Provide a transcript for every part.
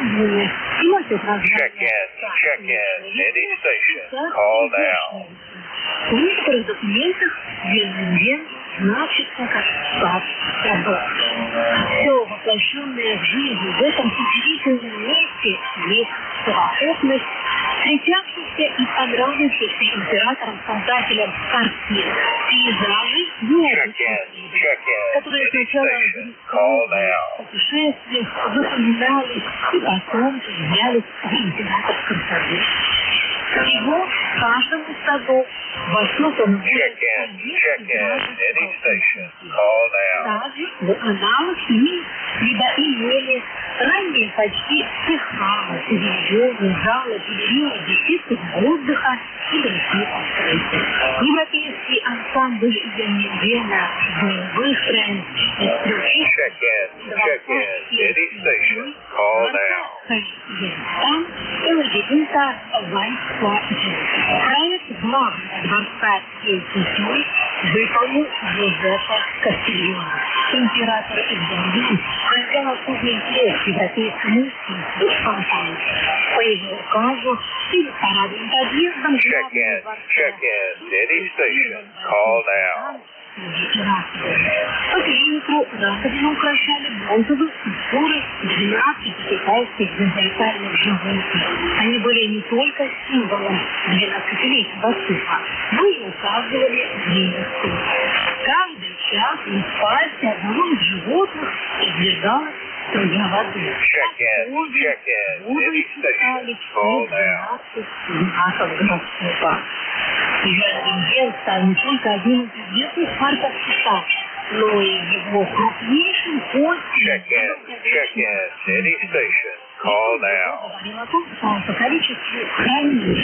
Check in, any station, call now. В некоторых документах президент значится как штат работы. Все воплощенное в жизнь в этом удивительном месте есть совокупность встречавшихся и понравившихся императором-создателем картин, пейзажей, которые сначала в путешествиях запоминались и потом появлялись в императорском саду. Всего в каждом из садов в основном также в аналог ими либо имели ранее почти цеха, павильоны, залы, галереи, беседки отдыха и другие постройки. Европейский ансамбль Вена был выстроен из трех там и лабиринта Вайского. Проект главного дворца Ельцин выполнил Джузеппе Кастильоне. Император Илья отдал судный лет европейскому искусству компании. По его указу перед парадным подъездом главного дворца по периметру раковину украшали бронзовые скульптуры 12 китайских горизонтальных животных. Они были не только символом 12-летнего цикла, но и указывали время суток. Каждый час из пасти одного из животных извергалась струя воды. Воду истекали все 12 знаков гороскопа. Вен стал не только одним из известных парков Китая, но и его крупнейшим гостем. Говорил о том, что по количеству хранилищ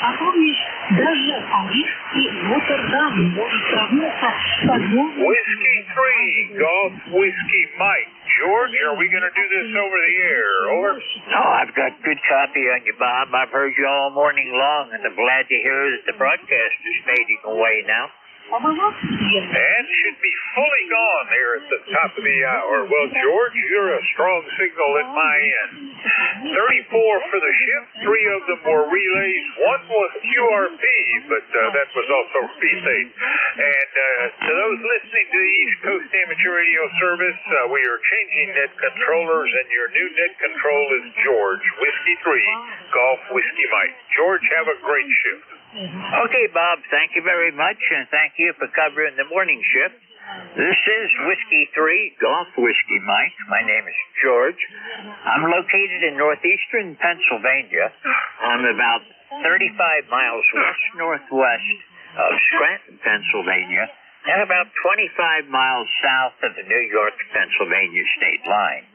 сокровищ даже парижский Нотр-Дам может сравниться с подобным. Whiskey 3, Golf Whiskey Mike. George, are we going to do this over the air? Over? Oh, I've got good copy on you, Bob. I've heard you all morning long, and I'm glad to hear that the broadcast is fading away now. And should be fully gone here at the top of the hour. Well, George, you're a strong signal at my end. 34 for the shift. 3 of them were relays. 1 was QRP, but that was also relayed. And to those listening to the East Coast Amateur Radio Service, we are changing net controllers, and your new net control is George, Whiskey 3, Golf Whiskey Mike. George, have a great shift. Okay, Bob, thank you very much, and thank you for covering the morning shift. This is Whiskey 3, Golf Whiskey Mike. My name is George. I'm located in northeastern Pennsylvania. I'm about 35 miles west-northwest of Scranton, Pennsylvania, and about 25 miles south of the New York-Pennsylvania state line.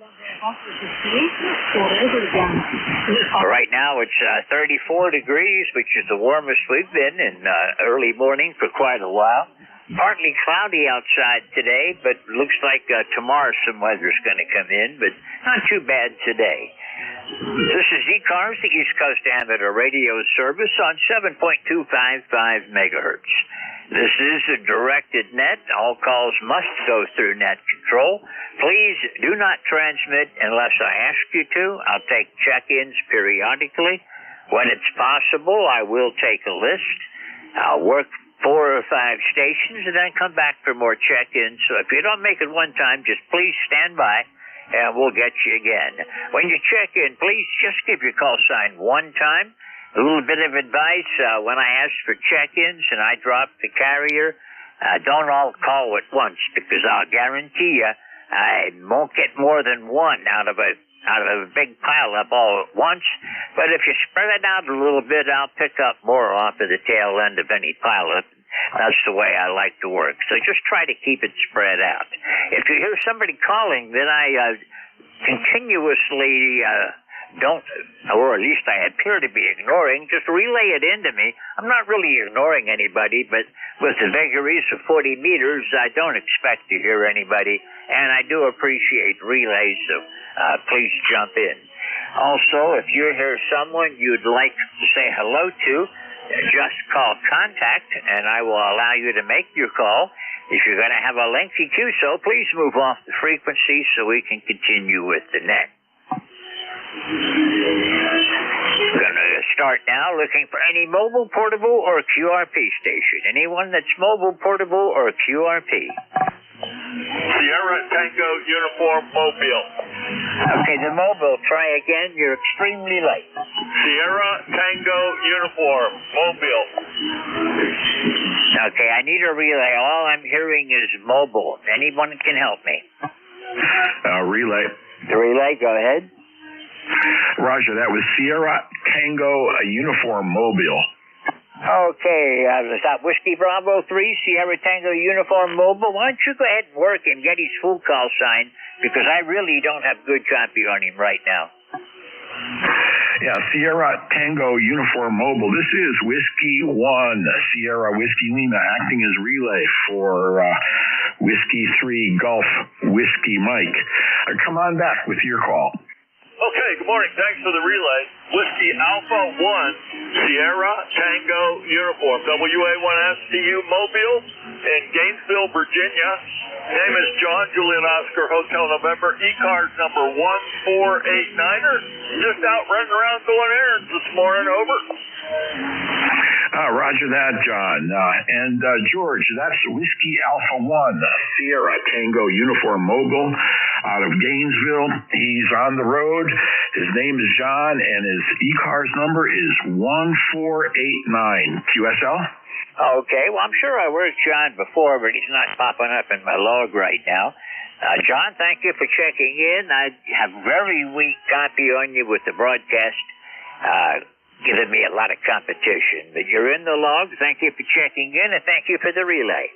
Right now it's 34 degrees, which is the warmest we've been in early morning for quite a while. Partly cloudy outside today, but looks like tomorrow some weather's going to come in, but not too bad today. This is ECARS, the East Coast Amateur Radio Service on 7.255 megahertz. This is a directed net. All calls must go through net control. Please do not transmit unless I ask you to. I'll take check-ins periodically. When it's possible, I will take a list. I'll work 4 or 5 stations and then come back for more check-ins. So if you don't make it one time, just please stand by and we'll get you again. When you check in, please just give your call sign one time. A little bit of advice, when I ask for check-ins and I drop the carrier, don't all call at once, because I'll guarantee you I won't get more than one out of a big pile-up all at once. But if you spread it out a little bit, I'll pick up more off of the tail end of any pile-up. That's the way I like to work. So just try to keep it spread out. If you hear somebody calling, then I continuously don't, or at least I appear to be ignoring, just relay it into me. I'm not really ignoring anybody, but with the vagaries of 40 meters, I don't expect to hear anybody, and I do appreciate relays, so please jump in. Also, if you hear someone you'd like to say hello to, just call contact, and I will allow you to make your call. If you're going to have a lengthy QSO, please move off the frequency so we can continue with the net. Airport now, looking for any mobile, portable, or QRP station. Anyone that's mobile, portable, or QRP. Sierra Tango Uniform Mobile. Okay, the mobile. Try again. You're extremely late. Sierra Tango Uniform Mobile. Okay, I need a relay. All I'm hearing is mobile. Anyone can help me. Relay. The relay, go ahead. Roger, that was Sierra Tango Uniform Mobile. Okay, is that Whiskey Bravo 3, Sierra Tango Uniform Mobile? Why don't you go ahead and work and get his full call sign, because I really don't have good copy on him right now. Yeah, Sierra Tango Uniform Mobile. This is Whiskey 1, Sierra Whiskey Lima, acting as relay for Whiskey 3, Gulf Whiskey Mike. Come on back with your call. Okay, good morning. Thanks for the relay. Whiskey Alpha 1, Sierra Tango Uniform, WA1STU Mobile in Gainesville, Virginia. Name is John, Julian Oscar, Hotel November, ECARS number 1489er. Just out running around doing errands this morning, over. Roger that, John. And George, that's Whiskey Alpha 1, Sierra Tango Uniform Mobile out of Gainesville. He's on the road. His name is John, and his ECARS number is 1489. QSL? Okay, well, I'm sure I worked John before, but he's not popping up in my log right now. John, thank you for checking in. I have very weak copy on you with the broadcast, giving me a lot of competition. But you're in the log. Thank you for checking in, and thank you for the relay.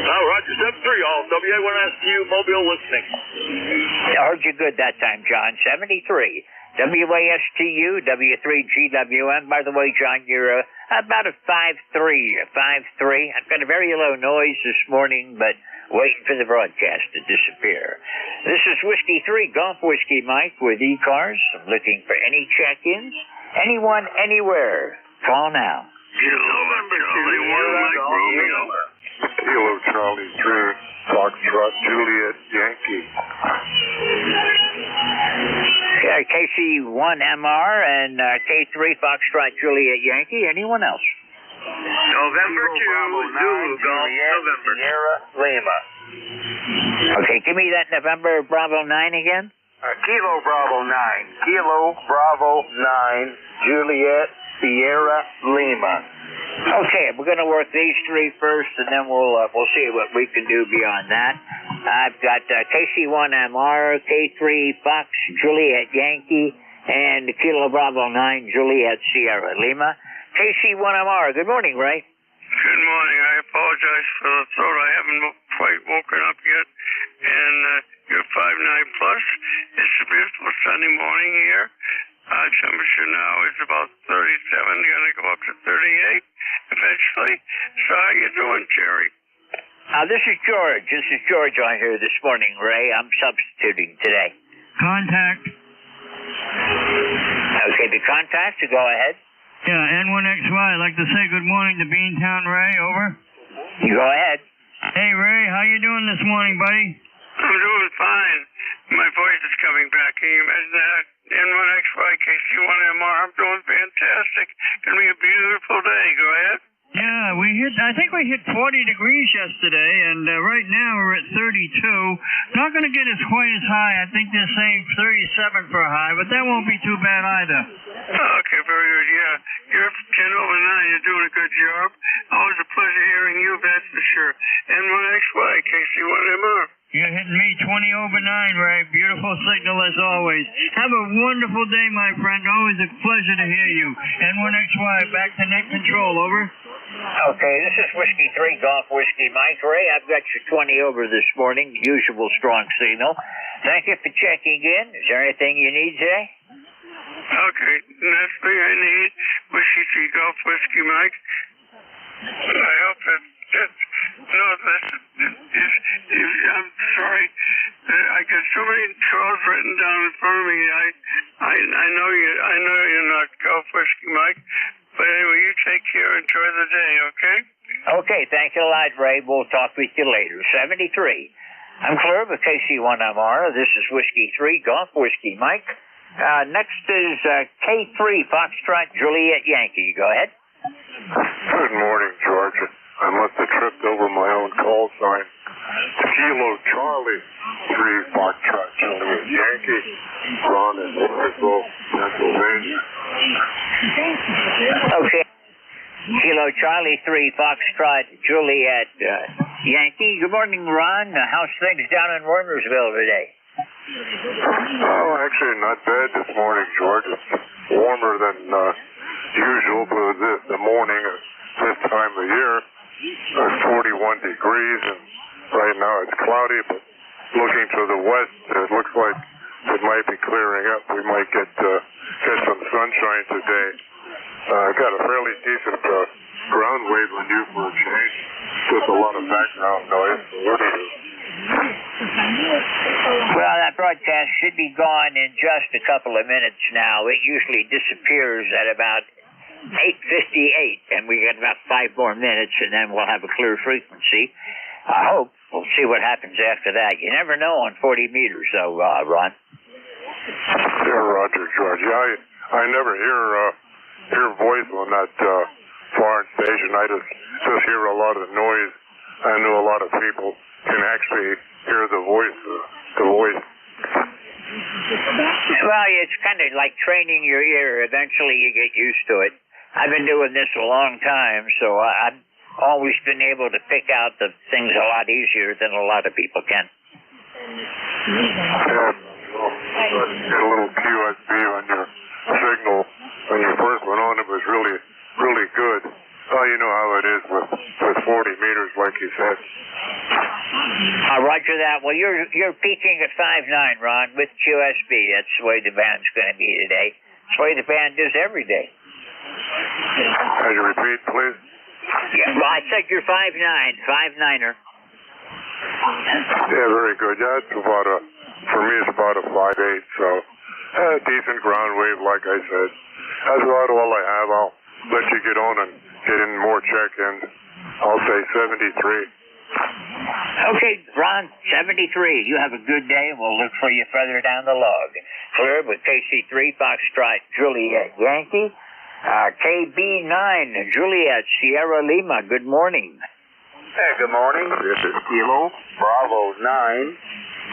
Roger, 7-3, all. WA1STU Mobile listening. I heard you good that time, John. 73. WASTU, W3GWM. By the way, John, you're about a 5'3", 5'3". I've got a very low noise this morning, but waiting for the broadcast to disappear. This is Whiskey 3, Gulf Whiskey Mike with ECARS. I'm looking for any check-ins. Anyone, anywhere. Call now. November, Charlie 1, Mike Romeo. Kilo Charlie 3, Foxtrot Juliet Yankee. Yeah, KC1MR and K3 Foxtrot Juliet Yankee. Anyone else? November 2, Zulu Golf, November. Sierra Lima. Okay, give me that November Bravo 9 again. Kilo Bravo 9. Kilo Bravo 9, Juliet Sierra Lima. Okay, we're going to work these three first, and then we'll see what we can do beyond that. I've got KC1MR, K3 Fox Juliet Yankee, and Kilo Bravo 9 Juliet Sierra Lima. KC1MR, good morning, Ray. Good morning. I apologize for the throat. I haven't quite woken up yet. And you're 5'9 plus. It's a beautiful sunny morning here. Temperature now is about 37. Going to go up to 38 eventually. So how you doing, Jerry? This is George. This is George on here this morning, Ray. I'm substituting today. Contact. Okay, the contact, so go ahead. Yeah, N1XY. I'd like to say good morning to Beantown Ray. Over. You go ahead. Hey, Ray. How you doing this morning, buddy? I'm doing fine. My voice is coming back. Can you imagine that? N1XY, KC1MR. I'm doing fantastic. Gonna be a beautiful day. Go ahead. Yeah, I think we hit 40 degrees yesterday, and right now we're at 32. Not going to get as quite as high. I think they're saying 37 for a high, but that won't be too bad either. Okay, very good. Yeah, you're 10 over 9. You're doing a good job. Always a pleasure hearing you, that's for sure. N1XY, KC1MR. You're hitting me 20 over 9, Ray. Beautiful signal as always. Have a wonderful day, my friend. Always a pleasure to hear you. N1XY, back to net control. Over. Okay, this is Whiskey 3, Golf Whiskey Mike. Ray, I've got you 20 over this morning, the usual strong signal. Thank you for checking in. Is there anything you need today? Okay, next thing I need, Whiskey 3, Golf Whiskey Mike. I hope that I'm sorry. I got so many calls written down in front of me. I know you're not Golf Whiskey Mike. But anyway, you take care. Enjoy the day, okay? Okay, thank you a lot, Ray. We'll talk with you later. 73. I'm Clear with KC1MR. This is Whiskey 3, Golf Whiskey Mike. Next is K3, Foxtrot, Juliet, Yankee. Go ahead. Good morning, George. I must have tripped over my own call sign. Kilo Charlie, 3 Foxtrot, Juliet, Yankee. Ron in Morrisville, Pennsylvania. Okay. Kilo Charlie 3, Foxtrot, Juliet, Yankee. Good morning, Ron. How's things down in Wormersville today? Oh, actually not bad this morning, George. It's warmer than usual, but the morning at this time of year, 41 degrees, and right now it's cloudy, but looking to the west, it looks like it might be clearing up. We might get some sunshine today. Got a fairly decent ground wave on you for a change. Just a lot of background noise. What do you do? Well, that broadcast should be gone in just a couple of minutes now. It usually disappears at about 8:58, and we got about 5 more minutes, and then we'll have a clear frequency. I hope. We'll see what happens after that. You never know on 40 meters, though, Ron. Yeah, Roger, George. Yeah, I never hear voice on that foreign station. I just hear a lot of noise. I know a lot of people can actually hear the voice. Well, it's kind of like training your ear. Eventually you get used to it. I've been doing this a long time, so I've always been able to pick out the things a lot easier than a lot of people can. Yeah, get a little QSB on your signal. When you first went on, it was really, really good. Well, you know how it is with 40 meters, like you said. Roger that. Well, you're peaking at 5.9, Ron, with QSB. That's the way the band's going to be today. That's the way the band is every day. Can you repeat, please? Yeah, well, I said you're 5.9, 5.9er. Yeah, very good. Yeah, it's about for me, it's about a 5.8, so decent ground wave, like I said. That's about all I have. I'll let you get on and get in more check-ins. I'll say 73. Okay, Ron, 73. You have a good day, and we'll look for you further down the log. Clear with KC3, Foxtrot, Juliet, Yankee. KB9, Juliet, Sierra Lima. Good morning. Hey, good morning. This is Kilo Bravo 9,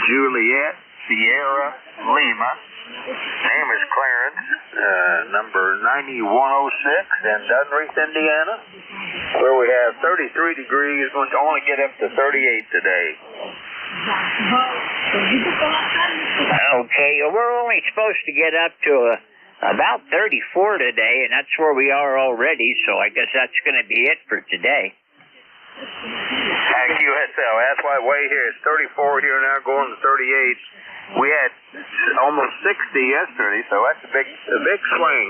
Juliet, Sierra Lima. Name is Clarence, number 9106 in Dunreath, Indiana, where we have 33 degrees. We'll only get up to 38 today. Okay, we're only supposed to get up to about 34 today, and that's where we are already, so I guess that's going to be it for today. QSL, that's why way here. It's 34 here now, going to 38. We had almost 60 yesterday, so that's a big swing.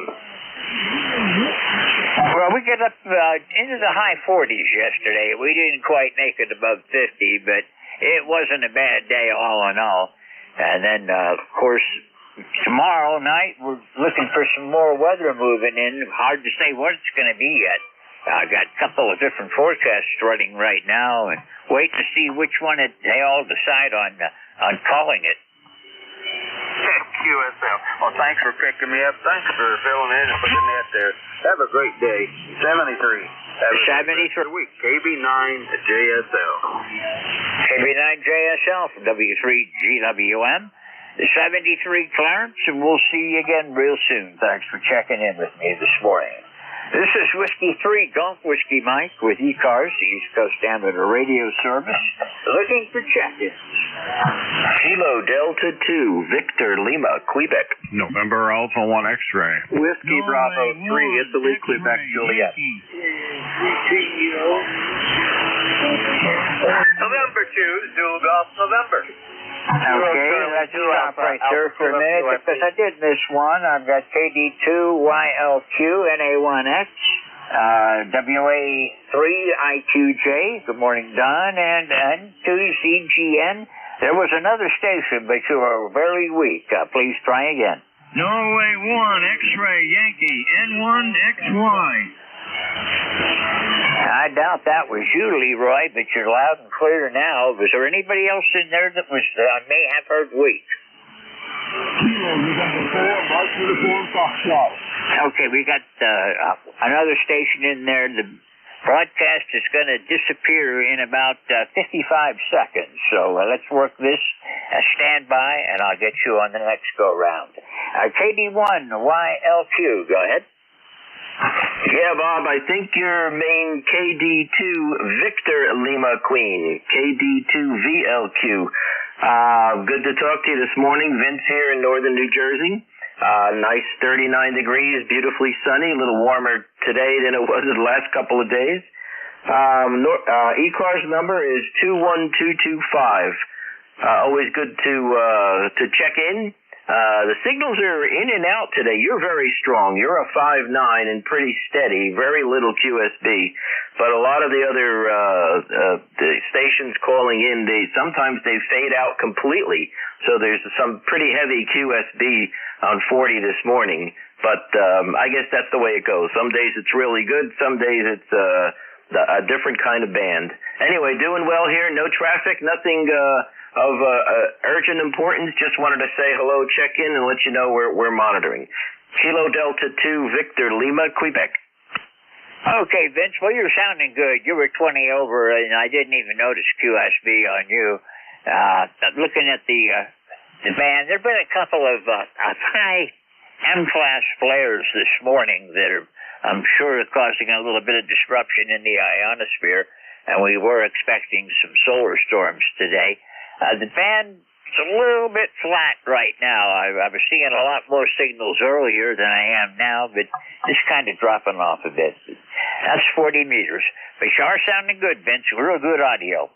Well, we got up into the high 40s yesterday. We didn't quite make it above 50, but it wasn't a bad day all in all. And then, of course, tomorrow night we're looking for some more weather moving in. Hard to say what it's going to be yet. I got a couple of different forecasts running right now, and waiting to see which one they all decide on calling it. QSL. Well, thanks for picking me up. Thanks for filling in and putting that there. Have a great day. 73. Have a 73 week. KB9JSL. KB9JSL from W3GWM. The 73 Clarence, and we'll see you again real soon. Thanks for checking in with me this morning. This is Whiskey 3 Golf Whiskey Mike with ECARS, the East Coast Amateur Radio Service, looking for check-ins. Kilo Delta 2, Victor Lima, Quebec. November Alpha 1 X-ray. Whiskey Bravo 3, Italy, Quebec, Juliet. November 2, Zulu Golf, November. Okay, let's stop right there for a minute because I did miss one. I've got KD2YLQNA1X, WA3IQJ. Good morning, Don, and N2CGN. There was another station, but you are very weak. Please try again. Norway 1, X-ray, Yankee, N1XY. I doubt that was you, Leroy, but you're loud and clear now. Was there anybody else in there that was may have heard weak? Okay, we got another station in there. The broadcast is going to disappear in about 55 seconds. So let's work this. Stand by, and I'll get you on the next go-round. KD1, YLQ, go ahead. Yeah, Bob, I think you're main KD2 Victor Lima Queen, KD2 VLQ. Good to talk to you this morning. Vince here in northern New Jersey. Nice 39 degrees, beautifully sunny, a little warmer today than it was the last couple of days. ECARS number is 21225. Always good to check in. The signals are in and out today. You're very strong. You're a 5.9 and pretty steady. Very little QSB. But a lot of the other the stations calling in, sometimes they fade out completely. So there's some pretty heavy QSB on 40 this morning. But I guess that's the way it goes. Some days it's really good. Some days it's a different kind of band. Anyway, doing well here. No traffic. Nothing of urgent importance. Just wanted to say hello, check in, and let you know we're monitoring. Kilo Delta 2 Victor Lima, Quebec. Okay, Vince, well, you're sounding good. You were 20 over, and I didn't even notice QSB on you. Looking at the band, there have been a couple of high M-class flares this morning that are, I'm sure, causing a little bit of disruption in the ionosphere, and we were expecting some solar storms today. The band's a little bit flat right now. I was seeing a lot more signals earlier than I am now, but it's kind of dropping off a bit. That's 40 meters. But you are sounding good, Vince. Real good audio.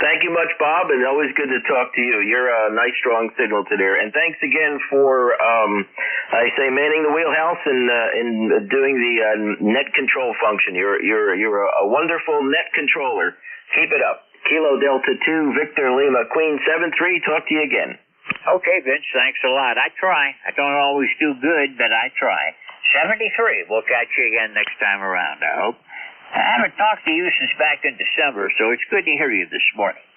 Thank you much, Bob, and always good to talk to you. You're a nice, strong signal today. And thanks again for, manning the wheelhouse and doing the net control function. You're a wonderful net controller. Keep it up. Kilo Delta 2, Victor Lima, Queen 73. Talk to you again. Okay, Vince, thanks a lot. I try. I don't always do good, but I try. 73. We'll catch you again next time around, I hope. I haven't talked to you since back in December, so it's good to hear you this morning.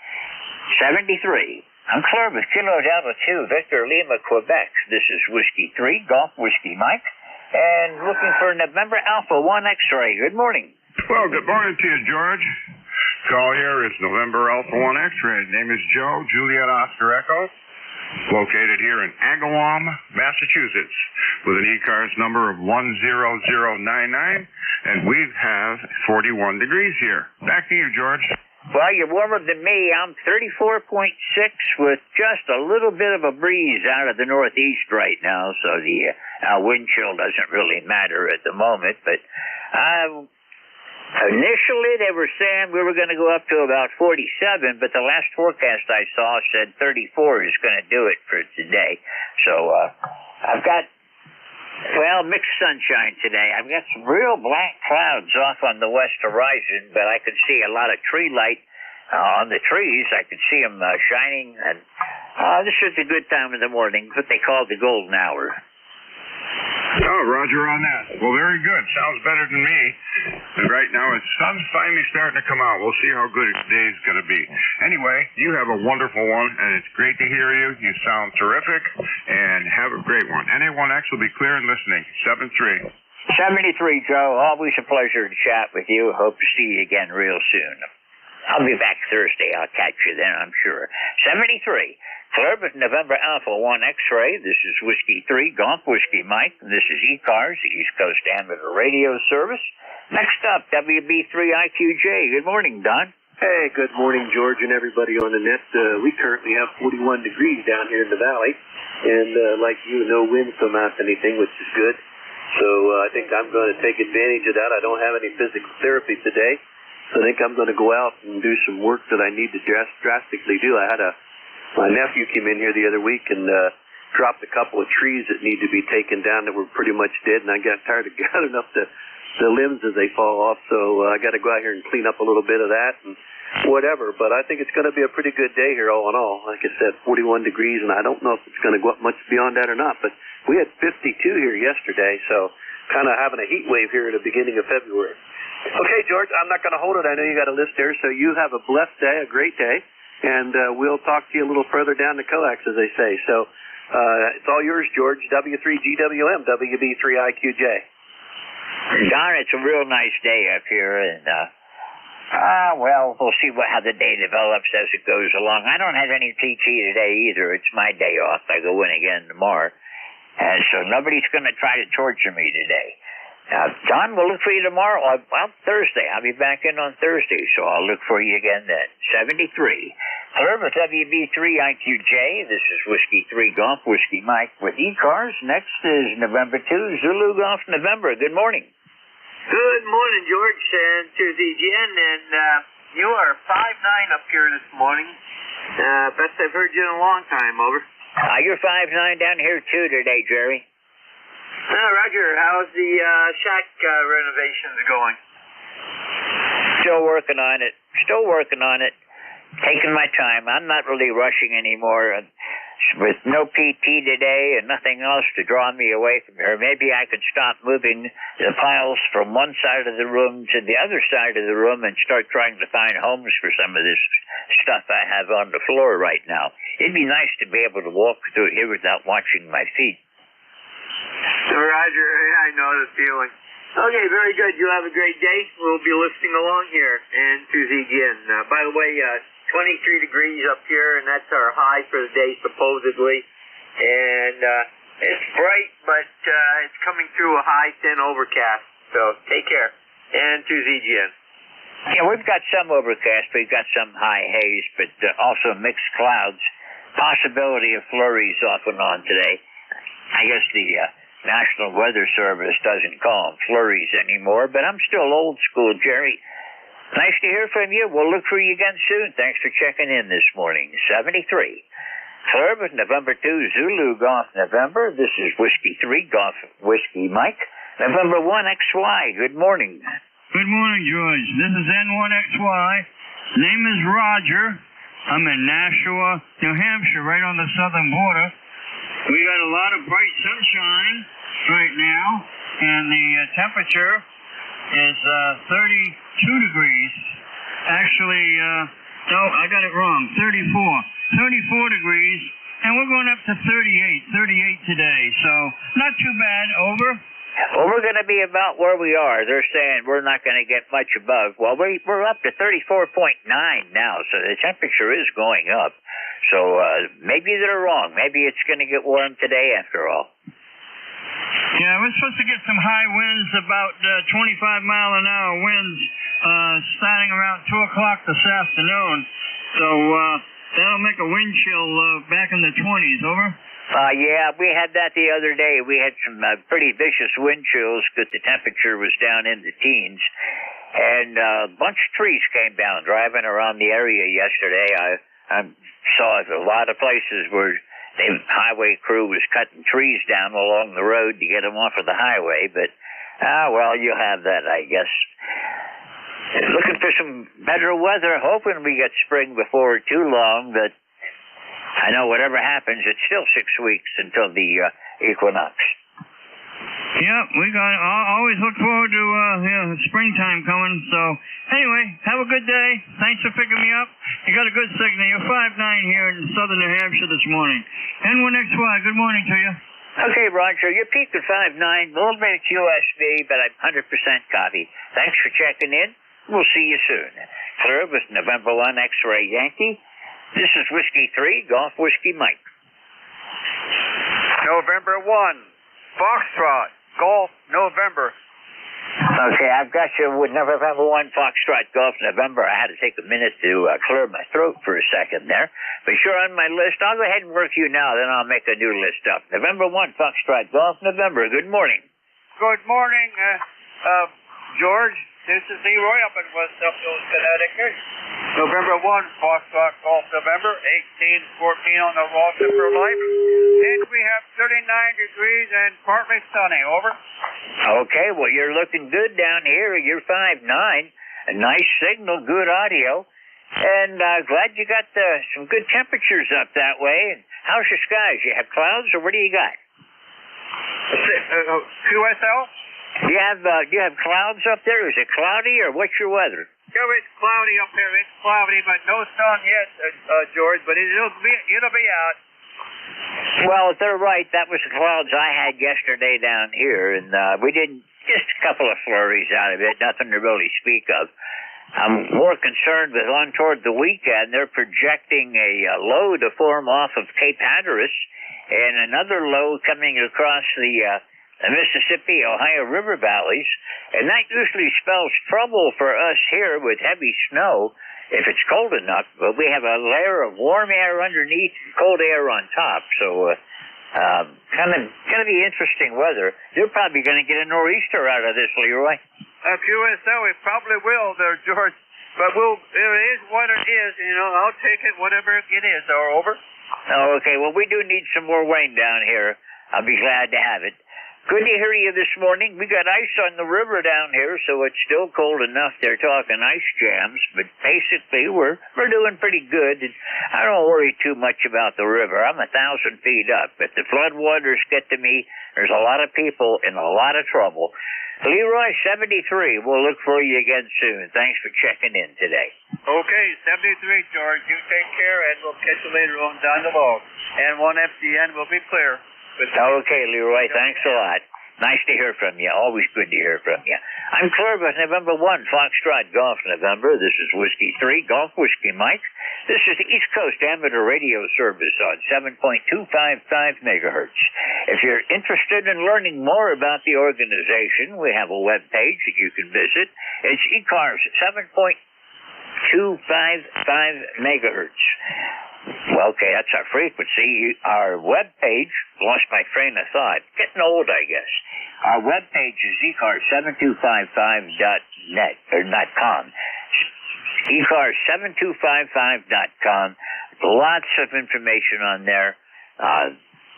73. I'm clear with Kilo Delta 2, Victor Lima, Quebec. This is Whiskey 3, Golf Whiskey Mike, and looking for November Alpha 1 X-ray. Good morning. Well, good morning to you, George. Call here is November Alpha 1 X-ray. Name is Joe, Juliet Oscar Echo. Located here in Agawam, Massachusetts, with an ECARS number of 10099, and we have 41 degrees here. Back to you, George. Well, you're warmer than me. I'm 34.6 with just a little bit of a breeze out of the northeast right now, so the wind chill doesn't really matter at the moment, but initially, they were saying we were going to go up to about 47, but the last forecast I saw said 34 is going to do it for today. So I've got, mixed sunshine today. I've got some real black clouds off on the west horizon, but I could see a lot of tree light on the trees. I could see them shining, and this is a good time in the morning, what they call the golden hour. Oh, roger on that. Well, very good. Sounds better than me. And right now, the sun's finally starting to come out. We'll see how good the day's going to be. Anyway, you have a wonderful one, and it's great to hear you. You sound terrific, and have a great one. NA1X will be clear and listening. 73. 73, Joe. Always a pleasure to chat with you. Hope to see you again real soon. I'll be back Thursday. I'll catch you then, I'm sure. 73. Clear with November Alpha 1 X-ray. This is Whiskey 3, Golf Whiskey Mike. This is ECARS, the East Coast Amateur Radio Service. Next up, WB3IQJ. Good morning, Don. Hey, good morning, George, and everybody on the net. We currently have 41 degrees down here in the valley, and like you, no wind from out anything, which is good. So I think I'm going to take advantage of that. I don't have any physical therapy today, so I think I'm going to go out and do some work that I need to drastically do. My nephew came in here the other week and dropped a couple of trees that need to be taken down that were pretty much dead, and I got tired of gathering up the limbs as they fall off, so I got to go out here and clean up a little bit of that and whatever. But I think it's going to be a pretty good day here all in all. Like I said, 41 degrees, and I don't know if it's going to go up much beyond that or not, but we had 52 here yesterday, so kind of having a heat wave here at the beginning of February. Okay, George, I'm not going to hold it. I know you got a list there, so you have a blessed day, a great day. and we'll talk to you a little further down the coax, as they say. So it's all yours, George. W3GWM, WB3IQJ. Don, it's a real nice day up here, and well, we'll see how the day develops as it goes along. I don't have any PT today either. It's my day off. I go in again tomorrow, and so nobody's going to try to torture me today. Don, we'll look for you tomorrow. Well, Thursday. I'll be back in on Thursday, so I'll look for you again then. 73. Hello, with WB3IQJ. This is Whiskey 3 Golf, Whiskey Mike with ECARS. Next is November 2, Zulu Golf November. Good morning. Good morning, George, and to the GN, and you are 5'9" up here this morning. Best I've heard you in a long time, over. You're 5'9" down here too today, Jerry. Roger, how's the shack renovations going? Still working on it. Taking my time. I'm not really rushing anymore. With no PT today and nothing else to draw me away from her, maybe I could stop moving the piles from one side of the room to the other side of the room and start trying to find homes for some of this stuff I have on the floor right now. It'd be nice to be able to walk through here without watching my feet. Roger, I know the feeling. Okay, very good. You have a great day. We'll be listening along here and to the again. By the way, 23 degrees up here, and that's our high for the day, supposedly. And it's bright, but it's coming through a high 10 overcast. So take care. And to ZGN. Yeah, we've got some overcast. We've got some high haze, but also mixed clouds. Possibility of flurries off and on today. I guess the National Weather Service doesn't call them flurries anymore, but I'm still old school, Jerry. Nice to hear from you. We'll look for you again soon. Thanks for checking in this morning. 73. Clear with November 2, Zulu Golf November. This is Whiskey 3 Golf Whiskey Mike. November 1 XY. Good morning. Good morning, George. This is N1XY. Name is Roger. I'm in Nashua, New Hampshire, right on the southern border. We got a lot of bright sunshine right now, and the temperature is 32 degrees. Actually, no, I got it wrong. 34 degrees, and we're going up to 38 today. So not too bad. Over. Well, we're going to be about where we are. They're saying we're not going to get much above. Well, we're up to 34.9 now, so the temperature is going up. So maybe they're wrong. Maybe it's going to get warm today after all. Yeah, we're supposed to get some high winds, about 25-mile-an-hour winds, starting around 2 o'clock this afternoon. So that'll make a wind chill back in the 20s. Over. Yeah, we had that the other day. We had some pretty vicious wind chills because the temperature was down in the teens. And a bunch of trees came down driving around the area yesterday. I saw a lot of places where the highway crew was cutting trees down along the road to get them off of the highway. But, well, you'll have that, I guess. Looking for some better weather, hoping we get spring before too long, but I know whatever happens, it's still 6 weeks until the equinox. Yeah, always look forward to springtime coming. So anyway, have a good day. Thanks for picking me up. You got a good signal. You're 5'9" here in southern New Hampshire this morning. N1XY, good morning to you. Okay, Roger, you peaked at 5'9", a little bit at USB, but I'm 100% copy. Thanks for checking in. We'll see you soon. Clear with November 1 X-Ray Yankee. This is Whiskey 3, Golf Whiskey Mike. November 1, Foxtrot, Golf, November. Okay, I've got you with November 1, Foxtrot, Golf, November. I had to take a minute to clear my throat for a second there. But you're on my list. I'll go ahead and work you now, then I'll make a new list up. November 1, Foxtrot, Golf, November. Good morning. Good morning, George. This is Leroy up in West Upfield, Connecticut. November 1, Foxtrot, Golf, November, 18-14 on the roster for life. And we have 39 degrees and partly sunny. Over. Okay, well, you're looking good down here. You're 5'9". A nice signal, good audio. And glad you got some good temperatures up that way. And how's your skies? You have clouds, or what do you got? QSL? Do you have clouds up there? Is it cloudy, or what's your weather? it's cloudy up here. It's cloudy, but no sun yet, George. But it'll be out. Well, they're right. That was the clouds I had yesterday down here, and we didn't, just a couple of flurries out of it, nothing to really speak of. I'm more concerned with on toward the weekend. They're projecting a low to form off of Cape Hatteras and another low coming across the Mississippi, Ohio River valleys, and that usually spells trouble for us here with heavy snow if it's cold enough, but we have a layer of warm air underneath and cold air on top, so kind of going to be interesting weather. You're probably going to get a nor'easter out of this, Leroy. QSO, it probably will there, George, but it is what it is, I'll take it whatever it is, over. Oh, okay, well, we do need some more rain down here. I'll be glad to have it. Good to hear you this morning. We got ice on the river down here, so it's still cold enough. They're talking ice jams, but basically we're doing pretty good. And I don't worry too much about the river. I'm 1,000 feet up. If the floodwaters get to me, there's a lot of people in a lot of trouble. Leroy, 73. We'll look for you again soon. Thanks for checking in today. Okay, 73, George. You take care, and we'll catch you later on down the log. And 1 FDN will be clear. Okay, Leroy, thanks a lot. Nice to hear from you. Always good to hear from you. I'm clear with November 1, Foxtrot Golf November. This is Whiskey 3, Golf Whiskey Mike. This is the East Coast Amateur Radio Service on 7.255 megahertz. If you're interested in learning more about the organization, we have a web page that you can visit. It's ECARS 7.255 megahertz. Well, okay, that's our frequency. Our web page, lost my train of thought. Getting old, I guess. Our web page is ECARS7255.net, or .com. ECARS7255.com. Lots of information on there.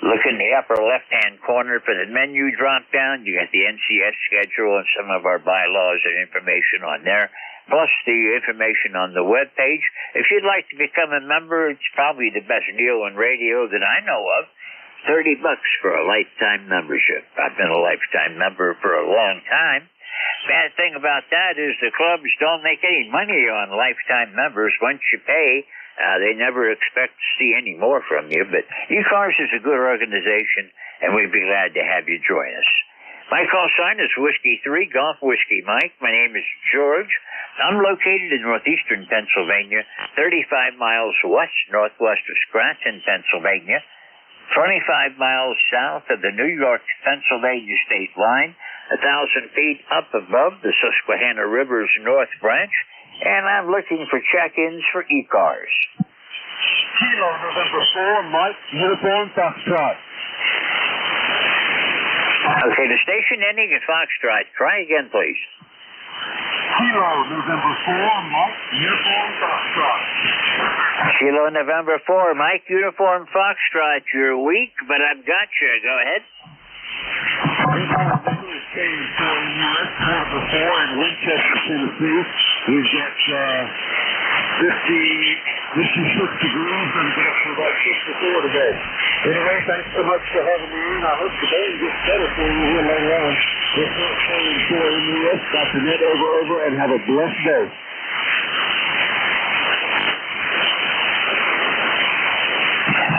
Look in the upper left-hand corner for the menu drop-down. You got the NCS schedule and some of our bylaws and information on there, plus the information on the web page. If you'd like to become a member, it's probably the best deal in radio that I know of. $30 for a lifetime membership. I've been a lifetime member for a long time. Bad thing about that is the clubs don't make any money on lifetime members. Once you pay, they never expect to see any more from you. But ECARS is a good organization, and we'd be glad to have you join us. My call sign is Whiskey 3, Golf Whiskey Mike. My name is George. I'm located in northeastern Pennsylvania, 35 miles northwest of Scranton, Pennsylvania, 25 miles south of the New York-Pennsylvania state line, 1,000 feet up above the Susquehanna River's North Branch, and I'm looking for check-ins for ECARS. Kilo, November 4, Mike, Uniform Foxtrot. Okay, the station ending at Foxtrot. Try again, please. Kilo, November 4, Mike, Uniform Foxtrot. Kilo, November 4, Mike, Uniform Foxtrot. You're weak, but I've got you. Go ahead. November 4 in Winchester, Tennessee. We've got 56 degrees and it's up to about 64 today. Anyway, thanks so much for having me in. I hope the day gets better for you here later on. If not, enjoy in the U.S. Dr. Ned over, and have a blessed day.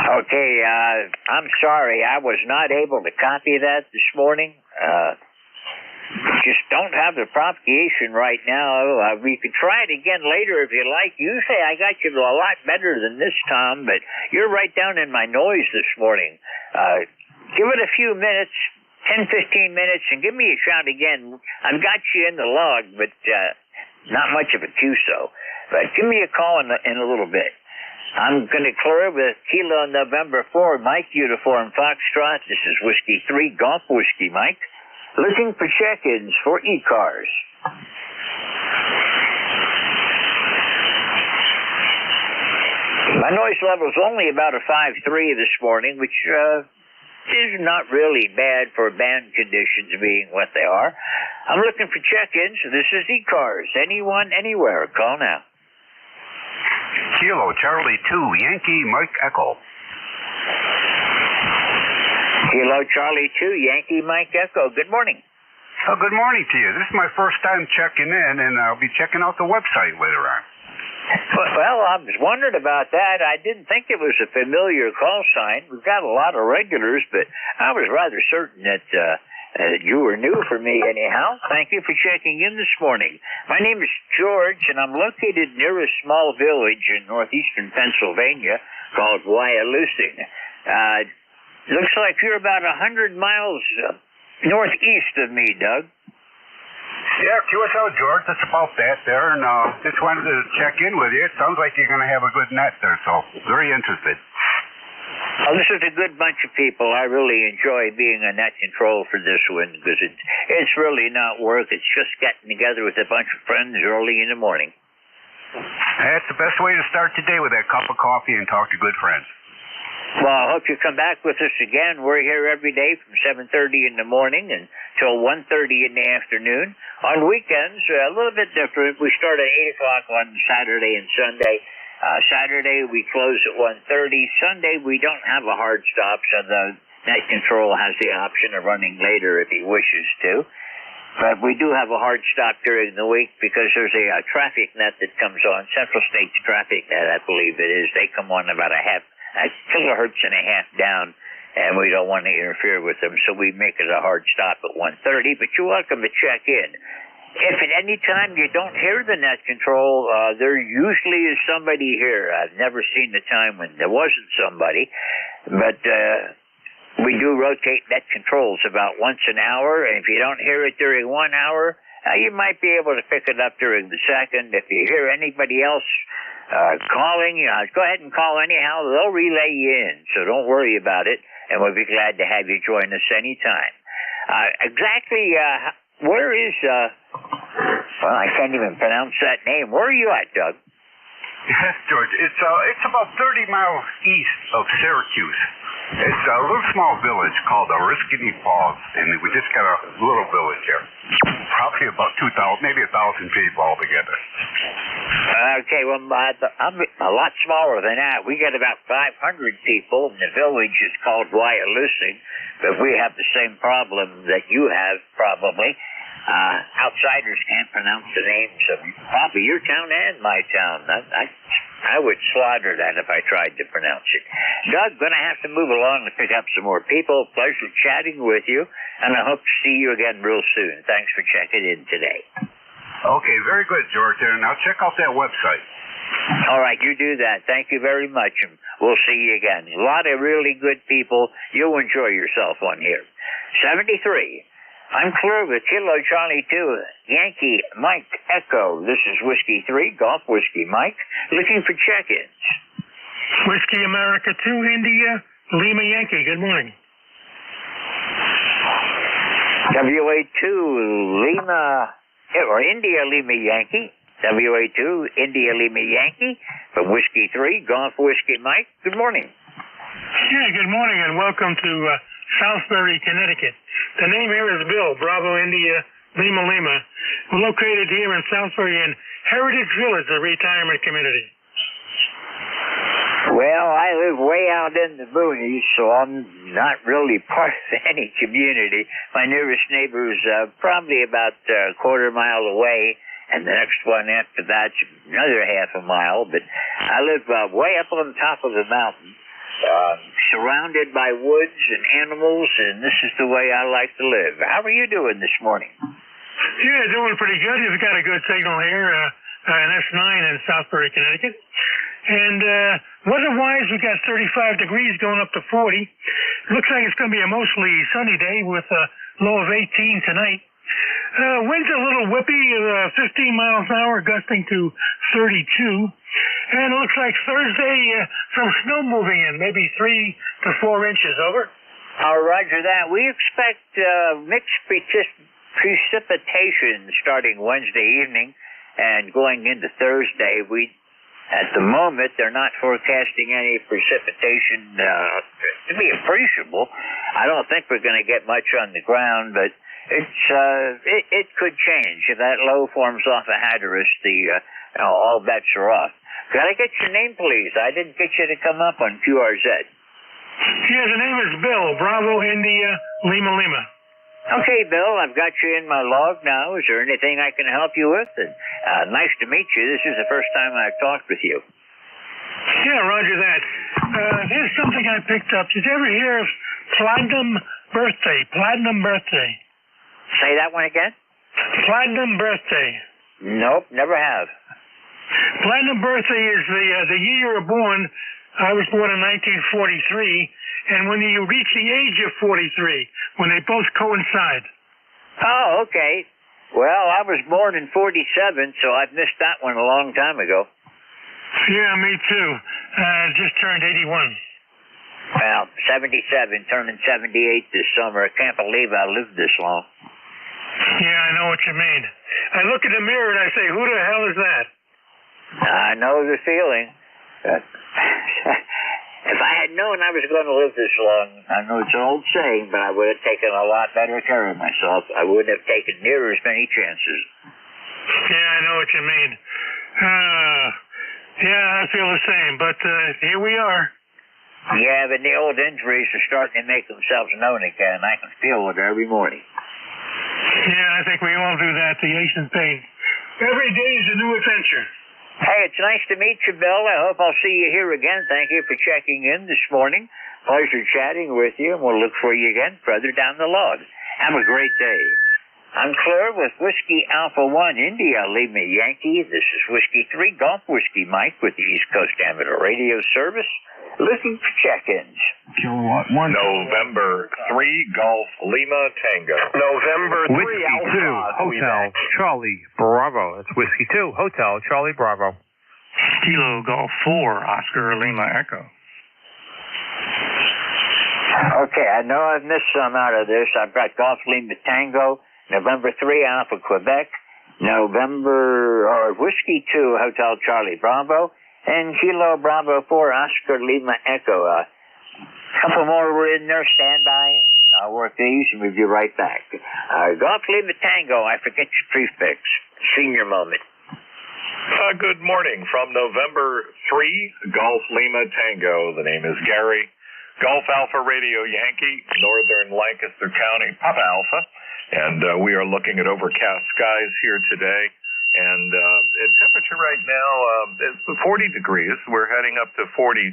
Okay, I'm sorry. I was not able to copy that this morning. Just don't have the propagation right now. We could try it again later if you like. Usually I got you a lot better than this, Tom, but you're right down in my noise this morning. Give it a few minutes, 10, 15 minutes, and give me a shout again. I've got you in the log, but not much of a QSO. But give me a call in a little bit. I'm going to clear with Kilo November 4, Mike, Uniform Foxtrot. This is Whiskey 3, Golf Whiskey Mike. Looking for check-ins for ECARS. My noise level is only about a 5.3 this morning, which is not really bad for band conditions being what they are. I'm looking for check-ins. This is ECARS. Anyone, anywhere. Call now. Kilo Charlie 2, Yankee Mike Echo. Kilo Charlie 2, Yankee Mike Echo. Good morning. Good morning to you. This is my first time checking in, and I'll be checking out the website later on. Well, I was wondering about that. I didn't think it was a familiar call sign. We've got a lot of regulars, but I was rather certain that you were new for me anyhow. Thank you for checking in this morning. My name is George, and I'm located near a small village in northeastern Pennsylvania called Wyalusing. Looks like you're about 100 miles northeast of me, Doug. Yeah, QSL, George. That's about that there, and just wanted to check in with you. It sounds like you're going to have a good net there, so very interested. Well, this is a good bunch of people. I really enjoy being a net control for this one because it's really not work. It's just getting together with a bunch of friends early in the morning. That's the best way to start the day, with that cup of coffee and talk to good friends. Well, I hope you come back with us again. We're here every day from 7:30 in the morning until 1:30 in the afternoon. On weekends, a little bit different. We start at 8 o'clock on Saturday and Sunday. Saturday, we close at 1:30. Sunday, we don't have a hard stop, so the net control has the option of running later if he wishes to. But we do have a hard stop during the week because there's a traffic net that comes on, Central States Traffic Net, I believe it is. They come on about a kilohertz and a half down, and we don't want to interfere with them, so we make it a hard stop at 1:30, but you're welcome to check in. If at any time you don't hear the net control, there usually is somebody here. I've never seen a time when there wasn't somebody, but we do rotate net controls about once an hour, and if you don't hear it during 1 hour, you might be able to pick it up during the second. If you hear anybody else calling, go ahead and call anyhow. They'll relay you in, so don't worry about it, and we'll be glad to have you join us anytime. Exactly, where is, well, I can't even pronounce that name. Where are you at, Doug? Yes, George. It's about 30 miles east of Syracuse. It's a little small village called Oriskany Falls, and we just got a little village here. Probably about 2,000, maybe 1,000 people altogether. Okay, well, I'm a lot smaller than that. We got about 500 people, and the village is called Wyalusing, but we have the same problem that you have, probably. Outsiders can't pronounce the names of probably your town and my town. I would slaughter that if I tried to pronounce it. Doug, going to have to move along to pick up some more people. Pleasure chatting with you, and I hope to see you again real soon. Thanks for checking in today. Okay, very good, George, and I'll check out that website. All right, you do that. Thank you very much, and we'll see you again. A lot of really good people. You'll enjoy yourself on here. 73. I'm clear with Kilo Charlie 2, Yankee Mike Echo. This is Whiskey 3, Golf Whiskey Mike, looking for check-ins. Whiskey America 2, India, Lima Yankee. Good morning. WA2, Lima, or India Lima Yankee. WA2, India Lima Yankee, from Whiskey 3, Golf Whiskey Mike. Good morning. Yeah, good morning, and welcome to Southbury, Connecticut. The name here is Bill, Bravo India Lima Lima. We're located here in Southbury in Heritage Village, a retirement community. Well, I live way out in the boonies, so I'm not really part of any community. My nearest neighbor is probably about a quarter mile away, and the next one after that's another half a mile. But I live way up on top of the mountain. Surrounded by woods and animals, and this is the way I like to live. How are you doing this morning? Yeah, doing pretty good. We've got a good signal here, an S9 in Southbury, Connecticut. And weather-wise, we've got 35 degrees going up to 40. Looks like it's going to be a mostly sunny day with a low of 18 tonight. Winds a little whippy, 15 miles an hour, gusting to 32. And it looks like Thursday, some snow moving in, maybe 3 to 4 inches. Over. Roger that. We expect mixed precipitation starting Wednesday evening and going into Thursday. At the moment, they're not forecasting any precipitation to be appreciable. I don't think we're going to get much on the ground, but it could change. If that low forms off of Hatteras, all bets are off. Could I get your name, please? I didn't get you to come up on QRZ. Yeah, the name is Bill, Bravo India Lima Lima. Okay, Bill, I've got you in my log now. Is there anything I can help you with? And, nice to meet you. This is the first time I've talked with you. Yeah, roger that. Here's something I picked up. Did you ever hear of Platinum Birthday? Platinum Birthday. Say that one again? Platinum Birthday. Nope, never have. Platinum Birthday is the year you were born. I was born in 1943, and when you reach the age of 43, when they both coincide. Oh, okay. Well, I was born in 47, so I've missed that one a long time ago. Yeah, me too. Just turned 81. Well, 77, turning 78 this summer. I can't believe I lived this long. Yeah, I know what you mean. I look in the mirror and I say, who the hell is that? I know the feeling. If I had known I was going to live this long, I know it's an old saying, but I would have taken a lot better care of myself. I wouldn't have taken near as many chances. Yeah, I know what you mean. Yeah, I feel the same, but here we are. Yeah, but the old injuries are starting to make themselves known again. I can feel it every morning. Yeah, I think we all do that, the aches and pain. Every day is a new adventure. Hey, it's nice to meet you, Bill. I hope I'll see you here again. Thank you for checking in this morning. Pleasure chatting with you, and we'll look for you again further down the log. Have a great day. I'm clear with Whiskey Alpha 1 India Lima Yankee. This is Whiskey 3 Golf Whiskey Mike with the East Coast Amateur Radio Service. Looking for check-ins. Kilowatt 1. November 3 Golf Lima Tango. November 3 Whiskey Alpha 2 Hotel Charlie Bravo. That's Whiskey 2 Hotel Charlie Bravo. Kilo Golf 4 Oscar Lima Echo. Okay, I know I've missed some out of this. I've got Golf Lima Tango, November 3 Alpha Quebec, Whiskey 2 Hotel Charlie Bravo, and Kilo Bravo 4 Oscar Lima Echo. A couple more were in there. Stand by. I'll work these and we'll be right back. Golf Lima Tango, I forget your prefix. Senior moment. Good morning from November 3 Golf Lima Tango. The name is Gary. Golf Alpha Radio Yankee, Northern Lancaster County, Papa Alpha. And we are looking at overcast skies here today. And the temperature right now is 40 degrees. We're heading up to 43,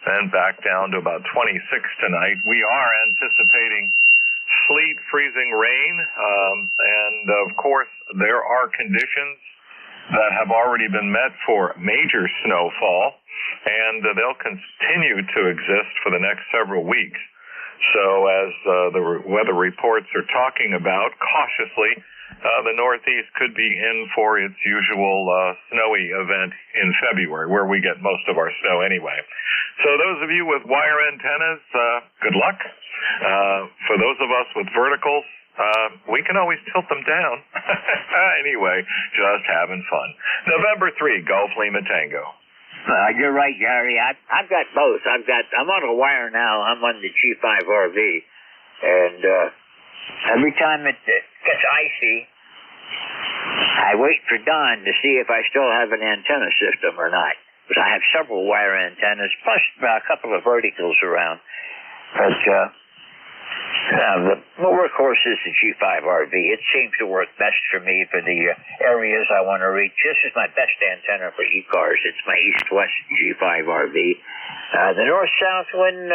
then back down to about 26 tonight. We are anticipating sleet, freezing rain, and of course there are conditions that have already been met for major snowfall, and they'll continue to exist for the next several weeks. So as the weather reports are talking about, cautiously, the Northeast could be in for its usual snowy event in February, where we get most of our snow anyway. So those of you with wire antennas, good luck. For those of us with verticals, we can always tilt them down. Anyway, just having fun. November 3, Golf Lima Tango. You're right, Gary. I've got both. I'm on a wire now. I'm on the G5RV, and every time it gets icy, I wait for dawn to see if I still have an antenna system or not. Because I have several wire antennas, plus a couple of verticals around. But the workhorse is the G5RV. It seems to work best for me for the areas I want to reach. This is my best antenna for ECARS. It's my east-west G5RV. The north-south one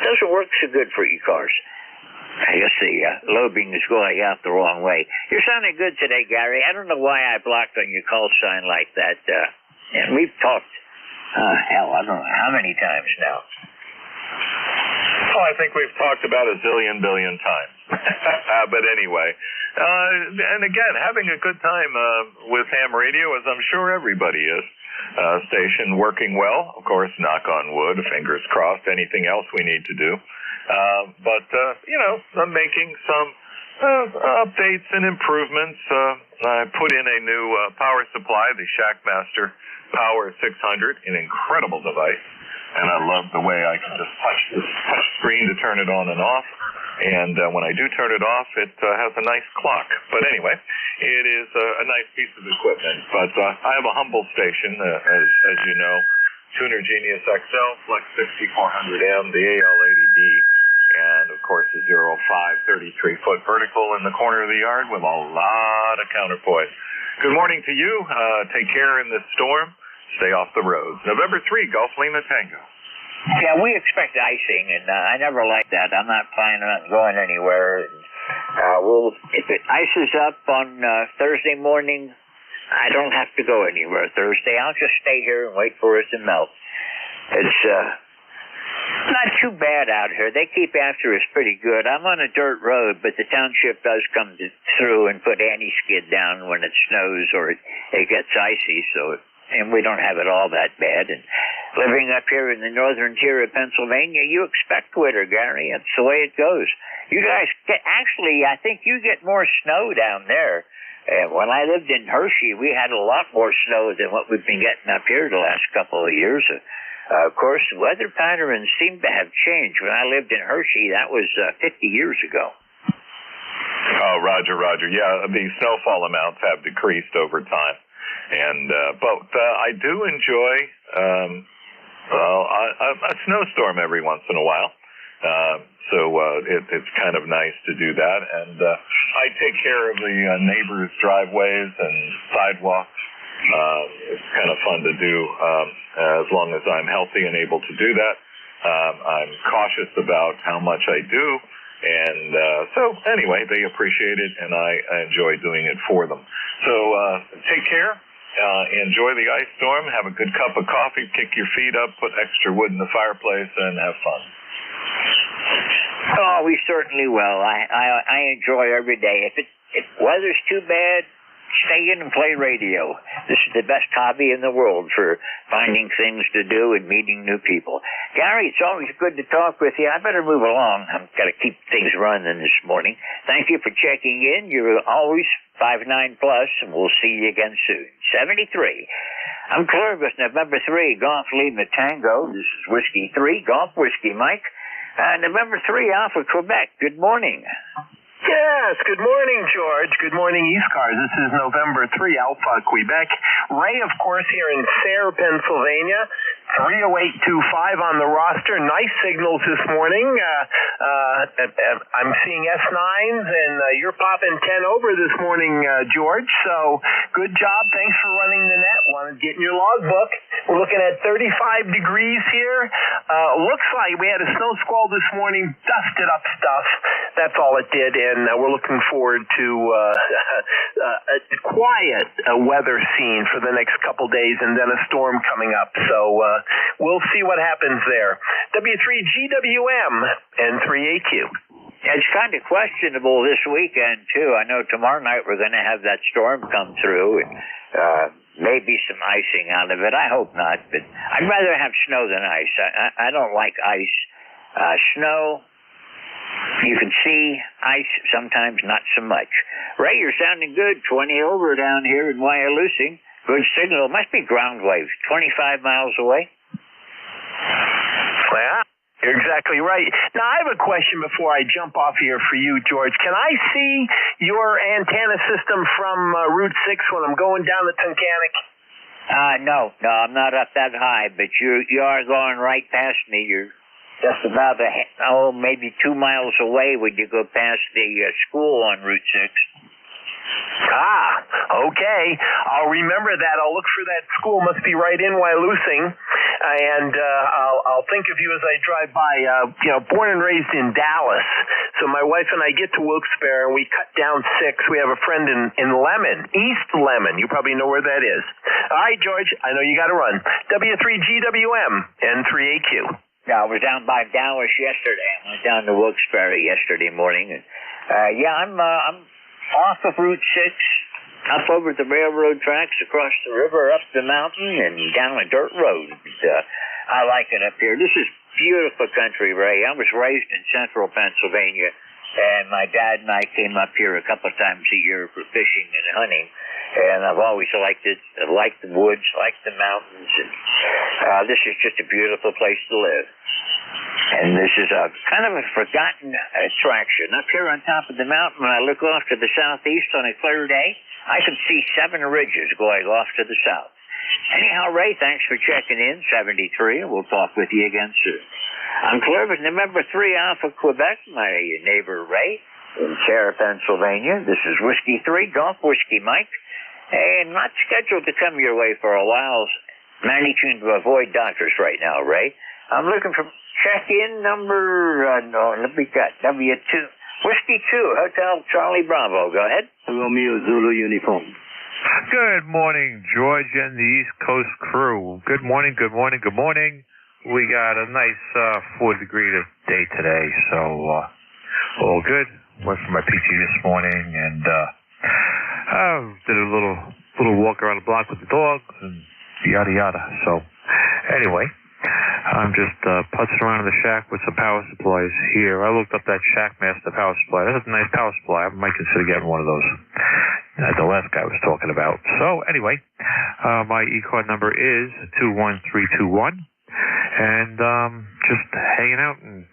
doesn't work so good for ECARS. I guess the lobing is going out the wrong way. You're sounding good today, Gary. I don't know why I blocked on your call sign like that. And we've talked, I don't know how many times now. Oh, I think we've talked about a zillion billion times. But anyway, and again, having a good time with ham radio, as I'm sure everybody is. Station working well, of course, knock on wood, fingers crossed, anything else we need to do. But I'm making some updates and improvements. I put in a new power supply, the Shackmaster Power 600, an incredible device. And I love the way I can just touch this touch screen to turn it on and off. And when I do turn it off, it has a nice clock. But anyway, it is a nice piece of equipment. But I have a humble station, as you know, Tuner Genius XL, Flex 6400M, the AL80B, and of course the 33-foot vertical in the corner of the yard with a lot of counterpoise. Good morning to you. Take care in this storm. Stay off the roads. November 3, Gulf Lima Tango. Yeah, we expect icing, and I never like that. I'm not planning on going anywhere. If it ices up on Thursday morning, I don't have to go anywhere Thursday. I'll just stay here and wait for it to melt. It's not too bad out here. They keep after us pretty good. I'm on a dirt road, but the township does come through and put anti-skid down when it snows or it gets icy, and we don't have it all that bad. And living up here in the northern tier of Pennsylvania, you expect winter, Gary. That's the way it goes. You guys I think you get more snow down there. And when I lived in Hershey, we had a lot more snow than what we've been getting up here the last couple of years. Of course, weather patterns seem to have changed. When I lived in Hershey, that was 50 years ago. Oh, Roger. Yeah, the snowfall amounts have decreased over time. And but I do enjoy a snowstorm every once in a while. So it's kind of nice to do that. And I take care of the neighbors' driveways and sidewalks. It's kind of fun to do as long as I'm healthy and able to do that. I'm cautious about how much I do. And so anyway, they appreciate it, and I enjoy doing it for them. So take care. Enjoy the ice storm. Have a good cup of coffee. Kick your feet up. Put extra wood in the fireplace, and have fun. Oh, we certainly will. I enjoy every day. If weather's too bad, stay in and play radio. This is the best hobby in the world for finding things to do and meeting new people. Gary, it's always good to talk with you. I better move along. I've got to keep things running this morning. Thank you for checking in. You're always 5'9+, and we'll see you again soon. 73. I'm clear with November 3, Golf Lima Tango. This is Whiskey 3, Golf Whiskey Mike. November 3, Alpha, Quebec. Good morning. Yes, good morning, George. Good morning, ECARS. This is November 3, Alpha, Quebec. Ray, of course, here in Sayre, Pennsylvania. 30825 on the roster. Nice signals this morning. I'm seeing S9s, and you're popping 10 over this morning, George. So good job. Thanks for running the net. Want to get in your logbook. We're looking at 35 degrees here. Looks like we had a snow squall this morning, dusted up stuff. That's all it did, and we're looking forward to a quiet weather scene for the next couple days, and then a storm coming up. So we'll see what happens there. W3GWM and 3AQ. It's kind of questionable this weekend, too. I know tomorrow night we're going to have that storm come through, and maybe some icing out of it. I hope not, but I'd rather have snow than ice. I don't like ice. Snow, you can see. Ice, sometimes not so much. Ray, you're sounding good. 20 over down here in Wyalusing. Good signal. Must be ground waves. 25 miles away. Well, you're exactly right. Now, I have a question before I jump off here for you, George. Can I see your antenna system from Route 6 when I'm going down the Tunkhannock? No, I'm not up that high, but you are going right past me. You're just about maybe 2 miles away when you go past the school on Route 6. Okay. I'll remember that. I'll look for that school. Must be right in Wyalusing. And I'll think of you as I drive by. Born and raised in Dallas. So my wife and I get to Wilkes-Barre, and we cut down 6. We have a friend in Lemon, East Lemon. You probably know where that is. All right, George. I know you got to run. W3GWM and 3AQ. Yeah, I was down by Dallas yesterday. I went down to Wilkes-Barre yesterday morning. And, I'm off of Route 6, up over the railroad tracks, across the river, up the mountain, and down a dirt road. I like it up here. This is beautiful country, Ray. I was raised in central Pennsylvania, and my dad and I came up here a couple of times a year for fishing and hunting. And I've always liked it. I like the woods, like the mountains. And this is just a beautiful place to live. And this is a kind of a forgotten attraction. Up here on top of the mountain, when I look off to the southeast on a clear day, I can see 7 ridges going off to the south. Anyhow, Ray, thanks for checking in. 73, and we'll talk with you again soon. I'm clear with number 3 Alpha Quebec, my neighbor Ray in Sarah, Pennsylvania. This is Whiskey 3, Golf Whiskey Mike, and not scheduled to come your way for a while. Managing to avoid doctors right now, Ray. I'm looking for check-in number, W2. Whiskey 2, Hotel Charlie Bravo. Go ahead. Romeo Zulu uniform. Good morning, George and the East Coast crew. Good morning, good morning, good morning. We got a nice 4-degree day today, so all good. Went for my PT this morning and did a little walk around the block with the dogs and yada yada. So anyway, I'm just putzing around in the shack with some power supplies here. I looked up that Shackmaster power supply. That's a nice power supply. I might consider getting one of those. That the last guy was talking about. So anyway, my ECARS number is 21321, and just hanging out and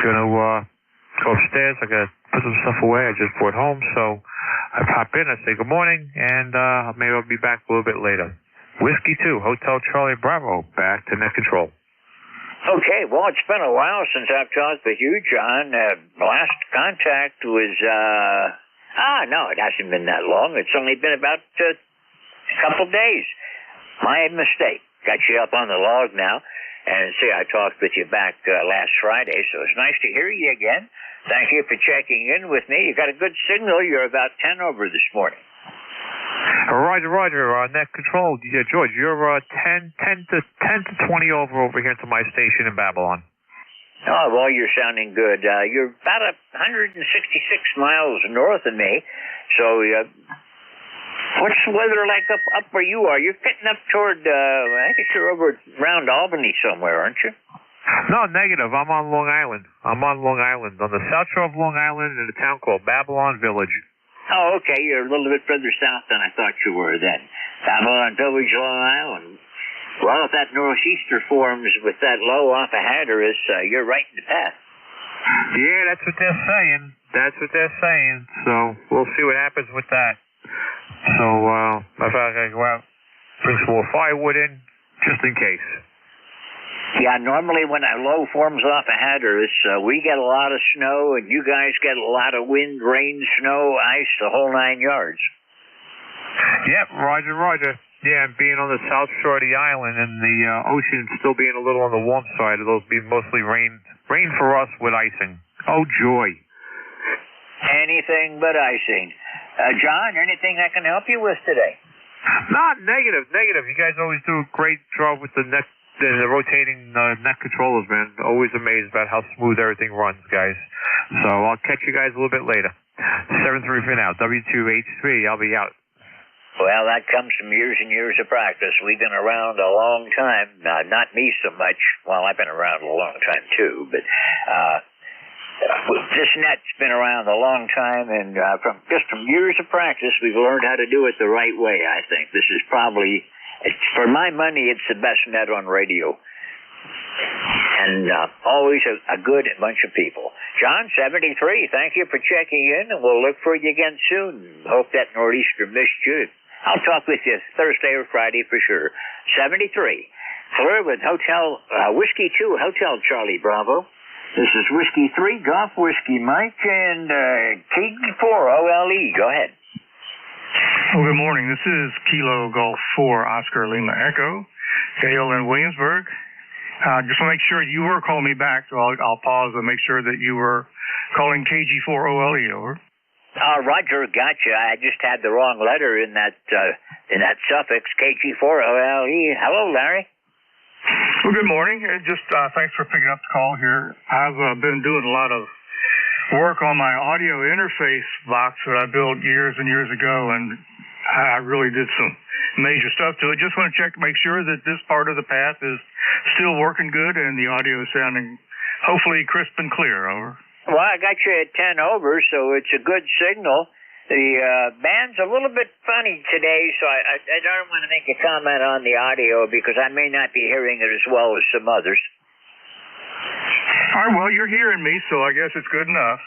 gonna go upstairs. I gotta put some stuff away. I just brought home, so I pop in. I say good morning, and maybe I'll be back a little bit later. Whiskey 2, Hotel Charlie Bravo, back to net control. Okay, well, it's been a while since I've talked with you, John. Last contact was, no, it hasn't been that long. It's only been about a couple days. My mistake. Got you up on the log now. And see, I talked with you back last Friday, so it's nice to hear you again. Thank you for checking in with me. You got a good signal. You're about 10 over this morning. Roger, net control. Yeah, George, you're 10 to 20 over here to my station in Babylon. Oh, well, you're sounding good. You're about 166 miles north of me, so what's the weather like up where you are? You're getting up toward, I guess you're over around Albany somewhere, aren't you? No, negative. I'm on Long Island. On the south shore of Long Island in a town called Babylon Village. Oh, okay. You're a little bit further south than I thought you were then. Babylon Village, Long Island. Well, if that northeaster forms with that low off of Hatteras, you're right in the path. Yeah, that's what they're saying. So we'll see what happens with that. So if I can go out, bring some more firewood in, just in case. Yeah, normally when that low forms off of Hatteras, we get a lot of snow, and you guys get a lot of wind, rain, snow, ice, the whole 9 yards. Yep, Roger. Yeah, and being on the south shore of the island and the ocean still being a little on the warm side, it'll be mostly rain for us with icing. Oh, joy. Anything but icing. John, anything I can help you with today? Not negative. You guys always do a great job with the rotating net controllers, man. Always amazed about how smooth everything runs, guys. So I'll catch you guys a little bit later. 7-3 for now. W2H3. I'll be out. Well, that comes from years and years of practice. We've been around a long time. Not me so much. Well, I've been around a long time too, but this net's been around a long time, and from years of practice, we've learned how to do it the right way, I think. This is probably, for my money, it's the best net on radio. And always a good bunch of people. John, 73, thank you for checking in, and we'll look for you again soon. Hope that nor'easter missed you. I'll talk with you Thursday or Friday for sure. 73, clear with Whiskey 2, Hotel Charlie Bravo. This is Whiskey 3, Golf Whiskey Mike, and KG4 OLE. Go ahead. Well, good morning. This is Kilo Golf 4 Oscar Lima Echo, Dale in Williamsburg. Just want to make sure you were calling me back, so I'll pause and make sure that you were calling KG4 OLE over. Roger, gotcha. I just had the wrong letter in that suffix, KG4 OLE. Hello, Larry. Well, good morning. Just thanks for picking up the call here. I've been doing a lot of work on my audio interface box that I built years and years ago, and I really did some major stuff to it. Just want to check to make sure that this part of the path is still working good and the audio is sounding hopefully crisp and clear. Over. Well, I got you at 10 over, so it's a good signal. The band's a little bit funny today, so I don't want to make a comment on the audio because I may not be hearing it as well as some others. All right, well, you're hearing me, so I guess it's good enough.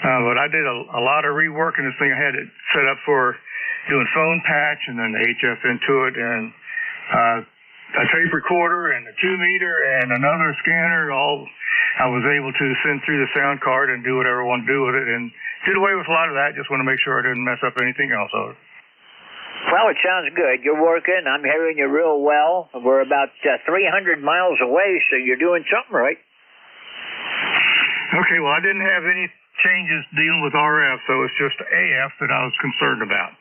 But I did a lot of rework in this thing. I had it set up for doing phone patch and then HF into it, and a tape recorder and a 2-meter and another scanner. All I was able to send through the sound card and do whatever I want to do with it, and did away with a lot of that. Just want to make sure I didn't mess up anything else. Well, it sounds good. You're working. I'm hearing you real well. We're about 300 miles away, so you're doing something right. Okay, well, I didn't have any changes dealing with RF, so it's just AF that I was concerned about.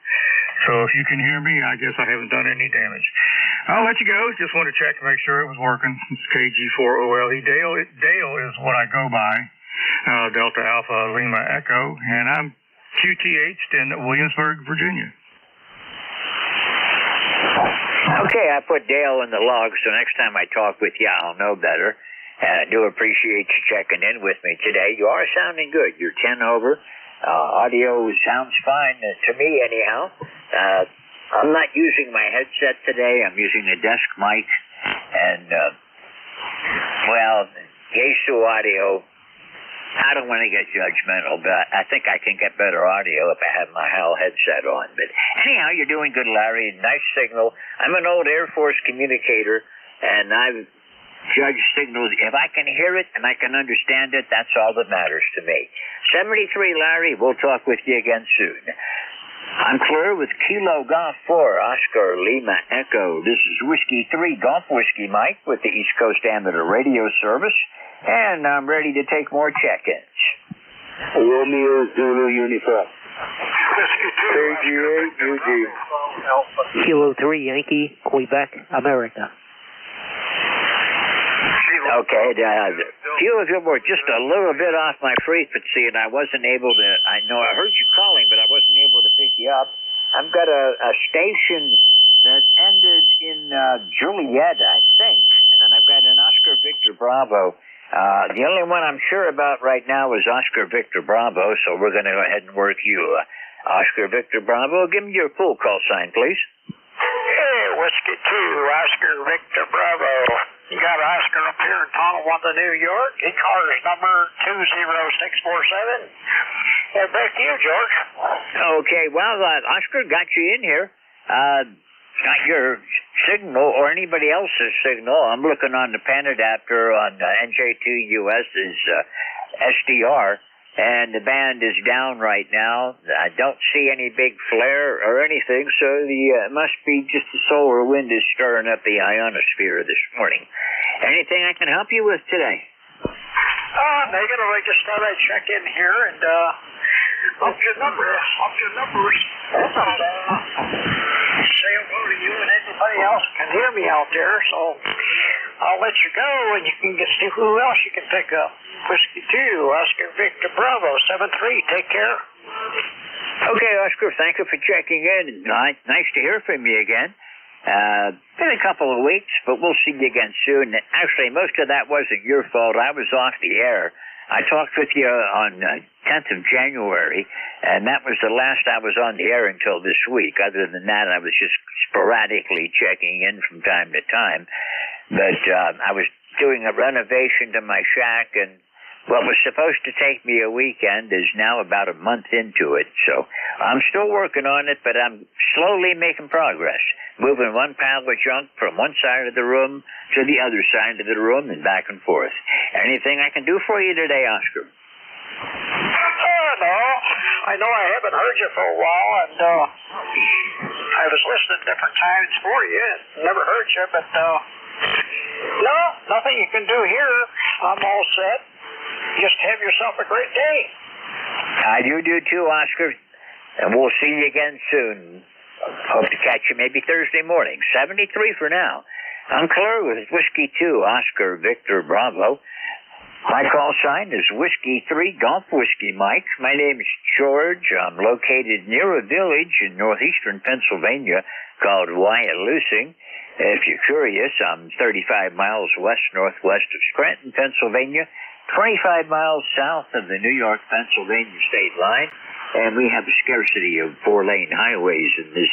So if you can hear me, I guess I haven't done any damage. I'll let you go. Just want to check to make sure it was working. It's KG4OLE. Dale is what I go by, Delta Alpha Lima Echo, and I'm QTH'd in Williamsburg, Virginia. Okay, I put Dale in the log, so next time I talk with you, I'll know better. I do appreciate you checking in with me today. You are sounding good. You're 10 over. Audio sounds fine to me, anyhow. I'm not using my headset today. I'm using a desk mic. And, well, Yaesu audio, I don't want to get judgmental, but I think I can get better audio if I have my HAL headset on. But anyhow, you're doing good, Larry. Nice signal. I'm an old Air Force communicator, and I've judged signals. If I can hear it and I can understand it, that's all that matters to me. 73, Larry. We'll talk with you again soon. I'm clear with Kilo Golf 4, Oscar Lima Echo. This is Whiskey 3, Golf Whiskey Mike with the East Coast Amateur Radio Service, and I'm ready to take more check-ins. Romeo Zulu Uniform. KG8 UG. Kilo 3 Yankee, Quebec, America. Okay, few of you were just a little bit off my frequency, and I wasn't able to, I know I heard you calling, but I wasn't able to pick you up. I've got a station that ended in Juliet, I think, and then I've got an Oscar Victor Bravo. The only one I'm sure about right now is Oscar Victor Bravo, so we're going to go ahead and work you. Oscar Victor Bravo, give me your full call sign, please. Hey, Whiskey 2, Oscar Victor Bravo. You got Oscar up here in Tonawanda, New York. ECARS number 20647. Yeah, back to you, George. Okay, well, Oscar got you in here. Got your signal or anybody else's signal. I'm looking on the pan adapter on NJ2US's SDR, and the band is down right now. I don't see any big flare or anything, so it must be just the solar wind is stirring up the ionosphere this morning. Anything I can help you with today? Negative. I just thought I'd check in here and up your numbers. Say hello to you and anybody else can hear me out there, so I'll let you go and you can see who else you can pick up. Whiskey 2, Oscar Victor Bravo, 73. Take care. Okay, Oscar, thank you for checking in. Nice to hear from you again. Been a couple of weeks, but we'll see you again soon. Actually, most of that wasn't your fault. I was off the air. I talked with you on 10th of January, and that was the last I was on the air until this week. Other than that, I was just sporadically checking in from time to time. But I was doing a renovation to my shack, and what was supposed to take me a weekend is now about a month into it. So I'm still working on it, but I'm slowly making progress, moving one pile of junk from one side of the room to the other side of the room and back and forth. Anything I can do for you today, Oscar? No. I know I haven't heard you for a while, and I was listening at different times for you and never heard you, but no, nothing you can do here. I'm all set. Just have yourself a great day. I do too, Oscar. And we'll see you again soon. Hope to catch you maybe Thursday morning. 73 for now. I'm clear with Whiskey 2, Oscar Victor Bravo. My call sign is Whiskey 3, Golf Whiskey Mike. My name is George. I'm located near a village in northeastern Pennsylvania called Wyalusing. If you're curious, I'm 35 miles west-northwest of Scranton, Pennsylvania, 25 miles south of the New York-Pennsylvania state line, and we have a scarcity of 4-lane highways in this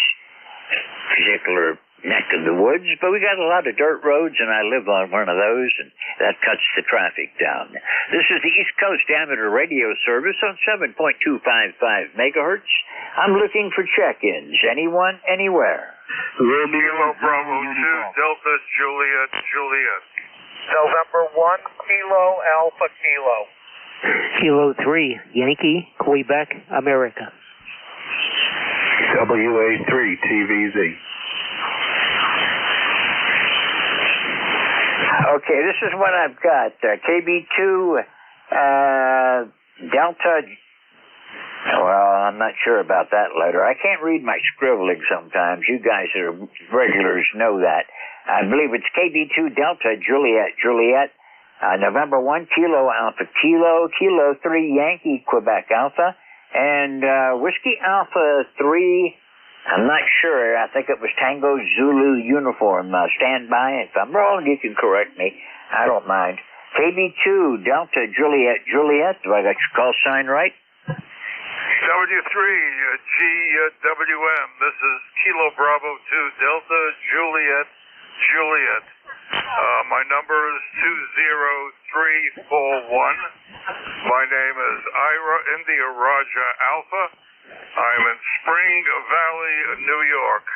particular neck of the woods, but we got a lot of dirt roads, and I live on one of those, and that cuts the traffic down. This is the East Coast Amateur Radio Service on 7.255 megahertz. I'm looking for check-ins. Anyone, anywhere. Kilo Bravo 2, Delta Juliet, Juliet. November 1, Kilo Alpha Kilo. Kilo 3, Yankee, Quebec, America. WA3 TVZ. Okay, this is what I've got. KB2 Delta. Well, I'm not sure about that letter. I can't read my scribbling sometimes. You guys are regulars know that. I believe it's KB2 Delta Juliet Juliet. November 1 Kilo Alpha Kilo. Kilo 3 Yankee Quebec Alpha. And Whiskey Alpha 3. I'm not sure. I think it was Tango Zulu Uniform. Stand by. If I'm wrong, you can correct me. I don't mind. KB2 Delta Juliet Juliet. Do I got your call sign right? W3 GWM. This is Kilo Bravo 2 Delta Juliet Juliet. My number is 20341. My name is Ira India Raja Alpha. I'm in Spring Valley, New York.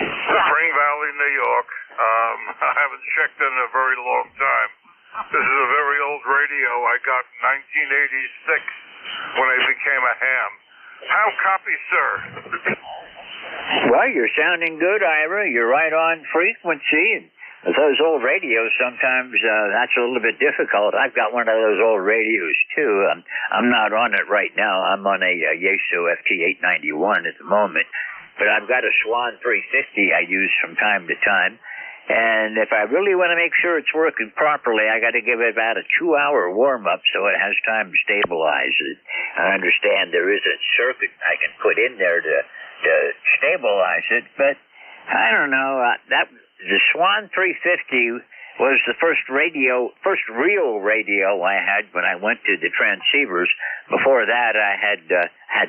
Spring Valley, New York. I haven't checked in a very long time. This is a very old radio I got in 1986 when I became a ham. How copy, sir? Well, you're sounding good, Ira. You're right on frequency. And those old radios, sometimes that's a little bit difficult. I've got one of those old radios, too. I'm not on it right now. I'm on a Yaesu FT891 at the moment. But I've got a Swan 350 I use from time to time. And if I really want to make sure it's working properly, I got to give it about a 2-hour warm-up so it has time to stabilize it. I understand there is a circuit I can put in there to stabilize it, but I don't know. The Swan 350 was the first real radio I had when I went to the transceivers. Before that, I had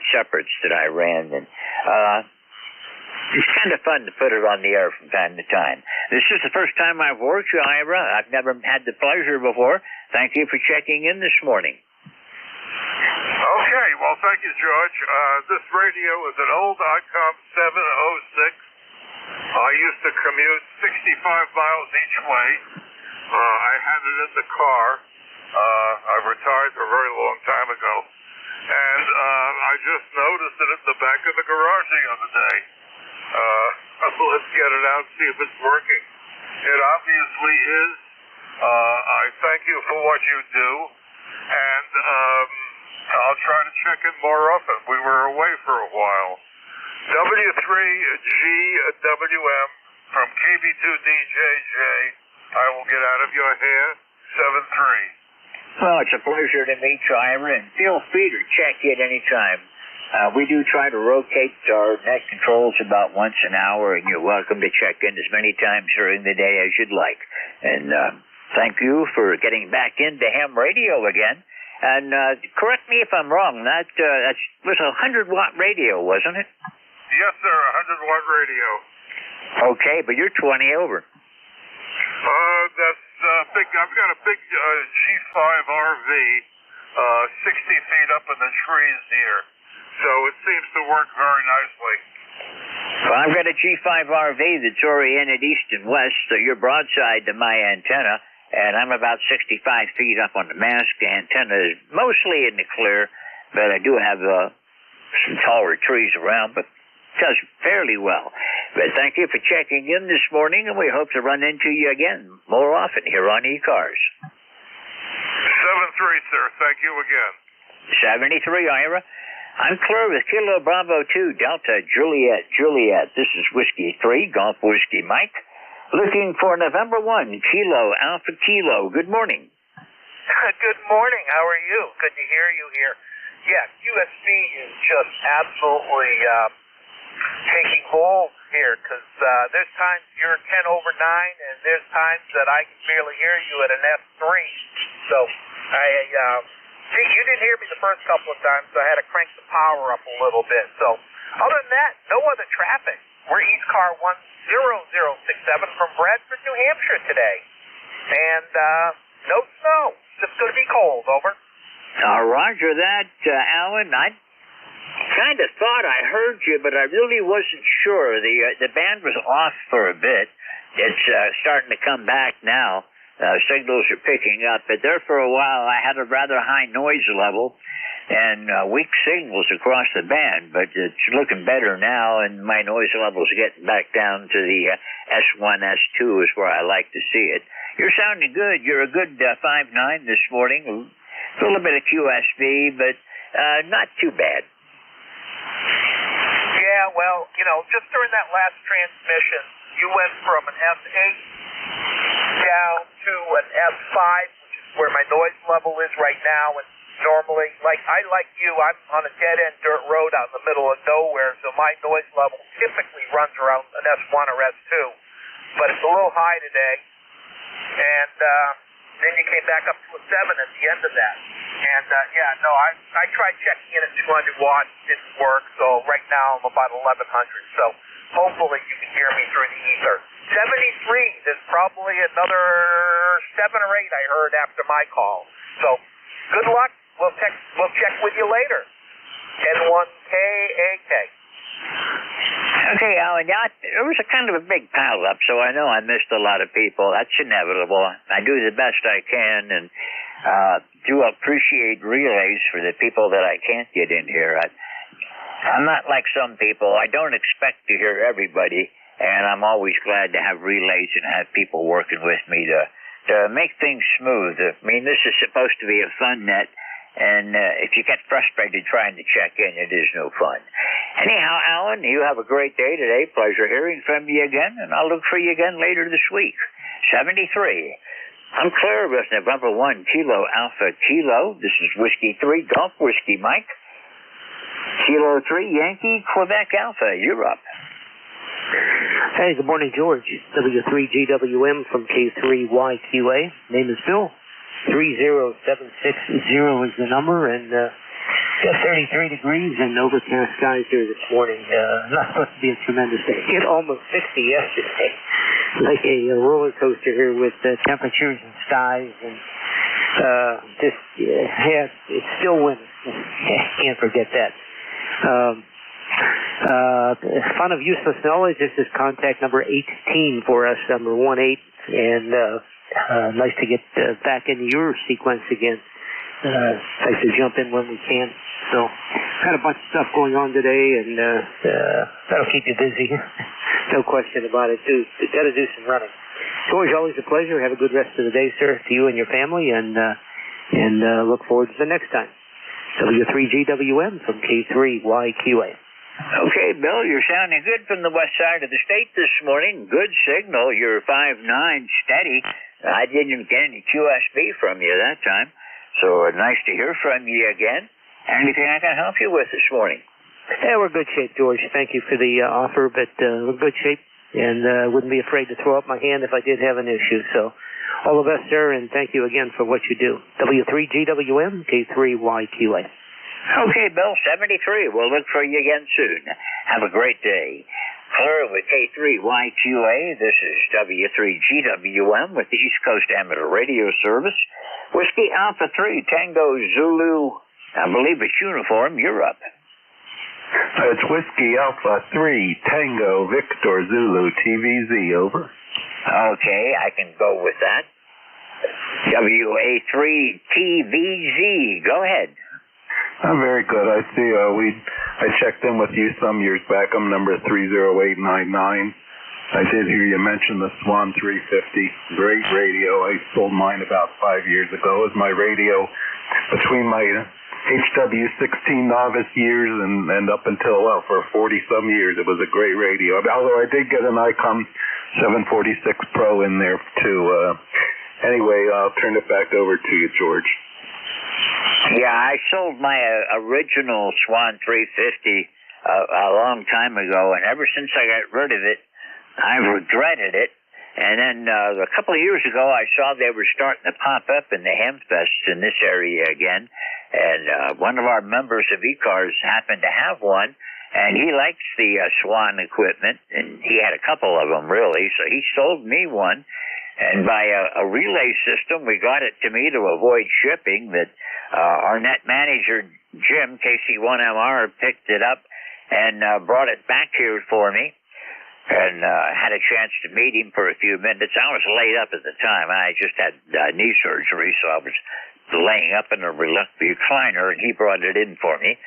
separates that I ran, and it's kind of fun to put it on the air from time to time. This is the first time I've worked you, Ira. I've never had the pleasure before. Thank you for checking in this morning. Okay, well, thank you, George. This radio is an old ICOM 706. I used to commute 65 miles each way. I had it in the car. I retired a very long time ago. And I just noticed it at the back of the garage the other day. Let's get it out and see if it's working. It obviously is. I thank you for what you do. And I'll try to check in more often. We were away for a while. W3GWM from KB2DJJ. I will get out of your hair. 7-3. Well, it's a pleasure to meet you, Ira, and feel free to check in anytime. We do try to rotate our net controls about once an hour, and you're welcome to check in as many times during the day as you'd like. And thank you for getting back into ham radio again. And correct me if I'm wrong, that was a 100-watt radio, wasn't it? Yes, sir, 100-watt radio. Okay, but you're 20 over. That's big. I've got a big G5 RV, 60 feet up in the trees here. So it seems to work very nicely. Well, I've got a G5 RV that's oriented east and west, so you're broadside to my antenna, and I'm about 65 feet up on the mast. The antenna is mostly in the clear, but I do have some taller trees around, but it does fairly well. But thank you for checking in this morning, and we hope to run into you again more often here on ECARS. 7-3, sir. Thank you again. 73, Ira. I'm clear with Kilo Bravo 2, Delta Juliet Juliet. This is Whiskey 3, Golf Whiskey Mike. Looking for November 1, Kilo Alpha Kilo. Good morning. Good morning. How are you? Good to hear you here. Yeah, USB is just absolutely taking hold here, because there's times you're 10 over 9, and there's times that I can barely hear you at an F3. So you didn't hear me the first couple of times, so I had to crank the power up a little bit. So other than that, no other traffic. We're ECAR 10067 from Bradford, New Hampshire today. And no snow. It's going to be cold. Over. Roger that, Alan. I kind of thought I heard you, but I really wasn't sure. The band was off for a bit. It's starting to come back now. Signals are picking up, but there for a while I had a rather high noise level and weak signals across the band, but it's looking better now, and my noise level's getting back down to the S1, S2 is where I like to see it. You're sounding good. You're a good 5.9 this morning. A little bit of QSB, but not too bad. Yeah, well, just during that last transmission, you went from an S8 down to an S5, which is where my noise level is right now. And normally, like you, I'm on a dead-end dirt road out in the middle of nowhere, so my noise level typically runs around an S1 or S2. But it's a little high today. And then you came back up to a 7 at the end of that. And, I tried checking in at 200 watts. Didn't work, so right now I'm about 1100. So hopefully you can hear me through the ether. 73, there's probably another 7 or 8 I heard after my call. So good luck. We'll check with you later. N1KAK. Okay, Alan, it was a kind of a big pile-up, so I know I missed a lot of people. That's inevitable. I do the best I can, and do appreciate relays for the people that I can't get in here. I'm not like some people. I don't expect to hear everybody, and I'm always glad to have relays and have people working with me to make things smooth. I mean, this is supposed to be a fun net, and if you get frustrated trying to check in, it is no fun. Anyhow, Alan, you have a great day today. Pleasure hearing from you again, and I'll look for you again later this week. 73. I'm clear with November 1, Kilo Alpha Kilo. This is Whiskey 3, Golf Whiskey Mike. Kilo 3, Yankee, Quebec Alpha. You're up. Hey, good morning, George. W3GWM from K3YQA. Name is Bill. 30760 is the number, and got 33 degrees and overcast skies here this morning. Not supposed to be a tremendous day. It almost 60 yesterday. Like a roller coaster here with temperatures and skies, and it's still winter. Can't forget that. Fun of useless knowledge. This is contact number 18 for us, number 18, and nice to get back into your sequence again. Like to jump in when we can. So, got a bunch of stuff going on today, and that'll keep you busy. No question about it. Got to do some running. George, always a pleasure. Have a good rest of the day, sir, to you and your family, and look forward to the next time. W3GWM from K3YQA. Okay, Bill, you're sounding good from the west side of the state this morning. Good signal. You're 5.9, steady. I didn't get any QSB from you that time, so nice to hear from you again. Anything I can help you with this morning? Yeah, we're in good shape, George. Thank you for the offer, but we're in good shape, and wouldn't be afraid to throw up my hand if I did have an issue. So all the best, sir, and thank you again for what you do. W3GWM, K3YQA. Okay, Bill, 73. We'll look for you again soon. Have a great day. Clear with K3YQA. This is W3GWM with the East Coast Amateur Radio Service. Whiskey Alpha 3, Tango Zulu, I believe it's uniform. You're up. It's Whiskey Alpha 3, Tango Victor Zulu, TVZ, over. Okay, I can go with that. WA3 TVZ, go ahead. I'm very good. I see I checked in with you some years back. I'm number 30899. I did hear you mention the Swan 350. Great radio. I sold mine about 5 years ago. It was my radio between my HW16 novice years and up until, for 40-some years. It was a great radio. Although I did get an ICOM 746 Pro in there, too. Anyway, I'll turn it back over to you, George. Yeah, I sold my original Swan 350 a long time ago, and ever since I got rid of it, I've regretted it. And then a couple of years ago, I saw they were starting to pop up in the Hamfests in this area again, and one of our members of ECARS happened to have one, and he likes the Swan equipment, and he had a couple of them, really, so he sold me one. And by a relay system, we got it to me to avoid shipping, that our net manager, Jim, KC1MR, picked it up and brought it back here for me. And had a chance to meet him for a few minutes. I was laid up at the time. I just had knee surgery, so I was laying up in a recliner, and he brought it in for me.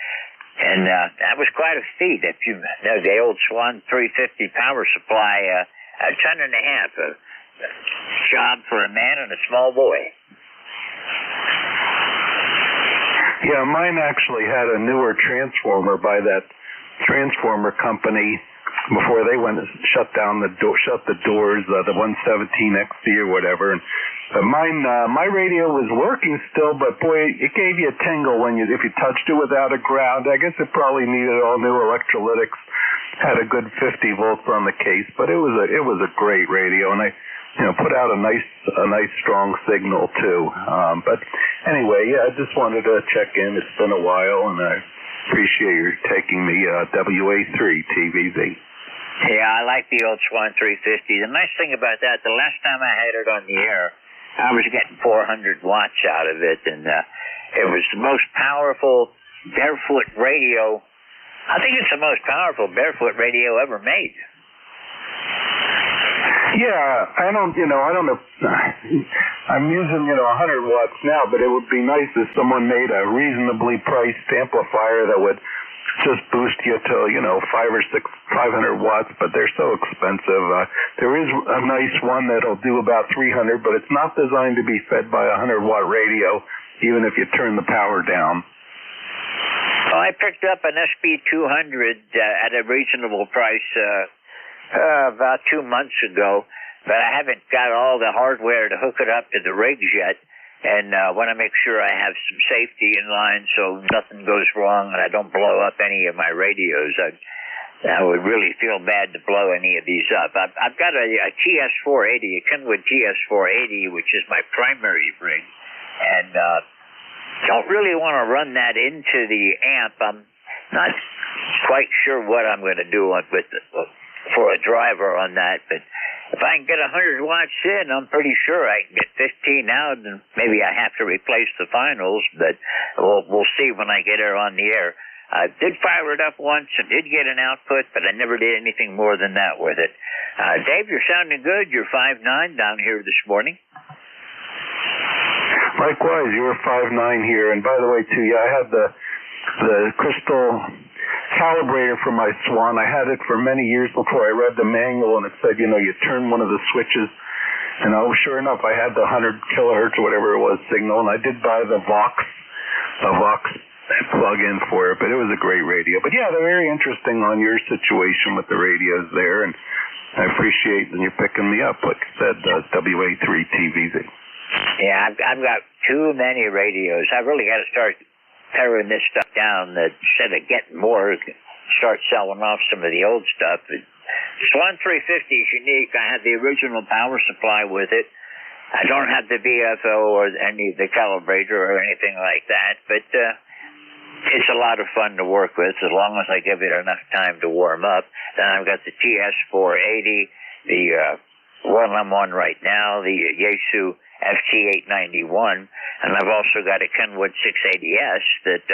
And that was quite a feat. If you know the old Swan 350 power supply, a ton and a half, a job for a man and a small boy. Yeah, mine actually had a newer transformer by that transformer company before they went and shut the doors, the 117XC or whatever. And mine, my radio was working still, but boy, it gave you a tingle if you touched it without a ground. I guess it probably needed all new electrolytics. Had a good 50 volts on the case, but it was a great radio, and I put out a nice strong signal too. But anyway, yeah, I just wanted to check in. It's been a while, and I appreciate your taking me WA3 TVZ. Yeah, I like the old Swan 350. The nice thing about that, the last time I had it on the air, I was getting 400 watts out of it, and it was the most powerful barefoot radio. I think it's the most powerful barefoot radio ever made. Yeah, I don't know. I'm using, 100 watts now, but it would be nice if someone made a reasonably priced amplifier that would just boost you to, 500 watts, but they're so expensive. There is a nice one that'll do about 300, but it's not designed to be fed by a 100-watt radio, even if you turn the power down. Well, I picked up an SB200 at a reasonable price about 2 months ago, but I haven't got all the hardware to hook it up to the rigs yet, and want to make sure I have some safety in line so nothing goes wrong and I don't blow up any of my radios. I would really feel bad to blow any of these up. I've got a TS480, a Kenwood TS480, which is my primary rig, and don't really want to run that into the amp. I'm not quite sure what I'm going to do for a driver on that, but if I can get 100 watts in, I'm pretty sure I can get 15 out, and maybe I have to replace the finals, but we'll see when I get her on the air. I did fire it up once and did get an output, but I never did anything more than that with it. Dave, you're sounding good. You're 5'9" down here this morning. Likewise, you were 5'9" here, and by the way, too, yeah, I had the crystal calibrator for my Swan. I had it for many years before I read the manual, and it said, you turn one of the switches, and sure enough, I had the 100 kilohertz or whatever it was signal, and I did buy the Vox plug-in for it, but it was a great radio. But yeah, they're very interesting on your situation with the radios there, and I appreciate that you're picking me up, like I said, WA3 TVZ. Yeah, I've got too many radios. I really got to start paring this stuff down instead of getting more, start selling off some of the old stuff. Swan 350 is unique. I have the original power supply with it. I don't have the BFO or any of the calibrator or anything like that, but it's a lot of fun to work with as long as I give it enough time to warm up. Then I've got the TS480, the one I'm on right now, the Yaesu FT891, and I've also got a Kenwood 680S that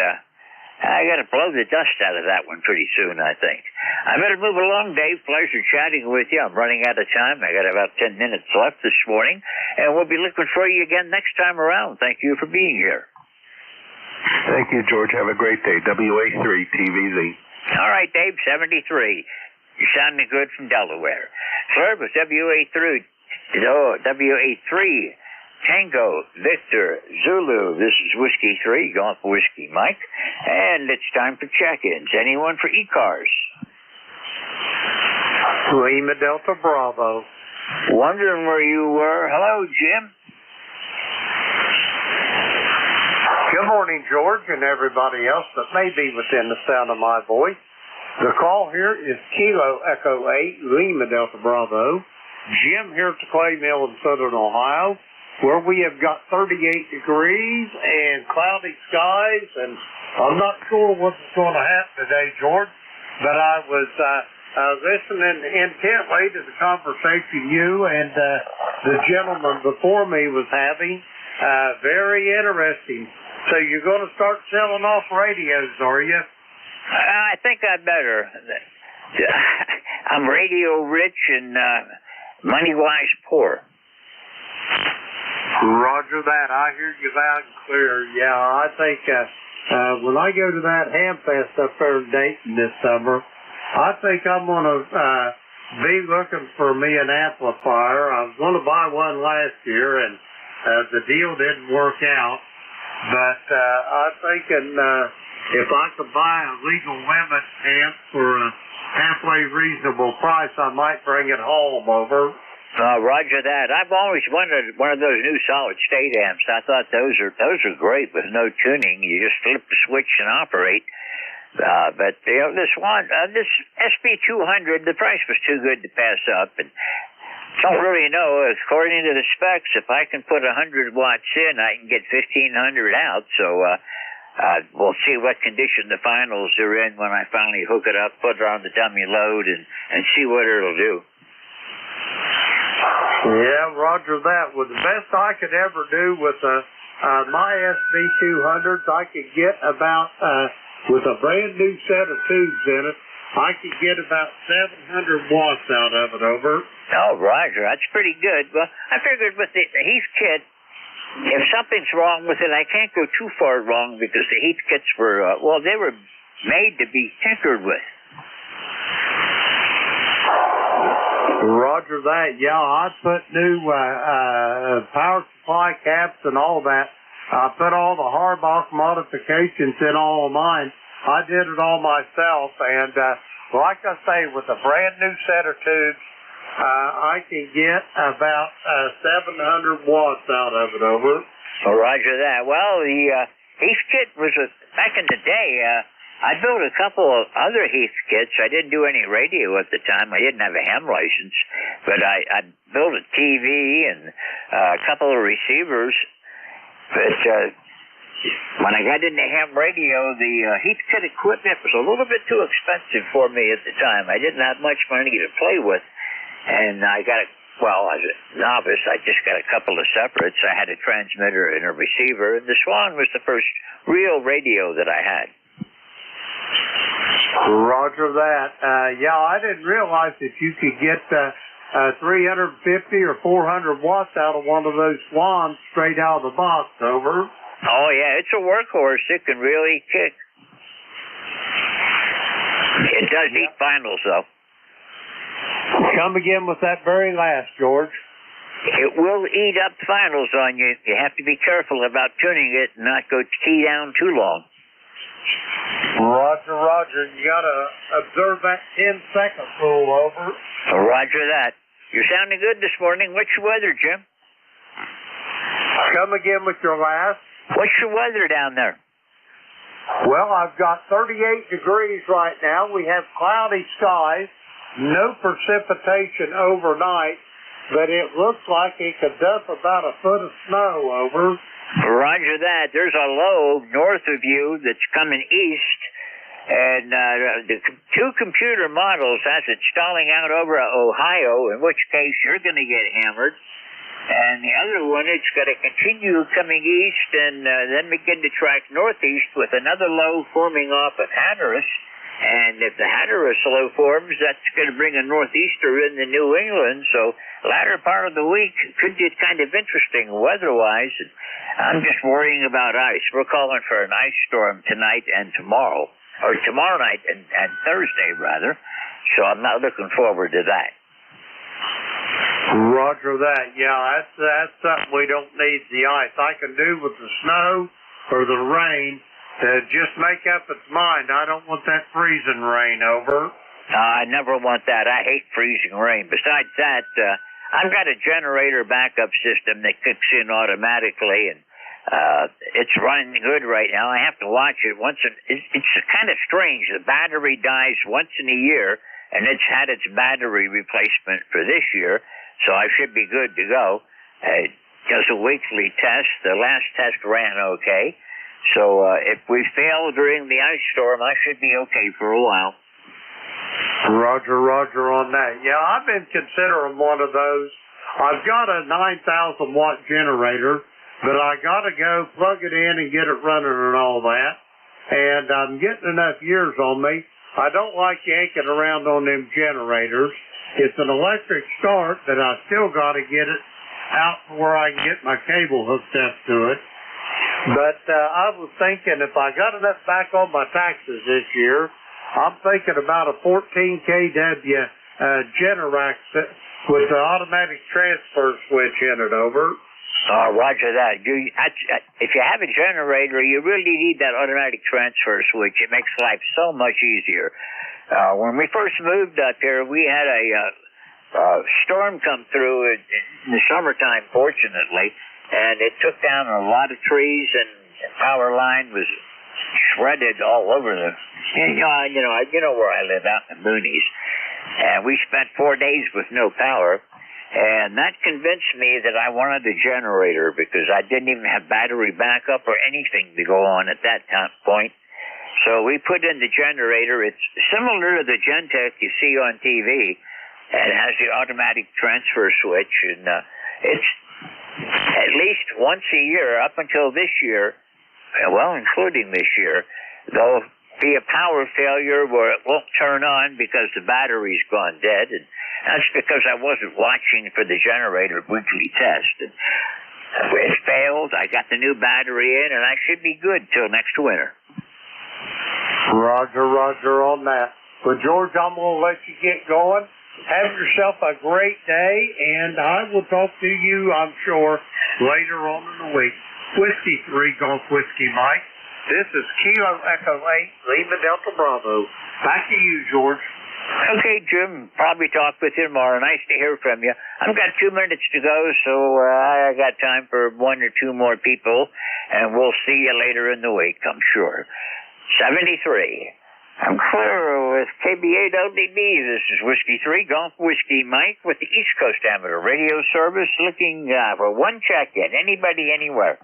I got to blow the dust out of that one pretty soon, I think. I better move along, Dave. Pleasure chatting with you. I'm running out of time. I got about 10 minutes left this morning, and we'll be looking for you again next time around. Thank you for being here. Thank you, George. Have a great day. WA3 TVZ. All right, Dave, 73. You're sounding good from Delaware. Sir, with WA3 Tango, Victor, Zulu, this is Whiskey 3, going for Whiskey Mike, and it's time for check-ins. Anyone for ECARS? Lima Delta Bravo. Wondering where you were. Hello, Jim. Good morning, George, and everybody else that may be within the sound of my voice. The call here is Kilo Echo 8, Lima Delta Bravo. Jim here at the Clay Mill in Southern Ohio, where we have got 38 degrees and cloudy skies, and I'm not sure what's going to happen today, George, but I was listening intently to the conversation you and the gentleman before me was having. Very interesting. So you're going to start selling off radios, are you? I think I better. I'm radio rich and money-wise poor. Roger that. I hear you loud and clear. Yeah, I think when I go to that Ham Fest up there in Dayton this summer, I think I'm going to be looking for me an amplifier. I was going to buy one last year, and the deal didn't work out. But I'm thinking if I could buy a legal limit amp for a halfway reasonable price, I might bring it home over. Roger that. I've always wanted one of those new solid-state amps. I thought those are great with no tuning. You just flip the switch and operate. But you know, this SB200, the price was too good to pass up, and don't really know. According to the specs, if I can put 100 watts in, I can get 1,500 out. So we'll see what condition the finals are in when I finally hook it up, put it on the dummy load, and see what it'll do. Yeah, roger that. Well, the best I could ever do with my SB200s, I could get about, with a brand new set of tubes in it, I could get about 700 watts out of it, over. Oh, Roger, that's pretty good. Well, I figured with the Heath kit, if something's wrong with it, I can't go too far wrong because the Heath kits were, they were made to be tinkered with. Roger that. Yeah, I put new power supply caps and all that. I put all the Harbach modifications in all of mine. I did it all myself, and like I say, with a brand new set of tubes, I can get about 700 watts out of it, over. Oh, roger that. Well, the Heath kit was, back in the day, I built a couple of other Heath kits. I didn't do any radio at the time. I didn't have a ham license. But I built a TV and a couple of receivers. But when I got into ham radio, the Heath kit equipment was a little bit too expensive for me at the time. I didn't have much money to play with. And I got as a novice, I just got a couple of separates. I had a transmitter and a receiver. And the Swan was the first real radio that I had. Roger that. Yeah, I didn't realize that you could get 350 or 400 watts out of one of those Swans straight out of the box, over. Oh, yeah, it's a workhorse. It can really kick. It does eat finals, though. Come again with that very last, George. It will eat up finals on you. You have to be careful about tuning it and not go key down too long. Roger. You got to observe that 10-second rule, over. Roger that. You're sounding good this morning. What's your weather, Jim? Come again with your last. What's your weather down there? Well, I've got 38 degrees right now. We have cloudy skies, no precipitation overnight, but it looks like it could dump about a foot of snow, over. Roger that. There's a low north of you that's coming east, and the two computer models has it stalling out over Ohio, in which case you're going to get hammered. And the other one, it's going to continue coming east and then begin to track northeast with another low forming off at Hatteras. And if the Hatteras low forms, that's going to bring a northeaster into New England. So latter part of the week could get kind of interesting weather-wise. I'm just worrying about ice. We're calling for an ice storm tonight and tomorrow, or tomorrow night and Thursday, rather. So I'm not looking forward to that. Roger that. Yeah, that's something we don't need the ice. I can do with the snow or the rain. Just make up its mind. I don't want that freezing rain, over. I never want that. I hate freezing rain. Besides that, I've got a generator backup system that kicks in automatically, and it's running good right now. I have to watch it once. It's kind of strange. The battery dies once in a year, and it's had its battery replacement for this year, so I should be good to go. It does a weekly test. The last test ran okay. So if we fail during the ice storm, I should be okay for a while. Roger on that. Yeah, I've been considering one of those. I've got a 9,000 watt generator, but I got to go plug it in and get it running and all that. And I'm getting enough years on me. I don't like yanking around on them generators. It's an electric start, but I still got to get it out where I can get my cable hooked up to it. But I was thinking if I got enough back on my taxes this year, I'm thinking about a 14 kW Generac with the automatic transfer switch in it, over. Roger that. If you have a generator, you really need that automatic transfer switch. It makes life so much easier. When we first moved up here, we had a storm come through in the summertime, fortunately, and it took down a lot of trees, and the power line was shredded all over the. You know where I live, out in the boonies. And we spent 4 days with no power, and that convinced me that I wanted a generator because I didn't even have battery backup or anything to go on at that point. So we put in the generator. It's similar to the Gentech you see on TV, and it has the automatic transfer switch, and it's at least once a year up until this year, well, including this year, there'll be a power failure where it won't turn on because the battery's gone dead, and that's because I wasn't watching for the generator weekly test. And it failed. I got the new battery in, and I should be good till next winter. Roger on that. Well, George, I'm going to let you get going. Have yourself a great day, and I will talk to you, I'm sure, later on in the week. Whiskey 3, Golf Whiskey Mike. This is Kilo Echo 8, Lima Delta Bravo. Back to you, George. Okay, Jim. Probably talk with you tomorrow. Nice to hear from you. I've got 2 minutes to go, so I got time for 1 or 2 more people, and we'll see you later in the week, I'm sure. 73. I'm clear with KB8LDB. This is Whiskey 3, Golf Whiskey Mike with the East Coast Amateur Radio Service, looking for one check-in. Anybody, anywhere.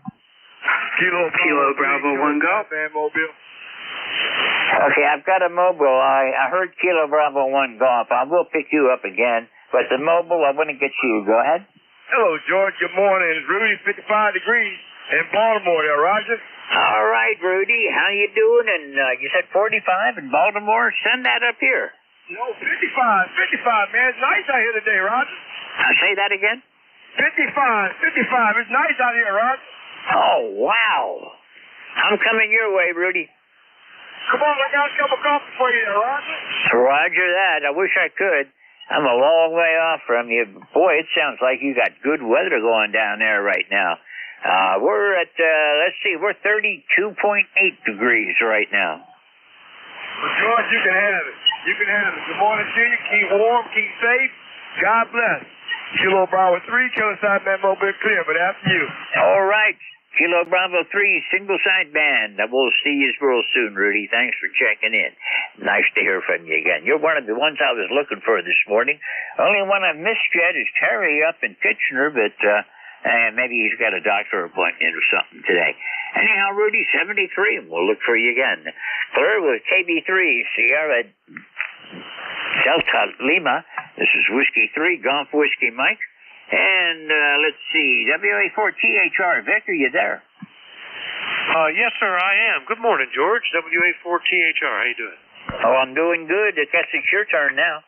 Kilo Bravo 1 Golf. Okay, I've got a mobile. I heard Kilo Bravo 1 Golf. I will pick you up again, but the mobile, I want to get you. Go ahead. Hello, George. Good morning. It's Rudy, 55 degrees in Baltimore there, Roger. All right, Rudy. How you doing? And you said 45 in Baltimore? Send that up here. No, 55, man. It's nice out here today, Roger. Say that again? 55. It's nice out here, Roger. Oh, wow. I'm coming your way, Rudy. Come on, I got a cup of coffee for you there, Roger. Roger that. I wish I could. I'm a long way off from you. Boy, it sounds like you got good weather going down there right now. We're at, we're 32.8 degrees right now. Well, George, you can have it. Good morning to you. Keep warm, keep safe. God bless. Kilo Bravo 3, Kilo Sideman Mobile Clear, but after you. All right. Kilo Bravo 3, single side band. We'll see you real soon, Rudy. Thanks for checking in. Nice to hear from you again. You're one of the ones I was looking for this morning. Only one I've missed yet is Terry up in Kitchener, but maybe he's got a doctor appointment or something today. Anyhow, Rudy, 73, and we'll look for you again. Clear with KB3, Sierra Delta Lima. This is Whiskey 3, Golf Whiskey Mike. And let's see, WA4THR. Vic, are you there? Yes, sir, I am. Good morning, George. WA4THR. How you doing? Oh, I'm doing good. I guess it's your turn now.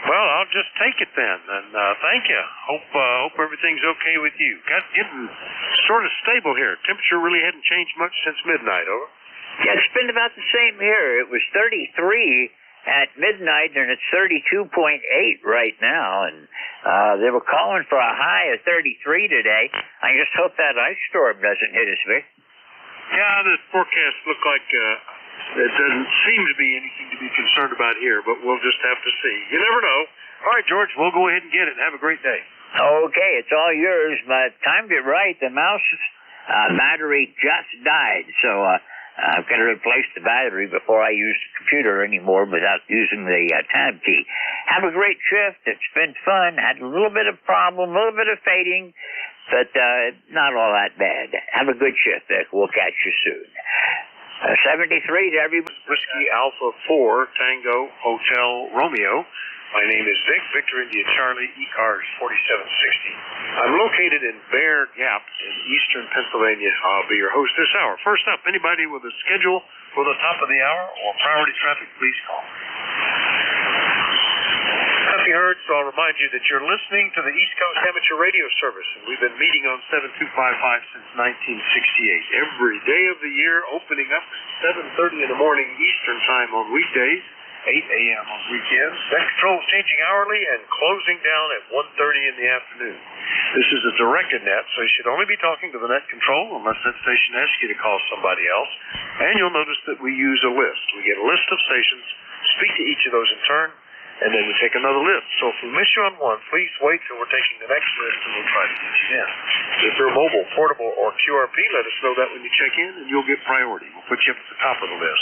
Well, I'll just take it then, and thank you. Hope everything's okay with you. Getting sort of stable here. Temperature really hadn't changed much since midnight, over. Yeah, it's been about the same here. It was 33 at midnight, and it's 32.8 right now, and they were calling for a high of 33 today. I just hope that ice storm doesn't hit us, Vic. Yeah, the forecast look like it doesn't seem to be anything to be concerned about here, but we'll just have to see. You never know. All right, George, we'll go ahead and get it. Have a great day. Okay, it's all yours, but timed it right. The mouse's battery just died, so I've got to replace the battery before I use the computer anymore without using the tab key. Have a great shift. It's been fun. Had a little bit of problem, a little bit of fading, but not all that bad. Have a good shift, Vic. We'll catch you soon. 73 to everybody. Whiskey Alpha 4 Tango Hotel Romeo. My name is Vic, Victor India Charlie, ECARS 4760. I'm located in Bear Gap in eastern Pennsylvania. I'll be your host this hour. First up, anybody with a schedule for the top of the hour or priority traffic, please call. Nothing heard, so I'll remind you that you're listening to the East Coast Amateur Radio Service, and we've been meeting on 7255 since 1968. Every day of the year, opening up at 7:30 in the morning Eastern Time on weekdays, 8 a.m. on weekends. Net control is changing hourly and closing down at 1:30 in the afternoon. This is a directed net, so you should only be talking to the net control unless that station asks you to call somebody else. And you'll notice that we use a list. We get a list of stations, speak to each of those in turn, and then we take another list. So if we miss you on one, please wait till we're taking the next list and we'll try to get you in. If you're mobile, portable, or QRP, let us know that when you check in and you'll get priority. We'll put you up at the top of the list.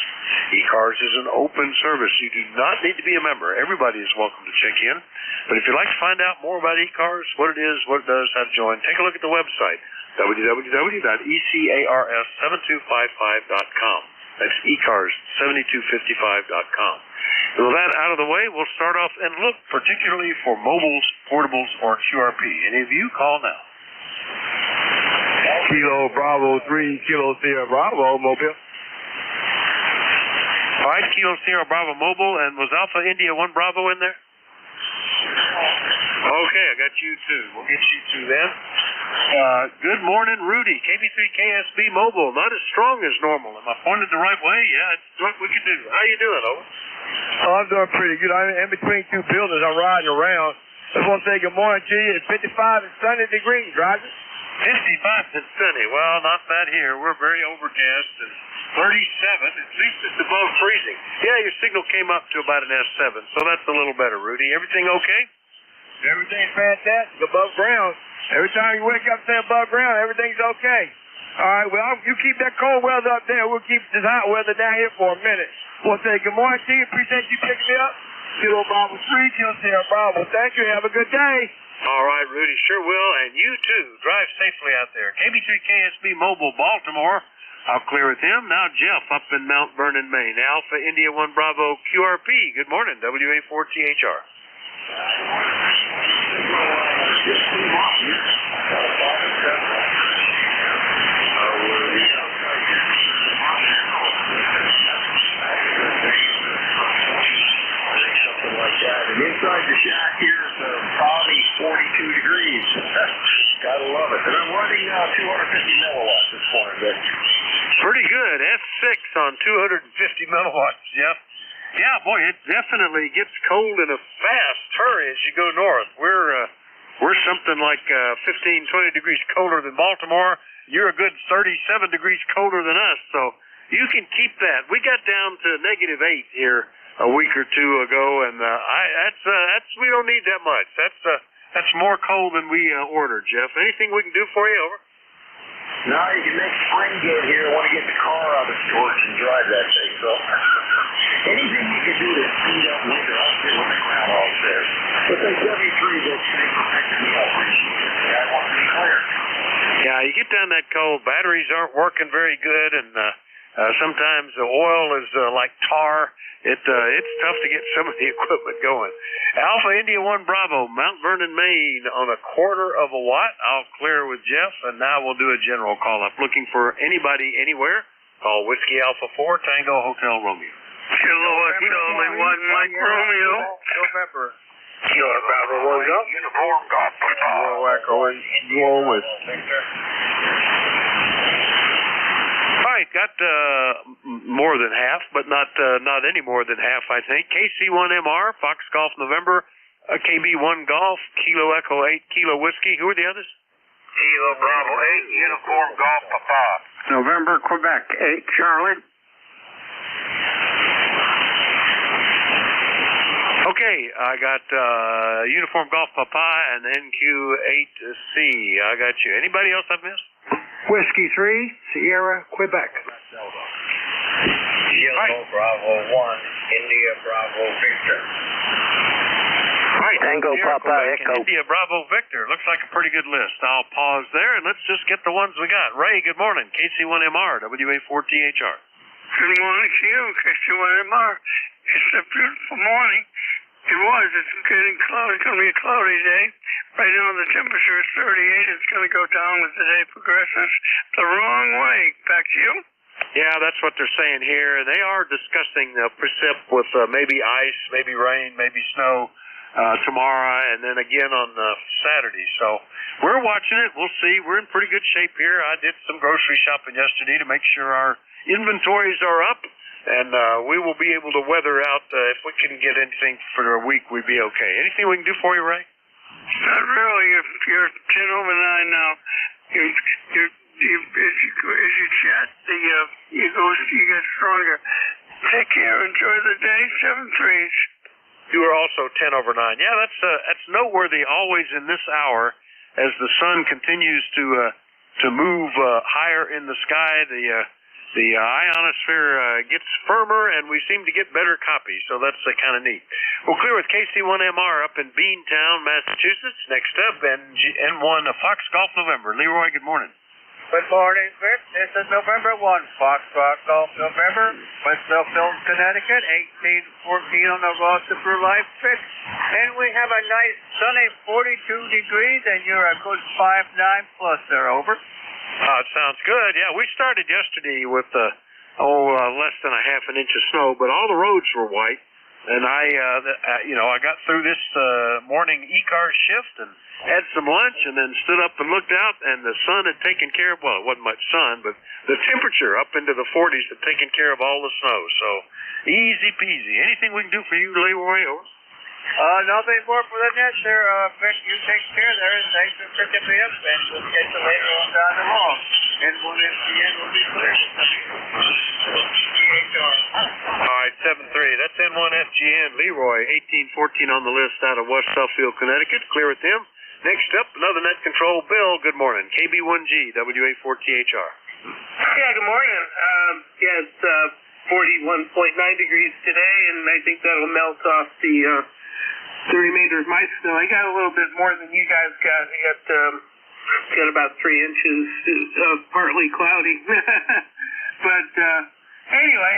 ECARS is an open service. You do not need to be a member. Everybody is welcome to check in. But if you'd like to find out more about ECARS, what it is, what it does, how to join, take a look at the website, www.ECARS7255.com. That's ECARS7255.com. And with that out of the way, we'll start off and look particularly for mobiles, portables, or QRP. Any of you, call now. Kilo Bravo 3, Kilo Sierra Bravo, Mobile. All right, Kilo Sierra Bravo Mobile, and was Alpha India 1 Bravo in there? Okay, I got you too. We'll get you two then. Good morning, Rudy. KB3 KSB Mobile, not as strong as normal. Am I pointed the right way? Yeah, it's what we can do. How you doing, Owen? Oh, I'm doing pretty good. I'm in between two buildings. I'm riding around. I just want to say good morning to you. It's 55 and sunny degrees, Roger. 55 and sunny. Well, not bad here. We're very overcast and 37. At least it's above freezing. Yeah, your signal came up to about an S7, so that's a little better, Rudy. Everything okay? Everything's fantastic. Above ground. Every time you wake up and say above ground, everything's okay. All right, well, you keep that cold weather up there. We'll keep this hot weather down here for a minute. We'll say good morning to you. Appreciate you picking me up. Kilo Bravo 3, Kilo Sierra Bravo. Thank you. Have a good day. All right, Rudy, sure will. And you, too. Drive safely out there. KB3 KSB Mobile, Baltimore. I'll clear with him. Now Jeff up in Mount Vernon, Maine. Alpha India 1 Bravo QRP. Good morning, WA4THR. And inside the shack here is probably 42 degrees. Gotta love it. And I'm running 250 milliwatts this morning, Vic. Pretty good. F6 on 250 milliwatts, Jeff. Yeah, boy, it definitely gets cold in a fast hurry as you go north. We're something like 15, 20 degrees colder than Baltimore. You're a good 37 degrees colder than us, so you can keep that. We got down to -8 here a week or two ago, and that's we don't need that much. That's more cold than we ordered, Jeff. Anything we can do for you? Over. No, you can make spring get here. I want to get the car out of storage and drive that thing. So anything you can do to speed up winter, I'll sit with the ground all there. But that W3 that's protecting me up recently. I want to be clear. Yeah, you get down that cold, batteries aren't working very good, and sometimes the oil is like tar. It's tough to get some of the equipment going. Alpha India 1 Bravo, Mount Vernon, Maine, on a 1/4 of a watt. I'll clear with Jeff, and now we'll do a general call-up. Looking for anybody anywhere, call Whiskey Alpha 4 Tango Hotel Romeo. Kilo Echo 1 Mike Romeo. November. Kilo Bravo 1 Golf. Uniform Golf. Kilo Echo India with All right, got more than half, but not any more than half, I think. KC1MR, Fox Golf November, KB1 Golf, Kilo Echo 8, Kilo Whiskey. Who are the others? Kilo Bravo 8, Uniform Golf Papa. November, Quebec, 8, Charlie. Okay, I got Uniform Golf Papa and NQ8C. I got you. Anybody else I've missed? Whiskey 3, Sierra, Quebec. Kilo Bravo 1, India Bravo Victor. All right, Tango Papa Echo. India Bravo Victor. Looks like a pretty good list. I'll pause there and let's just get the ones we got. Ray, good morning. KC1MR, WA4THR. Good morning to you, KC1MR. It's a beautiful morning. It's getting cloudy. It's going to be a cloudy day. Right now the temperature is 38. It's going to go down as the day progresses. The wrong way. Back to you. Yeah, that's what they're saying here. They are discussing precip with maybe ice, maybe rain, maybe snow tomorrow, and then again on Saturday. So we're watching it. We'll see. We're in pretty good shape here. I did some grocery shopping yesterday to make sure our inventories are up, and we will be able to weather out. If we can get anything for a week, we'd be okay. Anything we can do for you, Ray? Not really. If you're 10 over 9 now, as you chat, you get stronger. Take care. Enjoy the day. 7-3s. You are also 10 over 9. Yeah, that's noteworthy. Always in this hour, as the sun continues to move higher in the sky, the ionosphere gets firmer, and we seem to get better copies. So that's kind of neat. We'll clear with KC1MR up in Beantown, Massachusetts. Next up, N1 Fox Golf November. Leroy, good morning. Good morning, Vic. This is November 1, Foxtrot Golf November, Westville Hills, Connecticut, 1814 on the roster for life, Vic. And we have a nice sunny 42 degrees, and you're a good 5-9 plus there, over. It sounds good. Yeah, we started yesterday with, less than a half an inch of snow, but all the roads were white. And I got through this morning ECARS shift and had some lunch and then stood up and looked out, and the sun had taken care of, well, it wasn't much sun, but the temperature up into the 40s had taken care of all the snow. So easy peasy. Anything we can do for you, Leroy? Nothing more for the net there, Vic. You take care there, and thanks for picking me up, and we'll catch you later on down the road. N1 FGN will be clear. All right, 7-3. That's N1 FGN. Leroy, 1814 on the list out of West Southfield, Connecticut. Clear with them. Next up, another net control. Bill, good morning. KB1G, WA4THR. Yeah, good morning. It's 41.9 degrees today, and I think that'll melt off the remainder of my snow. I got a little bit more than you guys got. I got about 3 inches of partly cloudy. But anyway,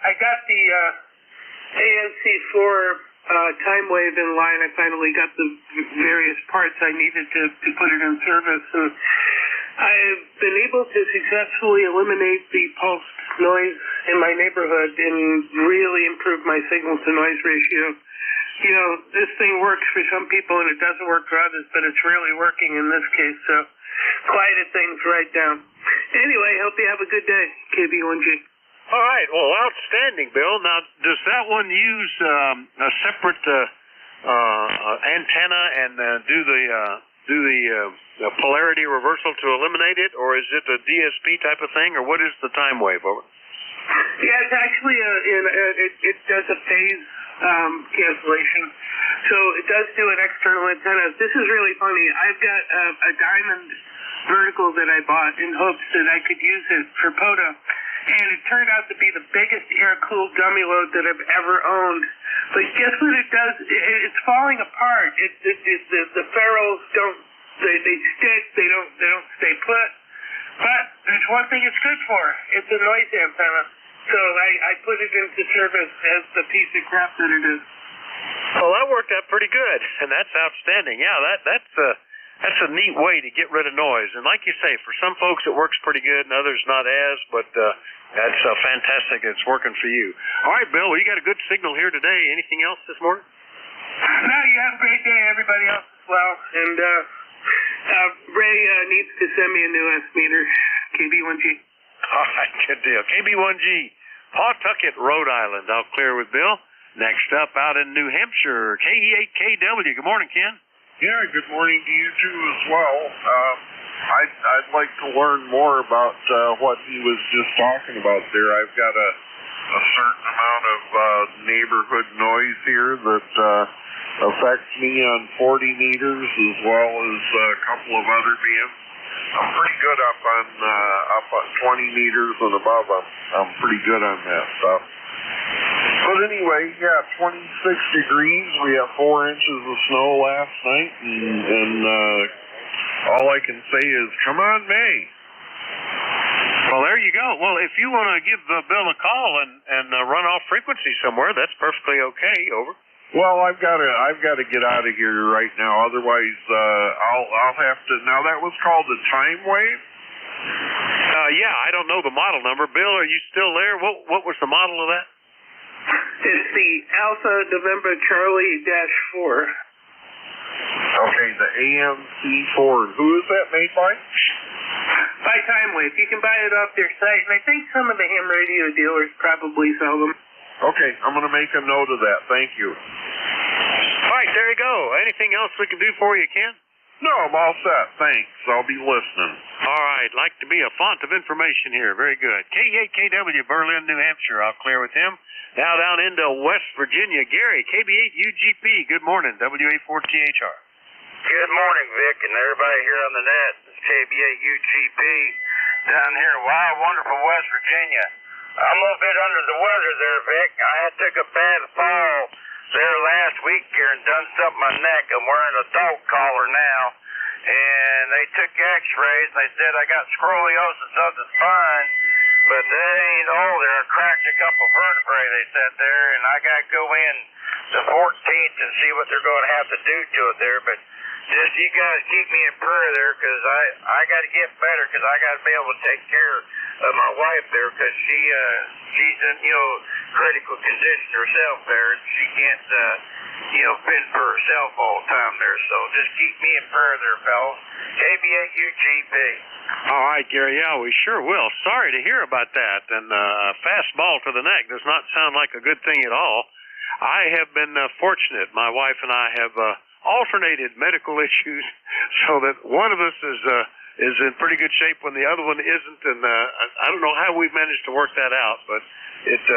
I got the ANC4 time wave in line. I finally got the various parts I needed to put it in service, and I've been able to successfully eliminate the pulse noise in my neighborhood and really improve my signal to noise ratio. You know, this thing works for some people and it doesn't work for others, but it's really working in this case, so quieted things right down. Anyway, hope you have a good day, KB1G. All right, well, outstanding, Bill. Now, does that one use a separate antenna and do the polarity reversal to eliminate it, or is it a DSP type of thing, or what is the time wave? Over? Yeah, it's actually it does a phase cancellation, so it does do an external antenna. This is really funny. I've got a diamond vertical that I bought in hopes that I could use it for POTA. And it turned out to be the biggest air-cooled dummy load that I've ever owned. But guess what it does? It's falling apart. The ferrules don't, they stick, they don't stay put. But there's one thing it's good for. It's a noise antenna. So I put it into service as the piece of crap that it is. Well, that worked out pretty good, and that's outstanding. Yeah, that's a neat way to get rid of noise. And like you say, for some folks it works pretty good and others not as, but that's fantastic. It's working for you. All right, Bill, well, you got a good signal here today. Anything else this morning? No, you have a great day, everybody else as well. And Ray needs to send me a new S-meter, KB1G. All right, good deal. KB1G, Pawtucket, Rhode Island. I'll clear with Bill. Next up, out in New Hampshire, KE8KW. Good morning, Ken. Yeah, good morning to you too as well. I'd like to learn more about what he was just talking about there. I've got a certain amount of neighborhood noise here that affects me on 40 meters as well as a couple of other bands. I'm pretty good up on 20 meters and above. I'm pretty good on that stuff. But anyway, yeah, 26 degrees. We have 4 inches of snow last night, and all I can say is, come on, May. Well, there you go. Well, if you want to give Bill a call and run off frequency somewhere, that's perfectly okay. Over. Well, I've got to get out of here right now. Otherwise, I'll have to. Now that was called the Time Wave. Yeah, I don't know the model number. Bill, are you still there? What was the model of that? It's the Alpha November Charlie -4. Okay, the AMC4. Who is that made by? By Time Wave. You can buy it off their site, and I think some of the ham radio dealers probably sell them. Okay, I'm going to make a note of that. Thank you. All right, there you go. Anything else we can do for you, Ken? No, I'm all set. Thanks. I'll be listening. All right, like to be a font of information here. Very good. K8KW, Berlin, New Hampshire. I'll clear with him. Now down into West Virginia. Gary, KB8UGP. Good morning, WA4THR. Good morning, Vic, and everybody here on the net. It's KB8UGP down here in wild, wonderful West Virginia. I'm a little bit under the weather there, Vic. I took a bad fall there last week here and done something to my neck. I'm wearing a dog collar now, and they took x-rays, and they said I got scoliosis of the spine, but that ain't all there. I cracked a couple vertebrae, they said there, and I got to go in the 14th and see what they're going to have to do to it there, but just you guys keep me in prayer there, because I got to get better, because I got to be able to take care of my wife there, because she's in critical condition herself there, and she can't fend for herself all the time there. So just keep me in prayer there, fellas. KB8UGP. All right, Gary. Yeah, we sure will. Sorry to hear about that. And fastball to the neck does not sound like a good thing at all. I have been fortunate. My wife and I have alternated medical issues so that one of us is in pretty good shape when the other one isn't, and I don't know how we've managed to work that out, but it's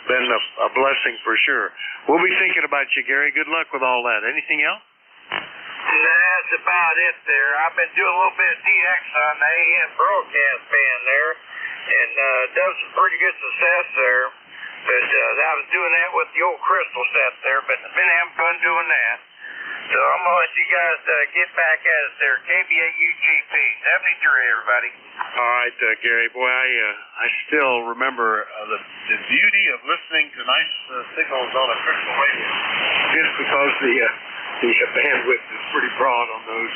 been a blessing for sure. We'll be thinking about you, Gary. Good luck with all that. Anything else? That's about it there. I've been doing a little bit of DX on the AM broadcast band there, and done some pretty good success there. But I was doing that with the old crystal set there, but I've been having fun doing that. So I'm going to let you guys get back at it there. KB8UGP, 73, everybody. All right, Gary. Boy, I still remember the beauty of listening to nice signals on a crystal radio. Just because the bandwidth is pretty broad on those,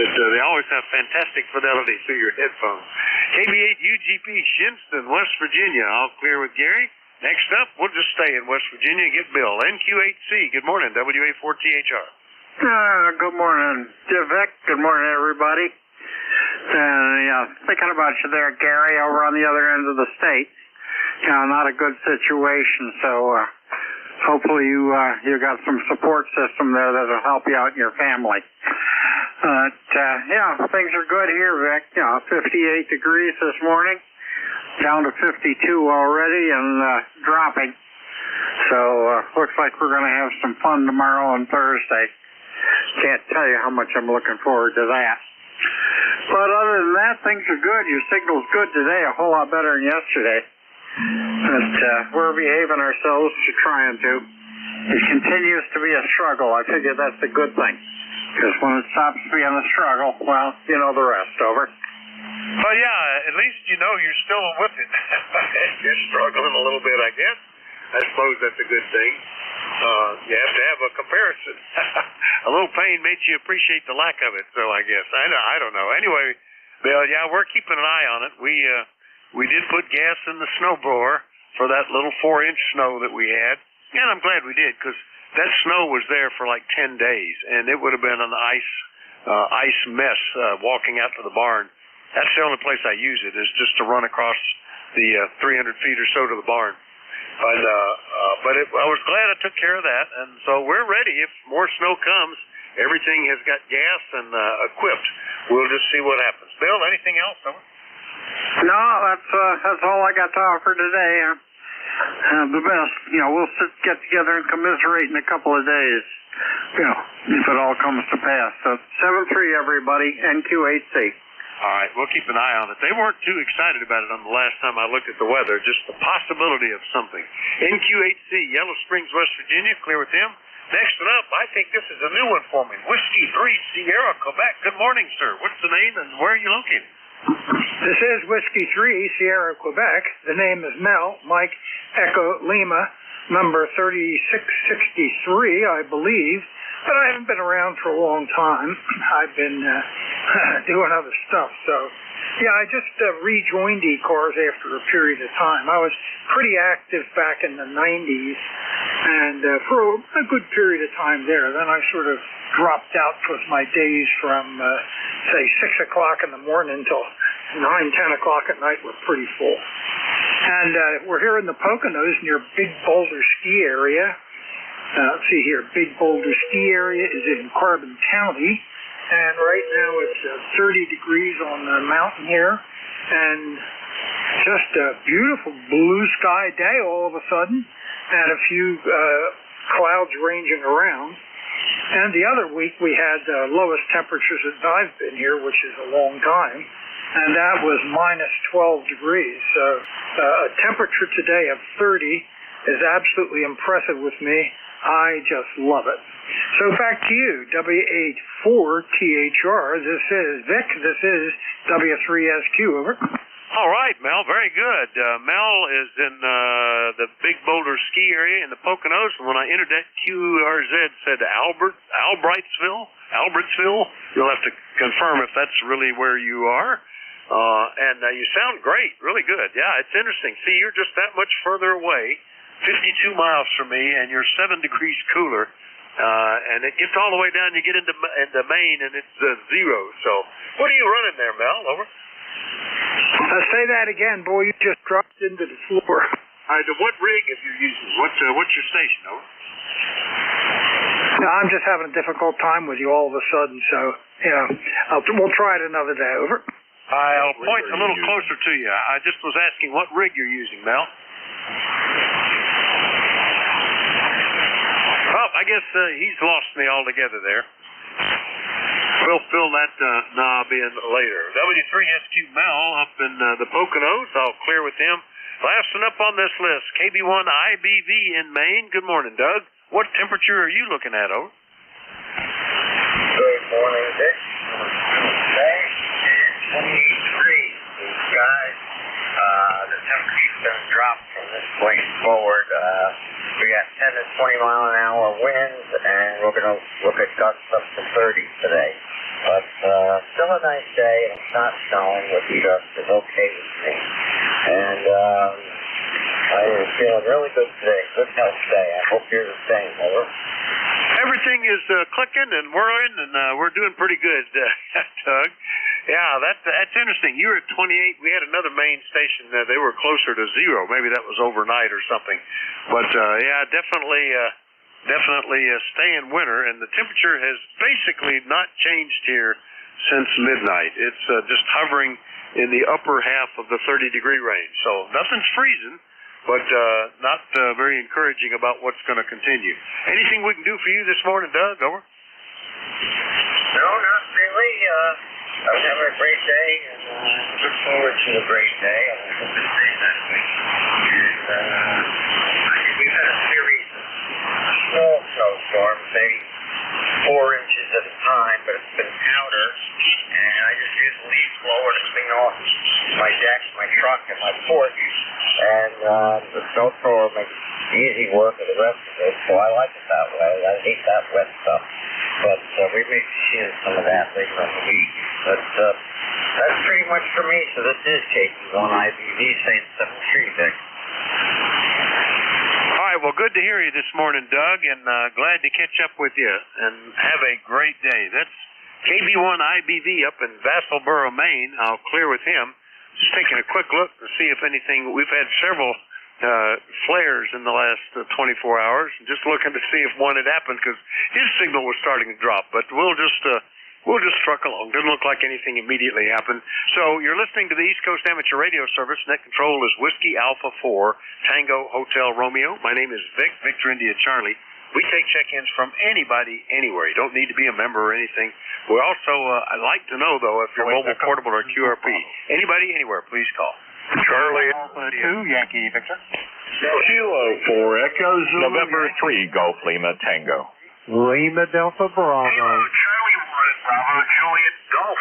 that they always have fantastic fidelity through your headphones. KB8UGP, Shinston, West Virginia. I'll clear with Gary. Next up, we'll just stay in West Virginia and get Bill. NQ8C. Good morning, WA4THR. Good morning, Vic. Good morning, everybody. Thinking about you there, Gary, over on the other end of the state. Not a good situation, so hopefully you got some support system there that'll help you out and your family. Things are good here, Vic. 58 degrees this morning, down to 52 already, and dropping. So looks like we're going to have some fun tomorrow and Thursday. Can't tell you how much I'm looking forward to that. But other than that, things are good. Your signal's good today, a whole lot better than yesterday. But we're behaving ourselves, trying to. It continues to be a struggle. I figure that's a good thing. Because when it stops being a struggle, well, you know the rest. Over. Well, yeah, at least you know you're still with it. You're struggling a little bit, I guess. I suppose that's a good thing. You have to have a comparison. A little pain makes you appreciate the lack of it, so I guess. I don't know. Anyway, Bill, yeah, we're keeping an eye on it. We did put gas in the snowblower for that little 4-inch snow that we had, and I'm glad we did, because that snow was there for like 10 days, and it would have been an ice mess walking out to the barn. That's the only place I use it, is just to run across the 300 feet or so to the barn. But I was glad I took care of that, and so we're ready. If more snow comes, everything has got gas and equipped. We'll just see what happens. Bill, anything else? No, that's all I got to offer today. The best, we'll get together and commiserate in a couple of days, if it all comes to pass. So 7-3, everybody, NQ8C. All right, we'll keep an eye on it. They weren't too excited about it on the last time I looked at the weather, just the possibility of something. NQ8C, Yellow Springs, West Virginia, clear with him. Next one up, I think this is a new one for me. Whiskey 3 Sierra, Quebec. Good morning, sir. What's the name and where are you located? This is Whiskey 3, Sierra, Quebec. The name is Mel, Mike, Echo, Lima, number 3663, I believe. But I haven't been around for a long time. I've been doing other stuff. So, yeah, I just rejoined ECARS after a period of time. I was pretty active back in the 90s, and for a good period of time there. Then I sort of dropped out because my days from, say, 6 o'clock in the morning until 9, 10 o'clock at night were pretty full. And we're here in the Poconos near Big Boulder Ski Area. Let's see here, Big Boulder Ski Area is in Carbon County, and right now it's 30 degrees on the mountain here, and just a beautiful blue sky day all of a sudden, and a few clouds ranging around. And the other week we had lowest temperatures that I've been here, which is a long time, and that was minus 12 degrees. So a temperature today of 30 is absolutely impressive with me. I just love it. So back to you, W84THR. This is Vic. This is W3SQ. Over. All right, Mel. Very good. Mel is in the Big Boulder ski area in the Poconos. And when I entered that QRZ, said Albrightsville. You'll have to confirm if that's really where you are. And you sound great. Really good. Yeah, it's interesting. See, you're just that much further away. 52 miles from me, and you're 7 degrees cooler, and it gets all the way down. You get into Maine, and it's 0. So, what are you running there, Mel? Over. Say that again, boy. You just dropped into the floor. What rig are you using? What's your station? Over. No, I'm just having a difficult time with you all of a sudden. So, yeah, we'll try it another day. Over. I'll point a little closer to you. I just was asking what rig you're using, Mel. Oh, I guess he's lost me altogether there. We'll fill that knob in later. W3SQ Mel up in the Poconos. I'll clear with him. Last one up on this list, KB1 IBV in Maine. Good morning, Doug. What temperature are you looking at, over? Good morning, Dick. Today is 28 degrees. Guys, the temperature's going to drop from this point forward. We got 10 to 20 mile an hour winds, and we're going to look at gusts up to 30 today. But still a nice day, and it's not snowing, which is okay with me. And I am feeling really good today. Good health day. I hope you're the same, over. Everything is clicking and whirring, and we're doing pretty good, Doug. Yeah, that's interesting. You were at 28. We had another main station. They were closer to 0. Maybe that was overnight or something. But, yeah, definitely stay in winter. And the temperature has basically not changed here since midnight. It's just hovering in the upper half of the 30-degree range. So nothing's freezing, but not very encouraging about what's going to continue. Anything we can do for you this morning, Doug? Over. No, not really. I was having a great day, and look forward to a great day. I hope it stays that way. And we've had a series of small snowstorms, maybe 4 inches at a time, but it's been powder. And I just use a leaf blower to clean off my deck, my truck, and my porch. And the snow thrower makes easy work of the rest of it, so I like it that way. I hate that wet stuff. But we may see some of that later in the week. But that's pretty much for me. So this is KB1 IBV saying 7-3, Vic. All right, well, good to hear you this morning, Doug, and glad to catch up with you. And have a great day. That's KB1 IBV up in Vassalboro, Maine. I'll clear with him. Just taking a quick look to see if anything. We've had several flares in the last 24 hours. Just looking to see if one had happened because his signal was starting to drop. But we'll just truck along. Doesn't look like anything immediately happened. So you're listening to the East Coast Amateur Radio Service. Net control is Whiskey Alpha 4 Tango Hotel Romeo. My name is Vic, Victor India Charlie. We take check-ins from anybody, anywhere. You don't need to be a member or anything. We also, I'd like to know, though, if you're mobile, portable, or QRP. Anybody, anywhere, please call. Charlie. 2, Yankee Victor. Kilo 4 Echo Zulu. November 3, Golf Lima Tango. Lima Delta Bravo. Charlie 1, Bravo Juliet Golf.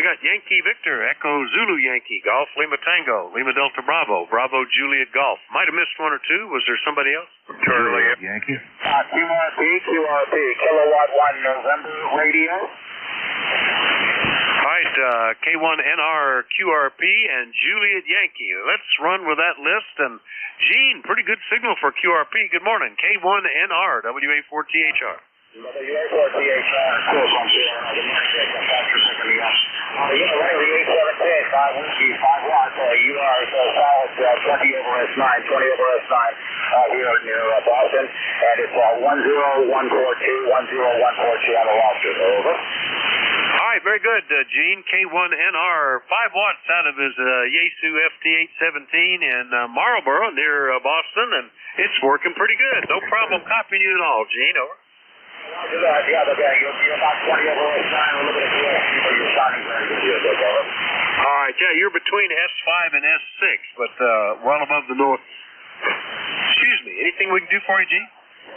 got Yankee Victor, Echo Zulu Yankee, Golf Lima Tango, Lima Delta Bravo, Bravo Juliet Golf. Might have missed one or two. Was there somebody else? Charlie Yankee. QRP, Kilowatt 1 November radio. All right, K1NR QRP and Juliet Yankee. Let's run with that list. And Gene, pretty good signal for QRP. Good morning. K1NR, WA4THR. WA4THR. Yeah, right, the 817, 5 Whiskey, 5 watts. You are solid 20 over S9, 20 over S9 here near Boston. And it's 10142, 10142 on the roster. Over. All right, very good, Gene. K1NR, 5 watts out of his Yaesu FT817 in Marlboro near Boston, and it's working pretty good. No problem copying you at all, Gene. Over. You're about 20 over S9, a little bit of you're sounding very good. Over. All right, yeah, you're between S5 and S6, but well above the north. Excuse me, anything we can do for you, Gene?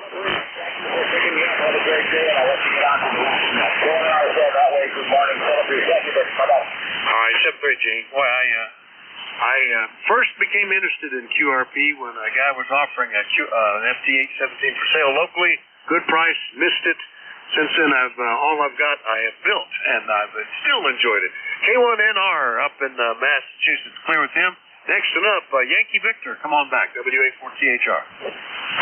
Have a great day, and I'll let you get on to the next one. That way, good morning, Philip. All right, 7-3, Gene. Boy, I first became interested in QRP when a guy was offering an FT817 for sale locally. Good price, missed it. Since then, all I've got I have built, and I've still enjoyed it. K1NR up in Massachusetts. Clear with him. Next one up, Yankee Victor. Come on back, WA4THR.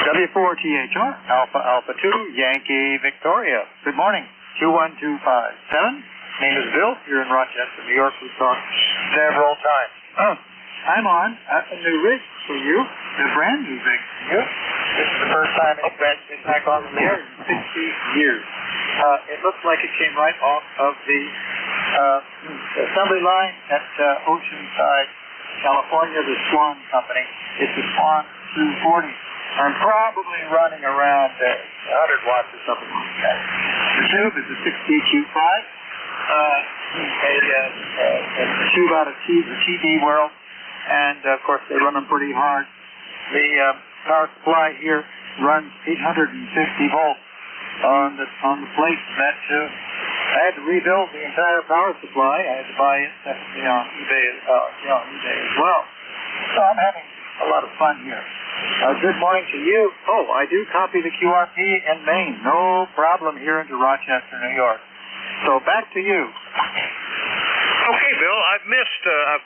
W4THR, Alpha Alpha 2, Yankee Victoria. Good morning. 21257. Name is Bill. You're in Rochester, New York. We've talked several times. Oh, I'm on a new rig for you. A brand new rig for you. This is the first time it's been back on the air in 60 years. It looks like it came right off of the assembly line at Oceanside, California, the Swan Company. It's the Swan 240. I'm probably running around 100 watts or something like that. The tube is a 6DQ5, a tube out of TD World, and of course they run them pretty hard. The power supply here runs 850 volts on the plate. That I had to rebuild the entire power supply. I had to buy it on eBay as well. So I'm having a lot of fun here. Good morning to you. Oh, I do copy the QRP in Maine. No problem here into Rochester, New York. So back to you. Okay, Bill, I've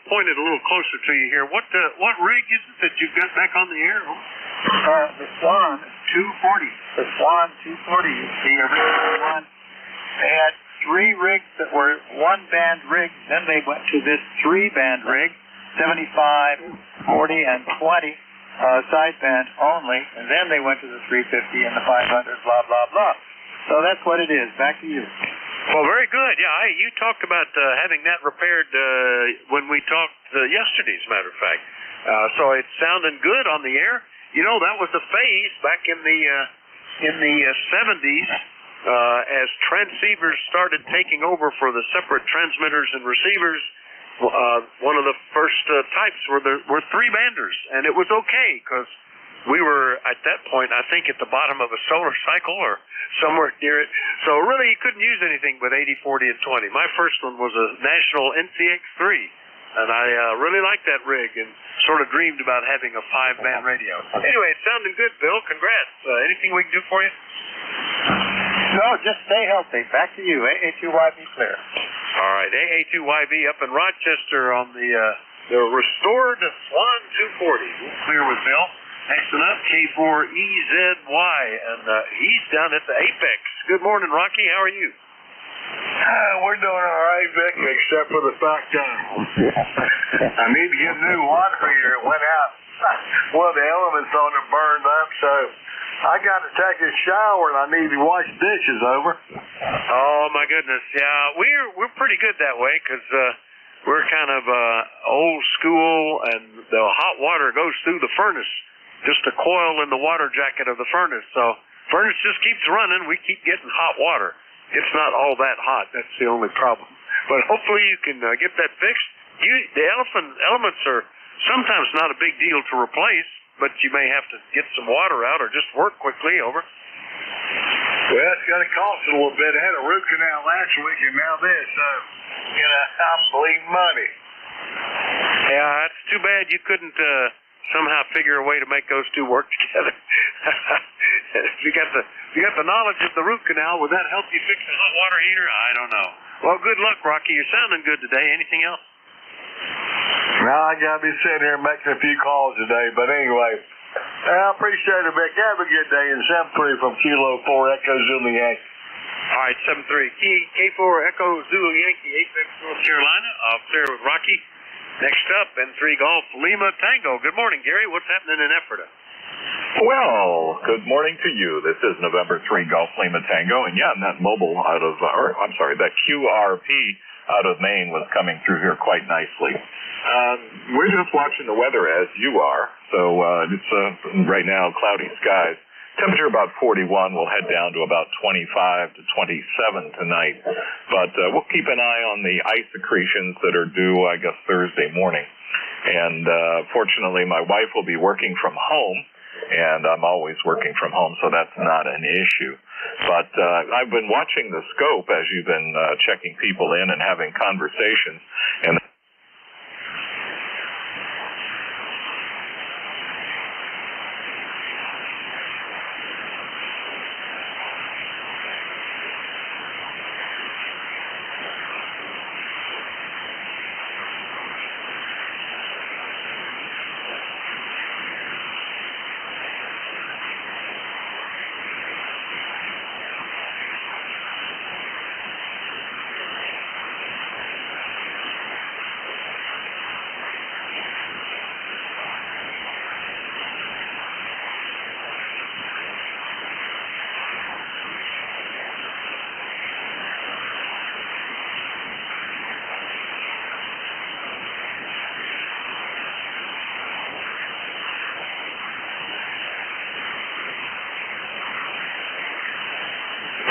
pointed a little closer to you here. What rig is it that you've got back on the air? The Swan 240. The Swan 240 is the original one. They had 3 rigs that were 1-band rigs. Then they went to this 3-band rig, 75, 40, and 20. Sideband only, and then they went to the 350 and the 500, blah, blah, blah. So that's what it is. Back to you. Well, very good. Yeah, you talked about having that repaired when we talked yesterday, as a matter of fact. So it's sounding good on the air. You know, that was a phase back in the 70s as transceivers started taking over for the separate transmitters and receivers. One of the first types were 3-banders, and it was okay because we were at that point, I think, at the bottom of a solar cycle or somewhere near it. So really, you couldn't use anything but 80, 40, and 20. My first one was a National NCX3, and I really liked that rig and sort of dreamed about having a 5-band radio. Anyway, it's sounding good, Bill. Congrats. Anything we can do for you? No, just stay healthy. Back to you. AA2YB clear. All right, AA2YB up in Rochester on the restored Swan 240. Clear with Bill. Next one up, K4EZY, and he's down at the Apex. Good morning, Rocky. How are you? We're doing all right, Vic, except for the fact I need to get a new water heater. It went out. One of the elements on it burned up, so I got to take a shower and I need to wash dishes. Over. Oh my goodness, yeah, we're pretty good that way because we're kind of old school, and the hot water goes through the furnace, just a coil in the water jacket of the furnace. So furnace just keeps running. We keep getting hot water. It's not all that hot. That's the only problem. But hopefully you can get that fixed. The elements are sometimes not a big deal to replace, but you may have to get some water out or just work quickly. Over. Well, it's going to cost a little bit. I had a root canal last week, and now this. I'm bleeding money. Yeah, it's too bad you couldn't somehow figure a way to make those two work together. If you got the knowledge of the root canal, would that help you fix the hot water heater? I don't know. Well, good luck, Rocky. You're sounding good today. Anything else? No, I got to be sitting here making a few calls today. But anyway, I appreciate it, Vic. Have a good day. And 7-3 from Kilo 4 Echo Zulu Yankee. All right, 7-3. K4 Echo Zulu Yankee, Apex, North Carolina. I'll clear with Rocky. Next up, N3 Golf, Lima Tango. Good morning, Gary. What's happening in Ephrata? Well, good morning to you. This is November 3 Golf Lima Tango. And yeah, and that mobile out of, that QRP out of Maine was coming through here quite nicely. We're just watching the weather as you are. So it's right now cloudy skies. Temperature about 41. We'll head down to about 25 to 27 tonight. But we'll keep an eye on the ice accretions that are due, I guess, Thursday morning. And fortunately, my wife will be working from home, and I'm always working from home, so that's not an issue. But I've been watching the scope as you've been checking people in and having conversations. And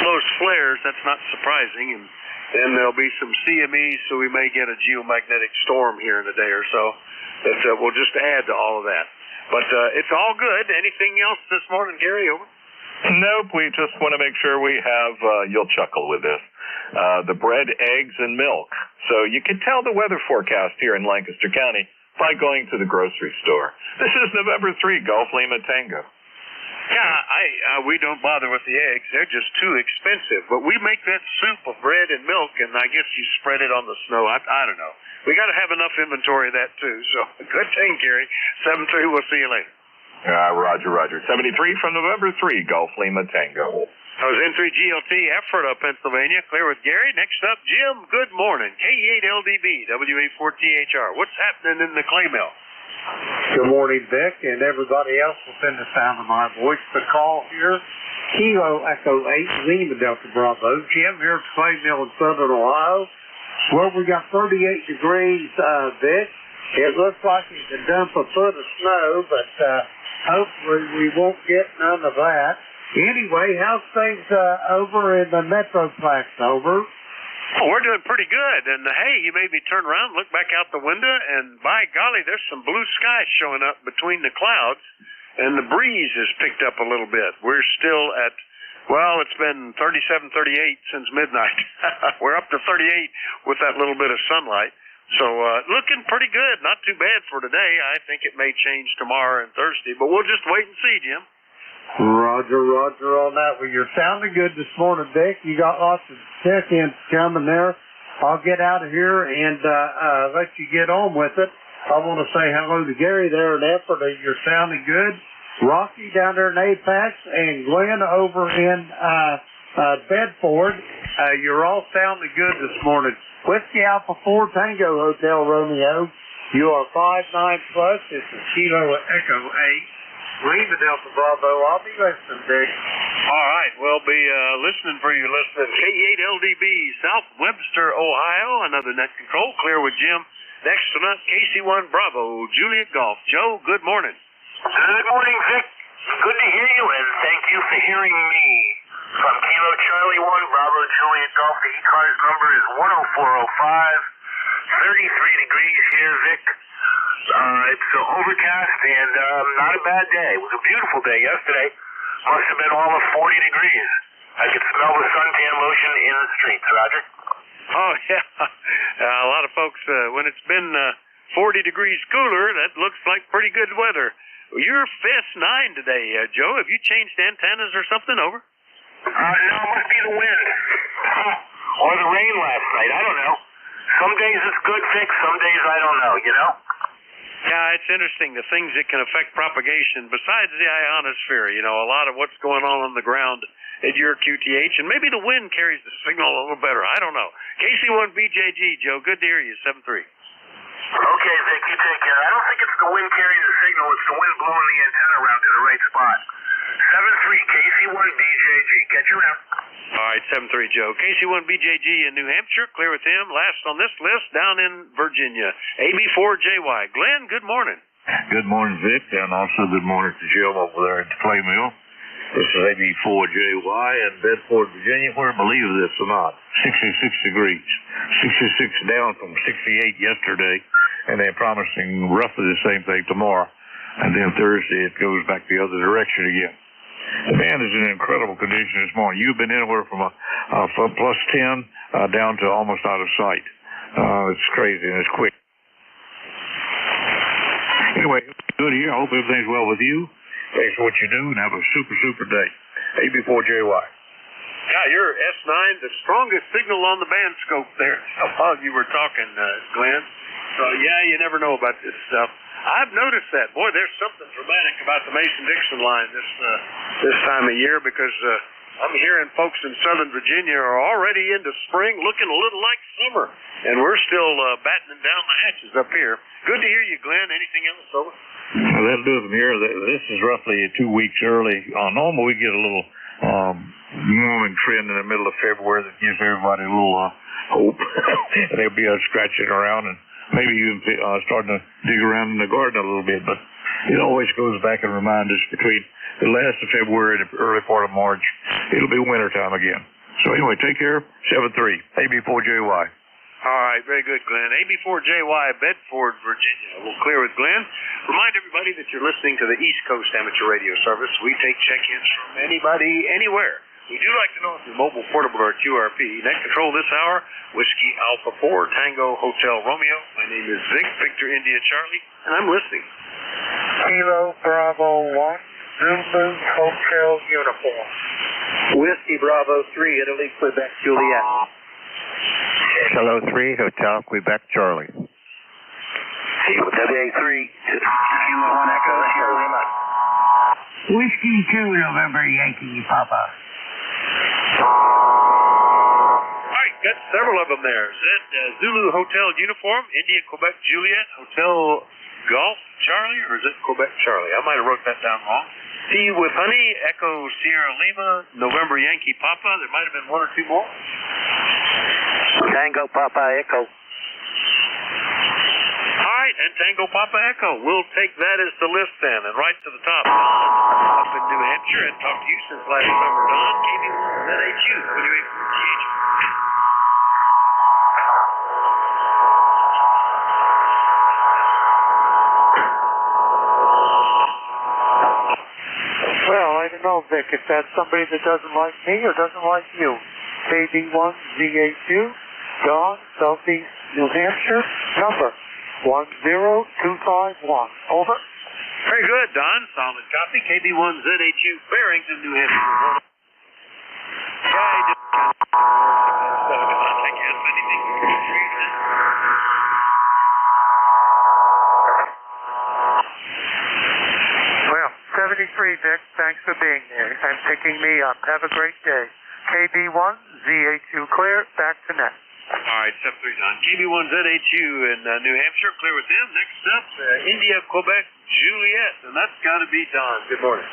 those flares, that's not surprising, and then there'll be some CME, so we may get a geomagnetic storm here in a day or so that will just add to all of that. But it's all good. Anything else this morning, Gary? Over? Nope, we just want to make sure we have, you'll chuckle with this, the bread, eggs, and milk. So you can tell the weather forecast here in Lancaster County by going to the grocery store. This is November 3, Golf Lima Tango. Yeah, we don't bother with the eggs. They're just too expensive. But we make that soup of bread and milk, and I guess you spread it on the snow. I don't know. We got to have enough inventory of that, too. So, good thing, Gary. 7-3, we'll see you later. Roger. 73 from November 3, Golf Lima Tango. I was N3GLT, Ephrata, Pennsylvania. Clear with Gary. Next up, Jim. Good morning. K8LDB, WA4THR. What's happening in the clay mill? Good morning, Vic, and everybody else within the sound of my voice. The call here, Kilo Echo 8, Lima Delta Bravo. Jim here at the clay mill in Southern Ohio. Well, we got 38 degrees, Vic. It looks like we can dump a foot of snow, but hopefully we won't get none of that. Anyway, how's things over in the Metroplex? Over? Oh, we're doing pretty good. And, hey, you made me turn around, look back out the window, and by golly, there's some blue sky showing up between the clouds, and the breeze has picked up a little bit. We're still at, well, it's been 37, 38 since midnight. We're up to 38 with that little bit of sunlight. So looking pretty good. Not too bad for today. I think it may change tomorrow and Thursday, but we'll just wait and see, Jim. Roger on that. Well, you're sounding good this morning, Dick. You got lots of check-ins coming there. I'll get out of here and let you get on with it. I want to say hello to Gary there in Ephrata. You're sounding good. Rocky down there in Apex and Glenn over in Bedford. You're all sounding good this morning. Whiskey Alpha 4 Tango Hotel Romeo. You are 5'9 plus. This is Kilo Echo 8. Lima Delta Bravo. I'll be listening, Dick. All right. We'll be listening for you listening. K8LDB, South Webster, Ohio. Another net control. Clear with Jim. Next one up, KC1 Bravo, Juliet Golf. Joe, good morning. Good morning, Vic. Good to hear you, and thank you for hearing me. From Kilo Charlie 1, Bravo Juliet Golf, the ECARS number is 10405. 33 degrees here, Vic. It's overcast and not a bad day. It was a beautiful day yesterday. Must have been all of 40 degrees. I could smell the suntan lotion in the streets, Roger. Oh, yeah. A lot of folks, when it's been 40 degrees cooler, that looks like pretty good weather. You're S9 today, Joe. Have you changed antennas or something over? No, it must be the wind. Or the rain last night. I don't know. Some days it's good, Vic. Some days I don't know, you know? Yeah, it's interesting, the things that can affect propagation besides the ionosphere. You know, a lot of what's going on the ground at your QTH, and maybe the wind carries the signal a little better. I don't know. KC1BJG, Joe, good to hear you, 7-3. Okay, Vic, you take care. I don't think it's the wind carrying the signal. It's the wind blowing the antenna around to the right spot. 7-3, KC1BJG. Catch you around. All right, 7-3, Joe. KC1BJG in New Hampshire, clear with him. Last on this list, down in Virginia. AB4JY. Glenn, good morning. Good morning, Vic, and also good morning to Jim over there at the clay mill. This is AB4JY in Bedford, Virginia, where, believe this or not, 66 degrees. 66 down from 68 yesterday, and they're promising roughly the same thing tomorrow. And then Thursday it goes back the other direction again. The band is in incredible condition this morning. You've been anywhere from a plus 10 down to almost out of sight. It's crazy and it's quick. Anyway, good here. I hope everything's well with you. Thanks for what you do and have a super, super day. AB4JY. Yeah, you're S9, the strongest signal on the band scope there while you were talking, Glenn. So, yeah, you never know about this stuff. I've noticed that. Boy, there's something dramatic about the Mason-Dixon line this time of year because I'm hearing folks in Southern Virginia are already into spring, looking a little like summer, and we're still battening down the hatches up here. Good to hear you, Glenn. Anything else, over? Well, that'll do it from here. This is roughly 2 weeks early. Normal, we get a little warming trend in the middle of February that gives everybody a little hope. And they'll be scratching around and maybe even starting to dig around in the garden a little bit. But it always goes back and reminds us between the last of February and the early part of March, it'll be wintertime again. So anyway, take care. 7-3, AB4JY. All right, very good, Glenn. AB4JY, Bedford, Virginia. We'll clear with Glenn. Remind everybody that you're listening to the East Coast Amateur Radio Service. We take check-ins from anybody, anywhere. We do like to know if you're mobile, portable, or QRP. Net control this hour, Whiskey Alpha 4, Tango Hotel Romeo. My name is Vic, Victor India Charlie, and I'm listening. Kilo Bravo 1, Zulu Hotel Uniform. Whiskey Bravo 3, Italy, Quebec, Juliet. Kilo 3, Hotel Quebec, Charlie. WA3, Kilo 1 Echo, Sierra Lima. Whiskey 2, November, Yankee, Papa. All right, got several of them there. Zulu Hotel Uniform, India, Quebec, Juliet, Hotel Golf, Charlie, or is it Quebec, Charlie? I might have wrote that down wrong. T with Honey, Echo, Sierra Lima, November, Yankee, Papa. There might have been one or two more. Tango Papa Echo. All right, and Tango Papa Echo. We'll take that as the list then, and right to the top. Don, up in New Hampshire, and talk to you since last November. Don, KB1ZHU, WA4GH. Well, I don't know, Vic, if that's somebody that doesn't like me or doesn't like you. KD1ZHU, Don, Southeast New Hampshire, number 10251. Over. Very good, Don. Solid copy. KB1ZHU, Barrington, New Hampshire. Yeah, he just Well, 73, Vic. Thanks for being here and picking me up. Have a great day. KB1ZHU clear. Back to net. All right, 7-3, Don. KB1ZHU in New Hampshire, clear with them. Next up, India, Quebec, Juliet, and that's got to be Don. Good morning.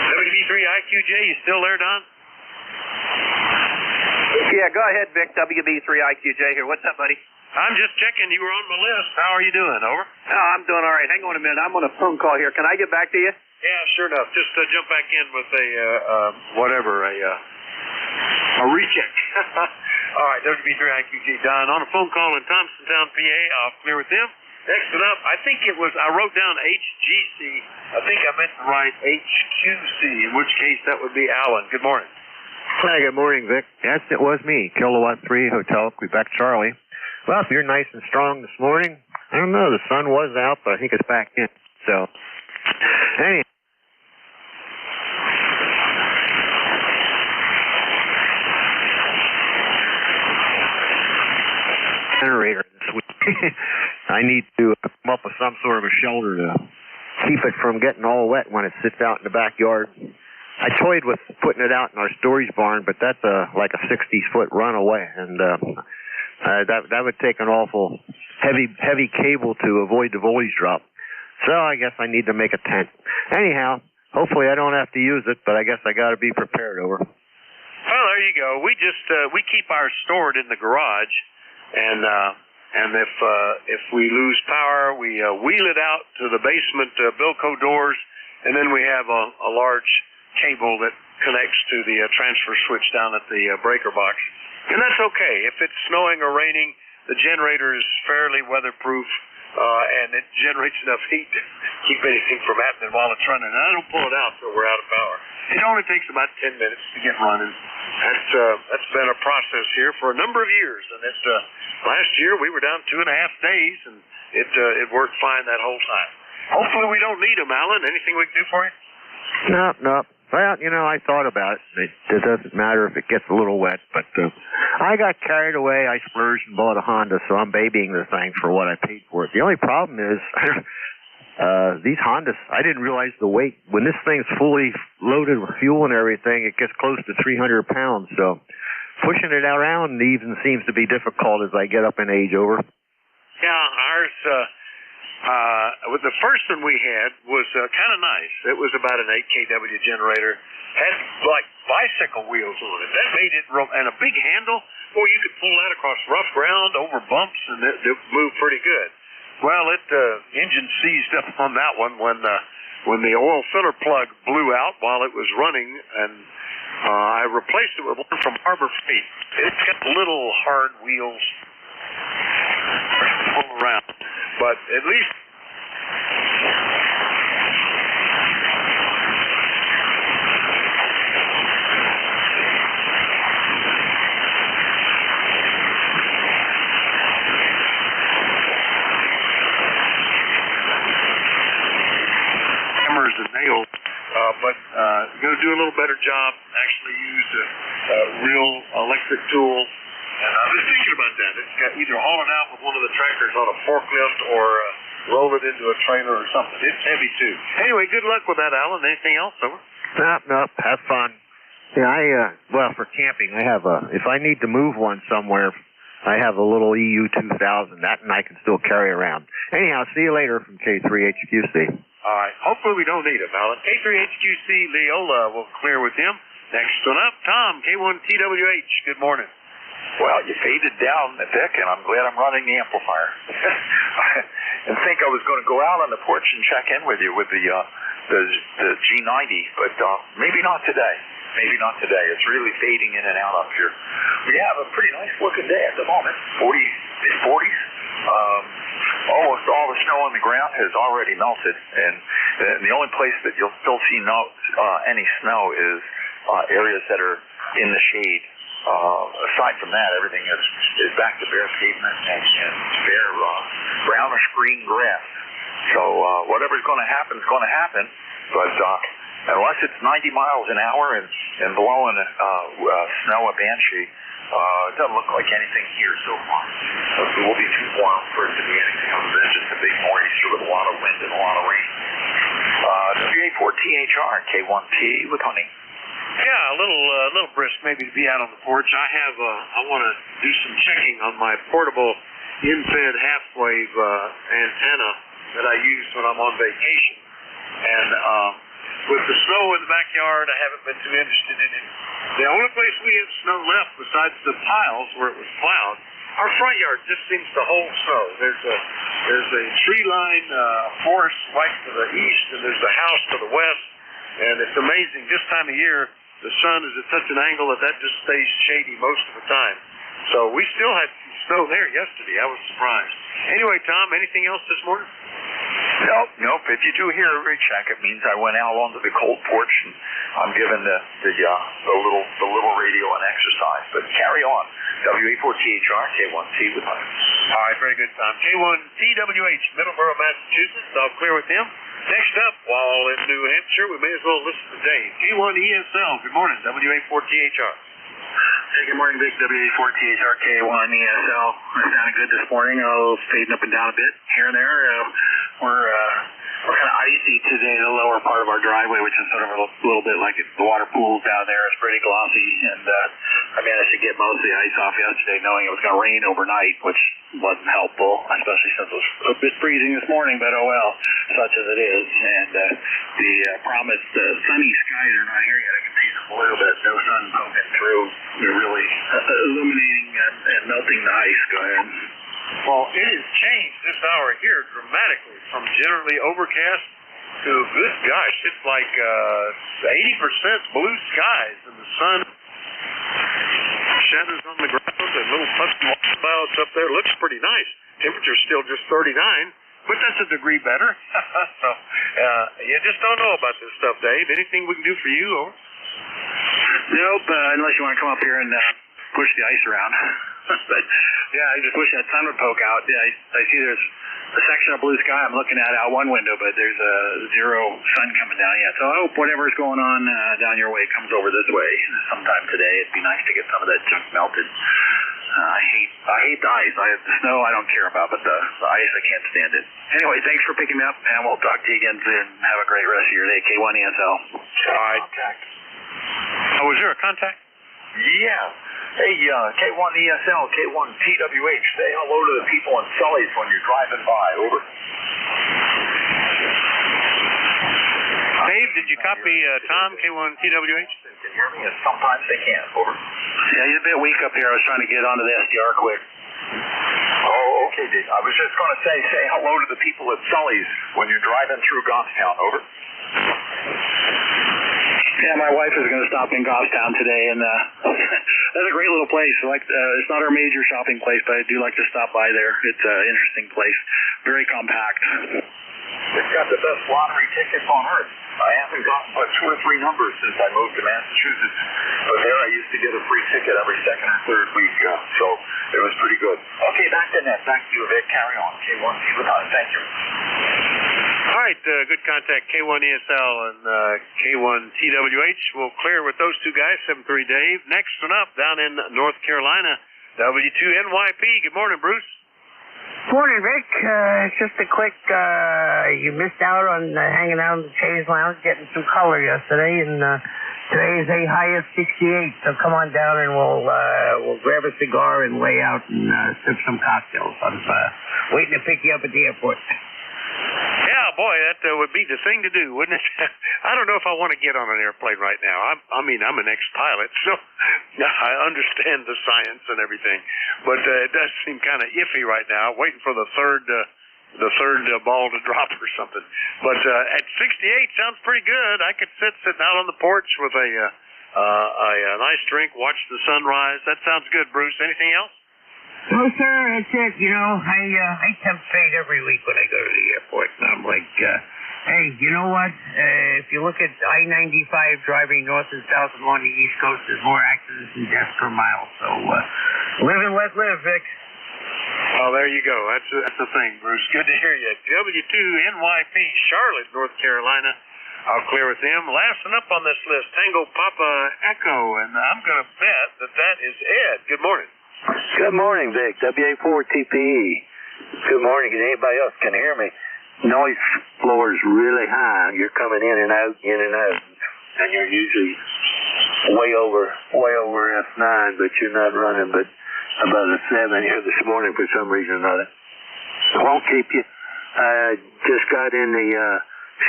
WB3 IQJ, you still there, Don? Yeah, go ahead, Vic. WB3 IQJ here. What's up, buddy? I'm just checking. You were on my list. How are you doing? Over. Oh, I'm doing all right. Hang on a minute. I'm on a phone call here. Can I get back to you? Yeah, sure enough. Just jump back in with a recheck. All right, WB3 IQG, Don. On a phone call in Thompsontown, PA. I'll clear with them. Next one up, I think it was, I wrote down HGC. I think I meant to write HQC, in which case that would be Alan. Good morning. Hi, good morning, Vic. Yes, it was me, Kilowatt 3 Hotel Quebec Charlie. Well, if you're nice and strong this morning, I don't know, the sun was out, but I think it's back in. So, anyway. Generator this week. I need to come up with some sort of a shelter to keep it from getting all wet when it sits out in the backyard. I toyed with putting it out in our storage barn, but that's like a 60-foot run away, and that would take an awful heavy cable to avoid the voltage drop. So I guess I need to make a tent. Anyhow, hopefully I don't have to use it, but I guess I got to be prepared. Over. Well, there you go. We just we keep ours stored in the garage, and if we lose power, we wheel it out to the basement Bilco doors, and then we have a large cable that connects to the transfer switch down at the breaker box. And that's okay. If it's snowing or raining, the generator is fairly weatherproof, and it generates enough heat to keep anything from happening while it's running. And I don't pull it out till we're out of power. It only takes about 10 minutes to get running. That's been a process here for a number of years. And last year we were down 2.5 days, and it worked fine that whole time. Hopefully we don't need them, Alan. Anything we can do for you? No. Well, I thought about it. It doesn't matter if it gets a little wet, but I got carried away. I splurged and bought a Honda, so I'm babying the thing for what I paid for it. The only problem is these Hondas, I didn't realize the weight. When this thing's fully loaded with fuel and everything, it gets close to 300 pounds, so pushing it around even seems to be difficult as I get up in age. Over. Yeah, ours... the first one we had was kind of nice. It was about an 8 kW generator. Had like bicycle wheels on it. That made it and a big handle. Boy, you could pull that across rough ground, over bumps, and it moved pretty good. Well, engine seized up on that one when the oil filler plug blew out while it was running, and I replaced it with one from Harbor Freight. It's got little hard wheels to pull around. But at least hammers and nails, but going to do a little better job. Actually use a real electric tool. And I was thinking about that. It's got either haul it out with one of the tractors on a forklift or roll it into a trailer or something. It's heavy, too. Anyway, good luck with that, Alan. Anything else, over? No. Have fun. Yeah, well, for camping, I have if I need to move one somewhere, I have a little EU 2000. That and I can still carry around. Anyhow, see you later from K3HQC. All right. Hopefully we don't need him, Alan. K3HQC, Leola will clear with him. Next one up, Tom, K1TWH. Good morning. Well, you faded down, Vic, and I'm glad I'm running the amplifier. And think I was going to go out on the porch and check in with you with the G90, but maybe not today. Maybe not today. It's really fading in and out up here. We have a pretty nice looking day at the moment, mid-40s. Almost all the snow on the ground has already melted, and the only place that you'll still see any snow is areas that are in the shade. Aside from that, everything is back to bare pavement and bare brownish green grass. So whatever's going to happen is going to happen. But unless it's 90 miles an hour and blowing snow a banshee, it doesn't look like anything here so far. It will be too warm for it to be anything other than just a big nor'easter with a lot of wind and a lot of rain. WA4THR K1P with honey. Yeah, a little brisk maybe to be out on the porch. I want to do some checking on my portable in-fed half-wave antenna that I use when I'm on vacation. And with the snow in the backyard, I haven't been too interested in it. The only place we have snow left besides the piles where it was plowed, our front yard just seems to hold snow. There's a tree line forest right to the east, and there's a house to the west. And it's amazing. This time of year, the sun is at such an angle that just stays shady most of the time. So we still had some snow there yesterday. I was surprised. Anyway, Tom, anything else this morning? Nope. If you do hear a recheck, it means I went out onto the cold porch and I'm giving the little radio an exercise. But carry on. WA4THR, K1T with us. All right, very good, Tom. K1TWH, Middleborough, Massachusetts. I'll clear with him. Next up, while in New Hampshire, we may as well listen to Dave. K1ESL, good morning, WA4THR. Hey, good morning, Vic. WA4THR, K1ESL. Sounding good this morning. Fading up and down a bit here and there. We're kind of icy today, the lower part of our driveway, which is sort of a little bit like the water pools down there. It's pretty glossy, and I managed to get most of the ice off yesterday knowing it was going to rain overnight, which wasn't helpful, especially since it was a bit freezing this morning, but oh well, such as it is. And the promised sunny skies are not here yet. I can see just a little bit, no sun poking through. They're really illuminating and melting the ice. Go ahead. Well, it has changed this hour here dramatically from generally overcast to, good gosh, it's like 80% blue skies and the sun shadows on the ground and little puffy clouds up there. Looks pretty nice. Temperature's still just 39, but that's a degree better. So, you just don't know about this stuff, Dave. Anything we can do for you, or? Nope, unless you want to come up here and push the ice around. But yeah, I just wish that sun would poke out. Yeah, I see there's a section of blue sky I'm looking at out one window, but there's zero sun coming down yet. So I hope whatever's going on down your way comes over this way sometime today. It'd be nice to get some of that junk melted. I hate the ice. The snow I don't care about, but the ice I can't stand it. Anyway, thanks for picking me up, and we'll talk to you again soon. Have a great rest of your day. K1ESL. All right. Oh, was there a contact? Yeah. Hey, K1ESL, K1TWH, say hello to the people in Sully's when you're driving by. Over. Dave, did you copy Tom, K1TWH? They can hear me, and sometimes they can't. Over. Yeah, he's a bit weak up here. I was trying to get onto the SDR quick. Oh, okay, Dave. I was just going to say hello to the people at Sully's when you're driving through Goffstown. Over. Yeah, my wife is going to stop in Goffstown today, and that's a great little place. It's not our major shopping place, but I do like to stop by there. It's an interesting place, very compact. It's got the best lottery tickets on earth. I haven't gotten but 2 or 3 numbers since I moved to Massachusetts, but there I used to get a free ticket every second or third week, so it was pretty good. Okay, back to net. Back to you, Vic. Carry on. K1T with us. Thank you. All right, good contact, K1ESL and K1TWH. We'll clear with those two guys, 7-3 Dave. Next one up, down in North Carolina, W2NYP. Good morning, Bruce. Morning, Rick. Just a quick, you missed out on hanging out in the Chase Lounge, getting some color yesterday, and today is a high of 68, so come on down and we'll grab a cigar and lay out and sip some cocktails. I'm waiting to pick you up at the airport. Yeah, boy, that would be the thing to do, wouldn't it? I don't know if I want to get on an airplane right now. I mean, I'm an ex-pilot, so I understand the science and everything. But it does seem kind of iffy right now, waiting for the third ball to drop or something. But at 68, sounds pretty good. I could sitting out on the porch with a nice drink, watch the sunrise. That sounds good, Bruce. Anything else? No, sir, that's it. You know, I tempt fate every week when I go to the airport. And I'm like, hey, you know what? If you look at I-95 driving north and south along the East Coast, there's more accidents and deaths per mile. So, live and let live, Vic. Well, there you go. That's the thing, Bruce. Good to hear you. W2NYP, Charlotte, North Carolina. I'll clear with them. Last one up on this list, Tango Papa Echo, and I'm going to bet that is Ed. Good morning. Good morning, Vic. WA4TPE. Good morning. Anybody else can hear me? Noise floor is really high. You're coming in and out, and you're usually way over F9, but you're not running but about a 7 here this morning for some reason or another. Won't keep you. I just got in the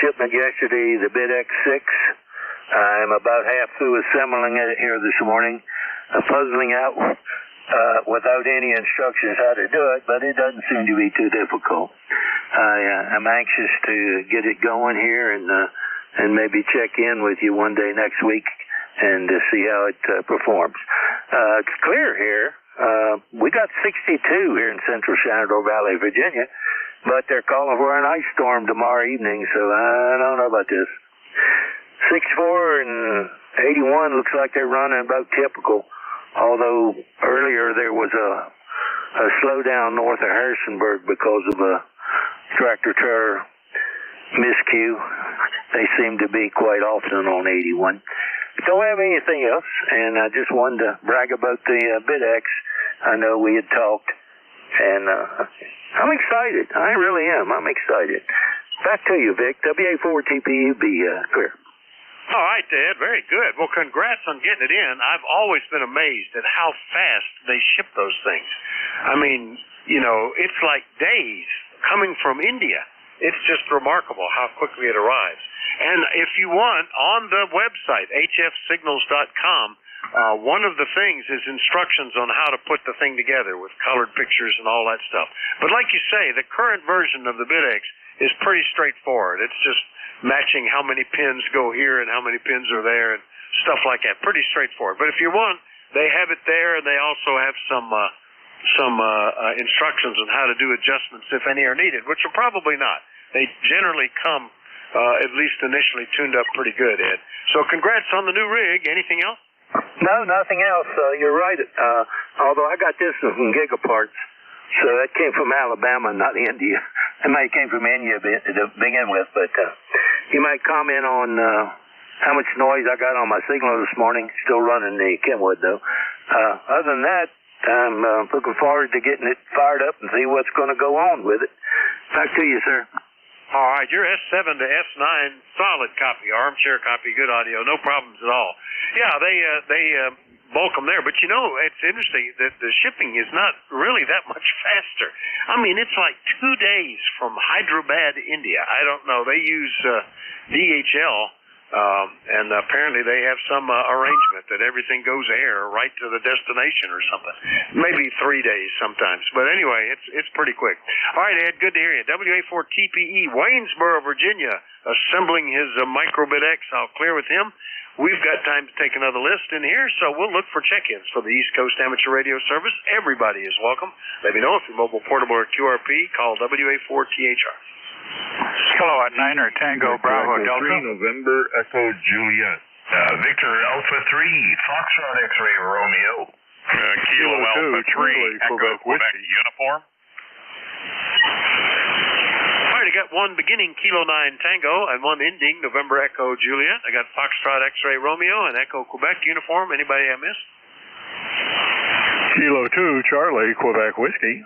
shipment yesterday, the bid X6. I'm about half through assembling it here this morning, puzzling out without any instructions how to do it, but it doesn't seem to be too difficult. I'm anxious to get it going here and maybe check in with you one day next week and see how it performs. It's clear here. We got 62 here in central Shenandoah Valley, Virginia, but they're calling for an ice storm tomorrow evening, so I don't know about this. 64 and 81 looks like they're running about typical, although earlier there was a slowdown north of Harrisonburg because of a tractor-trailer miscue. They seem to be quite often on 81. Don't have anything else, and I just wanted to brag about the BitX. I know we had talked, and I'm excited. I really am. I'm excited. Back to you, Vic. WA4TPE, be clear. All right, Dad. Very good. Well, congrats on getting it in. I've always been amazed at how fast they ship those things. I mean, you know, it's like days coming from India. It's just remarkable how quickly it arrives. And if you want, on the website, hfsignals.com, one of the things is instructions on how to put the thing together with colored pictures and all that stuff. But like you say, the current version of the BitX is pretty straightforward. It's just matching how many pins go here and how many pins are there and stuff like that. Pretty straightforward. But if you want, they have it there, and they also have some instructions on how to do adjustments if any are needed, which are probably not. They generally come, at least initially, tuned up pretty good, Ed. So congrats on the new rig. Anything else? No, nothing else. You're right. Although I got this from Gigaparts, so that came from Alabama, not India. It might came from India to begin with, but you might comment on how much noise I got on my signal this morning. Still running the Kenwood, though. Other than that, I'm looking forward to getting it fired up and see what's going to go on with it. Back to you, sir. All right, your S7 to S9, solid copy, armchair copy, good audio, no problems at all. Yeah, they bulk them there, but you know, it's interesting that the shipping is not really that much faster. I mean, it's like 2 days from Hyderabad, India. I don't know. They use DHL, and apparently they have some arrangement that everything goes air right to the destination or something. Maybe 3 days sometimes. But anyway, it's pretty quick. All right, Ed, good to hear you. WA4TPE, Waynesboro, Virginia, assembling his micro-BitX. I'll clear with him. We've got time to take another list in here, so we'll look for check-ins for the East Coast Amateur Radio Service. Everybody is welcome. Let me know if you're mobile, portable, or QRP. Call WA4THR. Kilowatt 9 Tango Bravo Delta. November Echo Juliet. Victor Alpha 3, Foxtrot X-Ray Romeo. Kilo Alpha 3, Echo Quebec Uniform. All right, I got one beginning Kilo 9 Tango and one ending November Echo Juliet. I got Foxtrot X-Ray Romeo and Echo Quebec Uniform. Anybody I missed? Kilo 2 Charlie Quebec Whiskey.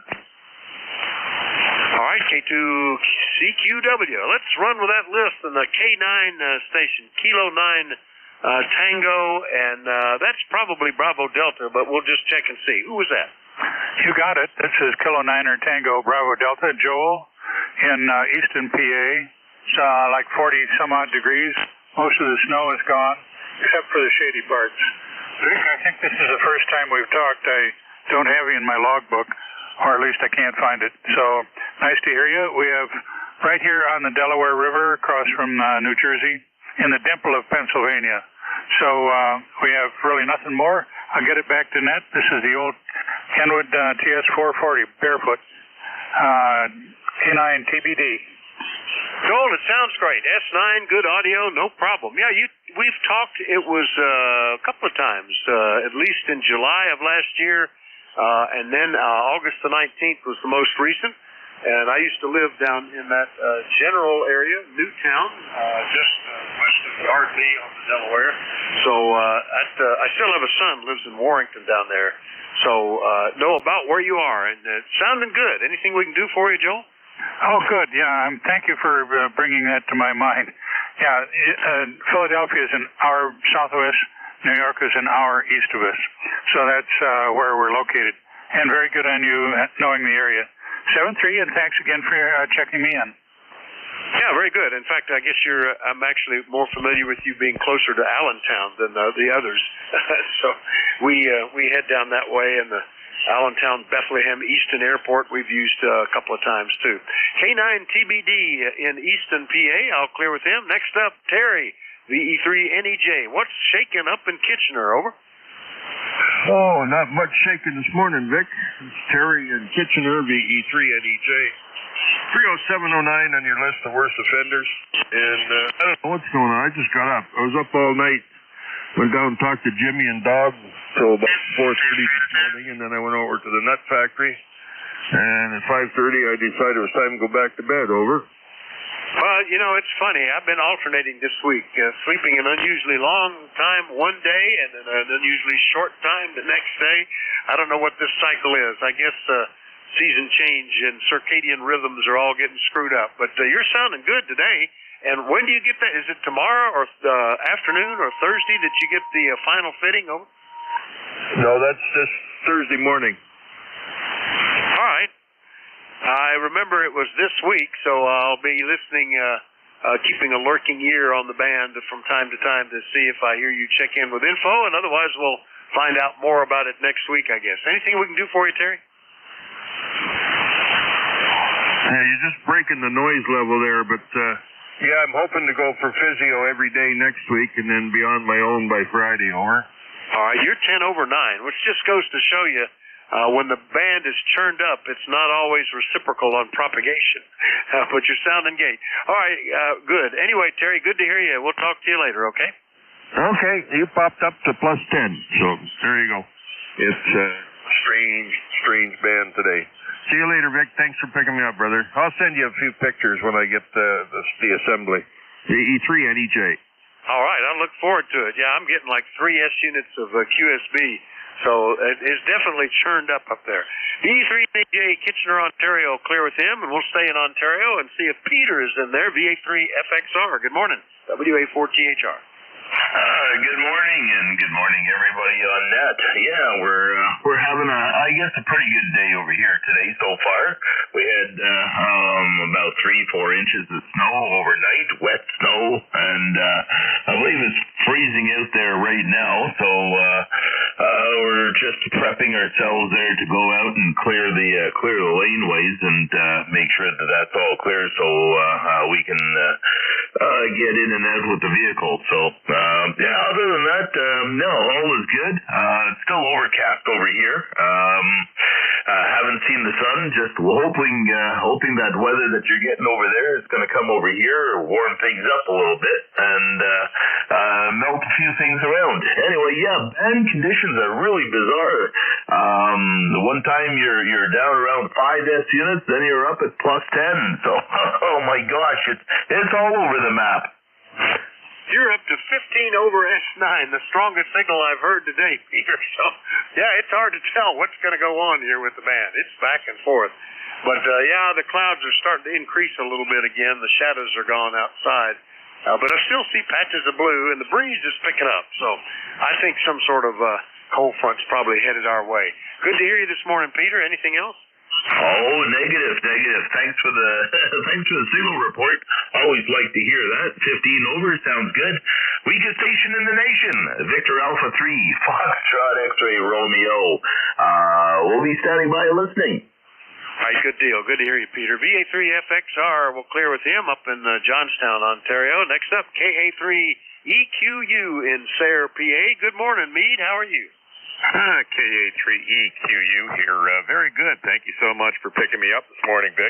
All right, K2CQW. Let's run with that list on the K9 station. Kilo 9 Tango, and that's probably Bravo Delta, but we'll just check and see. Who was that? You got it. This is Kilo 9 Tango Bravo Delta. Joel in eastern PA. It's like 40-some-odd degrees. Most of the snow is gone, except for the shady parts. Vic, I think this is the first time we've talked. I don't have you in my logbook, or at least I can't find it. So nice to hear you. We have right here on the Delaware River across from New Jersey in the dimple of Pennsylvania. So we have really nothing more. I'll get it back to net. This is the old Kenwood TS440 barefoot K9 TBD. Joel, it sounds great. S9, good audio, no problem. Yeah, we've talked. It was a couple of times, at least in July of last year. And then August the 19th was the most recent. And I used to live down in that general area, Newtown, just west of the RD on the Delaware. So I still have a son who lives in Warrington down there. So know about where you are. And it's sounding good. Anything we can do for you, Joel? Oh, good. Yeah, thank you for bringing that to my mind. Yeah, Philadelphia is an hour southwest. New York is an hour east of us. So that's where we're located. And very good on you knowing the area. 7-3, and thanks again for checking me in. Yeah, very good. In fact, I guess I'm actually more familiar with you being closer to Allentown than the others. So we head down that way, and the Allentown, Bethlehem, Easton Airport we've used a couple of times, too. K9 TBD in Easton, PA. I'll clear with him. Next up, Terry, VE3 NEJ. What's shaking up in Kitchener? Over. Oh, not much shaking this morning, Vic. It's Terry in Kitchener, VE3 NEJ. 30709 on your list of worst offenders. And I don't know what's going on. I just got up. I was up all night. Went down and talked to Jimmy and Dog till about 4:30 this morning, and then I went over to the nut factory. And at 5:30, I decided it was time to go back to bed. Over. Well, you know, it's funny. I've been alternating this week, sleeping an unusually long time one day and then an unusually short time the next day. I don't know what this cycle is. I guess season change and circadian rhythms are all getting screwed up. But you're sounding good today. And when do you get that? Is it tomorrow or afternoon or Thursday that you get the final fitting over? No, that's just Thursday morning. All right. I remember it was this week, so I'll be listening, keeping a lurking ear on the band from time to time to see if I hear you check in with info, and otherwise we'll find out more about it next week, I guess. Anything we can do for you, Terry? Yeah, you're just breaking the noise level there, but yeah, I'm hoping to go for physio every day next week and then be on my own by Friday. Over. All right, you're 10 over 9, which just goes to show you when the band is churned up, it's not always reciprocal on propagation. But you're sounding great. All right, good. Anyway, Terry, good to hear you. We'll talk to you later, okay? Okay, you popped up to +10, so there you go. It's a strange band today. See you later, Vic. Thanks for picking me up, brother. I'll send you a few pictures when I get the assembly. The E3 NEJ. All right, I look forward to it. Yeah, I'm getting like 3 S units of QSB. So it's definitely churned up there. E3 NEJ, Kitchener, Ontario, clear with him, and we'll stay in Ontario and see if Peter is in there, VA3 FXR. Good morning, WA4THR. Good morning, and good morning, everybody on net. Yeah, we're having a pretty good day over here today so far. We had about 3-4 inches of snow overnight, wet snow, and I believe it's freezing out there right now. So we're just prepping ourselves there to go out and clear the laneways and make sure that that's all clear, so we can get in and out with the vehicle. So. Yeah, other than that, no, all is good. It's still overcast over here. Haven't seen the sun, just hoping that weather that you're getting over there is going to come over here, warm things up a little bit, and melt a few things around. Anyway, yeah, band conditions are really bizarre. The one time you're down around 5 S units, then you're up at +10. So, oh my gosh, it's all over the map. You're up to 15 over S9, the strongest signal I've heard today, Peter. So, yeah, it's hard to tell what's going to go on here with the band. It's back and forth. But, yeah, the clouds are starting to increase a little bit again. The shadows are gone outside. But I still see patches of blue, and the breeze is picking up. So I think some sort of cold front's probably headed our way. Good to hear you this morning, Peter. Anything else? Oh, negative. Thanks for the signal report. Always like to hear that. 15 over sounds good. Weakest station in the nation, Victor Alpha 3, Foxtrot X-Ray Romeo. We'll be standing by listening. All right, good deal. Good to hear you, Peter. VA3 FXR, we'll clear with him up in Johnstown, Ontario. Next up, KA3 EQU in Sayre, PA. Good morning, Meade. How are you? KA3EQU here. Very good. Thank you so much for picking me up this morning, Vic.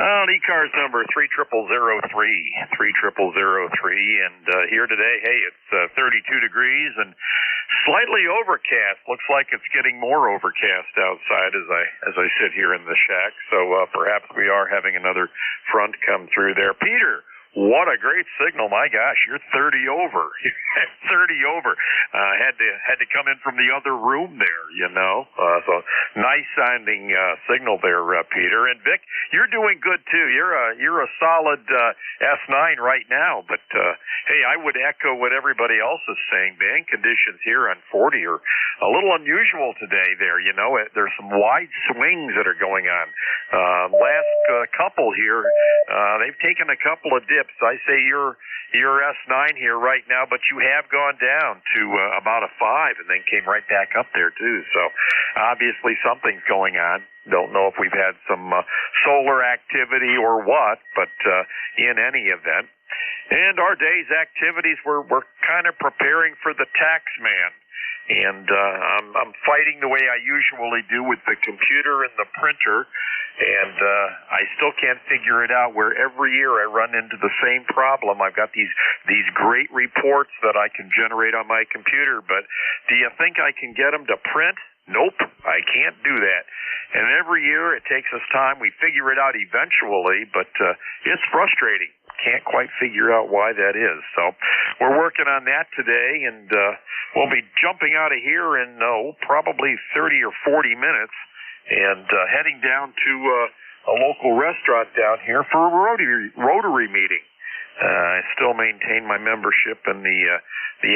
ECARS number 30003, 30003, and here today, hey, it's 32 degrees and slightly overcast. Looks like it's getting more overcast outside as I sit here in the shack. So perhaps we are having another front come through there. Peter, what a great signal. My gosh, you're 30 over. 30 over. Had to come in from the other room there, you know. So nice sounding signal there, Peter. And Vic, you're doing good too. You're a solid S9 right now. But hey, I would echo what everybody else is saying. Band conditions here on 40 are a little unusual today there, you know. There's some wide swings that are going on. Last couple here, they've taken a couple of dips. I say you're S9 here right now, but you have gone down to about a 5 and then came right back up there too. So obviously something's going on. Don't know if we've had some solar activity or what, but in any event. And our day's activities, we're kind of preparing for the tax man. and I'm fighting the way I usually do with the computer and the printer, and I still can't figure it out, where every year I run into the same problem. I've got these great reports that I can generate on my computer, but do you think I can get them to print? Nope, I can't do that. And every year it takes us time. We figure it out eventually, but it's frustrating. Can't quite figure out why that is. So we're working on that today, and we'll be jumping out of here in probably 30 or 40 minutes and heading down to a local restaurant down here for a Rotary meeting. I still maintain my membership in the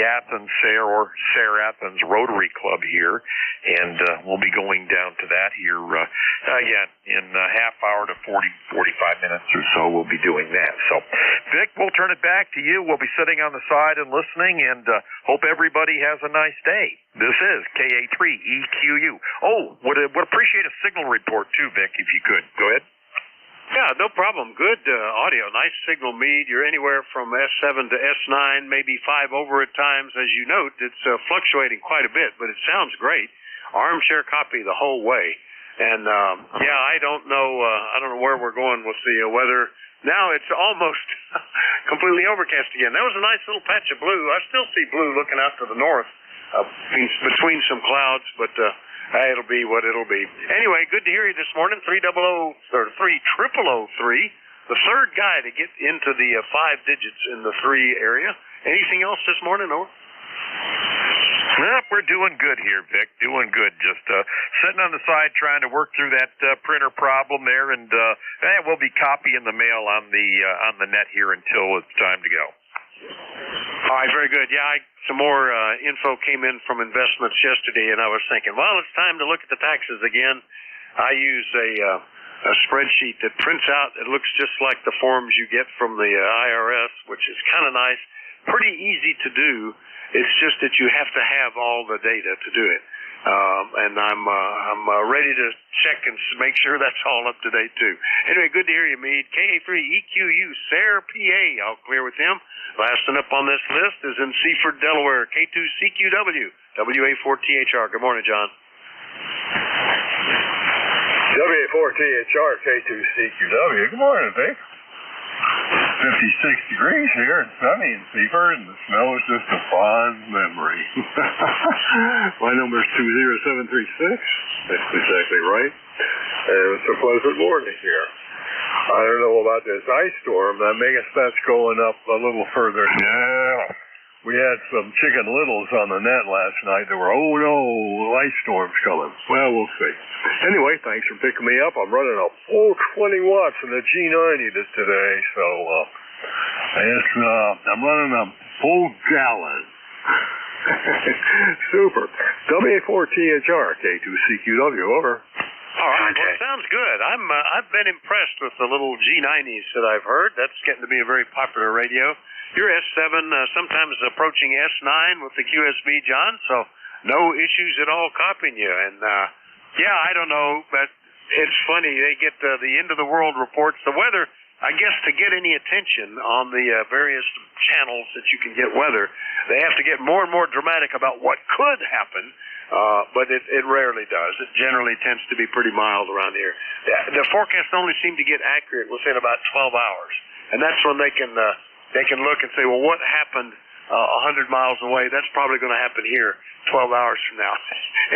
Athens Sayre Athens Rotary Club here, and we'll be going down to that here again in a half hour to 45 minutes or so. We'll be doing that. So, Vic, we'll turn it back to you. We'll be sitting on the side and listening, and hope everybody has a nice day. This is KA3EQU. Oh, would appreciate a signal report too, Vic, if you could. Go ahead. Yeah, no problem. Good audio. Nice signal, Meade. You're anywhere from S7 to S9, maybe 5 over at times. As you note, it's fluctuating quite a bit, but it sounds great. Armchair copy the whole way. And, yeah, I don't know where we're going with the weather. Now it's almost completely overcast again. That was a nice little patch of blue. I still see blue looking out to the north between some clouds, but it'll be what it'll be. Anyway, good to hear you this morning. 30003, the third guy to get into the 5 digits in the 3 area. Anything else this morning, over? Well, we're doing good here, Vic. Doing good. Just sitting on the side trying to work through that printer problem there, and we'll be copying the mail on the net here until it's time to go. All right, very good. Yeah, some more info came in from investments yesterday, and I was thinking, well, it's time to look at the taxes again. I use a spreadsheet that prints out. It looks just like the forms you get from the IRS, which is kind of nice. Pretty easy to do. It's just that you have to have all the data to do it. And I'm ready to check and make sure that's all up to date too. Anyway, good to hear you, Meade. KA3EQU, Sayre, PA. I'll clear with him. Last one up on this list is in Seaford, Delaware. K2CQW, WA4THR. Good morning, John. WA4THR, K2CQW. Good morning, Vic. 56 degrees here and sunny in Seaford, and the snow is just a fond memory. My number is 20736. That's exactly right. And it's a pleasant morning here. I don't know about this ice storm. I guess that's going up a little further. Yeah. We had some Chicken Littles on the net last night. They were, oh no, ice storm's coming. Well, we'll see. Anyway, thanks for picking me up. I'm running a full 20 watts in the G90 today, so I'm running a full gallon. Super. WA4THR, K2CQW, over. All right, well, sounds good. I've been impressed with the little G90s that I've heard. That's getting to be a very popular radio. Your S7 sometimes approaching S9 with the QSB, John, so no issues at all copying you. And, yeah, I don't know, but it's funny. They get the end of the world reports. The weather, I guess, to get any attention on the various channels that you can get weather, they have to get more and more dramatic about what could happen. But it rarely does. It generally tends to be pretty mild around here. The forecasts only seem to get accurate within about 12 hours. And that's when they can look and say, well, what happened 100 miles away? That's probably going to happen here 12 hours from now.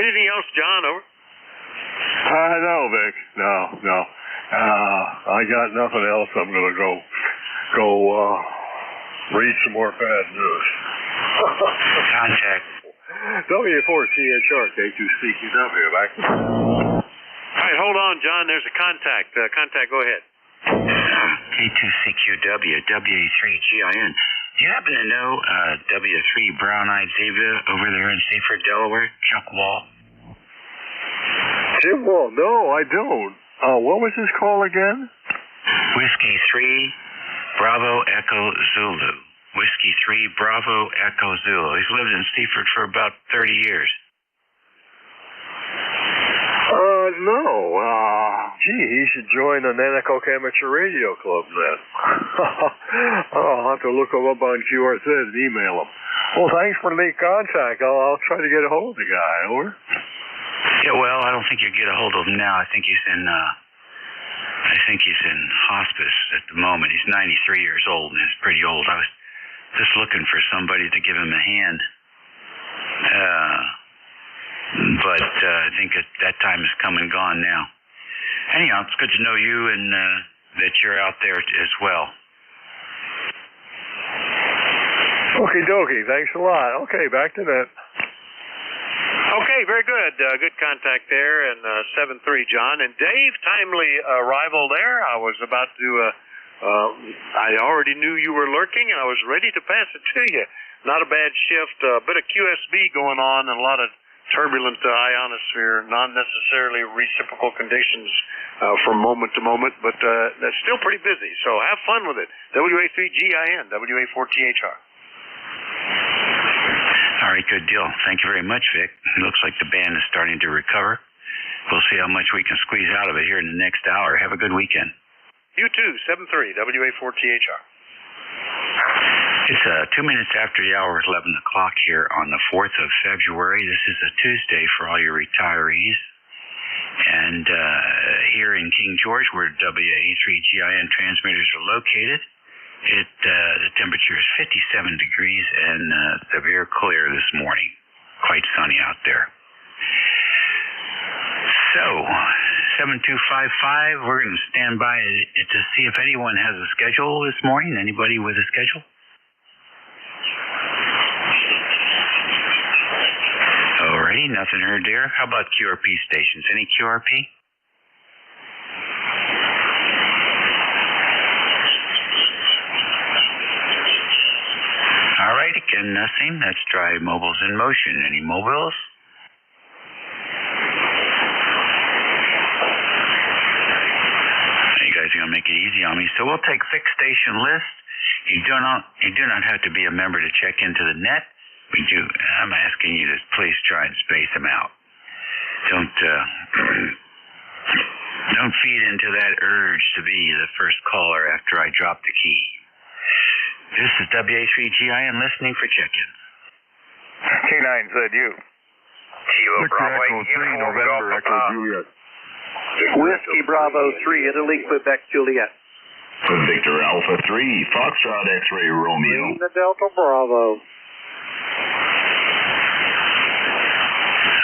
Anything else, John, over? No, Vic. No. I got nothing else. I'm going to go read some more bad news. Contact. W4THR, K2CQW, back. All right, hold on, John. There's a contact. Contact, go ahead. K2CQW, WA3GIN. Do you happen to know W3 Brown-Eyed Zebra over there in Seaford, Delaware? Chuck Wall? Jim Wall? No, I don't. What was his call again? Whiskey 3, Bravo Echo Zulu. Whiskey 3, Bravo Echo Zulu. He's lived in Seaford for about 30 years. No. Gee, he should join the Nanacoke Amateur Radio Club then. I'll have to look him up on QRZ and email him. Well, thanks for the contact. I'll try to get a hold of the guy. Over. Yeah, well, I don't think you'll get a hold of him now. I think he's in hospice at the moment. He's 93 years old and is pretty old. I was just looking for somebody to give him a hand. But I think that time has come and gone now. Anyhow, it's good to know you and that you're out there as well. Okie dokie. Thanks a lot. Okay, back to that. Okay, very good. Good contact there, and 7-3, John. And Dave, timely arrival there. I was about to, I already knew you were lurking, and I was ready to pass it to you. Not a bad shift, a bit of QSB going on, and a lot of turbulent ionosphere, not necessarily reciprocal conditions from moment to moment, but that's still pretty busy, so have fun with it. WA3GIN, WA4THR. All right, good deal. Thank you very much, Vic. It looks like the band is starting to recover. We'll see how much we can squeeze out of it here in the next hour. Have a good weekend. You too, 7-3, WA4THR. It's 2 minutes after the hour, 11 o'clock here on the 4th of February. This is a Tuesday for all your retirees. And here in King George, where WA3GIN transmitters are located, the temperature is 57 degrees and severe clear this morning. Quite sunny out there. So, 7255, we're going to stand by to see if anyone has a schedule this morning. Anybody with a schedule? Alrighty, nothing heard there. How about QRP stations? Any QRP? Alright, again, nothing. That's Drive Mobiles in Motion. Any mobiles? You guys are going to make it easy on me. So we'll take fixed station list. You do not have to be a member to check into the net. I'm asking you to please try and space them out. Don't feed into that urge to be the first caller after I drop the key. This is WA3GIN listening for check-in. K9ZU. Kilo Bravo 8, November Echo Juliet. Whiskey Bravo 3, Italy, Quebec, Juliet. Victor Alpha 3, Foxtrot X-Ray Romeo. The Delta Bravo.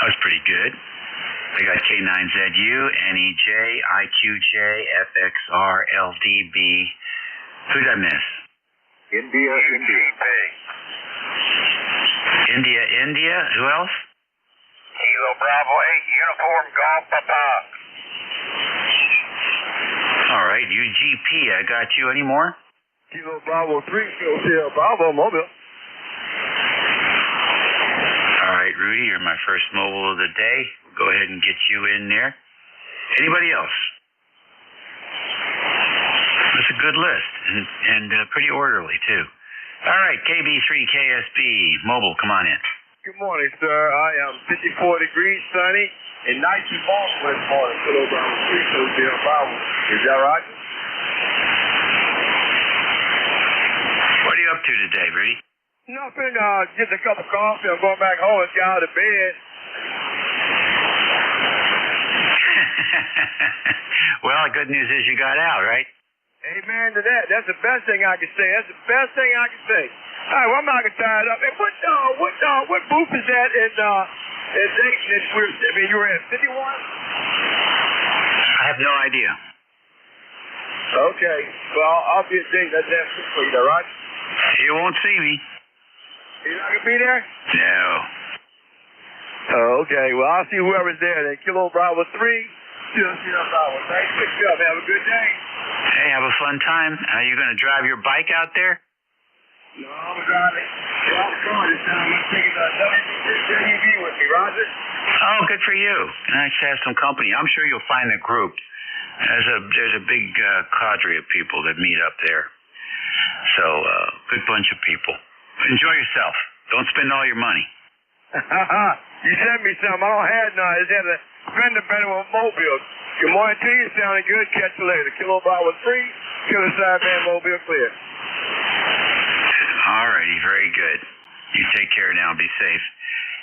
That was pretty good. We got K9ZU, NEJ, IQJ, FXR, LDB. Who did I miss? India. India. Who else? Kilo Bravo 8, Uniform Golf Papa. All right, UGP, I got you. Any more? Kilo Bravo 3, Kilo Bravo Mobile. All right, Rudy, you're my first mobile of the day. Go ahead and get you in there. Anybody else? That's a good list and pretty orderly, too. All right, KB3KSB, mobile, come on in. Good morning, sir. I am 54 degrees, sunny, and nice and balmy this morning. Kilo Bravo 3, Kilo Bravo. Is that right? What are you up to today, Rudy? Nothing. Just a cup of coffee. I'm going back home and get out of bed. Well, the good news is you got out, right? Amen to that. That's the best thing I can say. That's the best thing I can say. All right, well, I'm not gonna tie it up. Hey, what booth is that in Dayton? You were at 51? I have no idea. Okay. Well, I'll be at Dayton. That's good for you, all right? You won't see me. You're not gonna be there? No. Oh, okay. Well, I'll see whoever's there. Then Kilo Bravo 3, Kilo Bravo. Thanks. Pick up. Have a good day. Hey, have a fun time. Are you going to drive your bike out there? No, I'm driving. Well, I'm going this time. I'm taking the WV with me, Roger. Oh, good for you. Nice to have some company. I'm sure you'll find a group. There's a big cadre of people that meet up there. So, good bunch of people. Enjoy yourself. Don't spend all your money. You sent me some. I don't have none. I just had a friend of mine with Mobile. Good morning to you. Sounding good. Catch you later. Kilo Bravo 3, Kilo Sideband Mobile clear. All righty. Very good. You take care now. Be safe.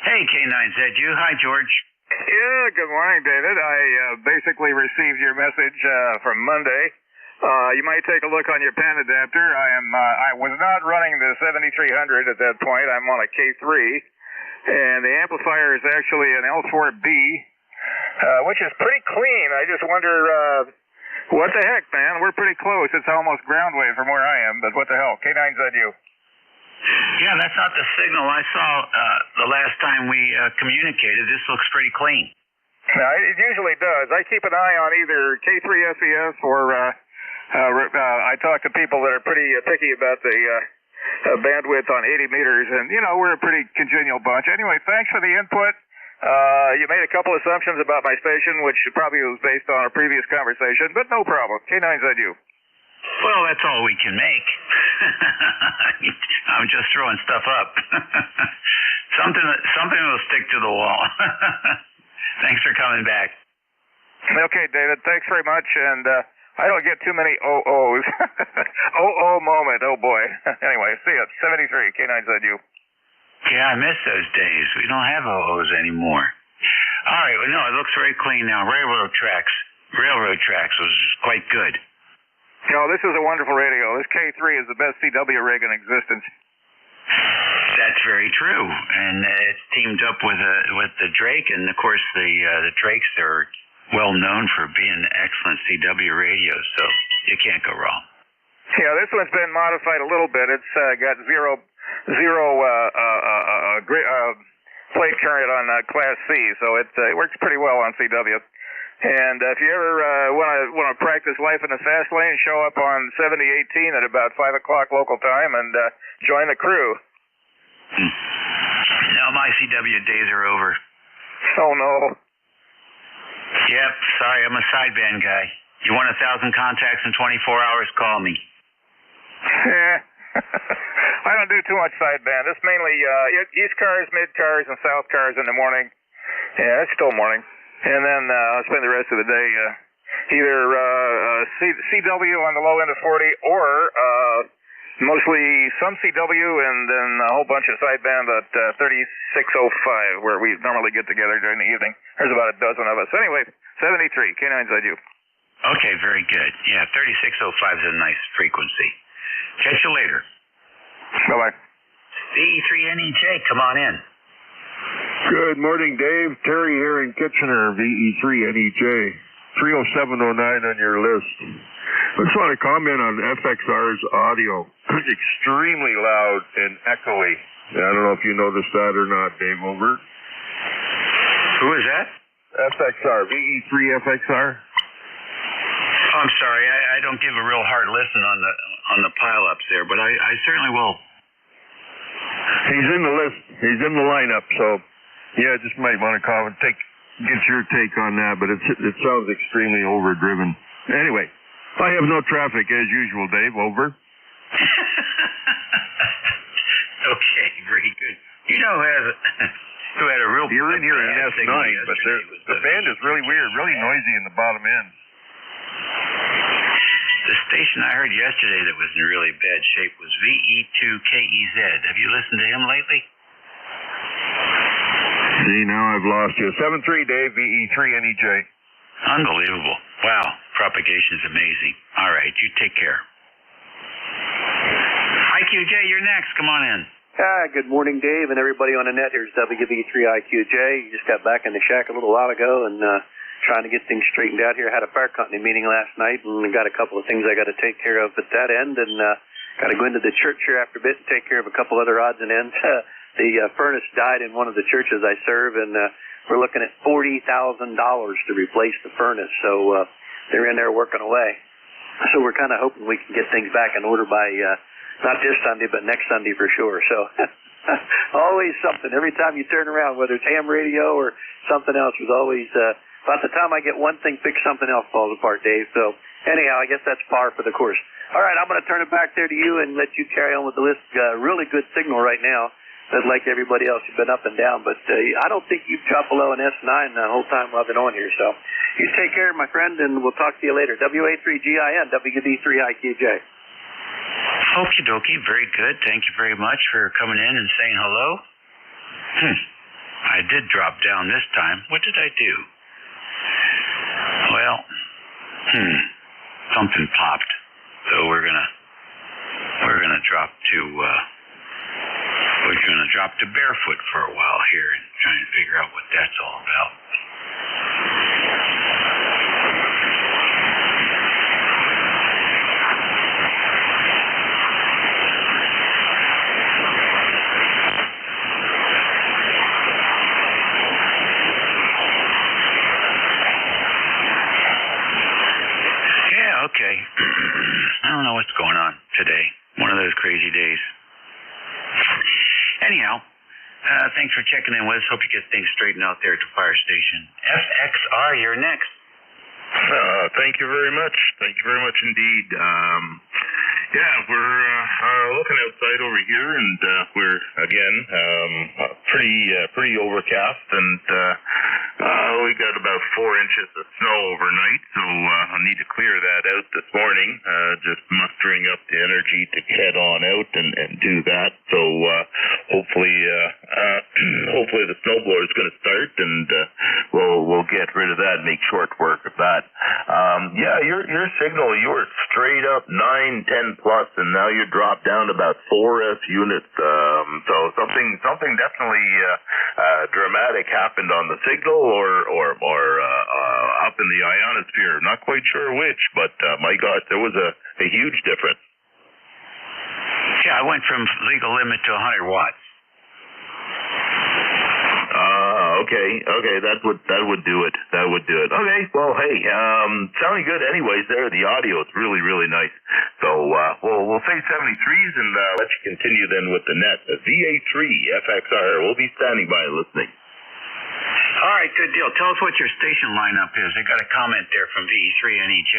Hey, K9ZU. Hi, George. Yeah, good morning, David. I basically received your message from Monday. You might take a look on your pen adapter. I was not running the 7300 at that point. I'm on a K3, and the amplifier is actually an L4B, which is pretty clean. I just wonder, what the heck, man? We're pretty close. It's almost ground wave from where I am, but what the hell? K9ZU. Yeah, that's not the signal I saw the last time we communicated. This looks pretty clean. No, it usually does. I keep an eye on either K3 SES or I talk to people that are pretty picky about the bandwidth on 80 meters, and, we're a pretty congenial bunch. Anyway, thanks for the input. You made a couple assumptions about my station, which probably was based on a previous conversation, but no problem. K9ZU. Well, that's all we can make. I'm just throwing stuff up. Something will stick to the wall. Thanks for coming back. Okay, David. Thanks very much. And I don't get too many OOs. OO moment. Oh, boy. Anyway, see ya. 73, K9ZU. Yeah, I miss those days. We don't have OOs anymore. All right. Well, no, it looks very clean now. Railroad tracks was quite good. This is a wonderful radio. This K3 is the best CW rig in existence. That's very true, and it's teamed up with the Drake, and of course the Drakes are well known for being excellent CW radios, so you can't go wrong. Yeah, this one's been modified a little bit. It's got zero plate current on Class C, so it works pretty well on CW. And if you ever want to practice life in the fast lane, show up on 7018 at about 5 o'clock local time and join the crew. No, my CW days are over. Oh, no. Yep, sorry, I'm a sideband guy. You want 1,000 contacts in 24 hours, call me. I don't do too much sideband. It's mainly East cars, mid cars, and South cars in the morning. Yeah, it's still morning. And then I'll spend the rest of the day either CW on the low end of 40 or mostly some CW and then a whole bunch of sideband at 3605 where we normally get together during the evening. There's about a dozen of us. Anyway, 73, K9ZU. Okay, very good. Yeah, 3605 is a nice frequency. Catch you later. Bye-bye. VE3NEJ, come on in. Good morning, Dave. Terry here in Kitchener, VE3NEJ. 30709 on your list. I just want to comment on FXR's audio. Extremely loud and echoey. I don't know if you noticed that or not, Dave. Over. Who is that? FXR. VE3FXR. Oh, I'm sorry. I don't give a real hard listen on the pile-ups there, but I certainly will. He's in the list. He's in the lineup, so yeah, just might want to call and get your take on that, but it sounds extremely overdriven. Anyway, I have no traffic as usual, Dave. Over. Okay, very good. You know who had a real... You're in here in S9, but the band is really weird, really noisy in the bottom end. The station I heard yesterday that was in really bad shape was VE2KEZ. Have you listened to him lately? See, now I've lost you. 73, Dave, VE3NEJ. Unbelievable. Wow, propagation's amazing. All right, you take care. IQJ, you're next. Come on in. Good morning, Dave, and everybody on the net. Here's WB3IQJ. You just got back in the shack a little while ago and trying to get things straightened out here. I had a fire company meeting last night and got a couple of things I got to take care of at that end, and got to go into the church here after a bit and take care of a couple other odds and ends. The furnace died in one of the churches I serve, and we're looking at $40,000 to replace the furnace. So they're in there working away. So we're kind of hoping we can get things back in order by not this Sunday, but next Sunday for sure. So always something. Every time you turn around, whether it's ham radio or something else, there's always about the time I get one thing fixed, something else falls apart, Dave. So anyhow, I guess that's par for the course. All right, I'm going to turn it back there to you and let you carry on with the list. Really good signal right now. Like everybody else, you've been up and down, but I don't think you've dropped below an S9 the whole time I've been on here. So you take care, my friend, and we'll talk to you later. WA3GIN, WB3IQJ. Okie dokie, very good. Thank you very much for coming in and saying hello. I did drop down this time. What did I do? Well, something popped. So we're gonna drop to barefoot for a while here and try and figure out what that's all about. Okay. I don't know what's going on today. One of those crazy days. Anyhow, thanks for checking in with us. Hope you get things straightened out there at the fire station. FXR, you're next. Thank you very much. Thank you very much indeed. We're looking outside over here, and we're again pretty overcast, and we got about 4 inches of snow overnight. So I need to clear that out this morning. Just mustering up the energy to head on out and do that. So hopefully the snowblower is going to start, and we'll get rid of that and make short work of that. Your signal, you were straight up 9, 10 plus, and now you dropped down to about 4 units. So something definitely dramatic happened on the signal or up in the ionosphere. Not quite sure which, but my gosh, there was a huge difference. Yeah, I went from legal limit to 100 watts. Okay, that would do it. Okay, well, hey, sounding good anyways there. The audio is really, really nice. So, we'll say 73s and let you continue then with the net. VA3 FXR. We'll be standing by listening. All right, good deal. Tell us what your station lineup is. I got a comment there from VE3 and EJ.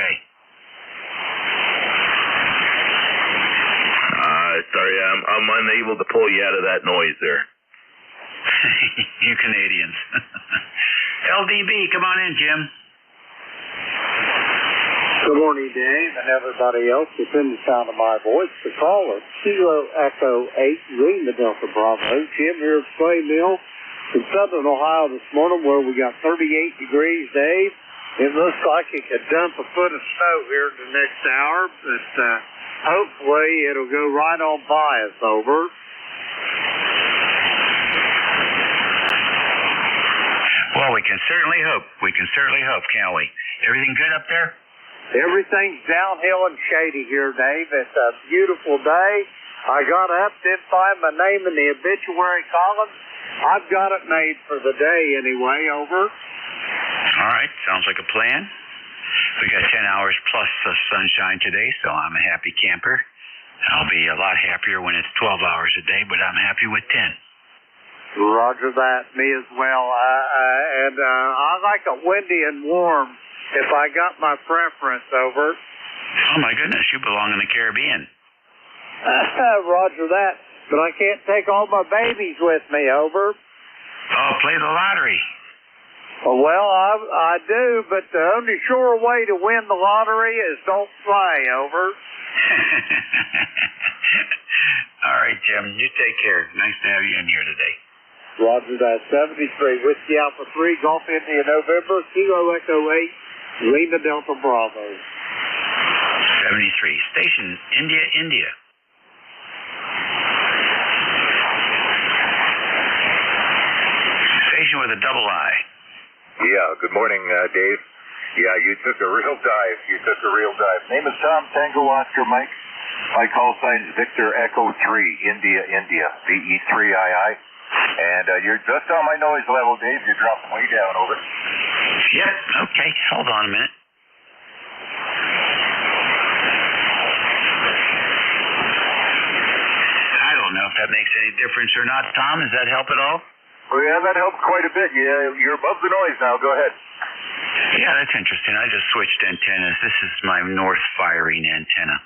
Sorry, I'm unable to pull you out of that noise there. You Canadians. LDB, come on in, Jim. Good morning, Dave, and everybody else within the sound of my voice. The caller, Kilo Echo 8, Lima Delta Bravo. Jim here at Clay Mill in southern Ohio this morning, where we got 38 degrees, Dave. It looks like it could dump a foot of snow here in the next hour, but hopefully it'll go right on by us, over. Well, we can certainly hope. Can't we? Everything good up there? Everything's downhill and shady here, Dave. It's a beautiful day. I got up, didn't find my name in the obituary column. I've got it made for the day anyway, over. All right, sounds like a plan. We got 10 hours plus of sunshine today, so I'm a happy camper. I'll be a lot happier when it's 12 hours a day, but I'm happy with 10. Roger that. Me as well. I like it windy and warm if I got my preference, over. Oh, my goodness. You belong in the Caribbean. Roger that. But I can't take all my babies with me, over. Oh, play the lottery. Well, I do, but the only sure way to win the lottery is don't play, over. All right, Jim. You take care. Nice to have you in here today. Roger that. 73. Whiskey Alpha 3, Golf India November, Kilo Echo 8, Lima Delta Bravo. 73. Station India. Station with a double I. Yeah, good morning, Dave. Yeah, you took a real dive. Name is Tom, Tango Oscar Mike. My call sign is Victor Echo 3, India, VE3II. And you're just on my noise level, Dave. You're dropping way down, over. Yep, okay. Hold on a minute. I don't know if that makes any difference or not, Tom. Does that help at all? Well, yeah, that helps quite a bit. Yeah, you're above the noise now. Go ahead. Yeah, that's interesting. I just switched antennas. This is my north firing antenna,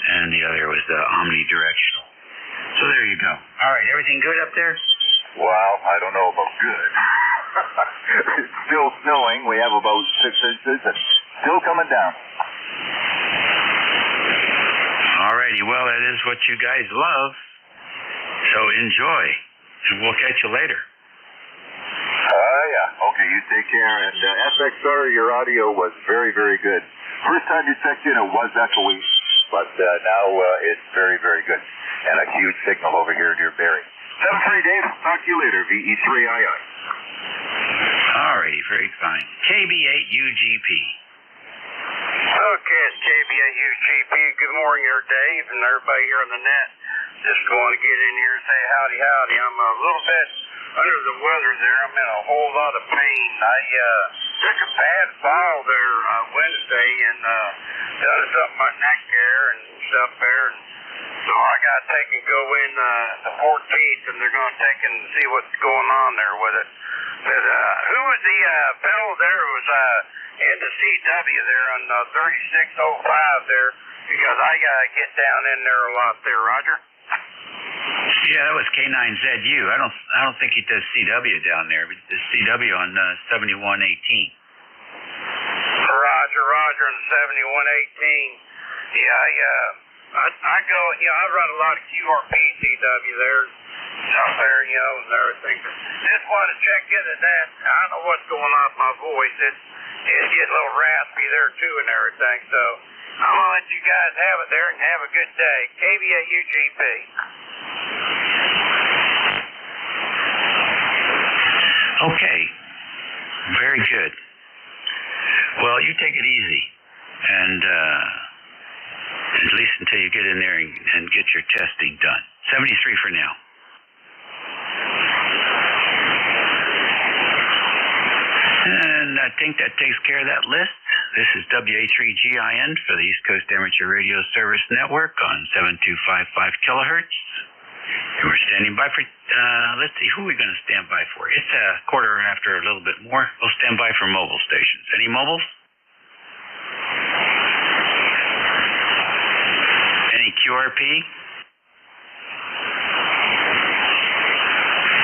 and the other was the omnidirectional. So there you go. All right, everything good up there? Well, I don't know about good. It's still snowing. We have about 6 inches and still coming down. All righty. well, that is what you guys love. So enjoy, and we'll catch you later. Yeah. Okay, you take care. And FXR, your audio was very, very good. First time you checked in, it was echoey, but now it's very, very good. And a huge signal over here near Barrie. 7-3, Dave. Talk to you later. VE3II. Alrighty, very fine. KB8UGP. Okay, it's KB8UGP. Good morning here, Dave, and everybody here on the net. Just going to get in here and say howdy, howdy. I'm a little bit under the weather there. I'm in a whole lot of pain. I took a bad fall there Wednesday and done something in my neck there and stuff there. And so I got to take and go in the 14th, and they're going to take and see what's going on there with it. But who was the fellow there who was in the CW there on 3605 there? Because I got to get down in there a lot there, Roger. Yeah, that was K9ZU. I don't think he does CW down there, but the CW on 7118. Roger, on 7118. Yeah, I go, I run a lot of QRP CW there, out there, and everything. Just wanted to check into that. I don't know what's going on with my voice. It's getting a little raspy there too and everything. So I'm gonna let you guys have it there and have a good day. KB8UGP. Okay, very good. Well, you take it easy, and at least until you get in there and get your testing done. 73 for now. And I think that takes care of that list. This is WA3GIN for the East Coast Amateur Radio Service Network on 7255 kilohertz. And we're standing by for, let's see, who are we going to stand by for? It's a quarter after a little bit more. We'll stand by for mobile stations. Any mobiles? Any QRP?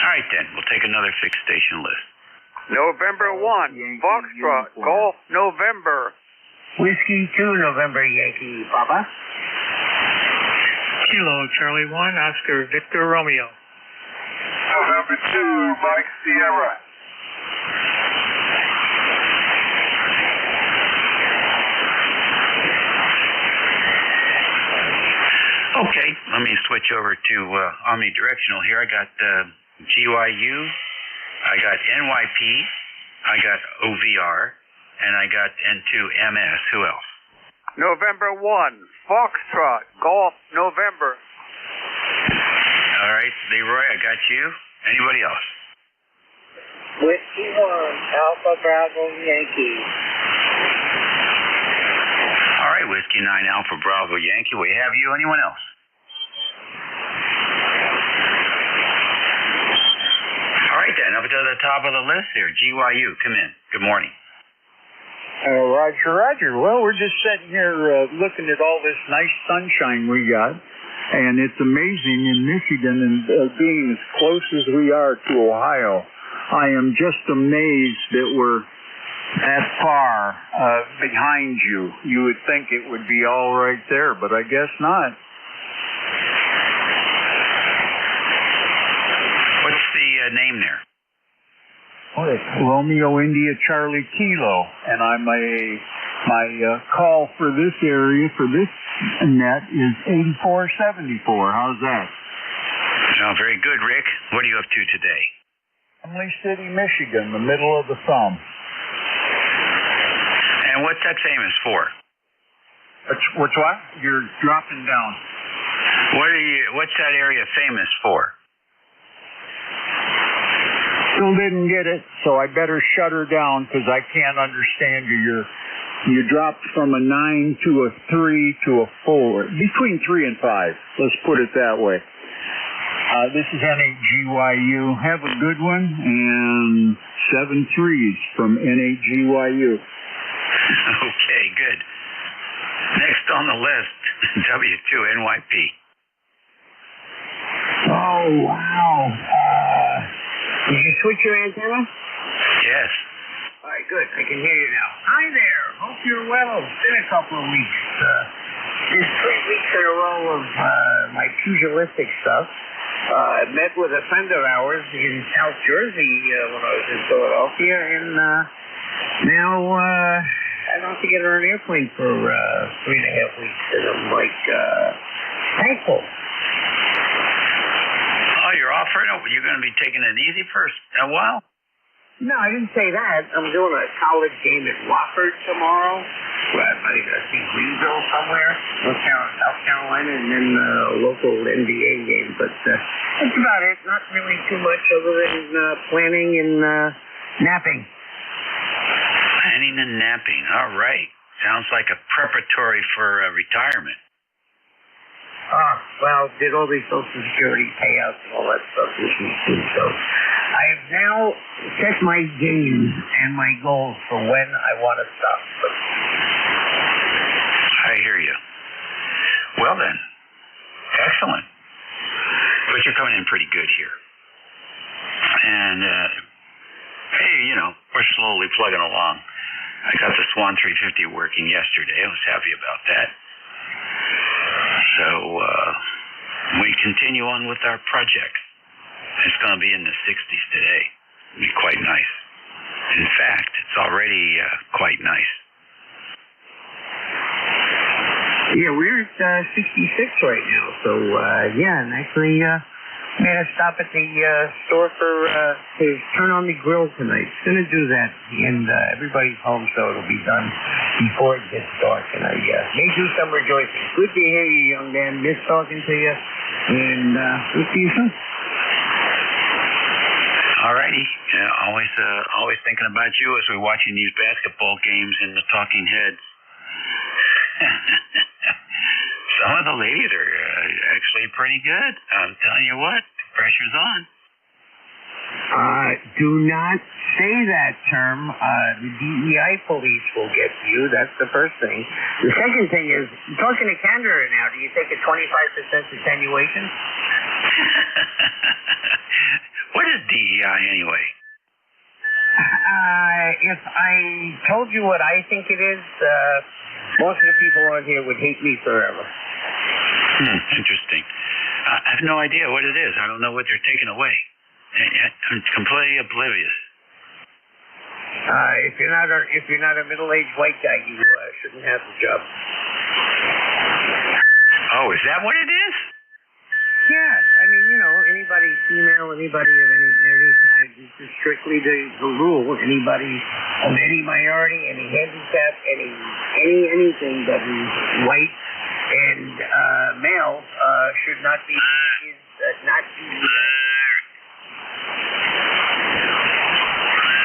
All right, then. We'll take another fixed station list. November 1, Foxtrot, Golf, November. Whiskey 2, November, Yankee, Papa. Kilo, Charlie 1, Oscar, Victor, Romeo. November 2, Mike Sierra. Okay, let me switch over to omnidirectional here. I got GYU, I got NYP, I got OVR, and I got N2MS. Who else? November 1, Foxtrot, Golf, November. All right, Leroy, I got you. Anybody else? Whiskey 1, Alpha Bravo Yankee. All right, Whiskey 9, Alpha Bravo Yankee. We have you. Anyone else? All right, then, up to the top of the list here. GYU, come in. Good morning. Roger. Well, we're just sitting here looking at all this nice sunshine we got, and it's amazing in Michigan and being as close as we are to Ohio. I am just amazed that we're that far behind you. You would think it would be all right there, but I guess not. What's the name there? Oh, it's Romeo India Charlie Kilo, and my call for this area for this net is 8474. How's that? Oh, very good, Rick. What are you up to today? Emily City, Michigan, the middle of the thumb. And what's that famous for? What's what? You're dropping down. What's that area famous for? Still didn't get it, so I better shut her down because I can't understand you. You dropped from a 9 to a 3 to a 4, between 3 and 5. Let's put it that way. This is NHGYU. Have a good one, and 7 3s from NHGYU. Okay, good. Next on the list, W2NYP. Oh, wow. Did you switch your antenna? Yes. All right, good. I can hear you now. Hi there. Hope you're well. It's been a couple of weeks. This 3 weeks in a row of my pugilistic stuff. Met with a friend of ours in South Jersey when I was in Philadelphia, and now I don't have to get on an airplane for 3.5 weeks, and I'm like thankful. Oh, you're off right now? You're going to be taking it easy for a while? No, I didn't say that. I'm doing a college game at Wofford tomorrow. I think Greenville somewhere, South Carolina, and then a local NBA game. But that's about it. Not really too much other than planning and napping. Planning and napping. All right. Sounds like a preparatory for retirement. Well, did all these Social Security payouts and all that stuff this week too. So I have now set my gains and my goals for when I want to stop. I hear you. Well then, excellent. But you're coming in pretty good here. And, hey, we're slowly plugging along. I got the Swan 350 working yesterday. I was happy about that. So, we continue on with our project. It's going to be in the 60s today. It'll be quite nice. In fact, it's already quite nice. Yeah, we're at 66 right now. So, and actually, made a stop at the store to turn on the grill tonight. It's going to do that. And everybody's home, so it'll be done before it gets dark. And I may do some rejoicing. Good to hear you, young man. Miss talking to you. And we'll see you soon. All righty. Always thinking about you as we're watching these basketball games and the talking heads. Some of the ladies are actually pretty good. I'm telling you what, pressure's on. Do not say that term. The DEI police will get to you. That's the first thing. The second thing is, talking to Canada now, do you take a 25% attenuation? What is DEI anyway? If I told you what I think it is, most of the people on here would hate me forever. Interesting. I have no idea what it is. I don't know what they're taking away. I'm completely oblivious. If you're not a middle-aged white guy, you shouldn't have the job. Oh, is that what it is? Yeah, I mean, anybody female, anybody of any type, this is strictly the rule. Anybody of any minority, any handicap, anything that is white and male should not be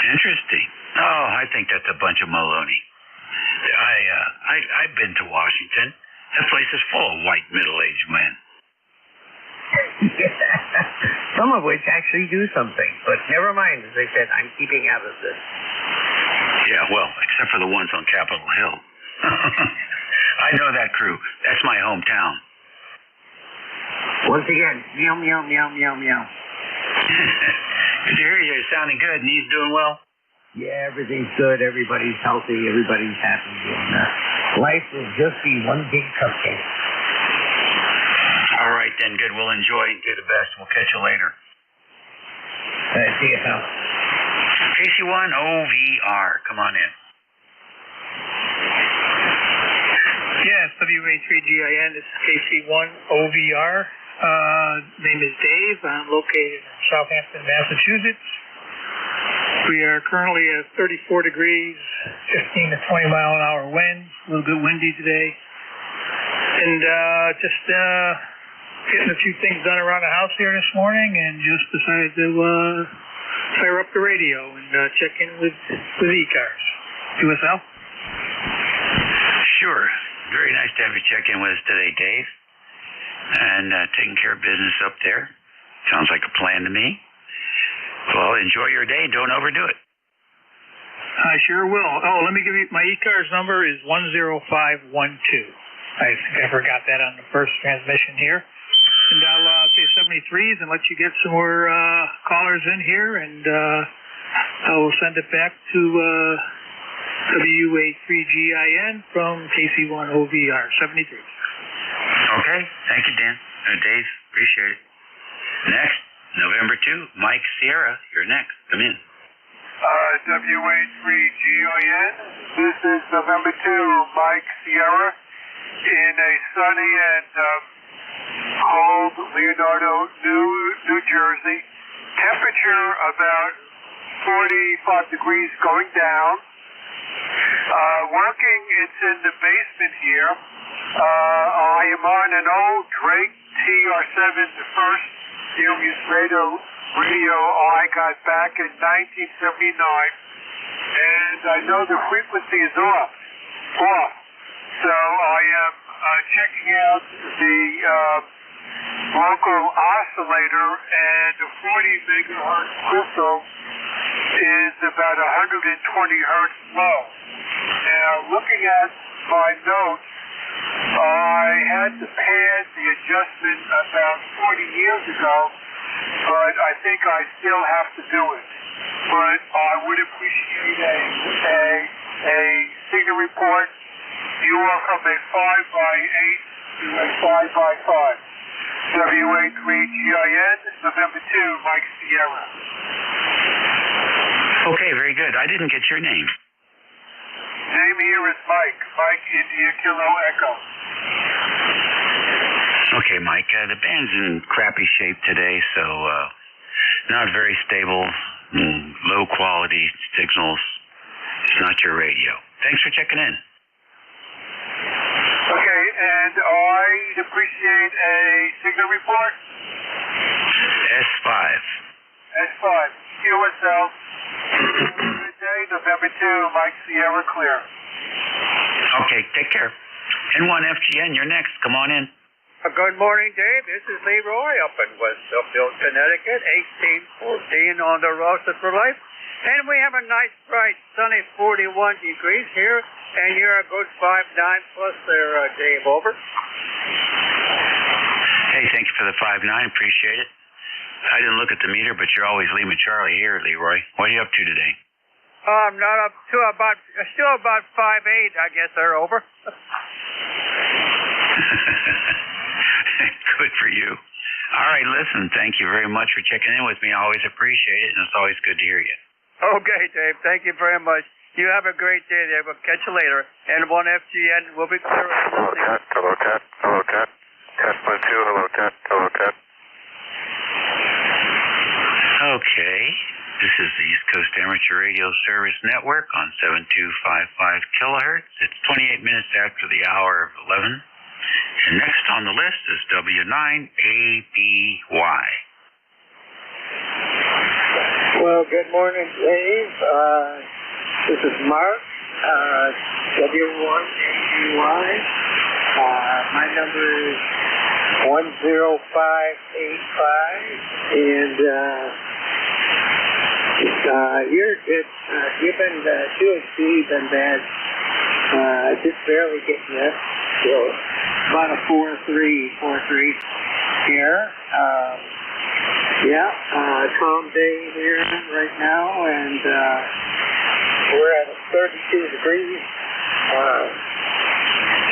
Interesting. Oh, I think that's a bunch of baloney. I've been to Washington. That place is full of white middle-aged men. Some of which actually do something, but never mind. As I said, I'm keeping out of this. Yeah, well, except for the ones on Capitol Hill. I know that crew. That's my hometown. Once again, meow, meow, meow, meow, meow. Good to hear you. You're sounding good. Knees doing well? Yeah, everything's good. Everybody's healthy. Everybody's happy. And life will just be one big cupcake. All right, then. Good. We'll enjoy and do the best. We'll catch you later. See you, pal. KC1 OVR. Come on in. Yes, WA3GIN. This is KC1 OVR. Name is Dave. I'm located in Southampton, Massachusetts. We are currently at 34 degrees, 15 to 20 mile an hour winds. A little bit windy today. And just getting a few things done around the house here this morning, and just decided to fire up the radio and check in with ECARS. QSL? Sure. Very nice to have you check in with us today, Dave. And taking care of business up there. Sounds like a plan to me. Well, enjoy your day. Don't overdo it. I sure will. Oh, let me give you my ECARS number is 10512. I think I forgot that on the first transmission here. And I'll say 73s and let you get some more callers in here, and I will send it back to WA3GIN from KC1OVR 73. Okay. Thank you, Dan. Dave, appreciate it. Next, November 2, Mike Sierra. You're next. Come in. WA3GIN. This is November 2, Mike Sierra, in a sunny and cold Leonardo, New Jersey. Temperature about 45 degrees going down. Working, it's in the basement here. I am on an old Drake TR7, the first series radio I got back in 1979, and I know the frequency is off. So I am checking out the local oscillator, and the 40 megahertz crystal is about 120 hertz low. Now, looking at my notes, I had to pad the adjustment about 40 years ago, but I think I still have to do it. But I would appreciate a signal report. You are from a 5x8 to a 5x5. WA3GIN, November 2, Mike Sierra. Okay, very good. I didn't get your name. Name here is Mike. Mike, India, Kilo, Echo. Okay, Mike. The band's in crappy shape today, so not very stable, low quality signals. It's not your radio. Thanks for checking in. Okay, and I'd appreciate a signal report. S5. S5. QSL. Good day, November 2, Mike Sierra, clear. Okay, take care. N1FGN, you're next. Come on in. Good morning, Dave. This is Leroy up in West Suffield, Connecticut, 1814 on the roster for life. And we have a nice, bright, sunny 41 degrees here, and you're a good 5'9" plus there, Dave. Over. Hey, thank you for the 5'9". Appreciate it. I didn't look at the meter, but you're always Lima Charlie here, Leroy. What are you up to today? I'm not up to still about 5'8", I guess they're over. Good for you. All right, listen, thank you very much for checking in with me. I always appreciate it, and it's always good to hear you. Okay, Dave. Thank you very much. You have a great day, Dave. We'll catch you later. N1FGN will be clear. Hello, Cat. Hello, Cat. Hello, Cat. Cat 1-2. Hello, Cat. Hello, Cat. Okay. This is the East Coast Amateur Radio Service Network on 7255 kilohertz. It's 28 minutes after the hour of 11. And next on the list is W9ABY. Well, good morning, Dave. This is Mark, W1ABY. My number is 10585. And you've been doing been bad. Just barely getting it. So about a 4.3 here. Calm day here right now, and we're at 32 degrees.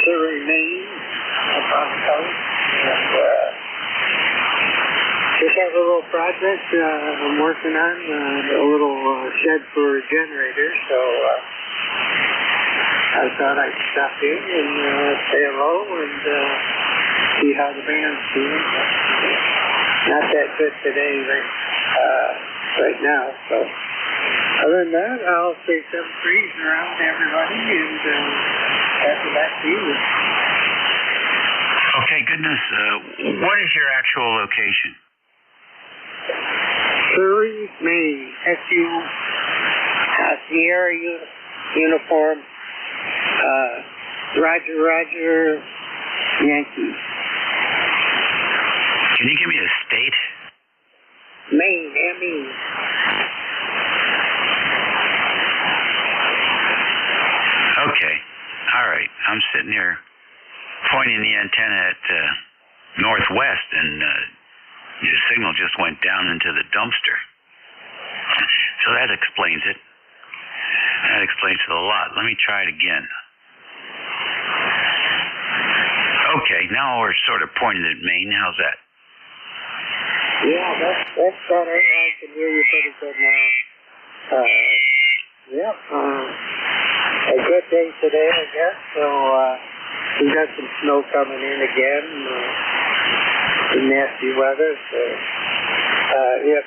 Still remains up on the coast. And just have a little project I'm working on, a little shed for generators. So I thought I'd stop in and say hello and see how the band's doing. Not that good today right now. So other than that, I'll say some greetings around to everybody and after that to you. Okay, goodness. What is your actual location? Surrey, Maine. SU Sierra Uniform. Roger, Yankee. Can you give me a state? Maine, M-E. Okay. All right. I'm sitting here pointing the antenna at northwest, and your signal just went down into the dumpster. So that explains it. That explains it a lot. Let me try it again. Okay, now we're sort of pointed at Maine. How's that? Yeah, that's better. I can hear you pretty good now. A good day today, I guess. So we got some snow coming in again. Some nasty weather. So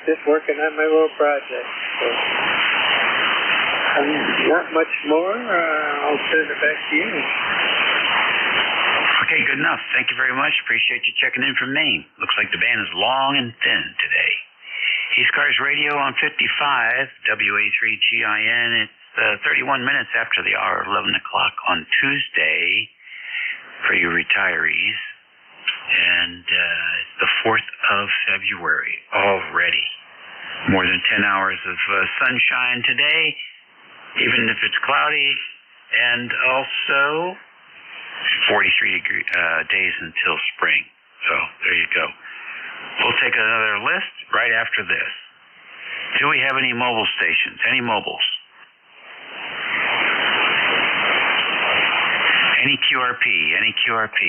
just working on my little project. So, not much more. I'll send it back to you. Okay, good enough. Thank you very much. Appreciate you checking in from Maine. Looks like the band is long and thin today. ECARS Radio on 55, WA3GIN. It's 31 minutes after the hour, 11 o'clock on Tuesday for you retirees. And it's the 4th of February already. More than 10 hours of sunshine today, even if it's cloudy. And also 43 days until spring. So there you go. We'll take another list right after this. Do we have any mobile stations? Any mobiles? Any QRP? Any QRP?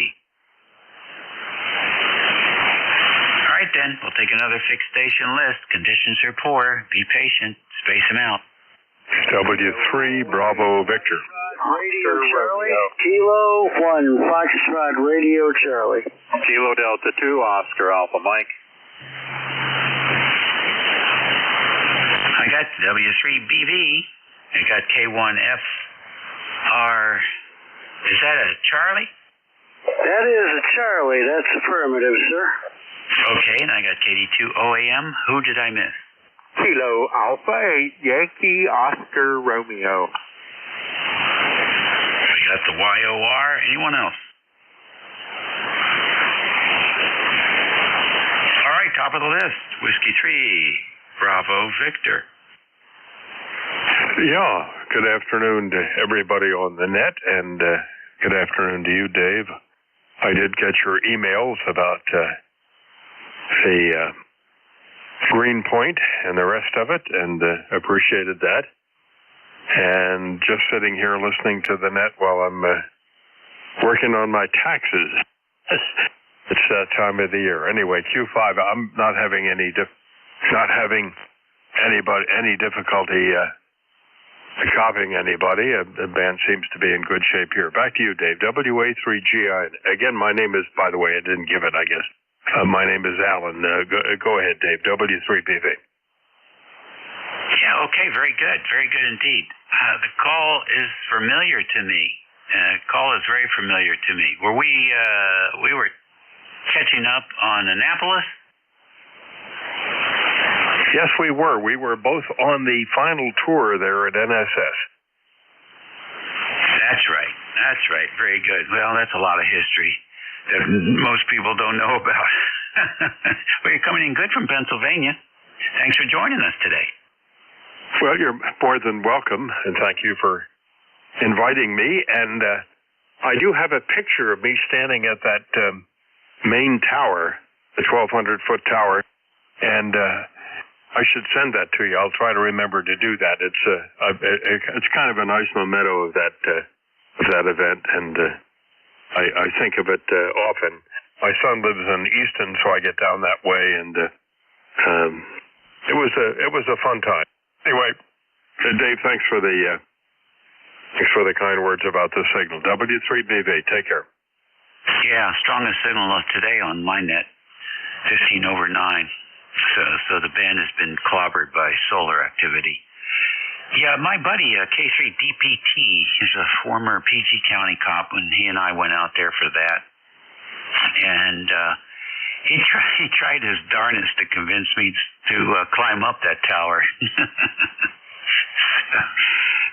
All right then, we'll take another fixed station list. Conditions are poor. Be patient. Space them out. W3 Bravo Victor. Radio Charlie, Kilo 1, Foxtrot Radio Charlie. Kilo Delta 2, Oscar Alpha Mike. I got W3BV. I got K1FR. Is that a Charlie? That is a Charlie. That's affirmative, sir. Okay, and I got KD2OAM. Who did I miss? Kilo Alpha 8, Yankee Oscar Romeo. We got the YOR. Anyone else? All right, top of the list. Whiskey 3, Bravo Victor. Yeah, good afternoon to everybody on the net, and good afternoon to you, Dave. I did get your emails about the Green Point and the rest of it, and appreciated that. And just sitting here listening to the net while I'm working on my taxes. It's that time of the year. Anyway, Q5. I'm not having any difficulty copying anybody. The band seems to be in good shape here. Back to you, Dave. WA3GI. Again, my name is, by the way, I didn't give it, I guess. My name is Alan. Go ahead, Dave. W3PV. Yeah, okay, very good. Very good indeed. The call is familiar to me. Call is very familiar to me. Were we were catching up on Annapolis? Yes, we were. We were both on the final tour there at NSS. That's right. That's right. Very good. Well, that's a lot of history that most people don't know about. Well, you're coming in good from Pennsylvania. Thanks for joining us today. Well, you're more than welcome, and thank you for inviting me. And I do have a picture of me standing at that main tower, the 1,200-foot tower, and I should send that to you. I'll try to remember to do that. It's kind of a nice memento of that event, and I think of it often. My son lives in Easton, so I get down that way, and it was a fun time. Anyway, Dave, thanks for the kind words about the signal. W3BV, take care. Yeah, strongest signal today on my net, 15 over 9. So the band has been clobbered by solar activity. Yeah, my buddy, K3DPT, he's a former PG County cop, and he and I went out there for that. And he tried his darnest to convince me to climb up that tower.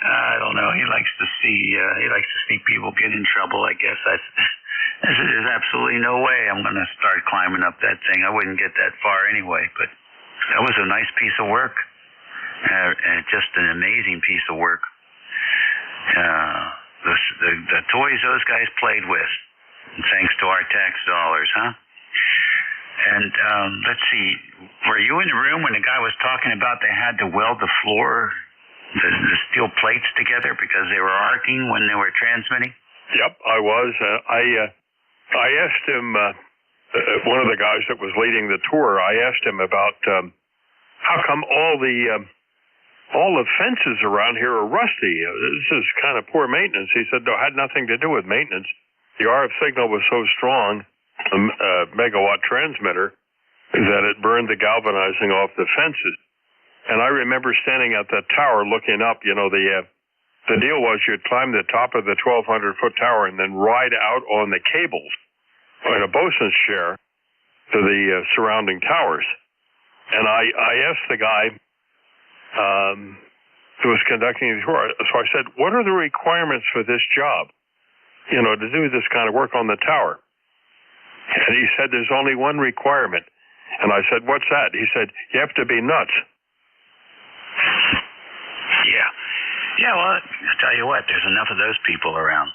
I don't know. He likes to see people get in trouble, I guess. There's absolutely no way I'm going to start climbing up that thing. I wouldn't get that far anyway, but that was a nice piece of work. Just an amazing piece of work. The toys those guys played with, thanks to our tax dollars, huh? And let's see, were you in the room when the guy was talking about they had to weld the floor, the steel plates together because they were arcing when they were transmitting? Yep, I was. I asked him, one of the guys that was leading the tour, I asked him about how come all the fences around here are rusty. This is kind of poor maintenance. He said, no, it had nothing to do with maintenance. The RF signal was so strong, a megawatt transmitter, that it burned the galvanizing off the fences. And I remember standing at that tower looking up. You know, the deal was you'd climb the top of the 1,200-foot tower and then ride out on the cables in a bosun's chair to the surrounding towers. And I asked the guy who was conducting the tour, so I said, what are the requirements for this job, you know, to do this kind of work on the tower? And he said, there's only one requirement. And I said, what's that? He said, you have to be nuts. Yeah. Yeah, well, I'll tell you what, there's enough of those people around.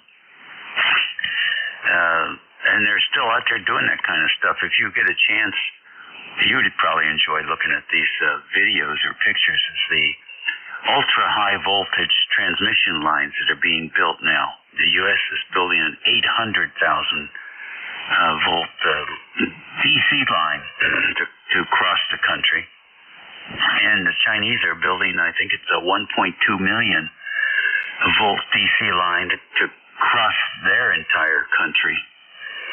And they're still out there doing that kind of stuff. If you get a chance, you would probably enjoy looking at these videos or pictures of the ultra-high voltage transmission lines that are being built now. The U.S. is building an 800,000 volt DC line to cross the country. And the Chinese are building, I think it's a 1.2 million volt DC line to cross their entire country.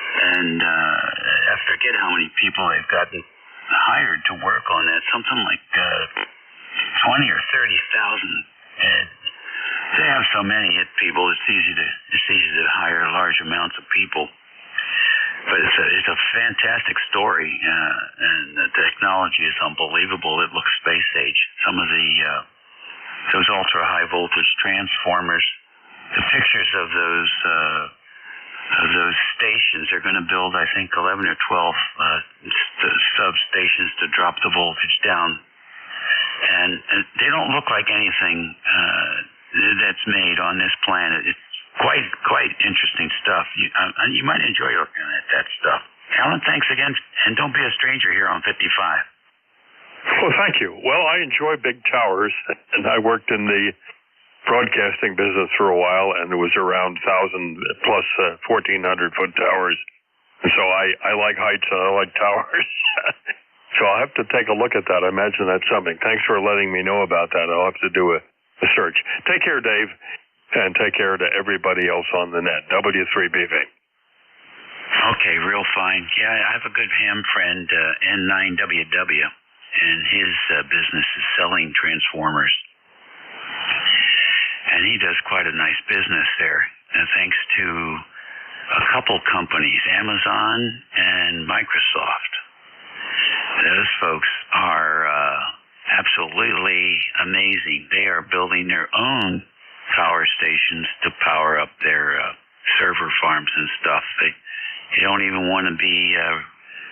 And I forget how many people they've gotten hired to work on that, something like 20 or 30,000. And they have so many people, it's easy to hire large amounts of people. But it's a fantastic story, and the technology is unbelievable. It looks space age. Some of those ultra high voltage transformers, the pictures of those stations, they're going to build, I think, 11 or 12 substations to drop the voltage down, and they don't look like anything that's made on this planet. It's quite interesting stuff. You might enjoy looking at that stuff. Alan, thanks again, and don't be a stranger here on 55. Well, thank you. Well, I enjoy big towers, and I worked in the broadcasting business for a while, and it was around 1,000 plus 1,400-foot towers. So I like heights and I like towers. So I'll have to take a look at that. I imagine that's something. Thanks for letting me know about that. I'll have to do a search. Take care, Dave. And take care to everybody else on the net. W3BV. Okay, real fine. Yeah, I have a good ham friend, N9WW, and his business is selling transformers. And he does quite a nice business there, thanks to a couple companies, Amazon and Microsoft. Those folks are absolutely amazing. They are building their own power stations to power up their server farms and stuff. They don't even want to be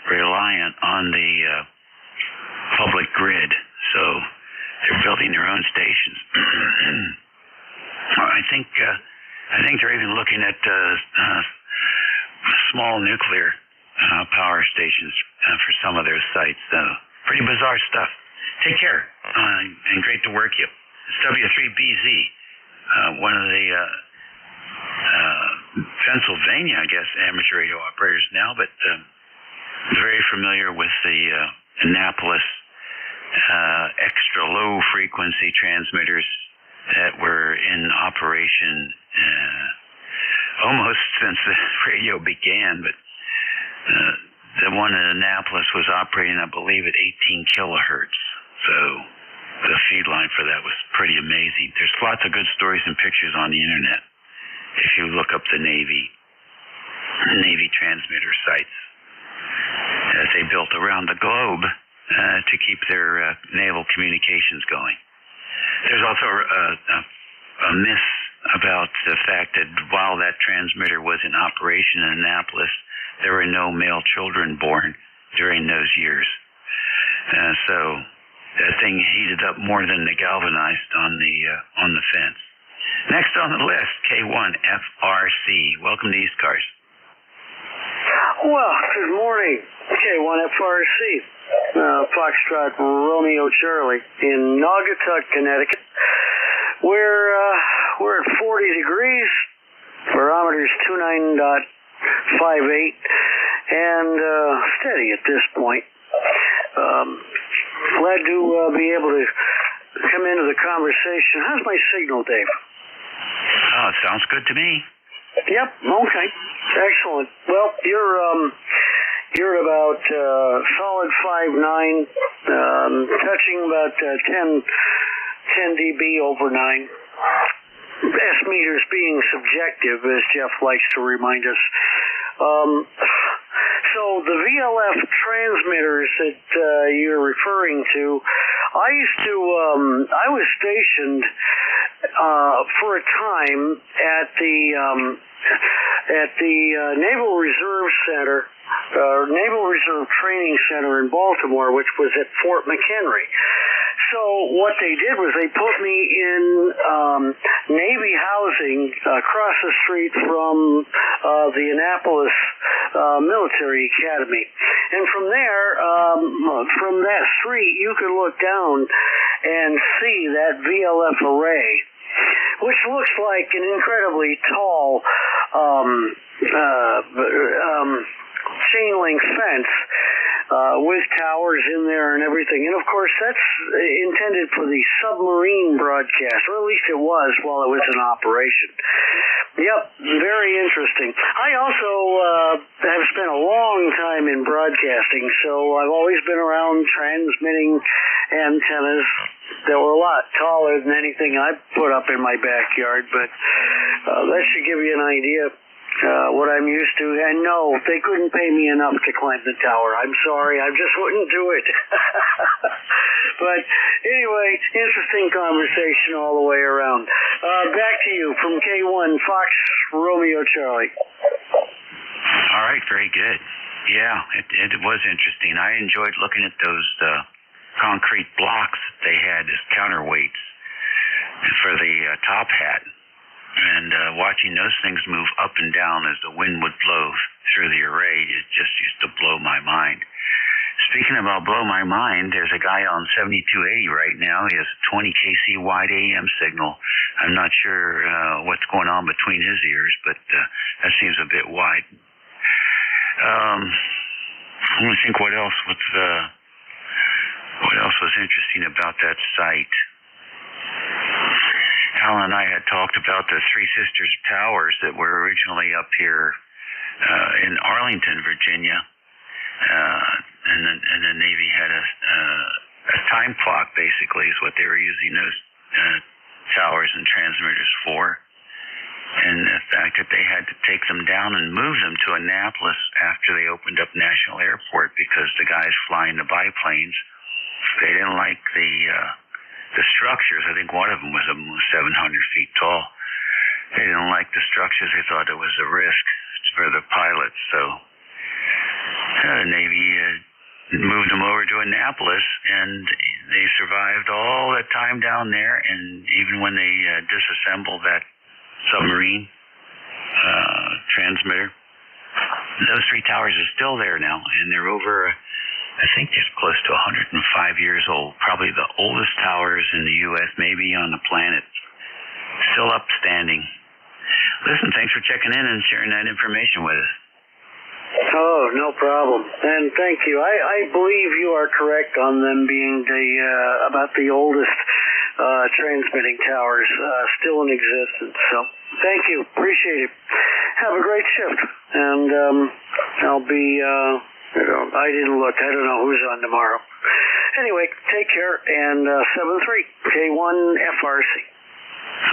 reliant on the public grid, so they're building their own stations. I think they're even looking at small nuclear power stations for some of their sites. Pretty bizarre stuff. Take care, and great to work you. It's W3BZ. One of the Pennsylvania, I guess, amateur radio operators now, but very familiar with the Annapolis extra low frequency transmitters that were in operation almost since the radio began, but the one in Annapolis was operating, I believe, at 18 kilohertz. So the feed line for that was pretty amazing. There's lots of good stories and pictures on the internet if you look up the Navy transmitter sites that they built around the globe to keep their naval communications going. There's also a myth about the fact that while that transmitter was in operation in Annapolis, there were no male children born during those years. So that thing heated up more than the galvanized on the fence. Next on the list, K1FRC. Welcome to ECARS. Well, good morning. K1FRC. Foxtrot Romeo Charlie in Naugatuck, Connecticut. We're at 40 degrees. Barometer's 29.8. and steady at this point. Glad to be able to come into the conversation. How's my signal, Dave? Oh, it sounds good to me. Yep. Okay. Excellent. Well, you're at about solid 5.9, touching about 10 dB over 9. S meters being subjective, as Jeff likes to remind us. So the VLF transmitters that you're referring to, I was stationed for a time at the Naval Reserve Center, Naval Reserve Training Center in Baltimore, which was at Fort McHenry. So what they did was they put me in Navy housing across the street from the Annapolis Military Academy. And from there, from that street, you could look down and see that VLF array, which looks like an incredibly tall chain link fence with towers in there and everything. And of course, that's intended for the submarine broadcast, or at least it was while it was in operation. Yep, very interesting. I also have spent a long time in broadcasting, so I've always been around transmitting antennas that were a lot taller than anything I put up in my backyard, but that should give you an idea what I'm used to. And no, they couldn't pay me enough to climb the tower. I'm sorry, I just wouldn't do it. But anyway, interesting conversation all the way around. Back to you from K1 Fox Romeo Charlie. All right, very good. Yeah, it was interesting. I enjoyed looking at those concrete blocks that they had as counterweights for the top hat. And watching those things move up and down as the wind would blow through the array, it just used to blow my mind. Speaking about blow my mind, there's a guy on 7280 right now. He has a 20 KC wide AM signal. I'm not sure what's going on between his ears, but that seems a bit wide. Let me think what else was interesting about that site. Alan and I had talked about the Three Sisters Towers that were originally up here in Arlington, Virginia, and the Navy had a time clock, basically, is what they were using those towers and transmitters for. And the fact that they had to take them down and move them to Annapolis after they opened up National Airport because the guys flying the biplanes, they didn't like the structures. I think one of them was 700 feet tall. They didn't like the structures. They thought it was a risk for the pilots. So the Navy moved them over to Annapolis, and they survived all that time down there. And even when they disassembled that submarine transmitter, those three towers are still there now, and they're over, I think they're close to 105 years old, probably the oldest towers in the U.S., maybe on the planet, still upstanding. Listen, thanks for checking in and sharing that information with us. Oh, no problem. And thank you. I believe you are correct on them being about the oldest transmitting towers still in existence. So thank you. Appreciate it. Have a great shift. And I'll be... I didn't look. I don't know who's on tomorrow. Anyway, take care. And 7-3, K1 FRC.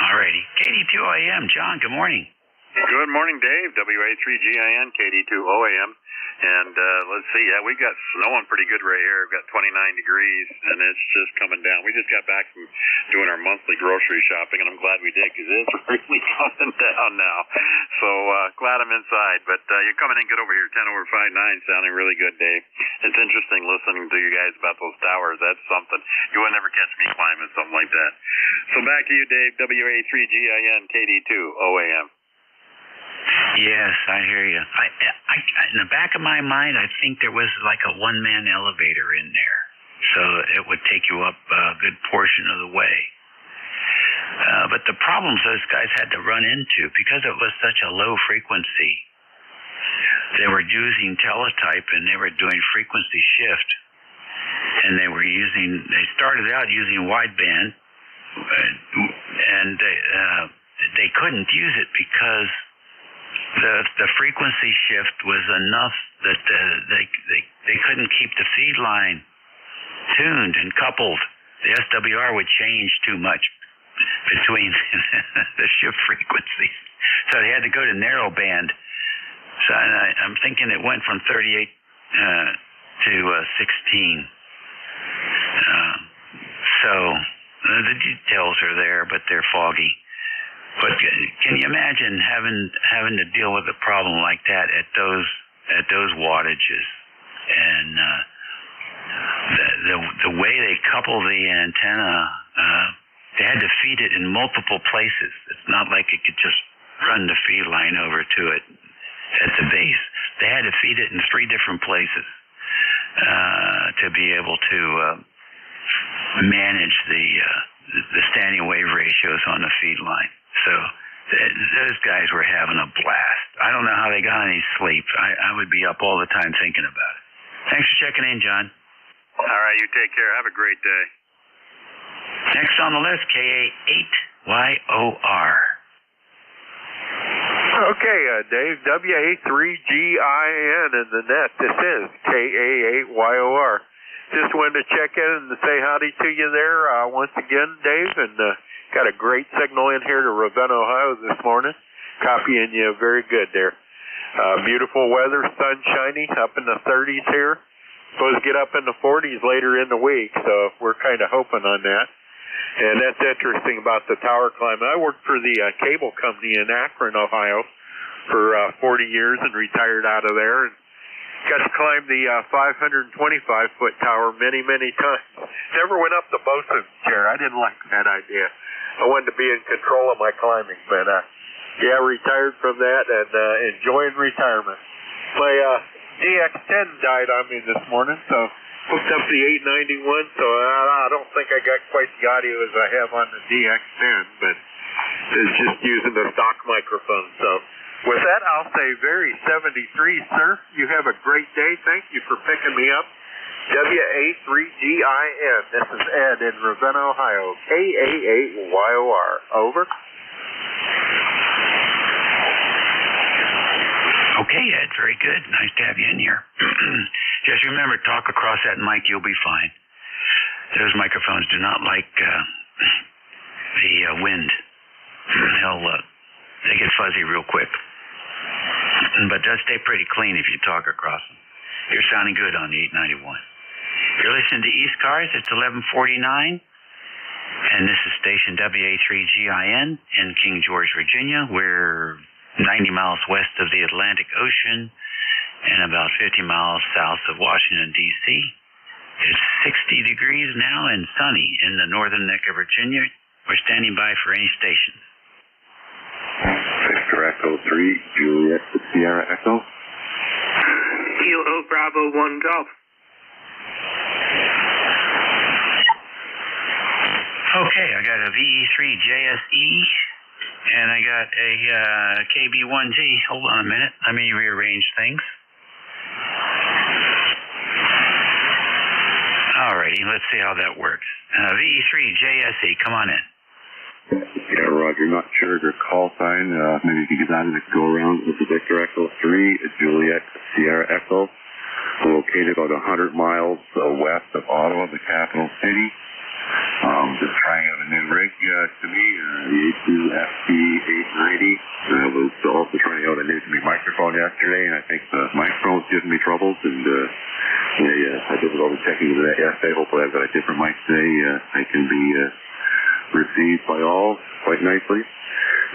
All righty. KD2AM. John, good morning. Good morning, Dave. WA3GIN, KD2OAM. And let's see, yeah, we've got snowing pretty good right here. We've got 29 degrees, and it's just coming down. We just got back from doing our monthly grocery shopping, and I'm glad we did because it's really coming down now. So glad I'm inside. But you're coming in good over here, 10 over 5.9, sounding really good, Dave. It's interesting listening to you guys about those towers. That's something. You would never catch me climbing something like that. So back to you, Dave. WA3GIN, KD2OAM. Yes, I hear you. I in the back of my mind, I think there was like a one-man elevator in there, so it would take you up a good portion of the way. But the problems those guys had to run into, because it was such a low frequency, they were using teletype and they were doing frequency shift, and they started out using wideband, and they couldn't use it because the frequency shift was enough that they couldn't keep the feed line tuned and coupled. The SWR would change too much between the shift frequencies, so they had to go to narrowband. So I'm thinking it went from 38 to 16. So the details are there, but they're foggy. But can you imagine having to deal with a problem like that at those wattages? And the way they couple the antenna, they had to feed it in multiple places. It's not like it could just run the feed line over to it at the base. They had to feed it in 3 different places to be able to manage the standing wave ratios on the feed line. So those guys were having a blast. I don't know how they got any sleep. I would be up all the time thinking about it. Thanks for checking in, John. All right, you take care. Have a great day. Next on the list, KA8YOR. Okay, Dave, WA3GIN in the net. This is KA8YOR. Just wanted to check in and say howdy to you there once again, Dave, and got a great signal in here to Ravenna, Ohio this morning. Copying you very good there. Beautiful weather, sun shiny, up in the 30s here. Supposed to get up in the 40s later in the week, so we're kind of hoping on that. And that's interesting about the tower climb. I worked for the cable company in Akron, Ohio for 40 years and retired out of there. And got to climb the 525-foot tower many, many times. Never went up the bosun's chair. I didn't like that idea. I wanted to be in control of my climbing. But, yeah, retired from that and enjoying retirement. My DX10 died on me this morning, so hooked up the 891, so I don't think I got quite the audio as I have on the DX10, but it's just using the stock microphone. So with that, I'll say very 73, sir. You have a great day. Thank you for picking me up. WA3GIN. This is Ed in Ravenna, Ohio. KA8YOR. Over. Okay, Ed, very good. Nice to have you in here. Just remember, talk across that mic, you'll be fine. Those microphones do not like the wind. They get fuzzy real quick. But they'll stay pretty clean if you talk across them. You're sounding good on the 891. You're listening to ECARS. It's 11:49. And this is station WA3GIN in King George, Virginia. We're 90 miles west of the Atlantic Ocean and about 50 miles south of Washington, D.C. It's 60 degrees now and sunny in the northern neck of Virginia. We're standing by for any stations. Victor Echo 3, Juliet Sierra Echo. Kilo Bravo 1 Golf. Okay, I got a VE3JSE. And I got a KB1G. Hold on a minute. Let me rearrange things. Alrighty, let's see how that works. VE3JSE, come on in. Yeah, Roger. Not sure your call sign. Maybe you can get that in the go around. This is Victor Echo 3, Juliet Sierra Echo. Located about 100 miles west of Ottawa, the capital city. Just trying out a new rig to me, the A2FP890. I was also trying out a new microphone yesterday, and I think the microphone's giving me troubles. And I did all the checking into that yesterday. Hopefully I've got a different mic today. I can be received by all quite nicely.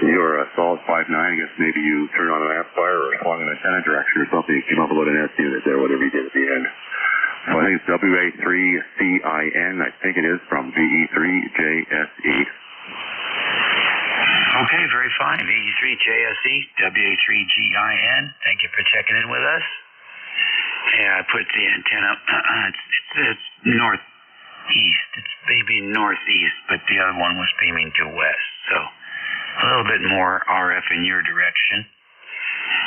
You're a solid 5'9". I guess maybe you turned on an amplifier or swung in antenna direction or something. You came up with an S unit there, whatever you did at the end. So I think it's WA3CIN. I think it is from VE3JSE. Okay, very fine. VE3JSE, WA3GIN. Thank you for checking in with us. Yeah, I put the antenna. It's northeast. It's beaming northeast, but the other one was beaming to west. So a little bit more RF in your direction.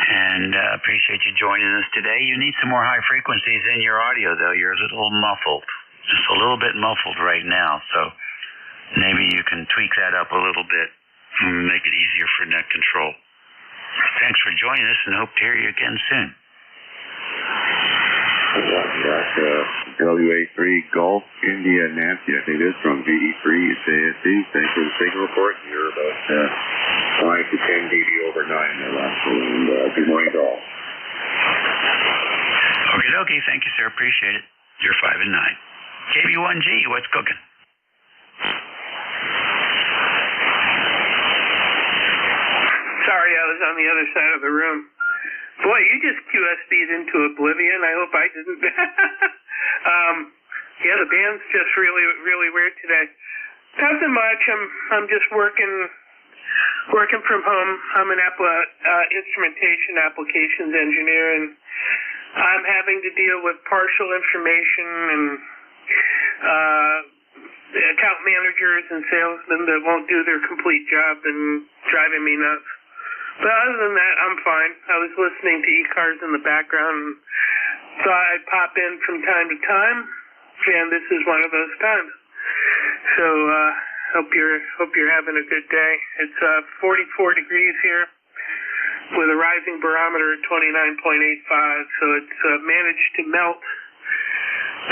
And appreciate you joining us today. You need some more high frequencies in your audio, though. You're a little muffled. Just a little bit muffled right now. So maybe you can tweak that up a little bit and make it easier for net control. Thanks for joining us, and hope to hear you again soon. WA3 Golf India Nancy, I think it is, from VE3 JSC. Thanks for the signal report. You're about 5 to 10 dB over 9 there, Russell. And good morning to all. Okie dokie. Thank you, sir. Appreciate it. You're 5 and 9. KB1G, what's cooking? Sorry, I was on the other side of the room. Boy, you just QSB'd into oblivion. I hope I didn't. Yeah, the band's just really, really weird today. Nothing much. I'm just working from home. I'm an instrumentation applications engineer, and I'm having to deal with partial information and account managers and salesmen that won't do their complete job and driving me nuts. But other than that, I'm fine. I was listening to ECARS in the background and thought I'd pop in from time to time, and this is one of those times. So hope you're having a good day. It's 44 degrees here with a rising barometer at 29.85, so it's managed to melt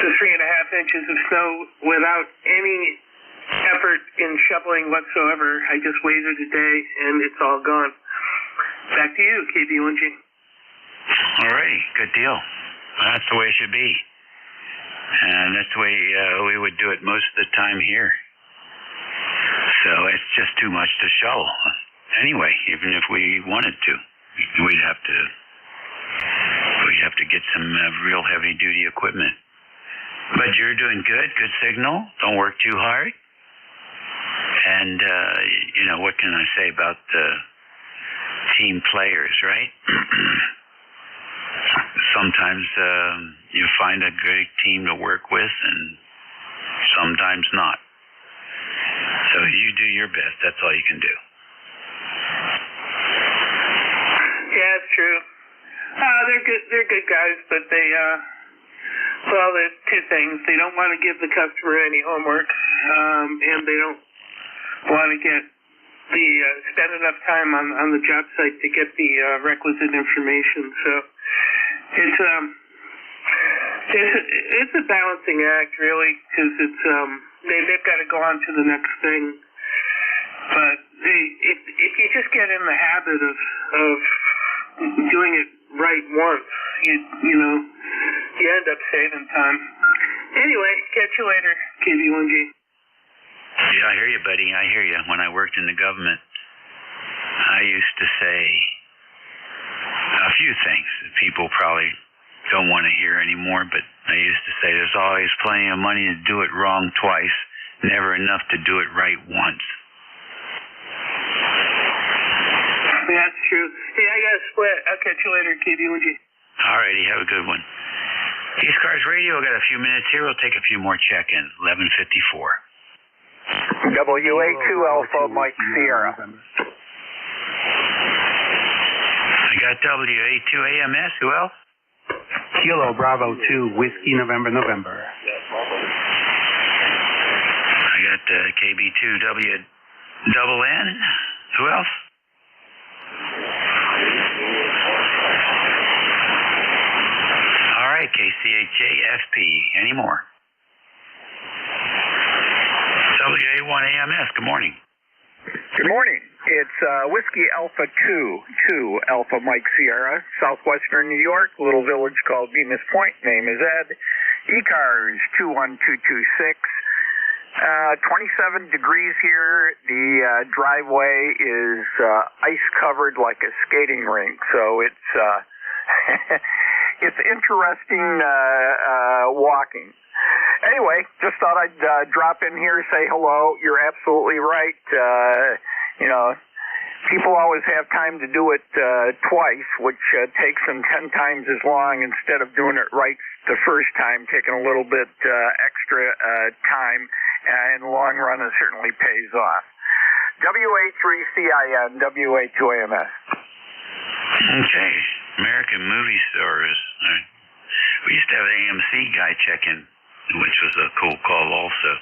to 3.5 inches of snow without any effort in shoveling whatsoever. I just waited a day, and it's all gone. Back to you, KB1G. All righty, good deal. That's the way it should be. And that's the way we would do it most of the time here. So it's just too much to shovel. Anyway, even if we wanted to, we'd have to get some real heavy-duty equipment. But you're doing good signal. Don't work too hard. And, what can I say about team players, right? Sometimes you find a great team to work with, and sometimes not. So you do your best. That's all you can do. Yeah, it's true. They're good guys, but they there's two things. They don't want to give the customer any homework, and they don't want to spend enough time on the job site to get the requisite information. So it's a balancing act, really, because they've got to go on to the next thing. But if you just get in the habit of doing it right once, you end up saving time. Anyway, catch you later, KB1G. Yeah, I hear you, buddy. I hear you. When I worked in the government, I used to say a few things that people probably don't want to hear anymore, but I used to say there's always plenty of money to do it wrong twice, never enough to do it right once. That's true. Hey, I got to split. I'll catch you later, KB1G. All righty, have a good one. ECARS Radio, got a few minutes here. We'll take a few more check-ins. 11:54. WA2 Alpha Mike Sierra. I got WA2 AMS. Who else? Kilo Bravo 2 Whiskey November. I got KB2W double N. Who else? All right, KCHA FP. Any more? WA1 AMS, good morning. Good morning. It's Whiskey Alpha 2 Alpha Mike Sierra, southwestern New York, little village called Bemis Point. Name is Ed. ECARS 21226. 27 degrees here. The driveway is ice covered like a skating rink, so it's it's interesting walking. Anyway, just thought I'd drop in here, say hello. You're absolutely right. People always have time to do it twice, which takes them 10 times as long instead of doing it right the first time, taking a little bit extra time. In the long run, it certainly pays off. WA3CIN, WA2AMS. Okay, American Movie Stars. We used to have an AMC guy check in, which was a cool call also.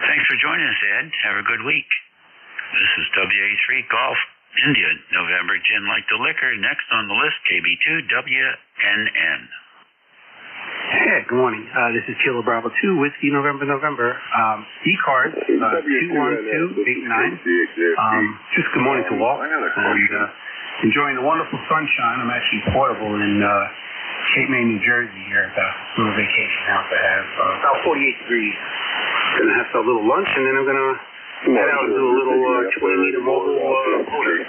Thanks for joining us, Ed. Have a good week. This is WA3 Golf India, November, Gin Like the Liquor. Next on the list, KB2 WNN. Hey, good morning. This is Kilo Bravo 2, Whiskey November. ECARS 21289. Just good morning to all. And enjoying the wonderful sunshine. I'm actually portable in Cape May, New Jersey here at the little vacation house I have. About 48 degrees. Going to have a little lunch, and then I'm going to head out and do a little 20-meter mobile motor.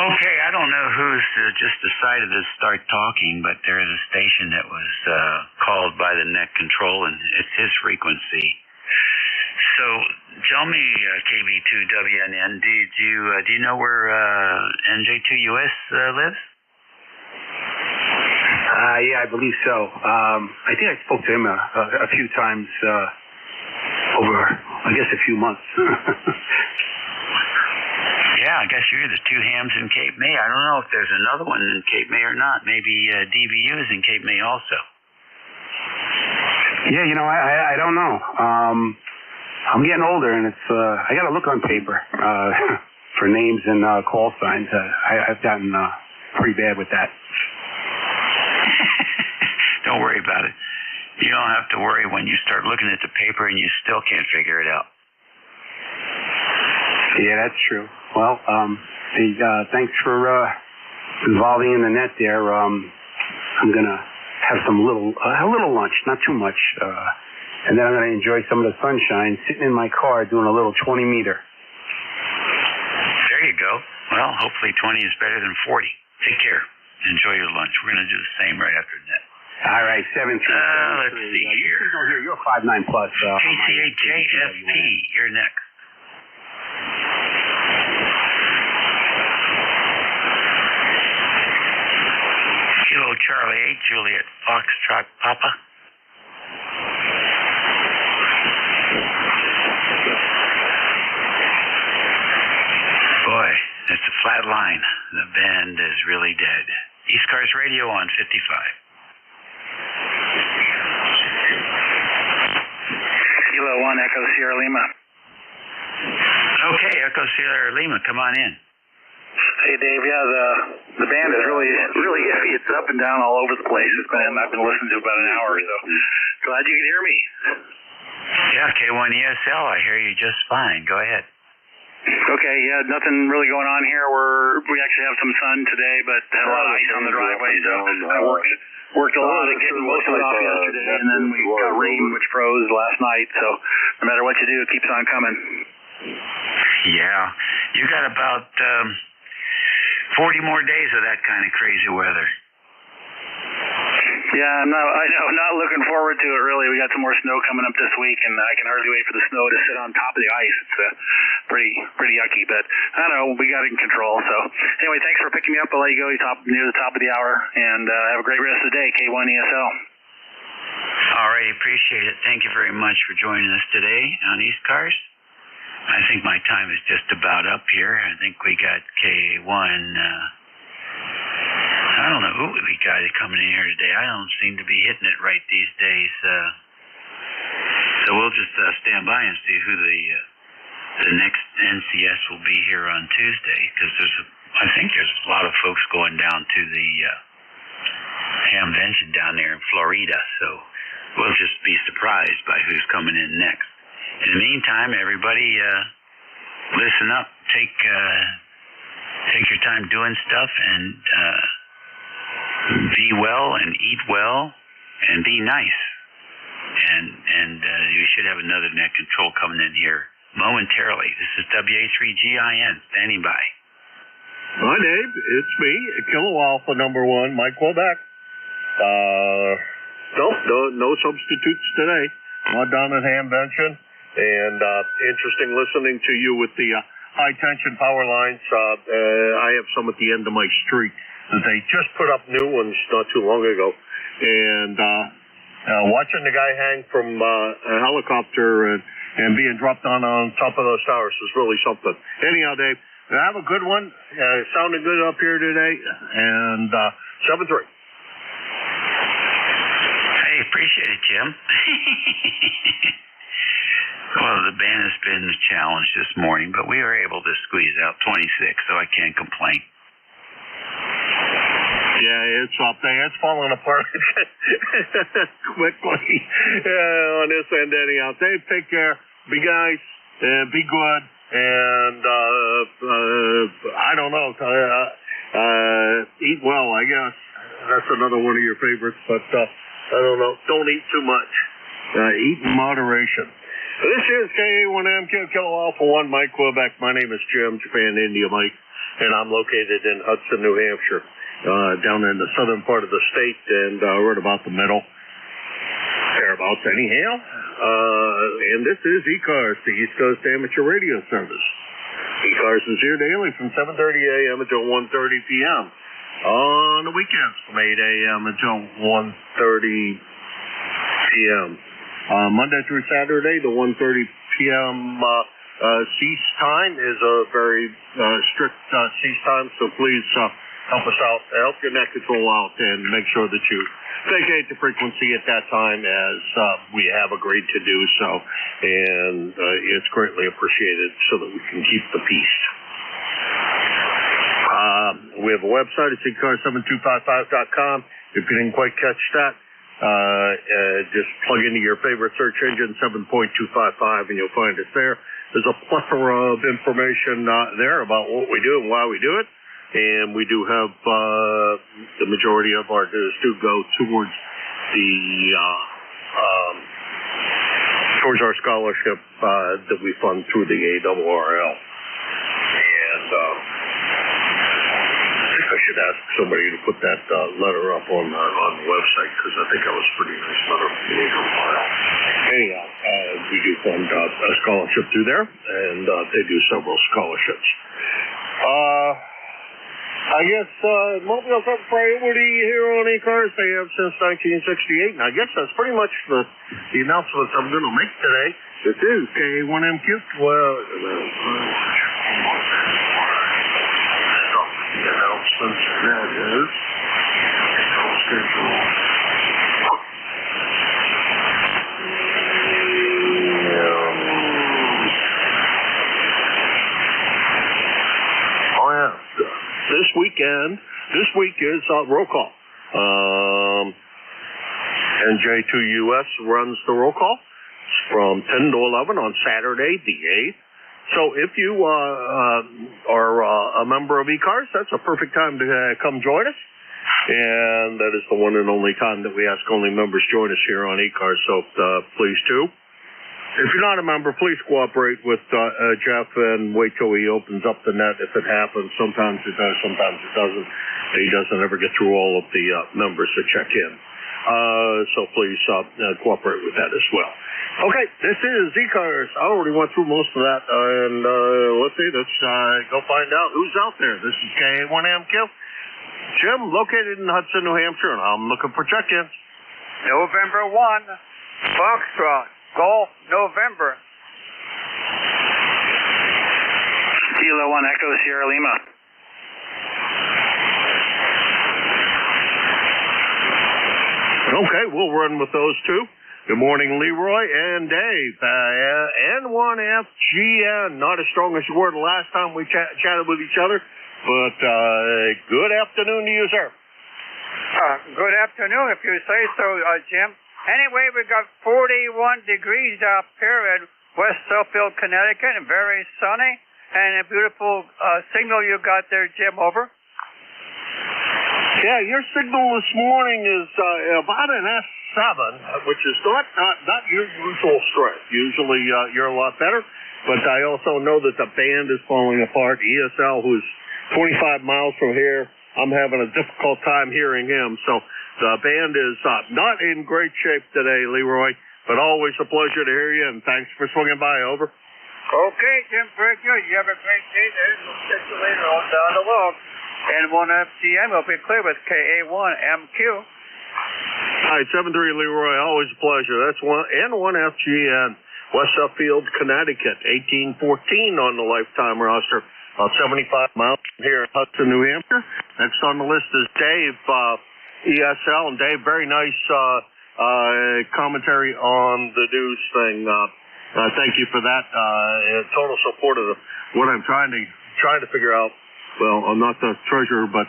Okay, I don't know who's just decided to start talking, but there is a station that was called by the net control, and it's his frequency. So, tell me, KB2WNN, do you know where NJ2US lives? Yeah, I believe so. I think I spoke to him a few times over, I guess, a few months. Yeah, I guess you're the two hams in Cape May. I don't know if there's another one in Cape May or not. Maybe DBU is in Cape May also. Yeah, I don't know. I'm getting older, and it's I got to look on paper for names and call signs. I've gotten pretty bad with that. Don't worry about it. You don't have to worry when you start looking at the paper and you still can't figure it out. Yeah, that's true. Well, thanks for involving in the net there. I'm gonna have a little lunch, not too much, and then I'm gonna enjoy some of the sunshine, sitting in my car doing a little 20-meter. There you go. Well, hopefully 20 is better than 40. Take care. Enjoy your lunch. We're gonna do the same right after the net. All right, 7-3. Let's see here. You're 5'9" plus. KCHJFP, you're next. Kilo Charlie 8, Juliet Foxtrot Papa. Boy, it's a flat line. The band is really dead. ECARS Radio on 55. Kilo 1, Echo Sierra Lima. Okay, Echo Sierra Lima, come on in. Hey Dave, yeah, the band is really iffy. It's up and down all over the place. I've been listening to about an hour or so. Glad you could hear me. Yeah, K1ESL, I hear you just fine. Go ahead. Okay, yeah, nothing really going on here. We actually have some sun today, but had a lot of ice on the driveway, so I worked a lot at getting most of it off yesterday, and then we got rain, which froze last night, so no matter what you do, it keeps on coming. Yeah, you got about 40 more days of that kind of crazy weather. Yeah, I'm not looking forward to it, really. We got some more snow coming up this week, and I can hardly wait for the snow to sit on top of the ice. It's pretty yucky, but I don't know. We got it in control. So anyway, thanks for picking me up. I'll let you go near the top of the hour, and have a great rest of the day, K1ESL. All right, appreciate it. Thank you very much for joining us today on ECARS. I think my time is just about up here. I think we got K1... I don't know who we got coming in here today. I don't seem to be hitting it right these days. So we'll just stand by and see who the next NCS will be here on Tuesday, because I think there's a lot of folks going down to the Hamvention down there in Florida. So we'll just be surprised by who's coming in next. In the meantime, everybody, listen up. Take your time doing stuff, and be well and eat well and be nice. And you should have another net control coming in here momentarily. This is WA3GIN standing by. Hi, Dave. It's me, Kilo Alpha number 1, Mike Quebec. No substitutes today. Not down at Hamvention. And interesting listening to you with the high tension power lines. I have some at the end of my street. They just put up new ones not too long ago. And watching the guy hang from a helicopter and being dropped on top of those towers is really something. Anyhow, Dave, have a good one. Sounding good up here today, and 7-3. Hey, appreciate it, Jim. Well, the band has been a challenge this morning, but we were able to squeeze out 26, so I can't complain. Yeah, it's up there. It's falling apart quickly on this end anyhow. Dave, take care. Be nice. Be good. And I don't know. Eat well, I guess. That's another one of your favorites. But I don't know. Don't eat too much. Eat in moderation. This is KA1MQ Kilo Alpha 1 Mike Quebec. My name is Jim, Japan India Mike, and I'm located in Hudson, New Hampshire, down in the southern part of the state, and right about the middle. Thereabouts anyhow. And this is ECARS, the East Coast Amateur Radio Service. ECARS is here daily from 7:30 a.m. until 1:30 p.m. On the weekends from 8 a.m. until 1:30 p.m. Monday through Saturday, the 1:30 p.m. cease time is a very strict cease time, so please help us out, help your net control out, and make sure that you vacate the frequency at that time, as we have agreed to do so, and it's greatly appreciated so that we can keep the peace. We have a website, it's ECARS7255.com. If you didn't quite catch that, just plug into your favorite search engine, 7.255, and you'll find us there. There's a plethora of information there about what we do and why we do it. And we do have the majority of our dues do go towards towards our scholarship that we fund through the ARRL. And I think I should ask somebody to put that letter up on the website, because I think that was a pretty nice letter from the ARRL. Anyhow, we do fund a scholarship through there, and they do several scholarships. I guess Mobile's up priority here on ECARS. They have since 1968, and I guess that's pretty much the announcements I'm going to make today. This is KA1MQ. Well, the announcements, that is schedule. This week is roll call. NJ2US runs the roll call from 10 to 11 on Saturday, the 8th. So if you are a member of ECARS, that's a perfect time to come join us. And that is the one and only time that we ask only members join us here on ECARS, so please do. If you're not a member, please cooperate with Jeff and wait till he opens up the net if it happens. Sometimes it does, sometimes it doesn't. He doesn't ever get through all of the members that check in. So please cooperate with that as well. Okay, this is ECARS. I already went through most of that. And let's go find out who's out there. This is KA1MQ. Jim, located in Hudson, New Hampshire, and I'm looking for check-ins. November 1, Foxtrot. Golf, November. Kilo 1 Echo Sierra Lima. Okay, we'll run with those two. Good morning, Leroy and Dave. N1FGN, not as strong as you were the last time we chatted with each other, but good afternoon to you, sir. Good afternoon, if you say so, Jim. Anyway, we got 41 degrees up here in West Suffield, Connecticut, and very sunny, and a beautiful signal you got there, Jim, over. Yeah, your signal this morning is about an S7, which is not your usual strength. Usually you're a lot better, but I also know that the band is falling apart. ESL, who's 25 miles from here, I'm having a difficult time hearing him, so the band is not in great shape today, Leroy, but always a pleasure to hear you, and thanks for swinging by. Over. Okay, Jim, very good. You have a great day there. We'll catch you later on down the log. N1FGN will be clear with KA1MQ. All right, 7-3, Leroy, always a pleasure. That's N1FGN. West Suffield, Connecticut, 1814 on the lifetime roster. About 75 miles from here in Hudson, New Hampshire. Next on the list is Dave, ESL. And Dave, very nice commentary on the news thing. Thank you for that. Total support of what I'm trying to figure out. Well, I'm not the treasurer, but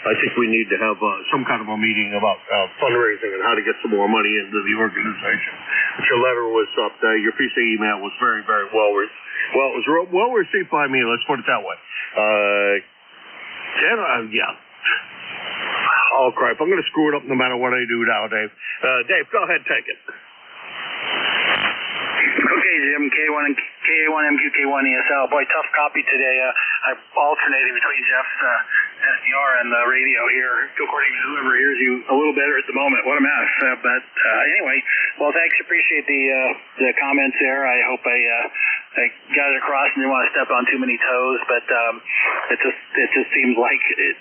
I think we need to have some kind of a meeting about fundraising and how to get some more money into the organization. But your letter was up there. Your piece of email was very, very well received. Well, it was well received by me. Let's put it that way. Yeah. Oh, crap. I'm going to screw it up no matter what I do now, Dave. Dave, go ahead, take it. Okay, Jim, K1MQ, K1 ESL. Boy, tough copy today. I'm alternating between Jeff's SDR and the radio here, according to whoever hears you a little better at the moment. What a mess. But anyway, well, thanks. Appreciate the comments there. I hope I got it across and didn't want to step on too many toes, but it just seems like it.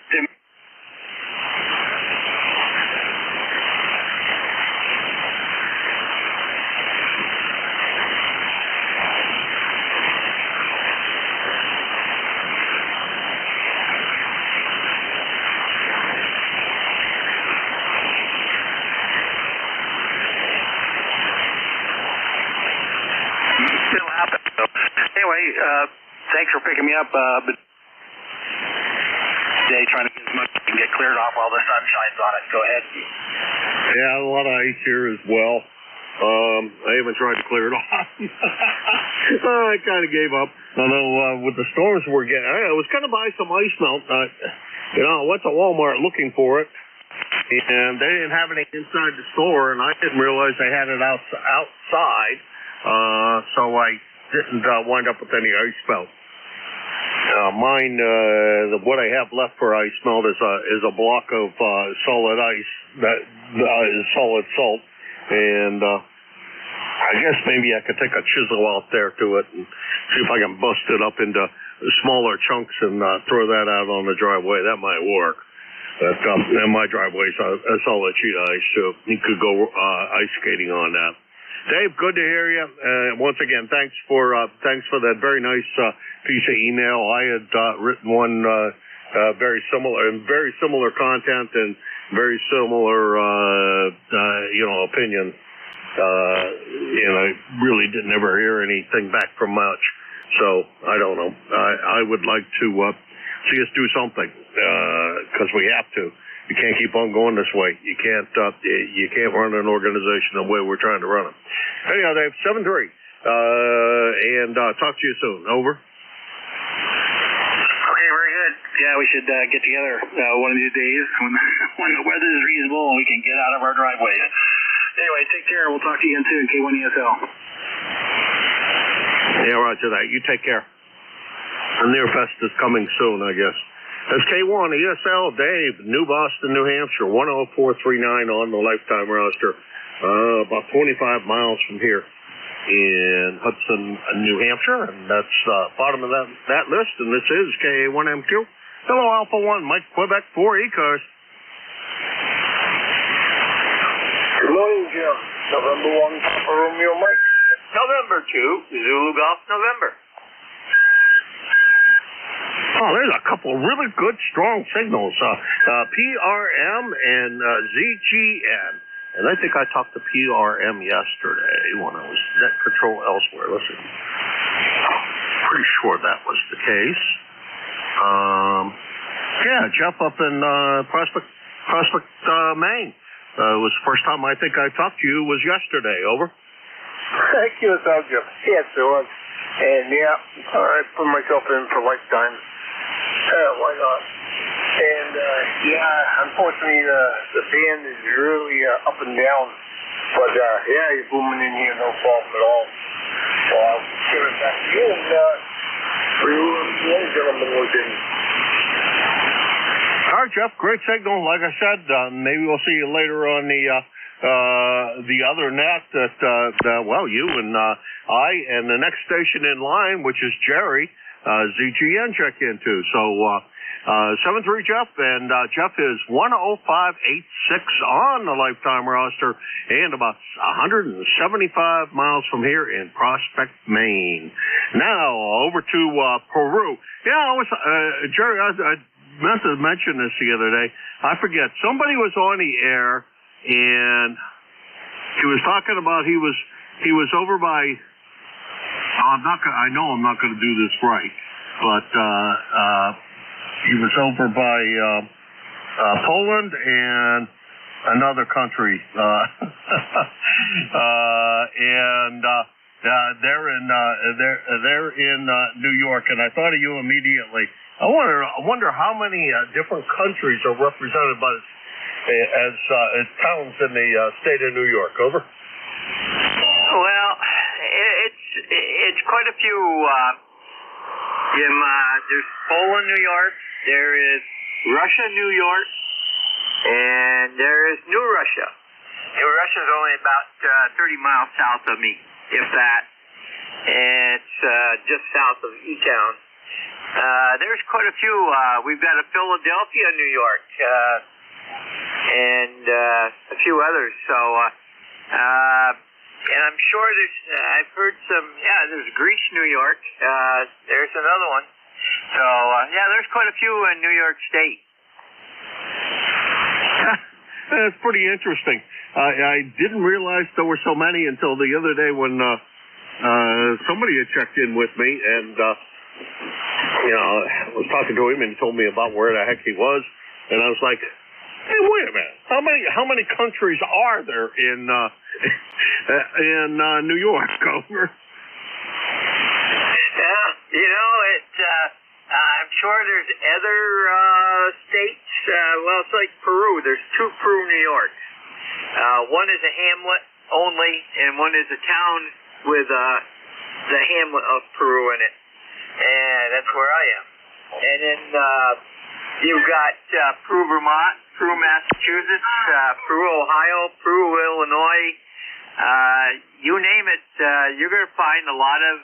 Thanks for picking me up. But today, trying to get as much as can get cleared off while the sun shines on it. Go ahead. Yeah, a lot of ice here as well. I haven't tried to clear it off. I kind of gave up. Although with the storms we're getting, I was going to buy some ice melt. I went to Walmart looking for it, and they didn't have any inside the store, and I didn't realize they had it outside. So I didn't wind up with any ice melt. Mine, what I have left for ice melt is a block of solid ice that is solid salt, and I guess maybe I could take a chisel out there to it and see if I can bust it up into smaller chunks and throw that out on the driveway. That might work. But and my driveway's a solid sheet of ice, so you could go ice skating on that. Dave, good to hear you. Once again, thanks for that very nice piece of email. I had written one very similar content and very similar opinion. And I really didn't ever hear anything back from much. So I don't know. I would like to see us do something because we have to. You can't keep on going this way. You can't run an organization the way we're trying to run it. Anyhow, Dave, 7-3. And talk to you soon. Over. Okay, very good. Yeah, we should get together one of these days when the weather is reasonable and we can get out of our driveways. Anyway, take care. We'll talk to you again soon, K1 ESL. Yeah, roger that. You take care. The Near Fest is coming soon, I guess. That's K1 ESL, Dave, New Boston, New Hampshire, 10439 on the lifetime roster. About 25 miles from here in Hudson, New Hampshire. And that's bottom of that list. And this is KA1MQ. Hello, Alpha 1, Mike Quebec 4 ECARS. Good morning, Jim. November 1, Papa Romeo Mike. November 2, Zulu Golf, November. Oh, there's a couple of really good, strong signals. PRM and ZGN. And I think I talked to PRM yesterday when I was net control elsewhere. Listen, pretty sure that was the case. Yeah, Jeff up in Prospect, Maine. It was the first time I think I talked to you was yesterday. Over. Thank you, Jim. Yes, it was. And yeah, I put myself in for lifetime. Why not? And yeah, unfortunately the band is really up and down. But yeah, you're booming in here, no problem at all. So I'll give it back to you and for you gentlemen was in. All right, Jeff, great signal. Like I said, maybe we'll see you later on the other net that well, you and I and the next station in line, which is Jerry, ZGN check into. So 73 Jeff, and Jeff is 105.86 on the lifetime roster and about 175 miles from here in Prospect, Maine. Now, over to Peru. Yeah, Jerry, I meant to mention this the other day. I forget. Somebody was on the air, and he was talking about he was over by, I know I'm not going to do this right, but he was over by Poland and another country, and they're in New York, and I thought of you immediately. I wonder how many different countries are represented by as towns in the state of New York. Over. Well, it's quite a few. Jim, there's Poland, New York. There is Russia, New York, and there is New Russia. New Russia is only about 30 miles south of me, if that. And it's just south of E-Town. There's quite a few. We've got a Philadelphia, New York, and a few others. So, and I'm sure I've heard some, there's Greece, New York. There's another one. So, there's quite a few in New York State. That's pretty interesting. I didn't realize there were so many until the other day when somebody had checked in with me, and I was talking to him, and he told me about where the heck he was, and I was like, hey, wait a minute. How many countries are there in New York? Over. I'm sure there's other states. It's like Peru. There's two Peru, New York. One is a hamlet only, and one is a town with the hamlet of Peru in it. And that's where I am. And then you've got Peru, Vermont, Peru, Massachusetts, Peru, Ohio, Peru, Illinois. You name it, you're going to find a lot of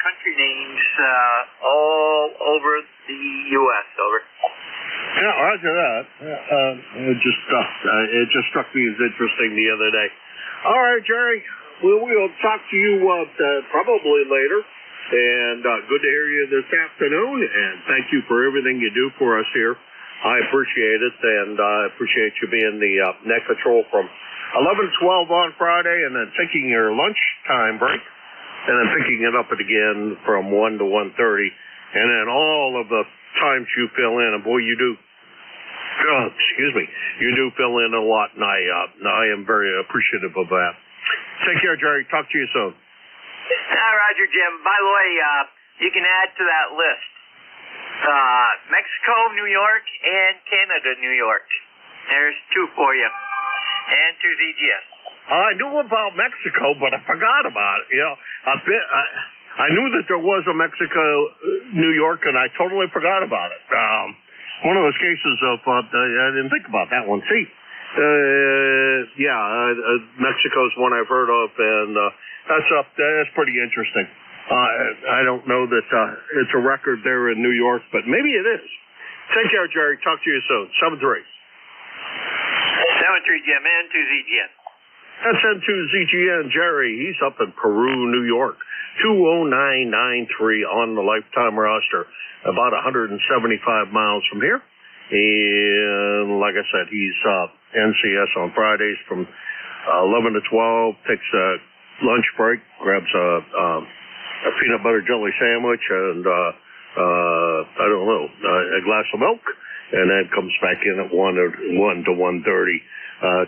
country names all over the U.S. Over. Yeah, roger that. It just struck me as interesting the other day. All right, Jerry, we'll talk to you probably later. And good to hear you this afternoon. And thank you for everything you do for us here. I appreciate it, and I appreciate you being the net control from 11 to 12 on Friday, and then taking your lunchtime break, and then picking it up again from 1 to 1:30, and then all of the times you fill in, and boy, you do. You do fill in a lot, and I am very appreciative of that. Take care, Jerry. Talk to you soon. Roger, Jim. By the way, you can add to that list Mexico, New York, and Canada, New York. There's two for you. And to ZGS. I knew about Mexico, but I forgot about it. I knew that there was a Mexico, New York, and I totally forgot about it. One of those cases of I didn't think about that one. See, Mexico's one I've heard of, and that's pretty interesting. I don't know that it's a record there in New York, but maybe it is. Take care, Jerry. Talk to you soon. 7-3. 7-3, Jim, and to ZGN. That's N2ZGN, Jerry. He's up in Peru, New York. 20993 on the lifetime roster. About 175 miles from here. And like I said, he's NCS on Fridays from 11 to 12. Takes a lunch break, grabs a peanut butter jelly sandwich and I don't know, a glass of milk, and then comes back in at 1 to 1:30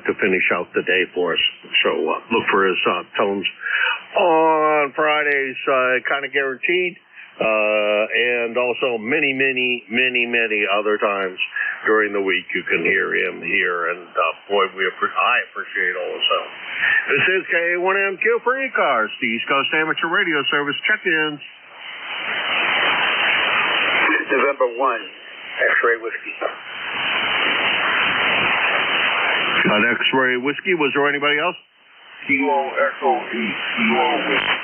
to finish out the day for us. So look for his tones on Fridays, kind of guaranteed, and also many other times during the week you can hear him here, and boy, I appreciate all the sound. This is K1MQ for ECARS, the East Coast Amateur Radio Service check-ins. November 1, X-Ray Whiskey. Got X-Ray Whiskey. Was there anybody else? Kilo Echo Kilo Whiskey.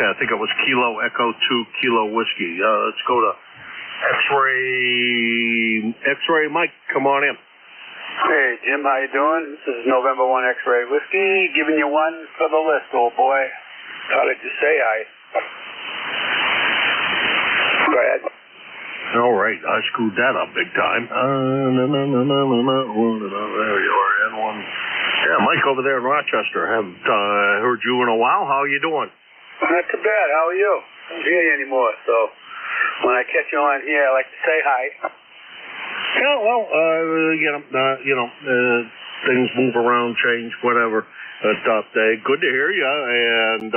Okay, I think it was Kilo Echo 2 Kilo Whiskey. Let's go to X-Ray Mike, come on in. Hey, Jim, how you doing? This is November 1 X-Ray Whiskey, giving you one for the list, old boy. How did you say I? Go ahead. All right, I screwed that up big time. There you are, N1. Yeah, Mike over there in Rochester. Haven't heard you in a while. How are you doing? Not too bad. How are you? I don't hear you anymore, so when I catch you on here, I like to say hi. Yeah, well, things move around, change, whatever. But good to hear you, and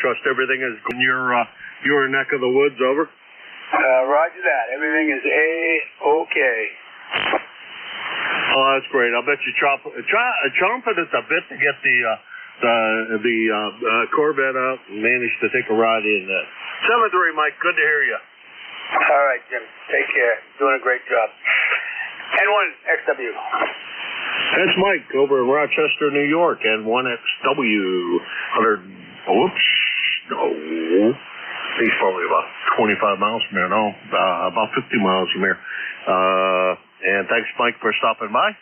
trust everything is in your neck of the woods. Over. Roger that. Everything is A-okay. Oh, that's great. I'll bet you chomping at the bit to get the Corvette out and manage to take a ride in that. 7-3, Mike. Good to hear you. All right, Jim. Take care. Doing a great job. N1XW. That's Mike over in Rochester, New York. N1XW. 100. Whoops. No. He's probably about 25 miles from here. No, about 50 miles from here. And thanks, Mike, for stopping by.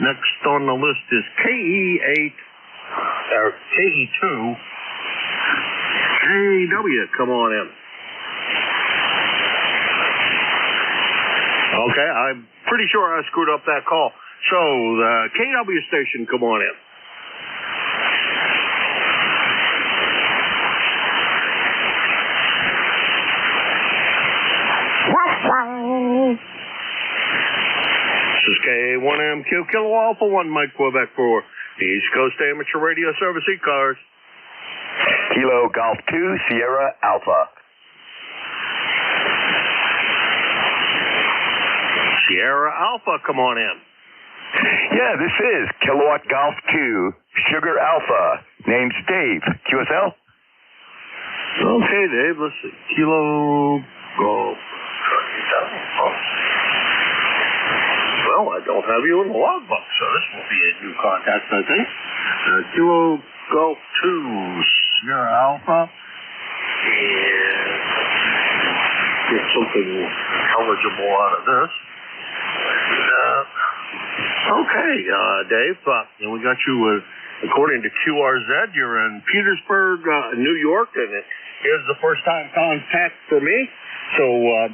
Next on the list is KE2. KW, come on in. Okay, I'm pretty sure I screwed up that call. So, the KW station, come on in. This is K1MQ Kilo Alpha 1 Mike Quebec for the East Coast Amateur Radio Service ECARS. Kilo Golf 2 Sierra Alpha. Sierra Alpha, come on in. Yeah, this is Kilowatt Golf 2 Sugar Alpha. Name's Dave. QSL? Okay, Dave, let's see. Kilo Golf. Well, I don't have you in the logbook, so this will be a new contact, I think. Kilo Golf 2 Sierra Alpha. And get something eligible out of this. Okay, Dave, and we got you, according to QRZ, you're in Petersburg, New York, and it is the first-time contact for me. So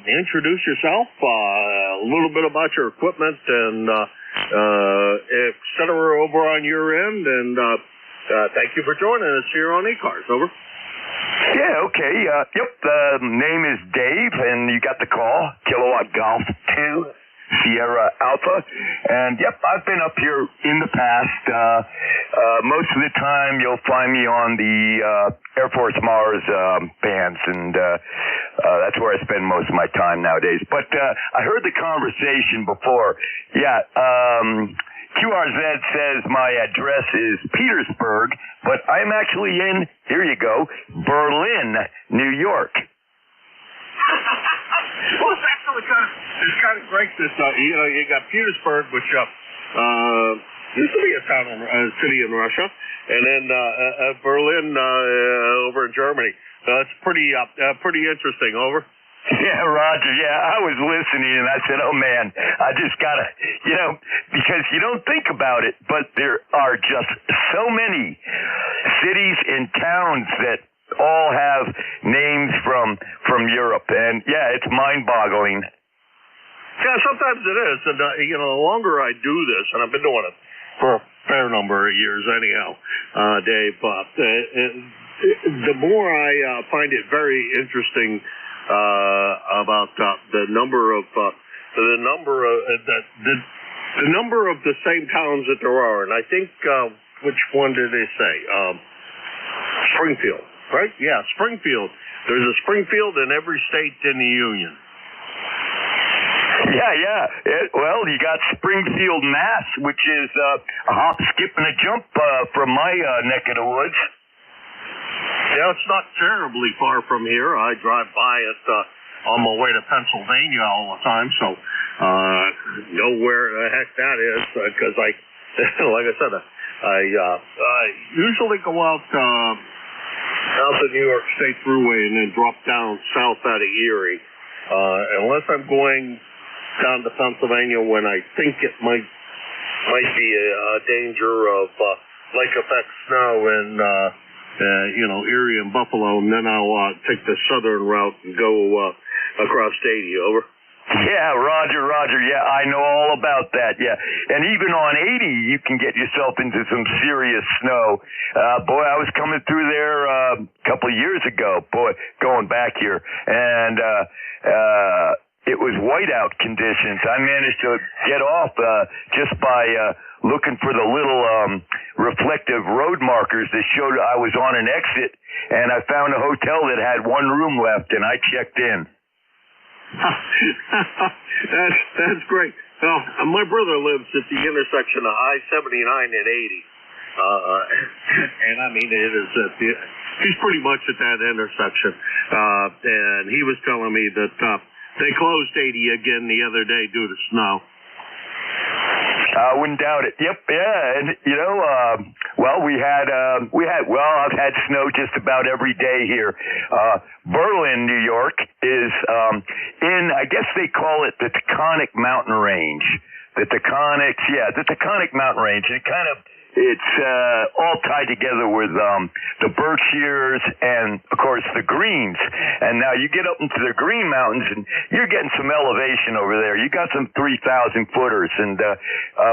introduce yourself, a little bit about your equipment, and et cetera over on your end, and thank you for joining us here on ECARS. Over. Yeah, okay. Yep, the name is Dave, and you got the call, Kilowatt Golf 2 Sierra Alpha. And, yep, I've been up here in the past. Most of the time you'll find me on the Air Force Mars bands, and that's where I spend most of my time nowadays. But I heard the conversation before. Yeah, QRZ says my address is Petersburg, but I'm actually in, here you go, Berlin, New York. Well, it's actually it's kind of great that, you got Petersburg, which used to be a city in Russia, and then Berlin over in Germany. It's pretty interesting. Over. Yeah, Roger. Yeah, I was listening, and I said, oh, man, I just got to, because you don't think about it, but there are just so many cities and towns that all have names from Europe, and yeah, it's mind-boggling. Yeah, sometimes it is, and the longer I do this, and I've been doing it for a fair number of years anyhow, Dave, the more I find it very interesting about the number of the same towns that there are, and I think which one did they say? Springfield. Right? Yeah, Springfield. There's a Springfield in every state in the Union. Yeah. Well, you got Springfield, Mass., which is a hop, skip, and a jump from my neck of the woods. Yeah, it's not terribly far from here. I drive by it on my way to Pennsylvania all the time, so know where the heck that is, because like I said, I usually go out out the New York State Thruway and then drop down south out of Erie. Unless I'm going down to Pennsylvania when I think it might be a danger of lake effect snow in Erie and Buffalo, and then I'll take the southern route and go across 80. Over. Yeah, Roger. Yeah, I know all about that. Yeah, and even on 80, you can get yourself into some serious snow. Boy, I was coming through there a couple of years ago. Boy, going back here, and it was whiteout conditions. I managed to get off just by looking for the little reflective road markers that showed I was on an exit, and I found a hotel that had one room left, and I checked in. That's great. Well, my brother lives at the intersection of I-79 and 80. And I mean, it is he's pretty much at that intersection. And he was telling me that they closed 80 again the other day due to snow. I wouldn't doubt it. Yep, yeah, and I've had snow just about every day here. Berlin, New York is I guess they call it the Taconic Mountain Range. The Taconic Mountain Range. It's all tied together with the Berkshires and, of course, the Greens. And now you get up into the Green Mountains, and you're getting some elevation over there. You got some 3,000-footers. And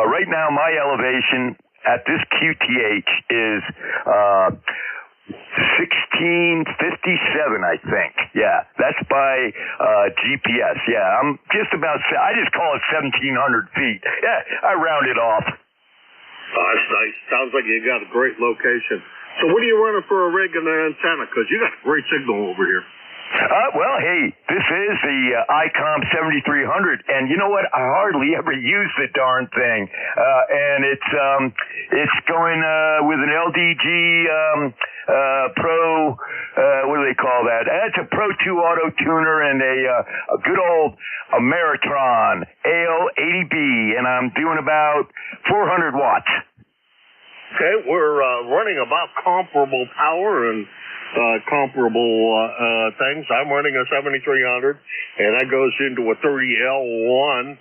right now, my elevation at this QTH is 1657, I think. Yeah, that's by GPS. Yeah, I just call it 1,700 feet. Yeah, I round it off. Oh, that's nice. Sounds like you got a great location. So what are you running for a rig and an antenna? Because you got a great signal over here. Well, hey, this is the ICOM 7300, and you know what? I hardly ever use the darn thing. And it's going with an LDG Pro, what do they call that? It's a Pro 2 auto tuner and a good old Ameritron AL80B, and I'm doing about 400 watts. Okay, we're running about comparable power and comparable things. I'm running a 7300, and that goes into a 30L1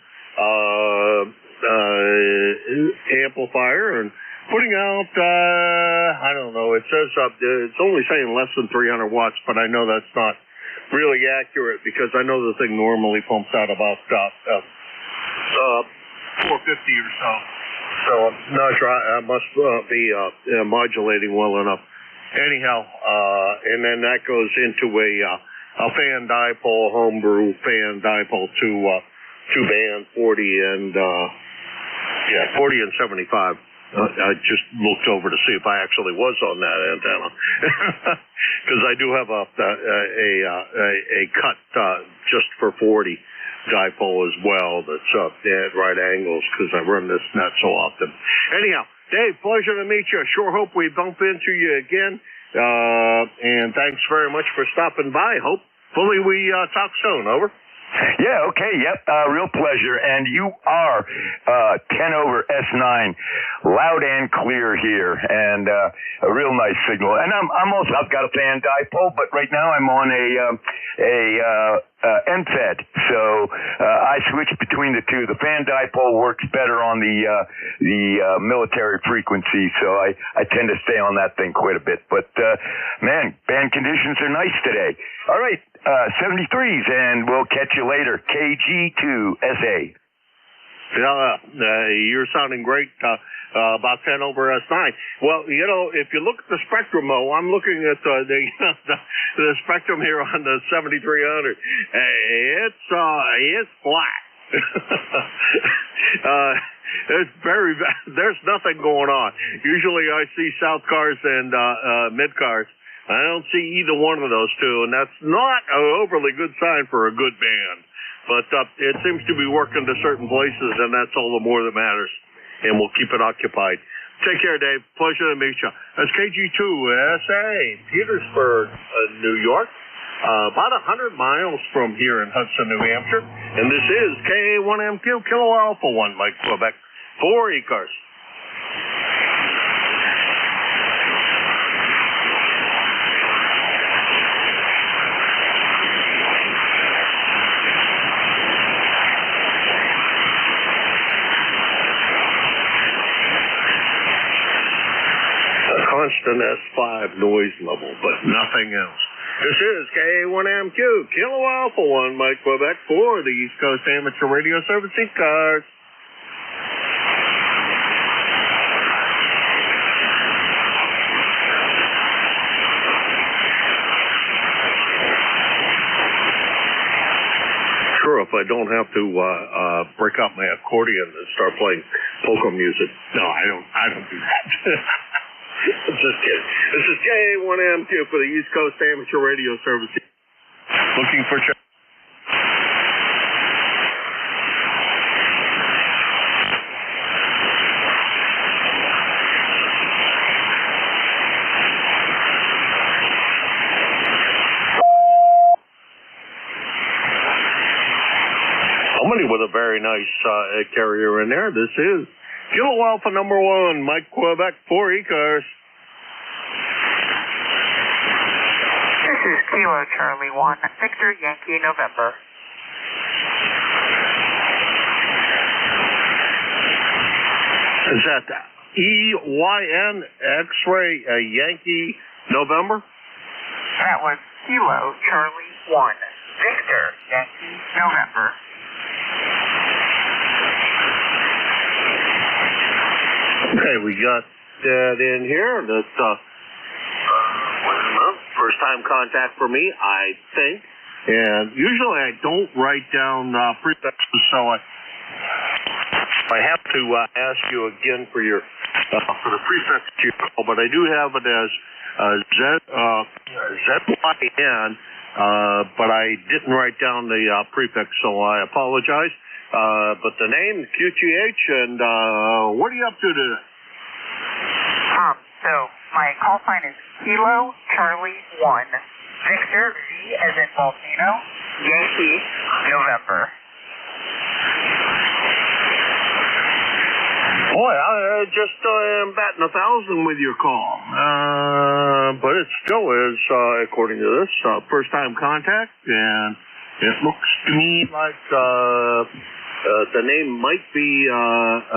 amplifier, and putting out, I don't know, it says it's only saying less than 300 watts, but I know that's not really accurate because I know the thing normally pumps out about 450 or so. So I'm not sure. I must be modulating well enough. Anyhow, and then that goes into a fan dipole, homebrew fan dipole to band 40 and 75. I just looked over to see if I actually was on that antenna, because I do have a cut just for 40 dipole as well. That's at right angles because I run this net so often. Anyhow, Dave, pleasure to meet you. I sure hope we bump into you again. And thanks very much for stopping by. Hopefully we talk soon. Over. Yeah, okay, yep, real pleasure. And you are 10 over S9, loud and clear here, and a real nice signal. And I've got a fan dipole, but right now I'm on a MFED, so I switch between the two. The fan dipole works better on the military frequency, so I tend to stay on that thing quite a bit. But man, band conditions are nice today. All right, 73s, and we'll catch you later. KG2SA. Yeah, you're sounding great. About 10 over S9. Well, you know, if you look at the spectrum, though, I'm looking at the spectrum here on the 7300. It's flat. There's nothing going on. Usually I see South Cars and Mid Cars. I don't see either one of those two, and that's not an overly good sign for a good band. But it seems to be working to certain places, and that's all the more that matters. And we'll keep it occupied. Take care, Dave. Pleasure to meet you. That's KG2SA, Petersburg, New York. About 100 miles from here in Hudson, New Hampshire. And this is K1MQ, Kilo Alpha 1, Mike Quebec, for ECARS. an S5 noise level, but nothing else. This is KA1MQ, Kilo Alpha 1, Mike Quebec for the East Coast Amateur Radio Service ECARS. Sure, if I don't have to break out my accordion and start playing polka music. No, I don't do that. I'm just kidding. This is KA1MQ for the East Coast Amateur Radio Service. Looking for somebody with a very nice carrier in there. This is Kilo Alpha number 1, Mike Quebec for ECARS. This is Kilo Charlie 1, Victor Yankee November. Is that EYN X-ray Yankee November? That was Kilo Charlie 1, Victor Yankee November. Okay, we got that in here. That's first time contact for me, I think. And usually I don't write down prefixes, so I have to ask you again for your for the prefix to your call, but I do have it as ZYN, but I didn't write down the prefix, so I apologize. But the name, QTH, and what are you up to today? So my call sign is Kilo Charlie 1, Victor V as in volcano, Yankee November. Boy, I just am batting 1,000 with your call, but it still is, according to this, first time contact, and it looks to me like the name might be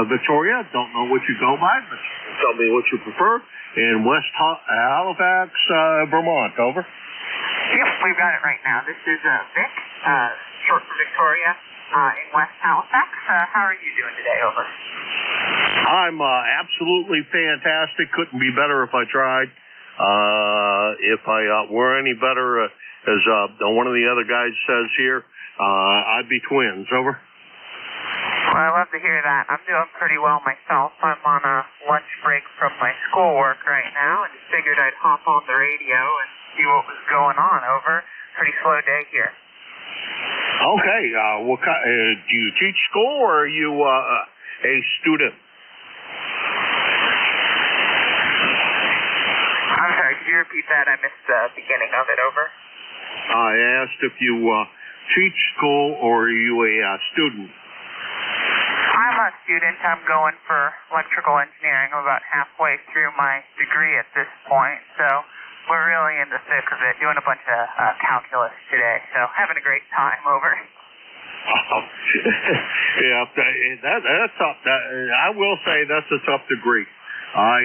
Victoria. Don't know what you go by, but tell me what you prefer. In West Halifax, Vermont. Over. Yep, we've got it right now. This is Vic, short for Victoria, in West Halifax. How are you doing today? Over. I'm absolutely fantastic. Couldn't be better if I tried. If I were any better, as one of the other guys says here, I'd be twins. Over. Well, I love to hear that. I'm doing pretty well myself. I'm on a lunch break from my schoolwork right now, and just figured I'd hop on the radio and see what was going on. Over. Pretty slow day here. Okay. What kind, do you teach school, or are you a student? I'm sorry. Could you repeat that? I missed the beginning of it. Over. I asked if you teach school, or are you a student? I'm a student. I'm going for electrical engineering. I'm about halfway through my degree at this point, so we're really in the thick of it, doing a bunch of calculus today, so having a great time. Over. Oh, yeah, that's tough. I will say that's a tough degree. I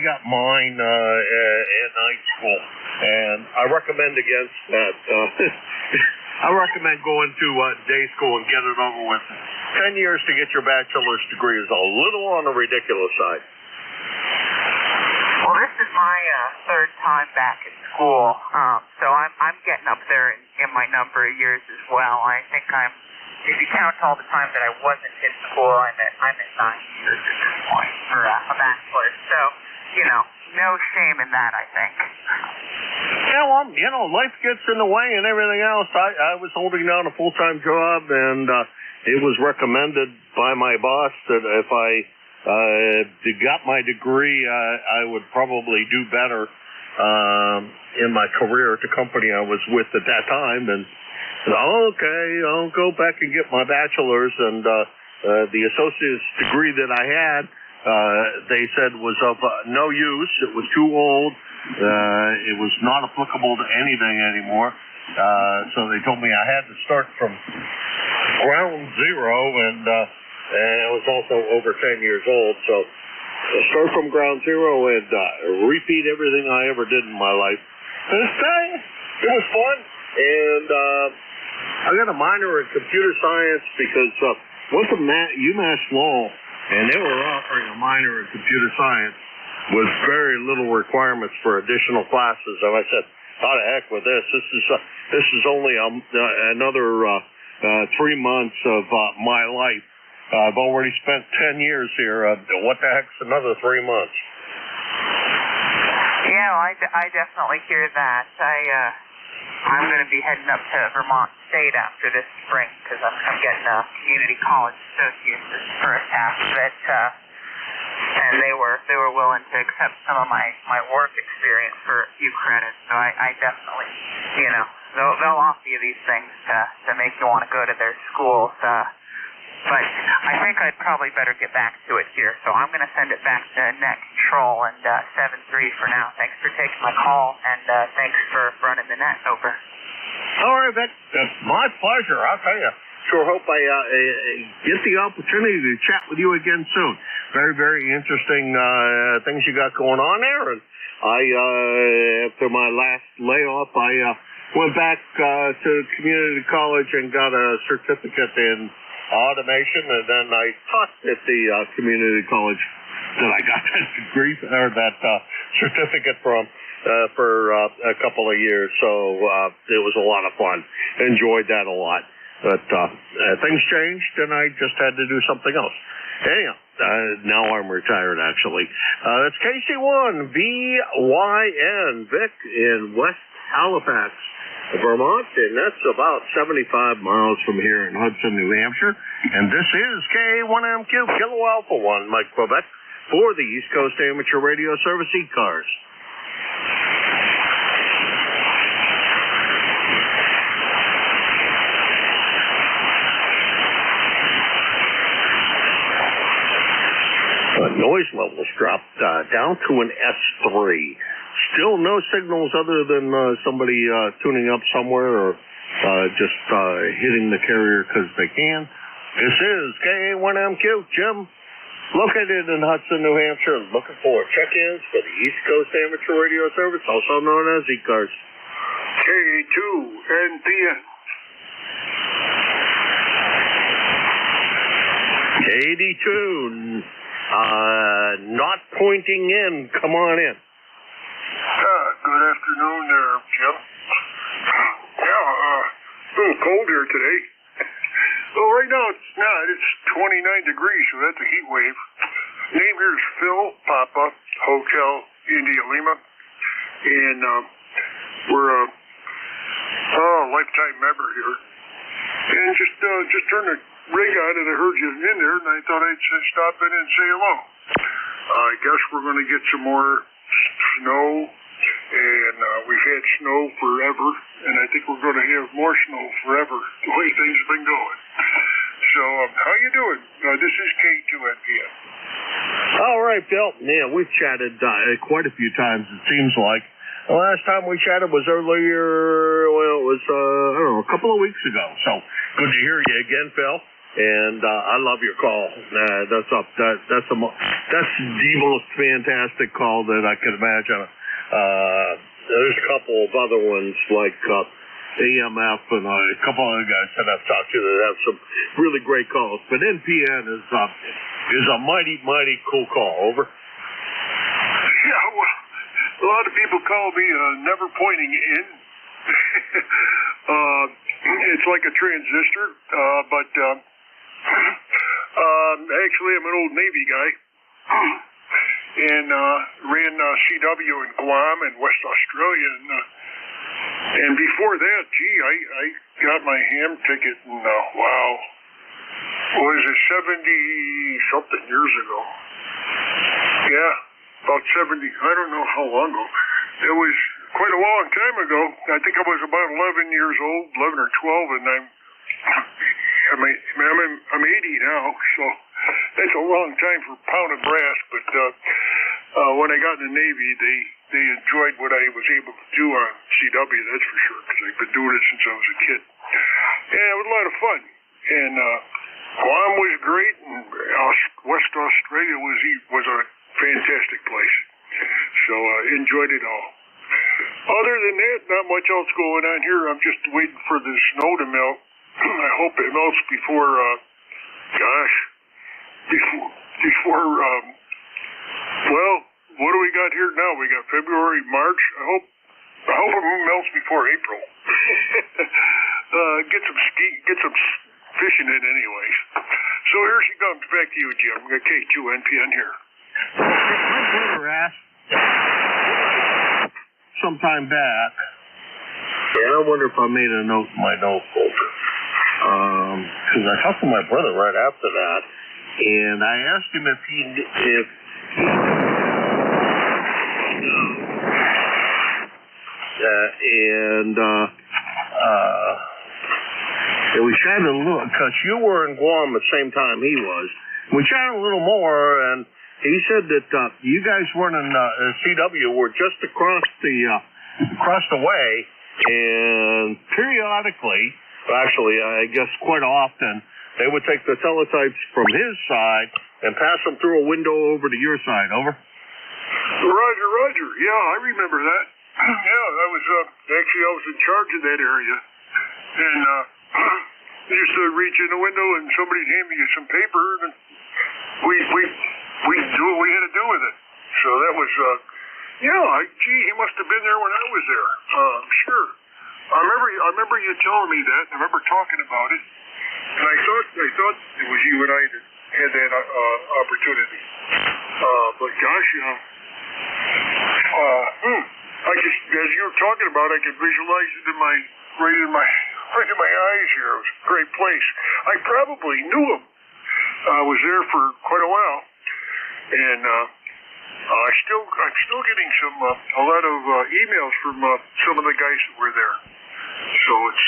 got mine at night school, and I recommend against that. I recommend going to day school and get it over with. 10 years to get your bachelor's degree is a little on the ridiculous side. Well, this is my third time back at school, so I'm getting up there in my number of years as well. I think if you count all the time that I wasn't in school, I'm at 9 years at this point for a bachelor's. So, no shame in that, I think. Yeah, well, life gets in the way and everything else. I was holding down a full-time job, and it was recommended by my boss that if I got my degree, I would probably do better in my career at the company I was with at that time. And okay, I'll go back and get my bachelor's, and the associate's degree that I had, they said was of no use. It was too old. It was not applicable to anything anymore. So they told me I had to start from ground zero, and I was also over 10 years old. So start from ground zero and repeat everything I ever did in my life. And it was fun. And I got a minor in computer science because went to UMass Lowell, and they were offering a minor in computer science with very little requirements for additional classes. And I said, "How the heck with this? This is only another 3 months of my life. I've already spent 10 years here. What the heck's another 3 months?" Yeah, well, I definitely hear that. I'm going to be heading up to Vermont State after this spring because I'm getting a community college associate's this first half of it. And they were willing to accept some of my work experience for a few credits. So I definitely, they'll offer you these things to make you want to go to their schools. But I think I'd probably better get back to it here. So I'm going to send it back to Net Control and 7-3 for now. Thanks for taking my call, and thanks for running the net. Over. All right, Vic. My pleasure. I'll tell you. Sure hope I get the opportunity to chat with you again soon. Very, very interesting things you got going on there. And after my last layoff, I went back to community college and got a certificate in automation, and then I taught at the community college that I got that degree or that certificate from for a couple of years. So it was a lot of fun. Enjoyed that a lot. But things changed, and I just had to do something else. Anyhow, now I'm retired, actually. That's KC1VYN, Vic, in West Halifax, Vermont, and that's about 75 miles from here in Hudson, New Hampshire. And this is K1MQ, Kilo Alpha 1, Mike Quebec, for the East Coast Amateur Radio Service, ECARS. Noise levels dropped down to an S3. Still no signals other than somebody tuning up somewhere or just hitting the carrier because they can. This is K1MQ, Jim, located in Hudson, New Hampshire, looking for check-ins for the East Coast Amateur Radio Service, also known as ECARS. K2NPN. KD2, not pointing in. Come on in. Good afternoon there, Jim. Yeah, a little cold here today. Well, right now it's not. It's 29 degrees, so that's a heat wave. Name here is Phil Papa, Hotel India Lima. And we're a lifetime member here. And just turned the rig on and I heard you in there, and I thought I'd just stop in and say hello. I guess we're going to get some more snow, and we've had snow forever, and I think we're going to have more snow forever, the way things have been going. So, how you doing? This is K2NPN. All right, Bill. Yeah, we've chatted quite a few times, it seems like. The last time we chatted was earlier, well, it was, a couple of weeks ago. So, good to hear you again, Phil. And I love your call. That's the most fantastic call that I could imagine. There's a couple of other ones like AMF and a couple other guys that I've talked to that have some really great calls. But NPN is a mighty, mighty cool call. Over. Yeah, well, a lot of people call me never pointing in. It's like a transistor, but actually I'm an old Navy guy and ran CW in Guam and West Australia, and before that, I got my ham ticket in, was it 70-something years ago? Yeah, about 70, I don't know how long ago. It was quite a long time ago. I think I was about 11 years old, 11 or 12, and I'm 80 now, so that's a long time for pounding brass. But when I got in the Navy, they enjoyed what I was able to do on CW, that's for sure, because I've been doing it since I was a kid. Yeah, it was a lot of fun. And Guam was great, and West Australia was a fantastic place. So enjoyed it all. Other than that, not much else going on here. I'm just waiting for the snow to melt. I hope it melts before, well, what do we got here now? We got February, March. I hope it melts before April. Get some fishing in anyways. So here she comes. Back to you, Jim. K2 NPN here. My brother asked sometime back, and I wonder if I made a note in my note folder. Because I talked to my brother right after that, and I asked him if he we chatted a little, because you were in Guam the same time he was. We chatted a little more, and he said that you guys weren't in CW, were just across the way, and periodically, actually, I guess quite often, they would take the teletypes from his side and pass them through a window over to your side. Over. Roger. Yeah, I remember that. Yeah, that was actually I was in charge of that area, and you used to reach in the window and somebody'd hand me some paper, and we do what we had to do with it. So that was he must have been there when I was there. Sure. I remember you telling me that. I remember talking about it, and I thought it was you and I that had that opportunity. But gosh, I just, as you were talking about, I could visualize it right in my eyes here. It was a great place. I probably knew him. I was there for quite a while, and I'm still getting a lot of emails from some of the guys that were there. So it's.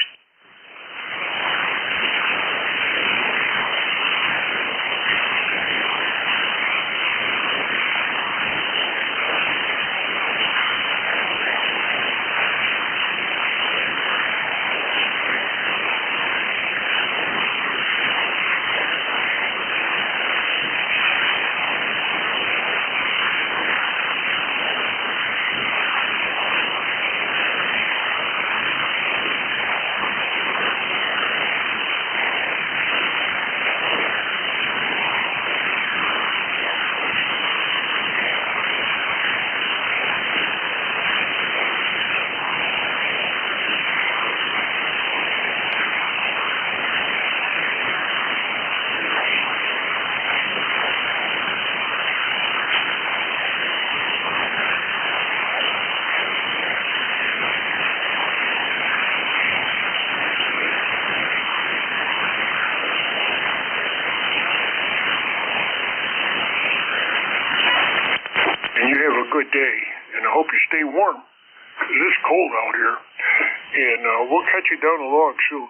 Good day, and I hope you stay warm, because it's cold out here, and we'll catch you down the log soon.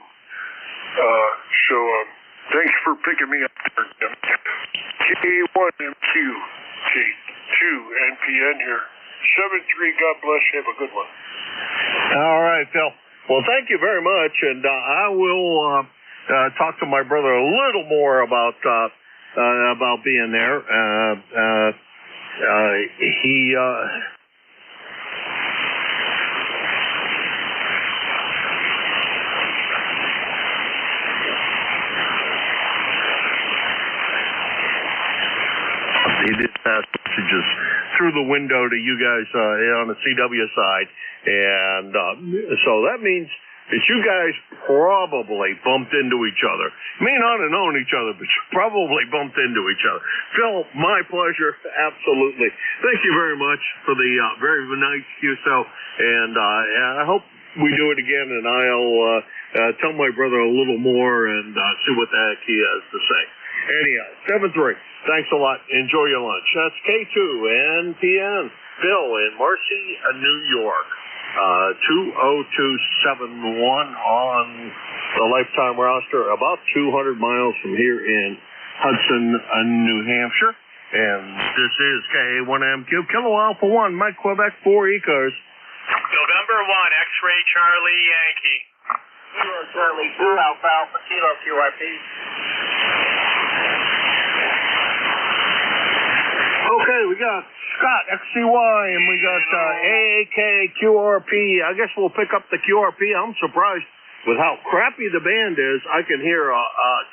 So thanks for picking me up there, Jim. K1MQ, K2 NPN here. 7-3, God bless, have a good one. All right, Phil. Well, thank you very much, and I will talk to my brother a little more about being there. He did pass messages through the window to you guys on the CW side, and so that means that you guys probably bumped into each other. You may not have known each other, but you probably bumped into each other. Phil, my pleasure, absolutely. Thank you very much for the very nice QSO, and I hope we do it again, and I'll tell my brother a little more and see what the heck he has to say. Anyhow, 7-3. Thanks a lot. Enjoy your lunch. That's K2 NPN. Phil in Marcy, New York. 20271 on the lifetime roster, about 200 miles from here in Hudson, New Hampshire. And this is K1MQ, Kilo Alpha 1, Mike Quebec 4 ECARS. November 1, X-Ray Charlie Yankee. Kilo Charlie 2 Alpha Alpha Kilo QRP. Okay. Okay, we got Scott, XCY, and we got AAK, QRP. I guess we'll pick up the QRP. I'm surprised with how crappy the band is. I can hear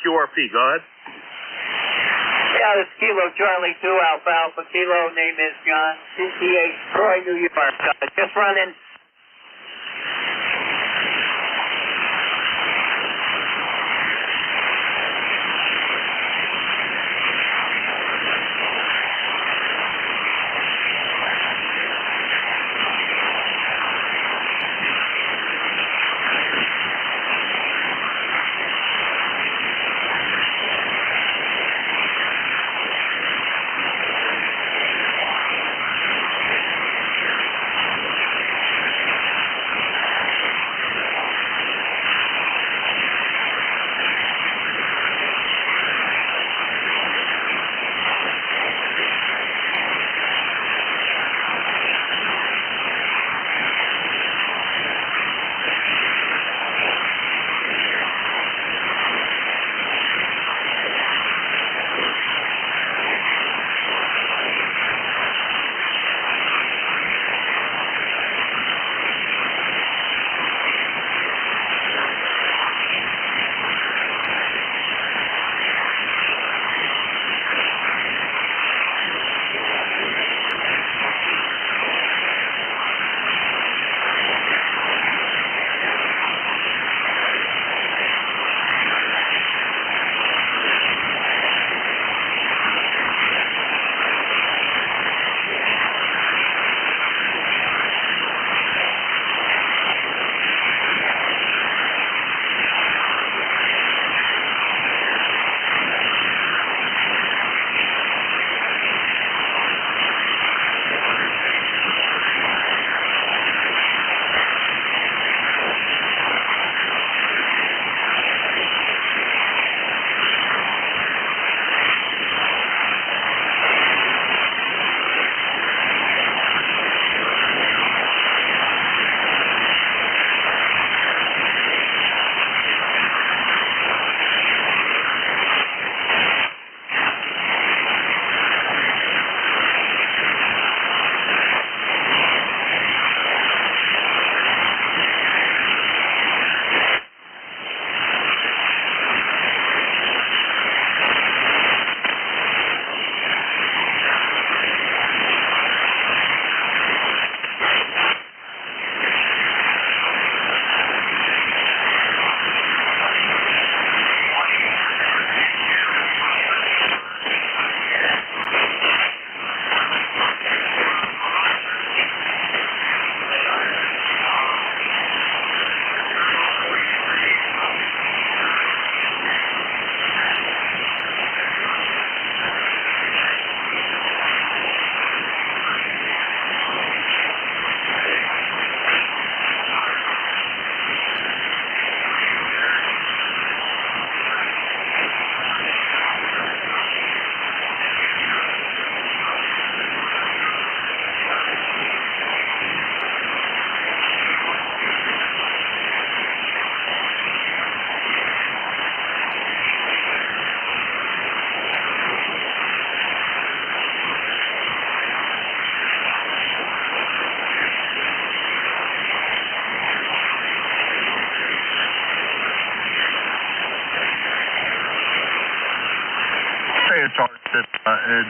QRP. Go ahead. Yeah, this Kilo Charlie 2 Alpha Alpha Kilo. Name is John. 68 Troy, New York. Just running.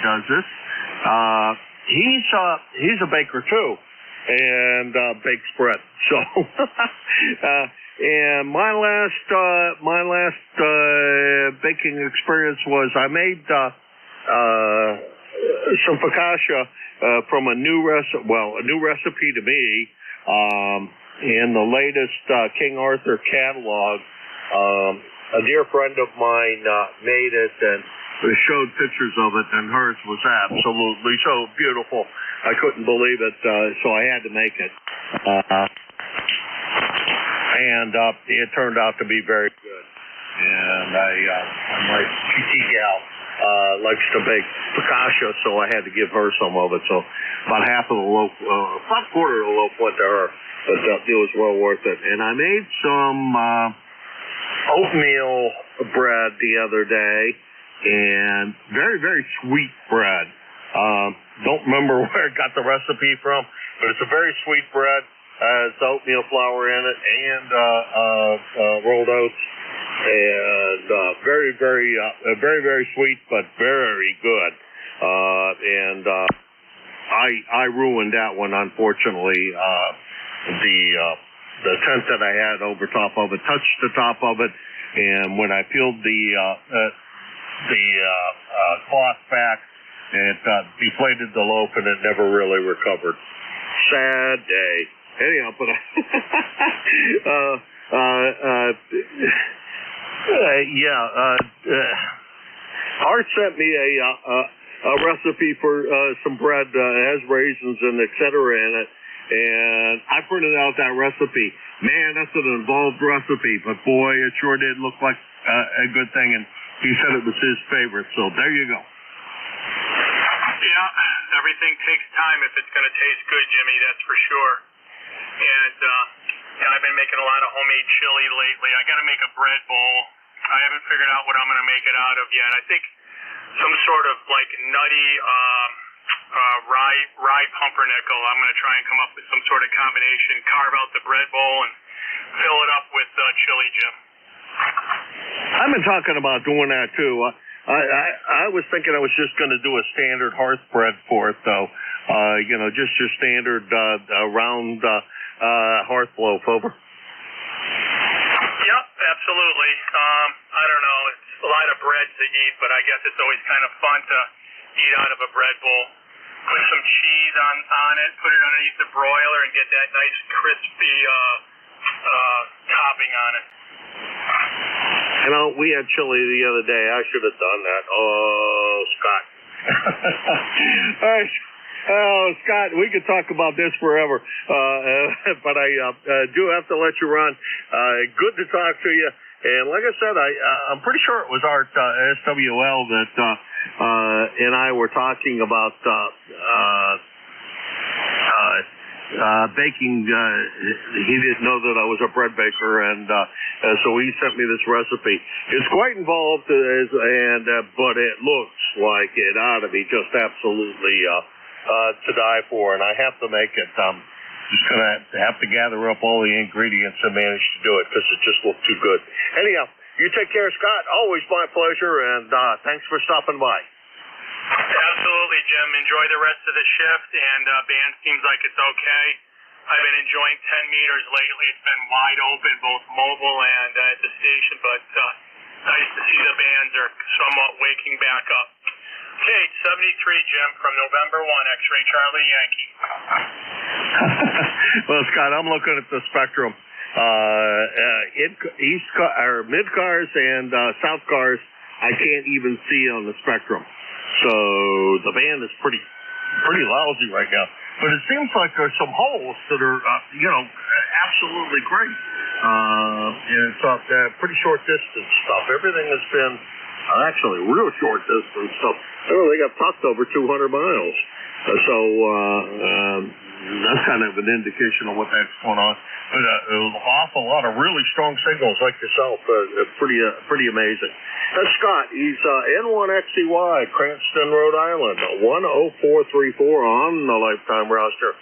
Does this. He's a baker too, and bakes bread. So, and my last baking experience was I made some focaccia from a new recipe to me in the latest King Arthur catalog. A dear friend of mine made it and showed pictures of it, and hers was absolutely so beautiful. I couldn't believe it, so I had to make it. And it turned out to be very good. And my PT gal likes to bake focaccia, so I had to give her some of it. So about half of the loaf, about a quarter of the loaf went to her, but it was well worth it. And I made some oatmeal bread the other day, and very, very sweet bread. Don't remember where I got the recipe from, but it's a very sweet bread. Has oatmeal flour in it and rolled oats, and very, very sweet, but very good. I ruined that one, unfortunately. The tent that I had over top of it touched the top of it, and when I peeled the cloth back, it deflated the loaf, and it never really recovered. Sad day. Anyhow, but Art sent me a recipe for some bread, has raisins and et cetera in it, and I printed out that recipe. Man, that's an involved recipe, but boy, it sure did look like a good thing, and he said it was his favorite, so there you go. Yeah, everything takes time if it's going to taste good, Jimmy, that's for sure. And I've been making a lot of homemade chili lately. I got to make a bread bowl. I haven't figured out what I'm going to make it out of yet. I think some sort of like nutty rye pumpernickel. I'm going to try and come up with some sort of combination, carve out the bread bowl, and fill it up with chili, Jim. I've been talking about doing that too. I was thinking I was just going to do a standard hearth bread for it, though. Just your standard round hearth loaf over. Yep, absolutely. I don't know. It's a lot of bread to eat, but I guess it's always kind of fun to eat out of a bread bowl. Put some cheese on it, put it underneath the broiler, and get that nice crispy topping on it. We had chili the other day. I should have done that. Oh, Scott. All right. Oh, Scott, we could talk about this forever, but I do have to let you run. Good to talk to you. And like I said, I'm pretty sure it was Art SWL that and I were talking about baking. He didn't know that I was a bread baker, and so he sent me this recipe. It's quite involved, but it looks like it ought to be just absolutely to die for, and I have to make it. Just going to have to gather up all the ingredients and manage to do it because it just looked too good. Anyhow, you take care, Scott. Always my pleasure, and thanks for stopping by. Absolutely, Jim. Enjoy the rest of the shift, and band seems like it's okay. I've been enjoying 10 meters lately. It's been wide open, both mobile and at the station, but nice to see the bands are somewhat waking back up. Okay, 73, Jim, from November 1, X-Ray Charlie Yankee. Well, Scott, I'm looking at the spectrum. Mid-cars and south cars, I can't even see on the spectrum. So the band is pretty lousy right now. But it seems like there's some holes that are, absolutely great. And it's pretty short distance stuff. Everything has been actually real short distance stuff. They got popped over 200 miles. So that's kind of an indication of what that's going on. But an awful lot of really strong signals like yourself. Pretty amazing. That's Scott. He's N1XCY, Cranston, Rhode Island, 10434 on the lifetime roster.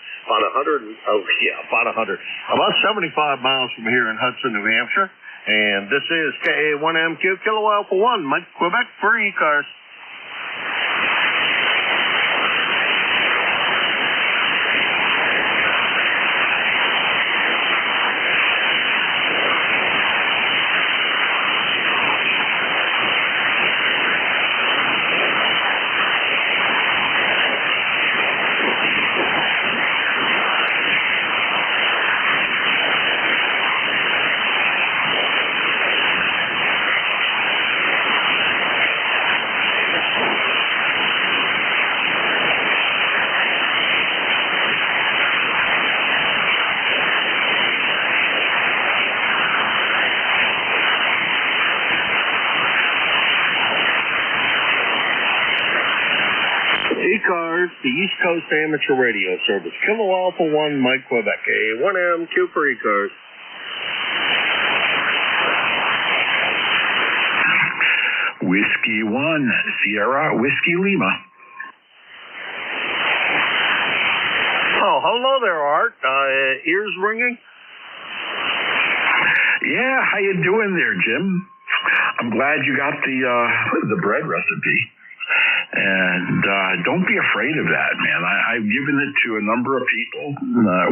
About 75 miles from here in Hudson, New Hampshire. And this is KA1MQ, Kilo Alpha 1, Mike, Quebec for ECARS. ECARS, the East Coast Amateur Radio Service. Kilo Alpha 1, Mike, Quebec. A1MQ for ECARS. Whiskey 1, Sierra, Whiskey Lima. Well, hello there, Art. Ears ringing? Yeah, how you doing there, Jim? I'm glad you got the bread recipe. And don't be afraid of that, man. I've given it to a number of people.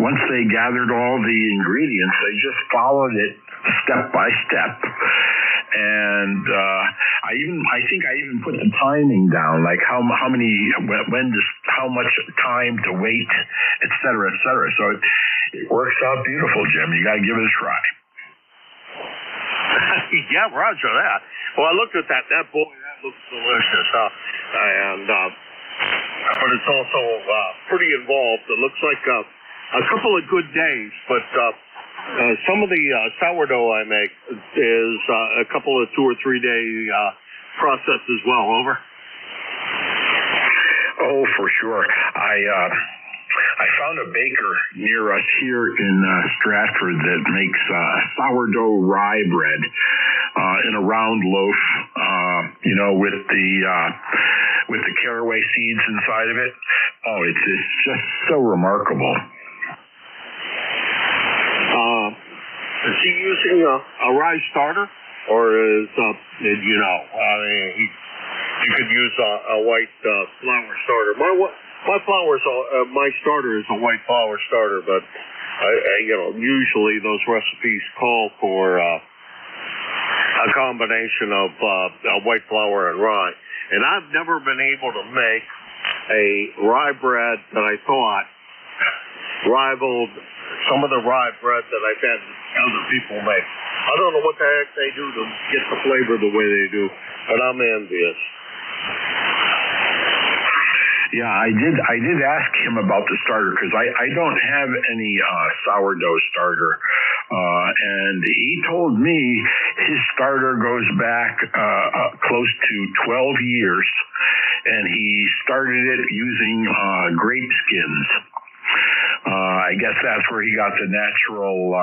Once they gathered all the ingredients, they just followed it step by step. And I think I even put the timing down, like how much time to wait, et cetera, et cetera. So it works out beautiful, Jim. You got to give it a try. Yeah, roger that. Well, I looked at that. That looks delicious, huh? But it's also pretty involved. It looks like a couple of good days, but some of the sourdough I make is a couple of 2 or 3 day process as well. Over. Oh, for sure. I found a baker near us here in Stratford that makes sourdough rye bread in a round loaf, with the caraway seeds inside of it. Oh, it's just so remarkable. Is he using a rye starter, or is you could use a white flour starter? My starter is a white flour starter, but usually those recipes call for a combination of white flour and rye. And I've never been able to make a rye bread that I thought rivaled some of the rye bread that I've had other people make. I don't know what the heck they do to get the flavor the way they do, but I'm envious. Yeah, I did ask him about the starter because I don't have any sourdough starter, and he told me his starter goes back close to 12 years, and he started it using grape skins. I guess that's where he got the natural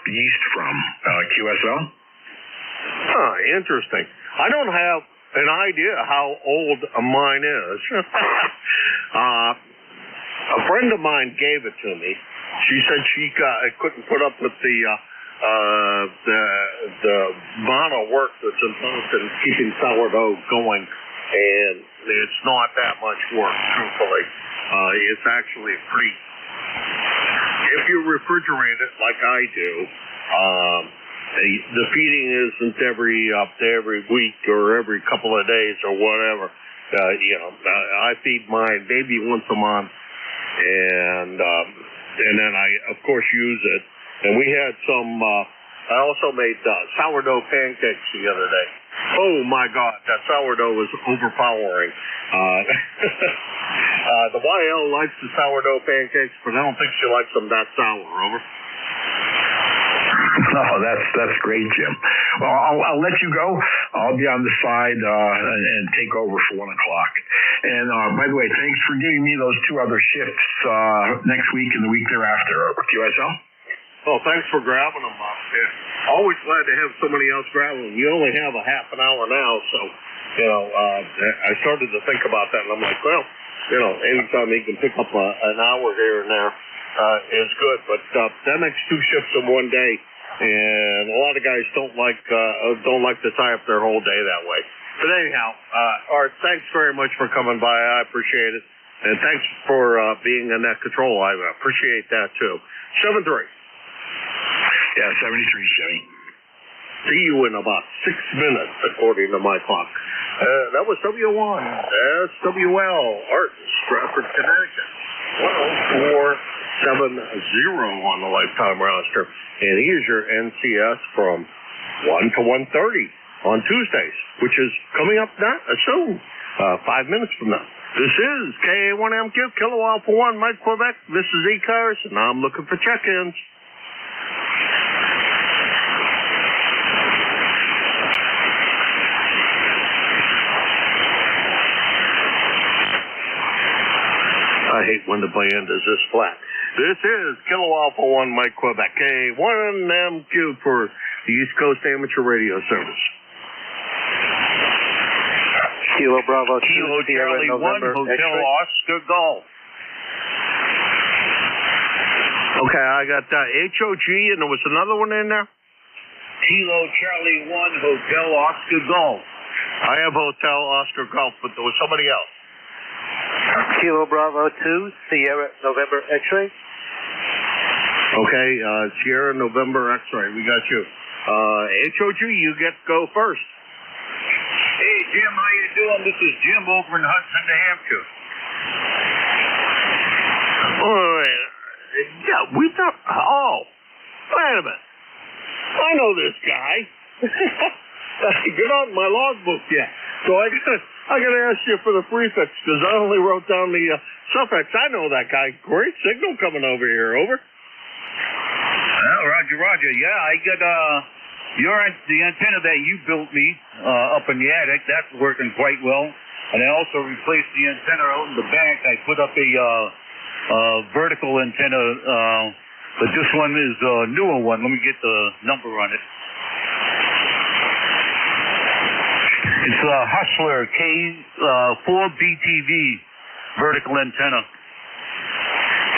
yeast from. QSL? Huh, interesting. I don't have an idea how old mine is. A friend of mine gave it to me. She said she couldn't put up with the amount of work that's involved in keeping sourdough going, and it's not that much work, truthfully. It's actually pretty. If you refrigerate it like I do, the feeding isn't every week or every couple of days or whatever. I feed mine maybe once a month, and then I of course use it. And we had some. I also made sourdough pancakes the other day. Oh my God, that sourdough was overpowering. The YL likes the sourdough pancakes, but I don't think she likes them that sour. Over. Oh, that's great, Jim. Well, I'll let you go. I'll be on the side and take over for 1 o'clock. And by the way, thanks for giving me those 2 other shifts next week and the week thereafter. QSL? Oh, thanks for grabbing them. Always glad to have somebody else grab them. You only have a half an hour now, so I started to think about that, and I'm like, well, anytime you can pick up an hour here and there is good. But that makes 2 shifts in one day. And a lot of guys don't like to tie up their whole day that way. But anyhow, Art, thanks very much for coming by. I appreciate it, and thanks for being in that control. I appreciate that too. 7-3. Yeah, 73, Chevy. See you in about 6 minutes, according to my clock. That was W1 SWL Art, Stratford, Connecticut. 10470 on the lifetime roster. And here's your NCS from 1 to 1:30 on Tuesdays, which is coming up now soon, 5 minutes from now. This is KA1MQ, Kilo Alpha 1, Mike Quebec. This is ECARS, and I'm looking for check-ins. I hate when the band is this flat. This is Kilo Alpha 1, Mike Quebec, K1MQ for the East Coast Amateur Radio Service. Kilo Bravo 2, Kilo Charlie 1, Hotel Oscar Golf. Okay, I got HOG, and there was another one in there? Kilo Charlie 1 Hotel Oscar Golf. I have Hotel Oscar Golf, but there was somebody else. Kilo Bravo 2 Sierra November X-ray. Okay, Sierra November X-ray. We got you. HOG, you get to go first. Hey, Jim, how you doing? This is Jim over in Hudson, New Hampshire. Yeah, we thought. Oh, wait a minute. I know this guy. You're not in my logbook yet, so I gotta ask you for the prefix because I only wrote down the suffix. I know that guy. Great signal coming over here. Over. Well, Roger. Yeah, I got the antenna that you built me up in the attic. That's working quite well. And I also replaced the antenna out in the back. I put up a vertical antenna, but this one is a newer one. Let me get the number on it. It's a Hustler K4BTV vertical antenna.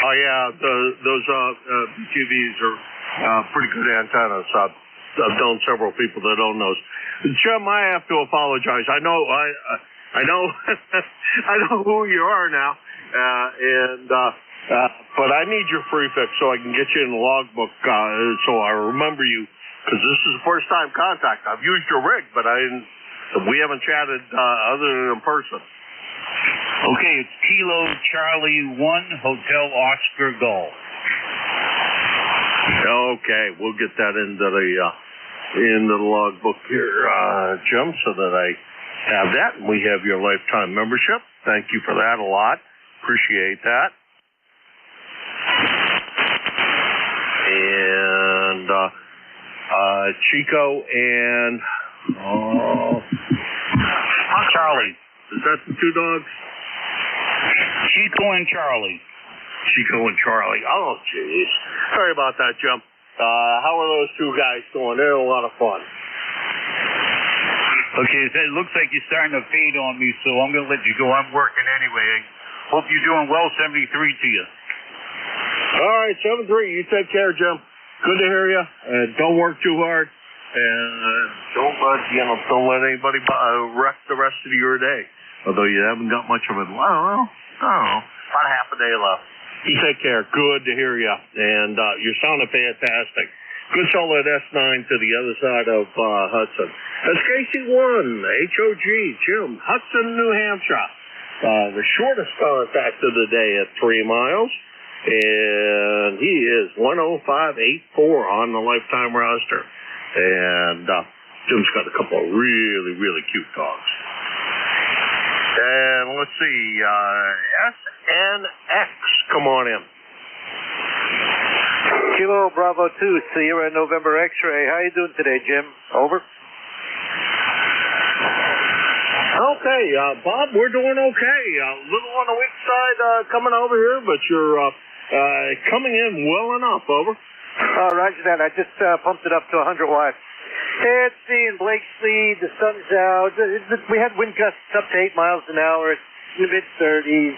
Oh yeah, those BTVs are pretty good antennas. I've known several people that own those. Jim, I have to apologize. I know I know who you are now, but I need your prefix so I can get you in the logbook so I remember you, because this is the first time contact. I've used your rig, but we haven't chatted other than in person. Okay, it's Kilo Charlie 1 Hotel Oscar Golf. Okay, we'll get that into the logbook here, Jim, so that I have that, and we have your lifetime membership. Thank you for that a lot. Appreciate that. And Chico and Charlie. Is that the two dogs? Chico and Charlie. Chico and Charlie. Oh, jeez. Sorry about that, Jim. How are those two guys doing? They're a lot of fun. Okay, it looks like you're starting to fade on me, so I'm going to let you go. I'm working anyway. Hope you're doing well. 73 to you. All right, 7-3. You take care, Jim. Good to hear you. Don't work too hard. And don't let anybody wreck the rest of your day. Although you haven't got much of it. Well, I don't know. About half a day left. You take care. Good to hear you. And you're sounding fantastic. Good solid S9 to the other side of Hudson. That's KC1, HOG, Jim, Hudson, New Hampshire. The shortest contact of the day at 3 miles. And he is 105.84 on the lifetime roster. And Jim's got a couple of really, really cute dogs. And let's see, SNX, come on in. Kilo Bravo 2 Sierra November X-ray. How you doing today, Jim? Over. Okay, Bob, we're doing okay. A little on the weak side coming over here, but you're coming in well enough. Over. Roger that. I just pumped it up to 100 watts. It's seeing Blakesley. The sun's out. We had wind gusts up to 8 miles an hour. It's in the mid-30s.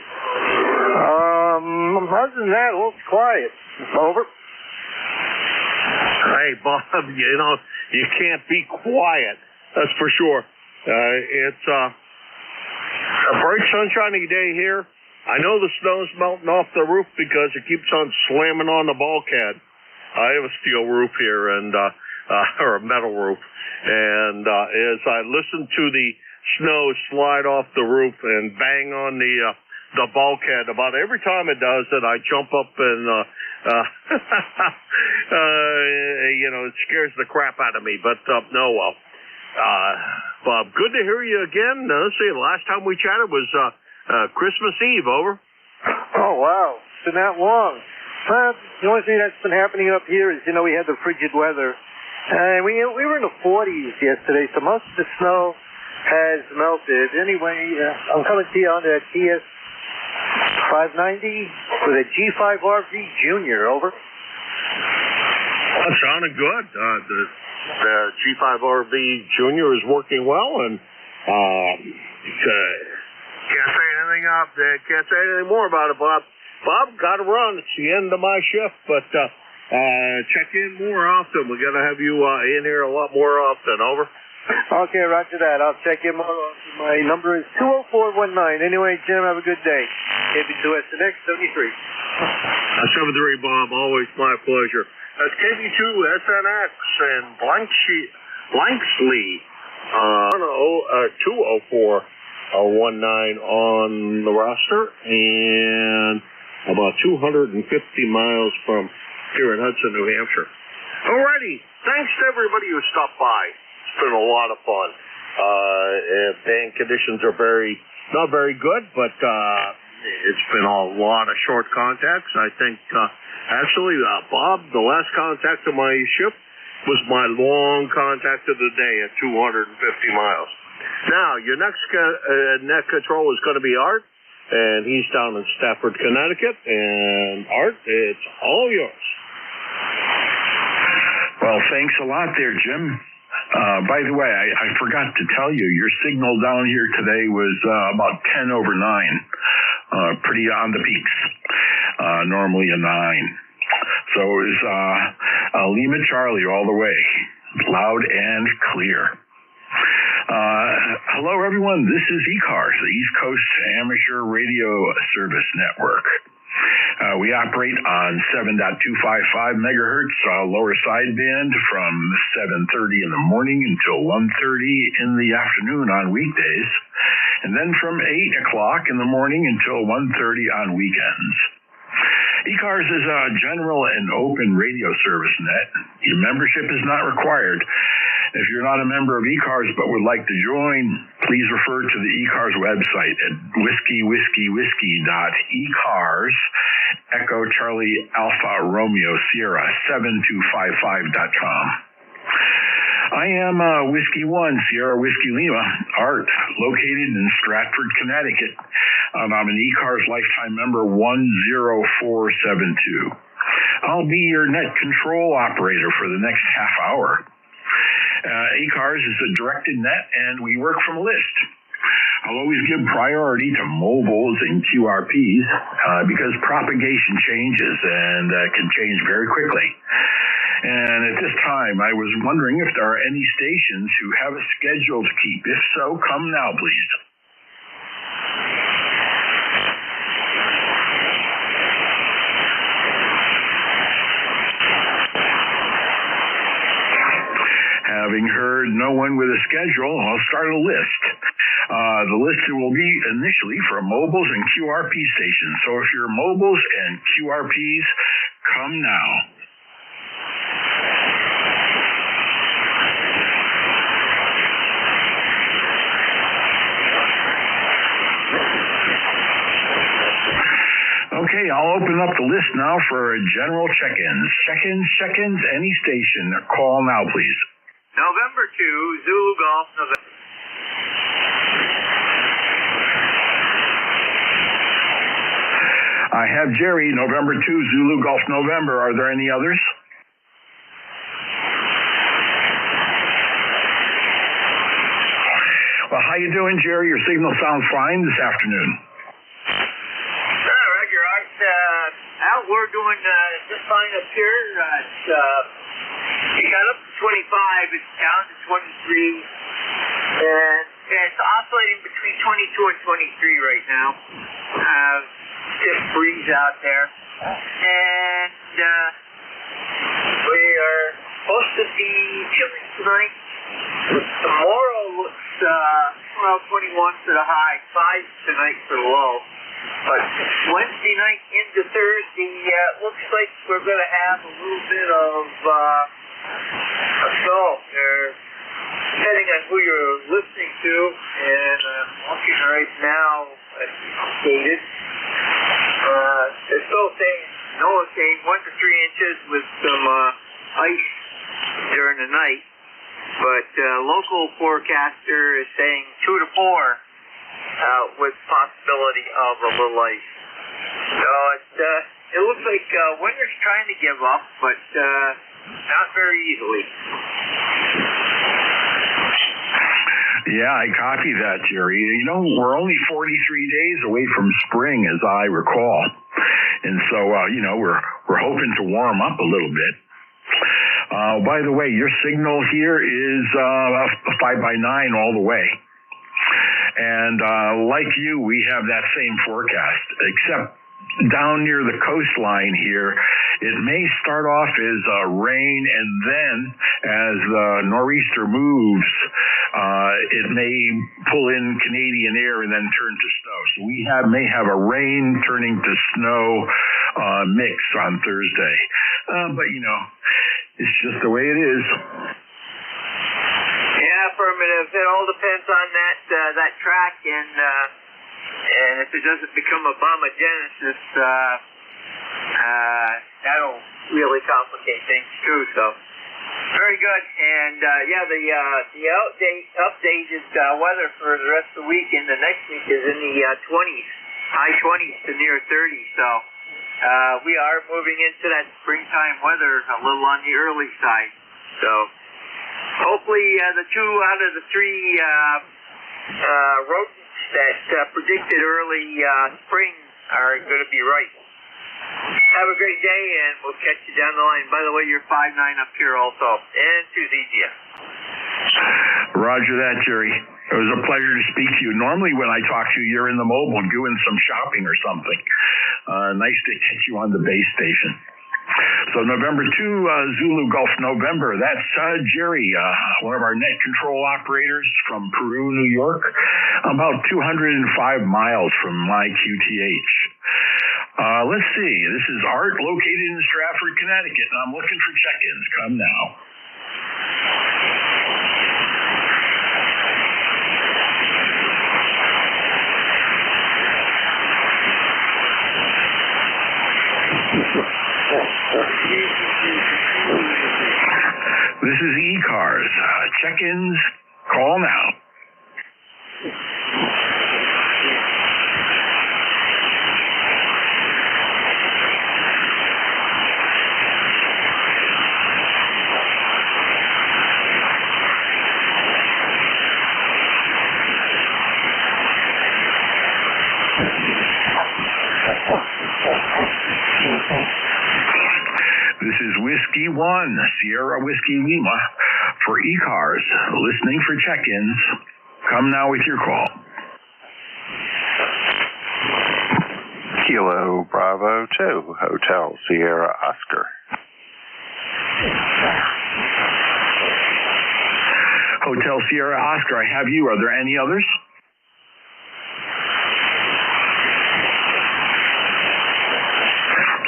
Other than that, well, it's quiet. Over. Hey, Bob, you can't be quiet. That's for sure. It's a bright sunshiny day here. I know the snow's melting off the roof because it keeps on slamming on the bulkhead. I have a steel roof here or a metal roof. And as I listen to the snow slide off the roof and bang on the bulkhead, about every time it does it, I jump up and it scares the crap out of me. But Bob, good to hear you again. Let's see, the last time we chatted was Christmas Eve. Over. Oh wow, it's been that long. The only thing that's been happening up here is, we had the frigid weather. We were in the 40s yesterday, so most of the snow has melted. Anyway, I'm coming to you on the TS 590 with a G5RV Junior. Over. That sounded good. The G5RV Junior is working well, and can't say anything more about it, Bob. Bob, got to run. It's the end of my shift, but check in more often. We're going to have you in here a lot more often. Over. Okay, roger that. I'll check in more often. My number is 20419. Anyway, Jim, have a good day. KB2 SNX 73. 73, Bob. Always my pleasure. That's KB2 SNX and Blanksley 20419 on the roster, and about 250 miles from here in Hudson, New Hampshire. Alrighty. Thanks to everybody who stopped by. It's been a lot of fun. Band conditions are not very good, but it's been a lot of short contacts. I think, actually, Bob, the last contact of my ship was my long contact of the day at 250 miles. Now, your next net control is going to be Art, and he's down in Stafford, Connecticut. And Art, it's all yours. Well, thanks a lot there, Jim. By the way, I forgot to tell you, your signal down here today was about 10 over 9, pretty on the peaks, normally a 9. So it was Lima Charlie all the way, loud and clear. Hello, everyone. This is ECARS, the East Coast Amateur Radio Service Network. We operate on 7.255 megahertz lower sideband from 7:30 in the morning until 1:30 in the afternoon on weekdays, and then from 8 o'clock in the morning until 1:30 on weekends. ECARS is a general and open radio service net. Your membership is not required. If you're not a member of ECARS but would like to join, please refer to the ECARS website at whiskey.ecars, Echo Charlie Alpha Romeo Sierra 7255.com. I am Whiskey 1, Sierra Whiskey Lima, Art, located in Stratford, Connecticut. I'm an ECARS lifetime member 10472. I'll be your net control operator for the next half hour. ECARS is a directed net, and we work from a list. I'll always give priority to mobiles and QRPs because propagation changes and can change very quickly. And at this time, I was wondering if there are any stations who have a schedule to keep. If so, come now, please. Having heard no one with a schedule, I'll start a list. The list will be initially for mobiles and QRP stations. So if you're mobiles and QRPs, come now. Okay, I'll open up the list now for general check-ins. Check-ins, any station. Call now, please. November 2, Zulu Golf, November. I have Jerry, November 2, Zulu Golf, November. Are there any others? Well, how you doing, Jerry? Your signal sounds fine this afternoon. Roger, out we're doing just fine up here. It got up to 25, it's down to 23, and it's oscillating between 22 and 23 right now. Stiff breeze out there, and we are supposed to be chilly tonight. Tomorrow looks 21 for the high, 5 tonight for the low. But Wednesday night into Thursday, looks like we're going to have a little bit of snow. Depending on who you're listening to, and I'm looking right now at updated. They're still saying, NOAA saying 1 to 3 inches with some ice during the night. But local forecaster is saying 2 to 4 with possibility of a little ice. So it looks like winter's trying to give up, but not very easily. Yeah, I copy that, Jerry. You know, we're only 43 days away from spring, as I recall. And so, we're hoping to warm up a little bit. By the way, your signal here is 5x9 all the way. And like you, we have that same forecast, except down near the coastline here, it may start off as rain, and then as the nor'easter moves, it may pull in Canadian air and then turn to snow. So we may have a rain turning to snow mix on Thursday. But, it's just the way it is. Yeah, affirmative. It all depends on that track, and if it doesn't become a bombogenesis, that'll really complicate things too. So, very good. And the updated weather for the rest of the week and the next week is in the 20s, high 20s to near 30. So, we are moving into that springtime weather a little on the early side. So, hopefully, the 2 out of the 3 rodents that predicted early spring are going to be right. Have a great day, and we'll catch you down the line. By the way, you're 5'9" up here also, and Tuesday. Roger that, Jerry. It was a pleasure to speak to you. Normally when I talk to you, you're in the mobile doing some shopping or something. Nice to catch you on the base station. So November 2, Zulu Golf November. That's Jerry, one of our net control operators from Peru, New York, about 205 miles from my QTH. Let's see. This is Art, located in Stratford, Connecticut, and I'm looking for check-ins. Come now. This is ECARS. Check-ins, call now. This is Whiskey 1, Sierra Whiskey Lima, for ECARS, listening for check-ins. Come now with your call. Kilo Bravo 2, Hotel Sierra Oscar. Hotel Sierra Oscar, I have you. Are there any others?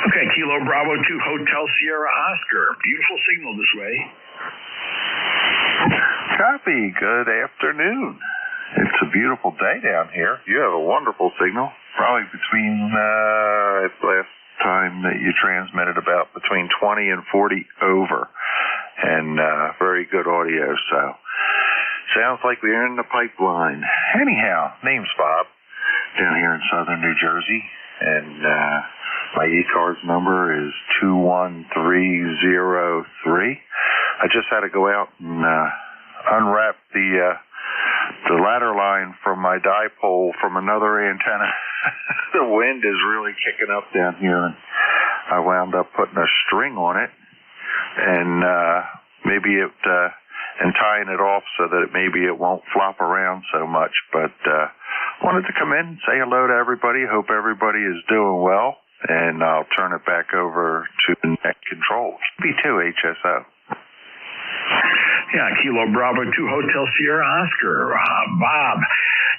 Okay, Kilo Bravo 2, Hotel Sierra Oscar. Beautiful signal this way. Copy. Good afternoon. It's a beautiful day down here. You have a wonderful signal. Probably between, last time that you transmitted about between 20 and 40 over. And very good audio, so sounds like we're in the pipeline. Anyhow, name's Bob, down here in southern New Jersey, and my ECARS number is 21303. I just had to go out and unwrap the ladder line from my dipole from another antenna. The wind is really kicking up down here, and I wound up putting a string on it, and and tying it off so that maybe it won't flop around so much. But wanted to come in, say hello to everybody. Hope everybody is doing well. And I'll turn it back over to net control. B2 HSO. Yeah, Kilo Bravo 2 Hotel Sierra Oscar. Bob,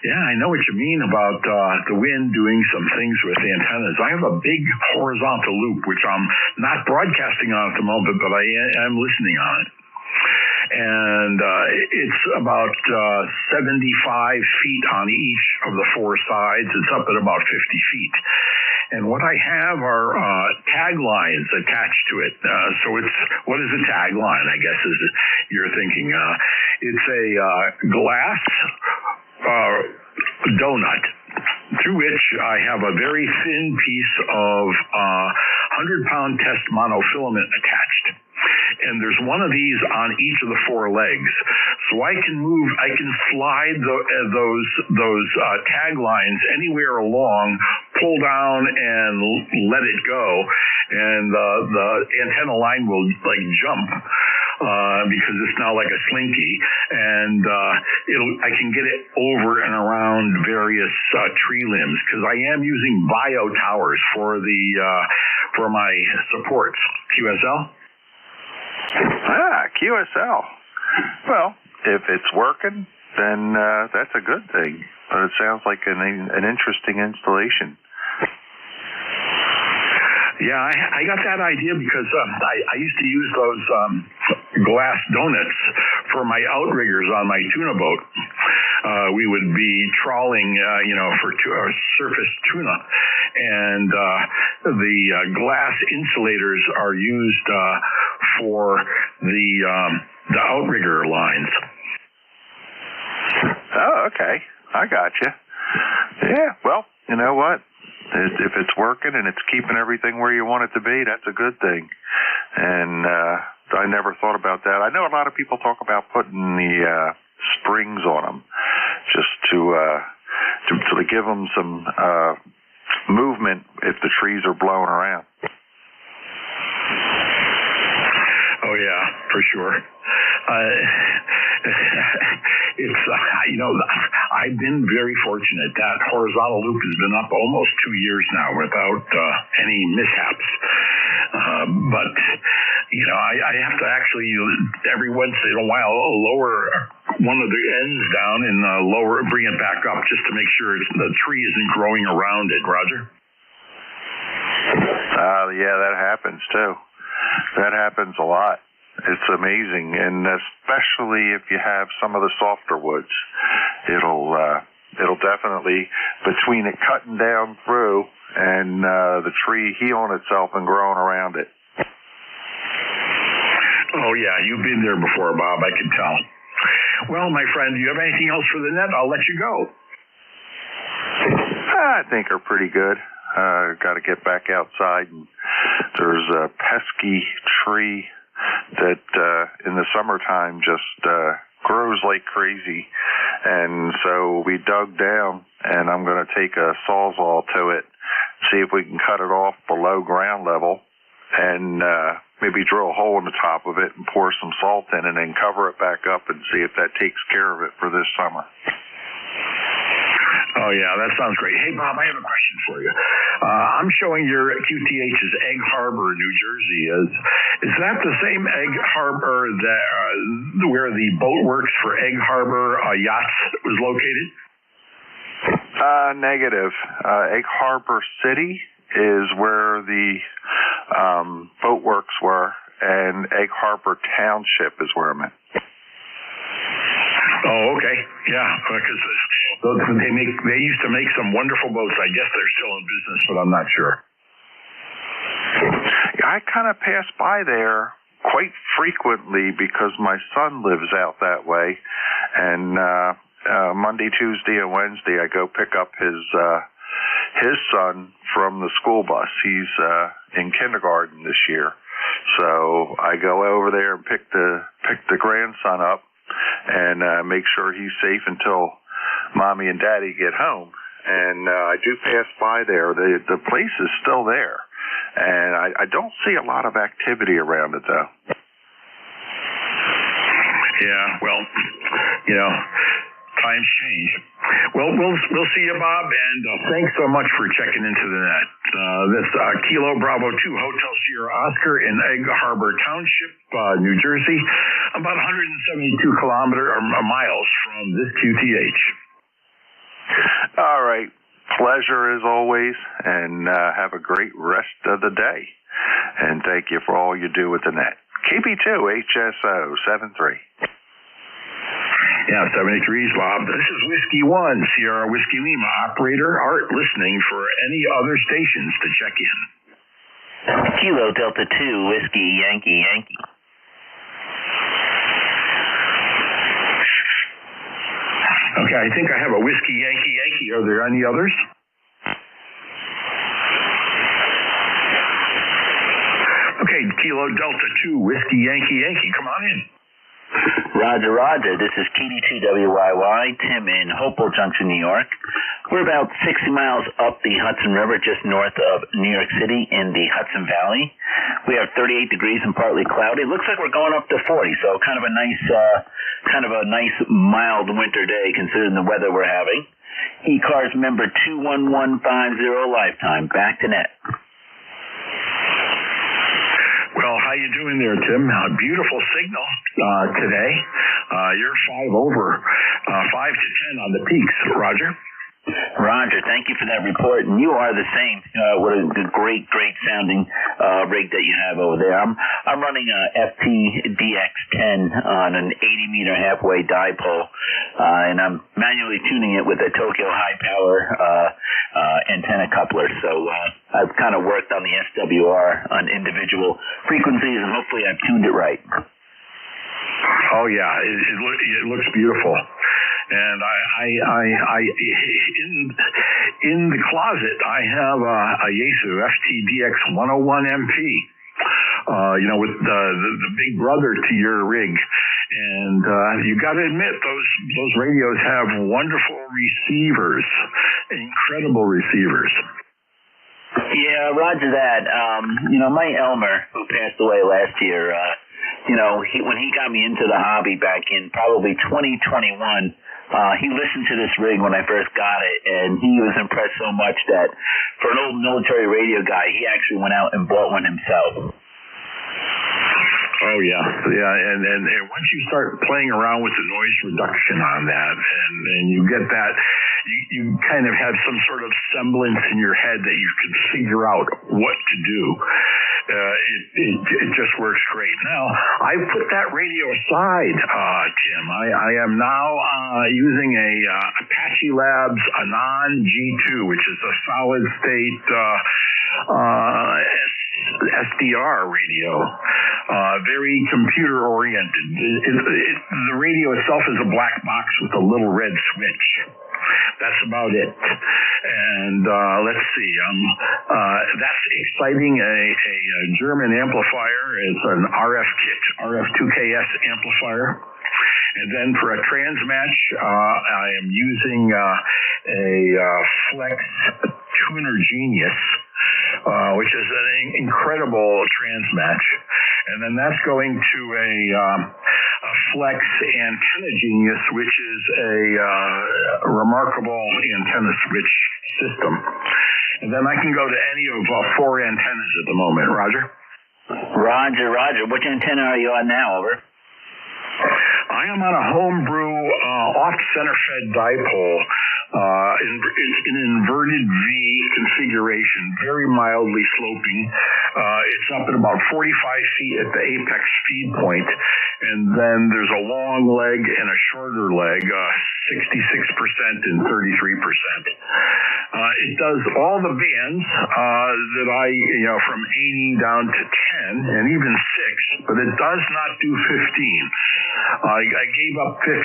yeah, I know what you mean about the wind doing some things with the antennas. I have a big horizontal loop, which I'm not broadcasting on at the moment, but I am listening on it. And it's about 75 feet on each of the 4 sides. It's up at about 50 feet. And what I have are taglines attached to it. So what is a tagline, I guess, is you're thinking. It's a glass donut through which I have a very thin piece of 100-pound test monofilament attached. And there's one of these on each of the 4 legs. So I can slide those taglines anywhere along pull down and let it go, and the antenna line will like jump because it's now like a slinky, and I can get it over and around various tree limbs because I am using bio towers for my supports. QSL. QSL. Well, if it's working, then that's a good thing. But it sounds like an interesting installation. Yeah, I got that idea because I used to use those glass donuts for my outriggers on my tuna boat. We would be trawling, for surface tuna, and the glass insulators are used for the outrigger lines. Oh, okay. I got you. Yeah, well, you know what? If it's working and it's keeping everything where you want it to be, that's a good thing. And I never thought about that. I know a lot of people talk about putting the springs on them just to give them some movement if the trees are blowing around. Oh yeah, for sure. It's I've been very fortunate. That horizontal loop has been up almost 2 years now without any mishaps. But I have to actually every once in a while lower one of the ends down and bring it back up just to make sure the tree isn't growing around it. Roger. Yeah, that happens too. That happens a lot. It's amazing, and especially if you have some of the softer woods, it'll definitely, between it cutting down through and the tree healing itself and growing around it. Oh yeah, you've been there before, Bob. I can tell. Well, my friend, do you have anything else for the net? I'll let you go. I think are pretty good. Got to get back outside, and there's a pesky tree that in the summertime just grows like crazy, and so we dug down, and I'm going to take a sawzall to it, see if we can cut it off below ground level, and maybe drill a hole in the top of it and pour some salt in, and then cover it back up and see if that takes care of it for this summer. Oh, yeah, that sounds great. Hey, Bob, I have a question for you. I'm showing your QTH as Egg Harbor, New Jersey. Is that the same Egg Harbor where the boat works for Egg Harbor Yachts was located? Negative. Egg Harbor City is where the boat works were, and Egg Harbor Township is where I'm at. Oh, okay. Yeah, because they used to make some wonderful boats. I guess they're still in business, but I'm not sure. I kind of pass by there quite frequently because my son lives out that way, and Monday, Tuesday, and Wednesday I go pick up his son from the school bus. He's in kindergarten this year, so I go over there and pick the grandson up and make sure he's safe until Mommy and Daddy get home. And I do pass by there. The place is still there, and I don't see a lot of activity around it, though. Yeah, well, times change. Well, we'll see you, Bob, and thanks so much for checking into the net. That's Kilo Bravo 2 Hotel Sierra Oscar in Egg Harbor Township, New Jersey, about 172 miles from this QTH. All right. Pleasure as always, and have a great rest of the day. And thank you for all you do with the net. KB2 HSO 73. Yeah, 73's Bob. This is Whiskey 1, Sierra Whiskey Lima. Operator Art listening for any other stations to check in. Kilo Delta 2, Whiskey Yankee Yankee. Okay, I think I have a Whiskey Yankee Yankee. Are there any others? Okay, Kilo Delta 2, Whiskey Yankee Yankee. Come on in. Roger, Roger. This is KD2WYY, Tim in Hopewell Junction, New York. We're about 60 miles up the Hudson River, just north of New York City in the Hudson Valley. We have 38 degrees and partly cloudy. It looks like we're going up to 40, so kind of a nice mild winter day considering the weather we're having. ECARS member 21150 lifetime. Back to net. Well, how you doing there, Tim? A beautiful signal today. You're 5 over, 5 to 10 on the peaks, Roger. Roger, thank you for that report, and you are the same. What a great sounding rig that you have over there. I'm running a FT-DX10 on an 80-meter halfway dipole, and I'm manually tuning it with a Tokyo high power antenna coupler. So I've kind of worked on the SWR on individual frequencies, and hopefully I've tuned it right. Oh yeah, it looks beautiful. And I in the closet, I have a Yaesu FTDX 101MP, with the big brother to your rig. And you got to admit, those radios have wonderful receivers, incredible receivers. Yeah, Roger that. My Elmer, who passed away last year, when he got me into the hobby back in probably 2021, he listened to this rig when I first got it, and he was impressed so much that for an old military radio guy, he actually went out and bought one himself. Oh yeah, and once you start playing around with the noise reduction on that, and you get that, you kind of have some sort of semblance in your head that you can figure out what to do. It just works great. Now, I put that radio aside, Tim. I am now using a Apache Labs Anon G2, which is a solid state SDR radio, very computer oriented. The radio itself is a black box with a little red switch. That's about it. And let's see. That's exciting. A German amplifier is an RF kit, RF2KS amplifier. And then for a transmatch, I am using a Flex Tuner Genius, which is an incredible transmatch. And then that's going to a Flex Antenna Genius, which is a remarkable antenna switch system. And then I can go to any of 4 antennas at the moment. Roger? Roger. Which antenna are you on now? Over. I am on a homebrew off-center fed dipole in an inverted V configuration, very mildly sloping. It's up at about 45 feet at the apex feed point, and then there's a long leg and a shorter leg, 66% and 33%. It does all the bands that I, from 80 down to 10 and even 6, but it does not do 15. I gave up 15,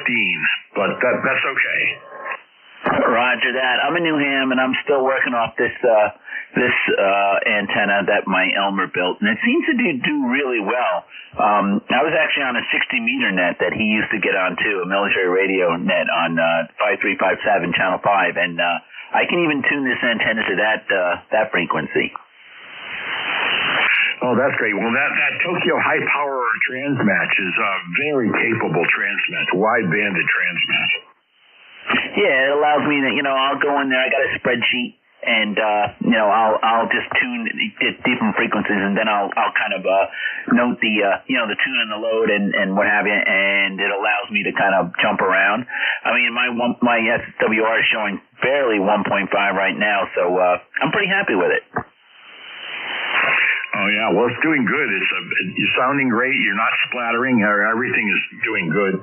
but that's okay. Roger that. I'm a new ham, and I'm still working off this antenna that my Elmer built, and it seems to do really well. I was actually on a 60-meter net that he used to get on too, a military radio net on 5357 channel 5, and I can even tune this antenna to that frequency. Oh, that's great. Well, that Tokyo high power transmatch is a very capable transmatch, wide-banded transmatch. Yeah, it allows me to, I'll go in there. I got a spreadsheet, and I'll just tune different frequencies, and then I'll kind of note the the tune and the load and what have you, and it allows me to kind of jump around. I mean, my SWR is showing barely 1.5 right now, so I'm pretty happy with it. Oh yeah, well it's doing good. You're sounding great. You're not splattering. Everything is doing good.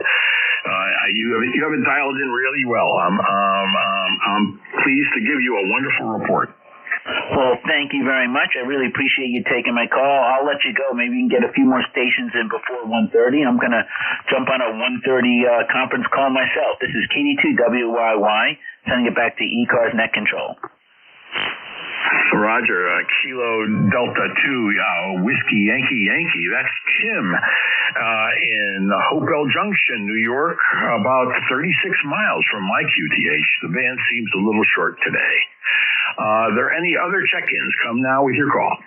You have it dialed in really well. I'm pleased to give you a wonderful report. Well, thank you very much. I really appreciate you taking my call. I'll let you go. Maybe you can get a few more stations in before 1:30. I'm going to jump on a 1:30 conference call myself. This is KD2WYY, sending it back to ECARS Net Control. Roger, Kilo Delta 2, Whiskey Yankee. That's Tim in Hopewell Junction, New York, about 36 miles from my QTH. The band seems a little short today. Are there any other check-ins? Come now with your call.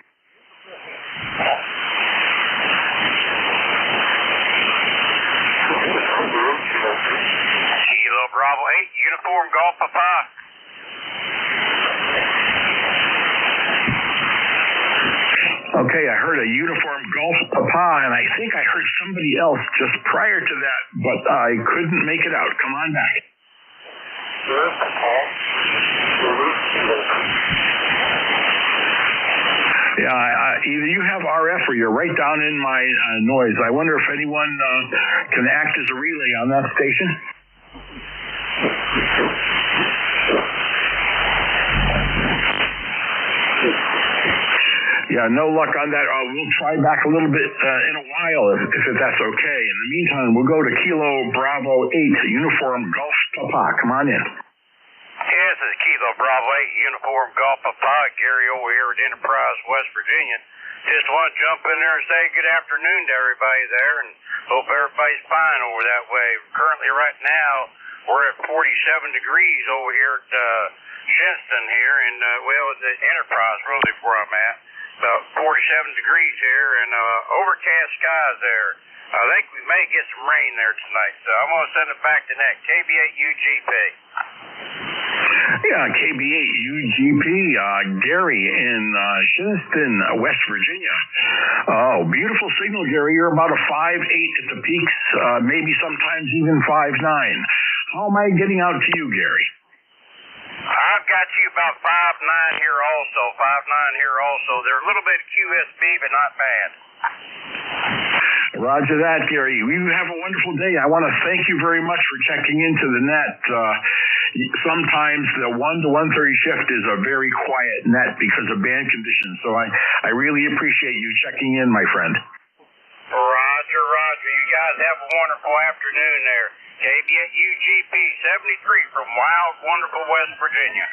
Kilo Bravo 8, Uniform Golf Papa. Okay, I heard a Uniform Golf Papa, and I think I heard somebody else just prior to that, but I couldn't make it out. Come on back. Yeah, either you have RF or you're right down in my noise. I wonder if anyone can act as a relay on that station. Yeah, no luck on that. We'll try back a little bit in a while if that's okay. In the meantime, we'll go to Kilo Bravo 8, Uniform Golf Papa. Come on in. Yes, this is Kilo Bravo 8, Uniform Golf Papa. Gary over here at Enterprise, West Virginia. Just want to jump in there and say good afternoon to everybody there, and hope everybody's fine over that way. Currently, right now, we're at 47 degrees over here at Shinston here, and the Enterprise really where I'm at. About 47 degrees here, and overcast skies there. I think we may get some rain there tonight, so I'm going to send it back to that KB8UGP. Yeah, KB8UGP, Gary in Shinston, West Virginia. Oh, beautiful signal, Gary. You're about a 5.8 at the peaks, maybe sometimes even 5.9. How am I getting out to you, Gary? I've got you about 5.9 here also, 5.9 here also. They're a little bit QSB, but not bad. Roger that, Gary. You have a wonderful day. I want to thank you very much for checking into the net. Sometimes the 1 to 1:30 shift is a very quiet net because of band conditions, so I really appreciate you checking in, my friend. Roger. You guys have a wonderful afternoon there. KB8UGP 73 from Wild, wonderful West Virginia.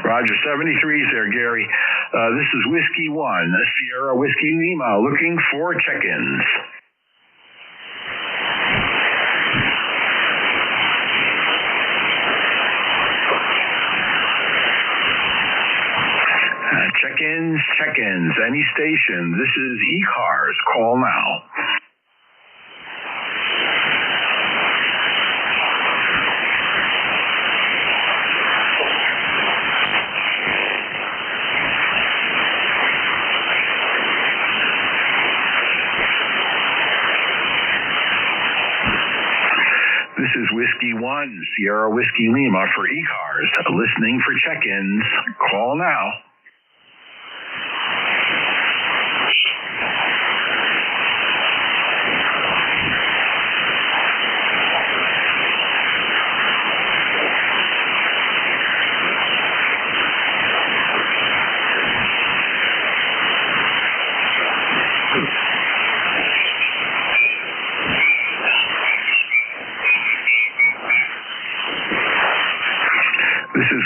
Roger, 73's there, Gary. This is Whiskey 1, Sierra Whiskey Lima, looking for check-ins. Check-ins, any station. This is ECARS, call now. This is Whiskey 1, Sierra Whiskey Lima for ECARS. Listening for check-ins. Call now.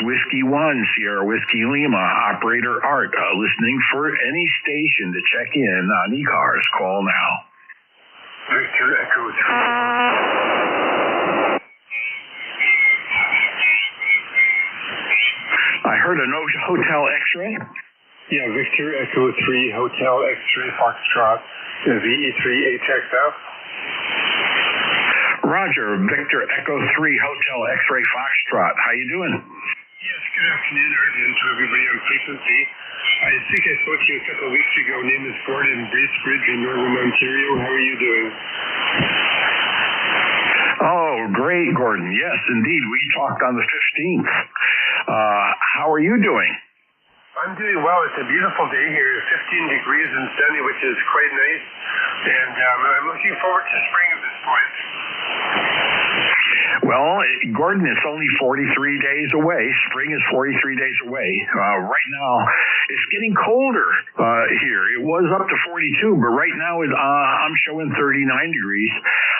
Whiskey 1, Sierra Whiskey Lima, Operator Art, listening for any station to check in on ECARS. Call now. Victor Echo 3. I heard a no Hotel X-ray? Yeah, Victor Echo 3, Hotel X-ray Foxtrot, VE3HXF. Roger, Victor Echo 3, Hotel X-ray Foxtrot. How you doing? Yes, good afternoon, Arden, to everybody on frequency. I think I spoke to you a couple of weeks ago. Name is Gordon, Bracebridge in Northern Ontario. How are you doing? Oh, great, Gordon. Yes, indeed. We talked on the 15th. How are you doing? I'm doing well. It's a beautiful day here, 15 degrees and sunny, which is quite nice. And I'm looking forward to spring at this point. Well, Gordon, it's only 43 days away. Spring is 43 days away. Right now, it's getting colder here. It was up to 42, but right now I'm showing 39 degrees.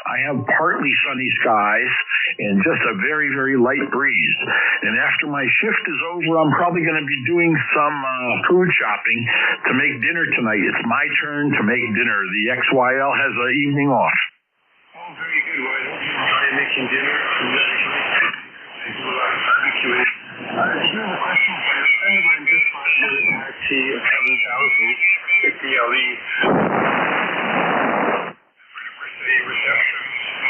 I have partly sunny skies and just a very, very light breeze. And after my shift is over, I'm probably going to be doing some food shopping to make dinner tonight. It's my turn to make dinner. The XYL has an evening off. Oh, very good. Well, I hope you enjoy making dinner. I do a lot of barbecuing. Here's a question for you. A friend of mine just bought an RT 7000 with DLE for diversity reception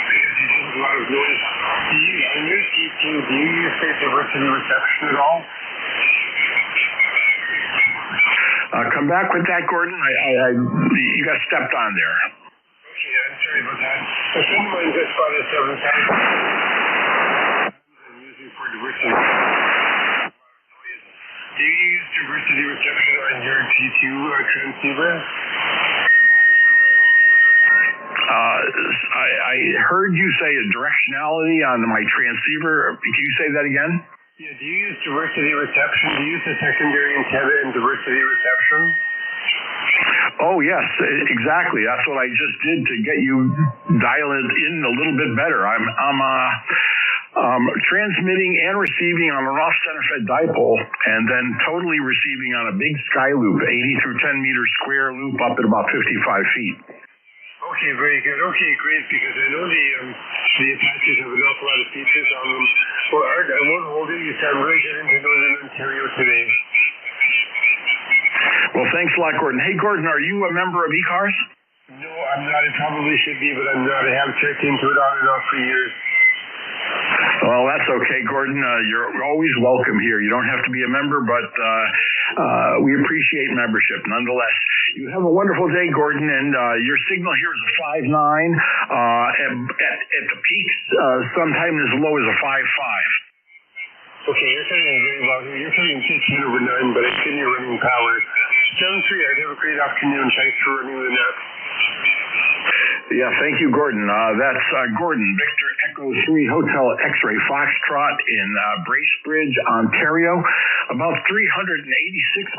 because he does a lot of noise. In your teaching, do you use diversity reception at all? Come back with that, Gordon. You got stepped on there. Okay, I'm sorry about that. A friend of mine just bought a 7000 I'm using for diversity. Do you use diversity reception on your G2 transceiver? I heard you say a directionality on my transceiver. Can you say that again? Yeah, do you use diversity reception? Do you use the secondary antenna in diversity reception? Oh, yes, exactly. That's what I just did to get you dialed in a little bit better. I'm transmitting and receiving on an off-center fed dipole and then totally receiving on a big sky loop, 80 through 10 meter square loop up at about 55 feet. Okay, very good. Okay, great, because I know the Apaches have an awful lot of features on them. Well, Art, I won't hold you. You sound really good into Northern Ontario today. Well, thanks a lot, Gordon. Hey, Gordon, are you a member of ECARS? No, I'm not. I probably should be, but I'm not. I have checked into it on and off for years. Well, that's okay, Gordon. You're always welcome here. You don't have to be a member, but we appreciate membership nonetheless. You have a wonderful day, Gordon, and your signal here is a 5.9. At the peaks, sometimes as low as a 5.5. Okay, you're coming in very well here. You're coming in 15 over 9, but I see you're running power. 7-3, I'd have a great afternoon. Thanks for running the net. Yeah, thank you, Gordon. That's Gordon, Victor Echo 3 Hotel X-Ray Foxtrot in Bracebridge, Ontario, about 386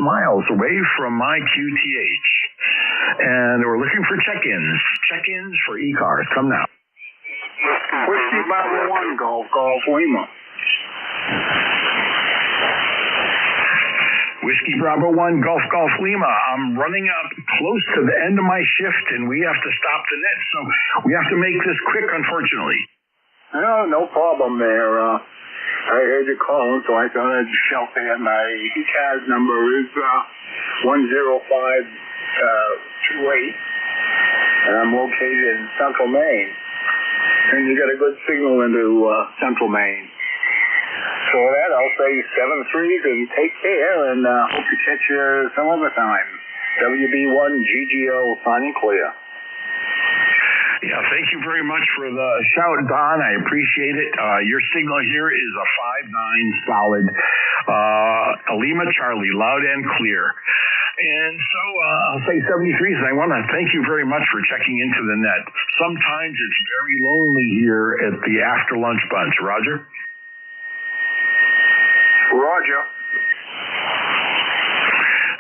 miles away from my QTH. And we're looking for check-ins. Check-ins for ECARS. Come now. Whiskey Bravo 1, Golf Lima. Whiskey Bravo 1, Golf Lima. I'm running up close to the end of my shift, and we have to stop the net, so we have to make this quick, unfortunately. No problem there. I heard you calling, so I thought I'd shout there. My ECARS number is 10528, and I'm located in Central Maine. And you got a good signal into Central Maine. So with that, I'll say 7-3 and take care, and hope to catch you some other time. WB1 GGO signing clear. Yeah, thank you very much for the shout, Don. I appreciate it. Your signal here is a 5.9 solid. Lima Charlie, loud and clear. And so I'll say 73, and I want to thank you very much for checking into the net. Sometimes it's very lonely here at the after lunch bunch. Roger? Roger.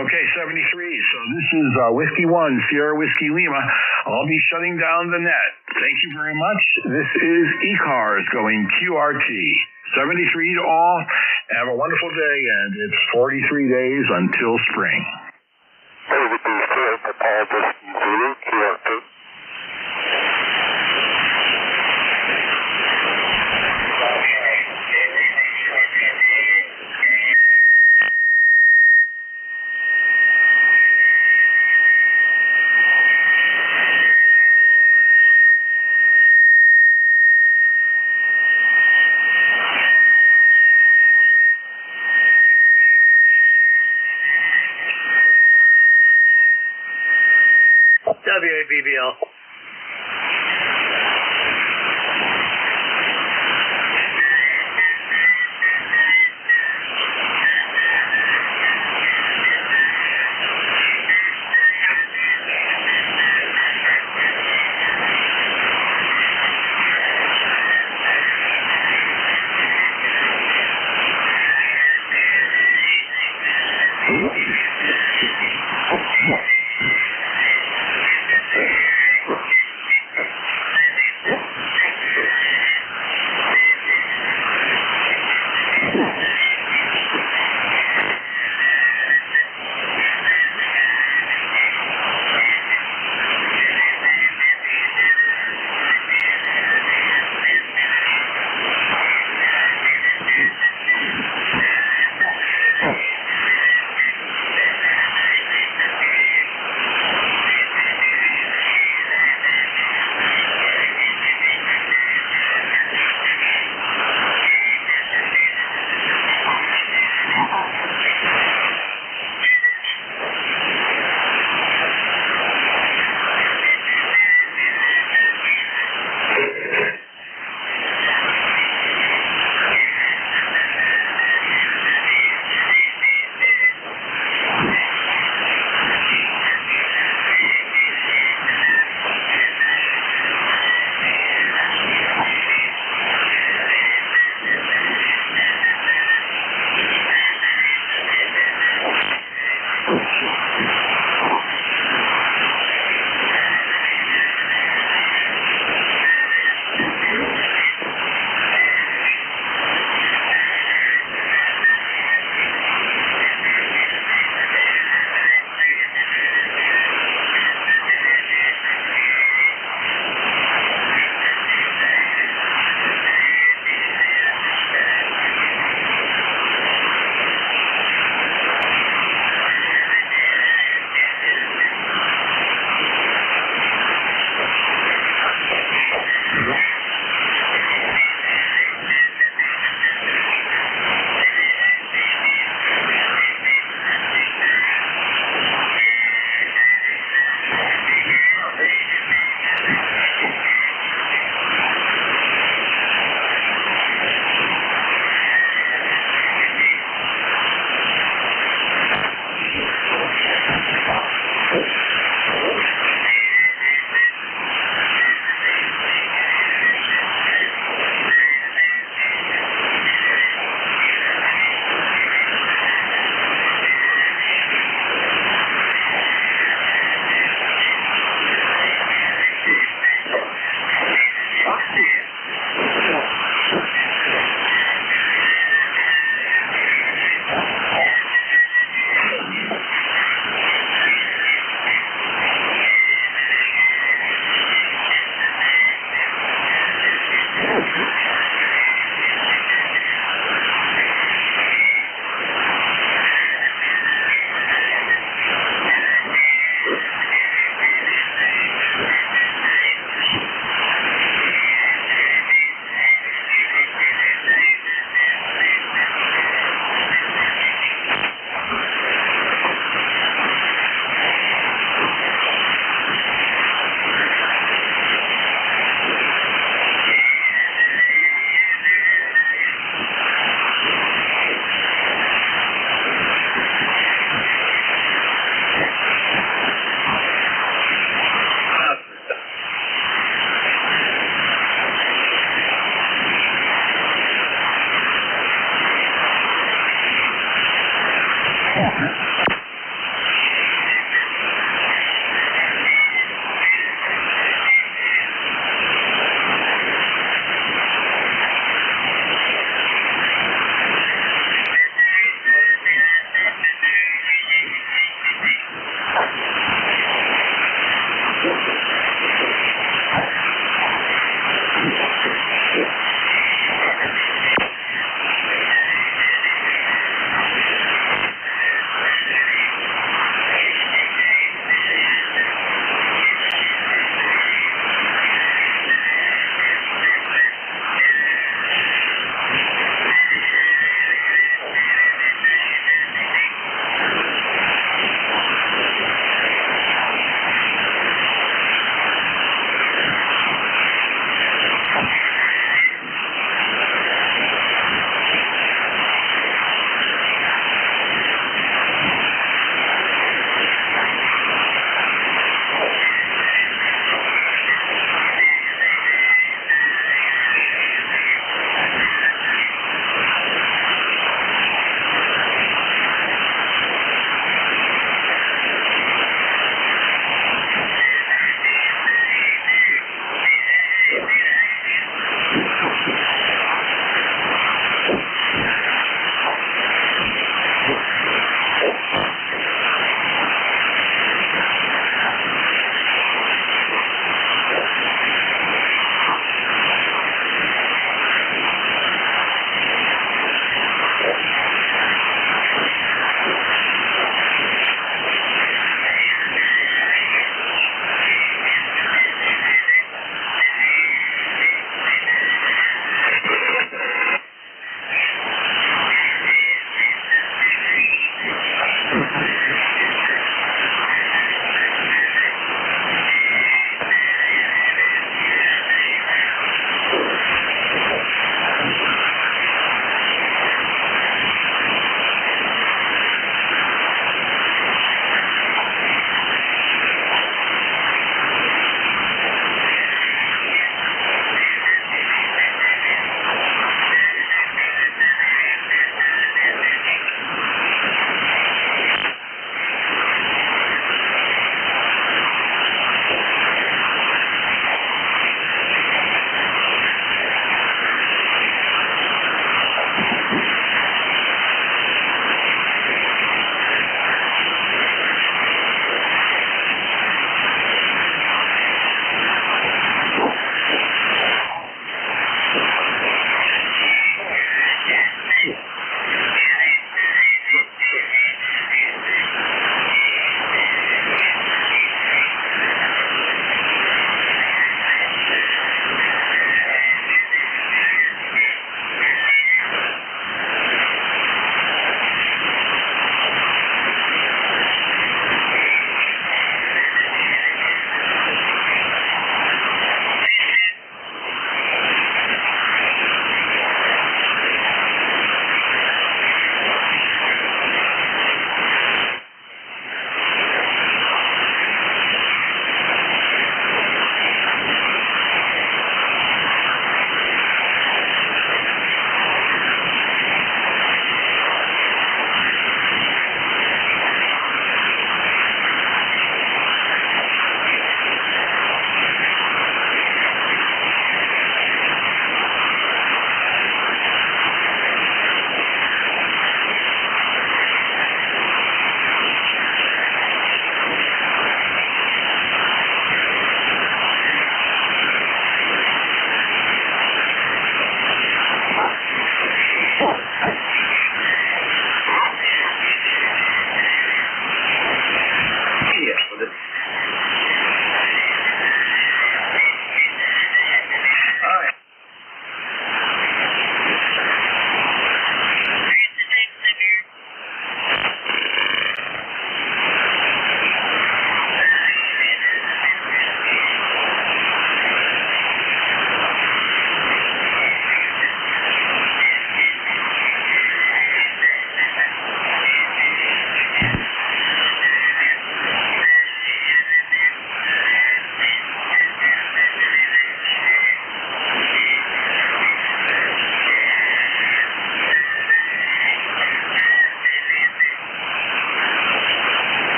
Okay, 73. So this is Whiskey 1, Sierra Whiskey Lima. I'll be shutting down the net. Thank you very much. This is ECARS going QRT. 73 to all. Have a wonderful day, and it's 43 days until spring. WABBL.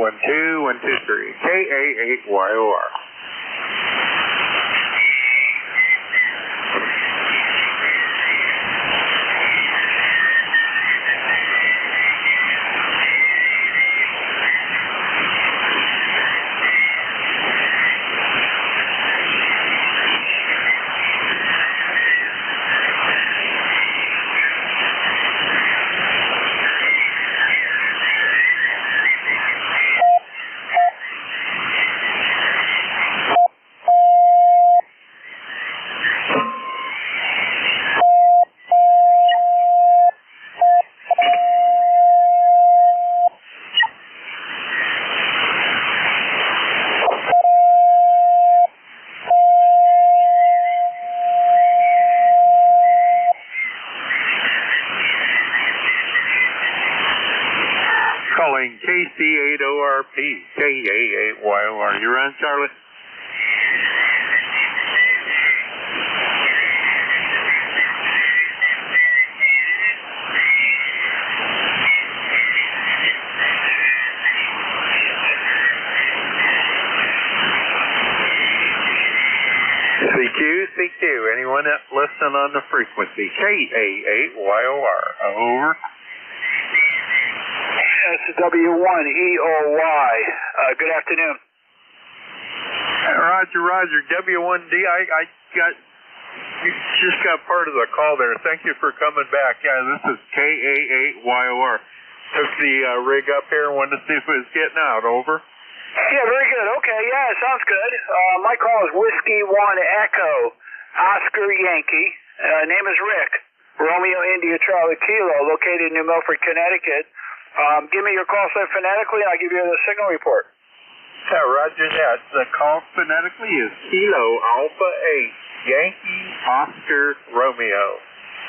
12123. KA8YOR. Calling KC8ORP, KA8YOR. You're on, Charlie? CQ, anyone listening on the frequency? KA8YOR. Over. W1EOY. Good afternoon. Roger. W1D, I just got part of the call there. Thank you for coming back. Yeah, this is KA8YOR. Took the rig up here and wanted to see if it was getting out. Over. Yeah, very good. Okay, yeah, sounds good. My call is Whiskey 1 Echo, Oscar Yankee. Name is Rick. Romeo India Charlie Kilo, located in New Milford, Connecticut. Give me your call sign phonetically, and I'll give you the signal report. Yeah, roger that. The call phonetically is Kilo Alpha 8, Yankee Oscar Romeo.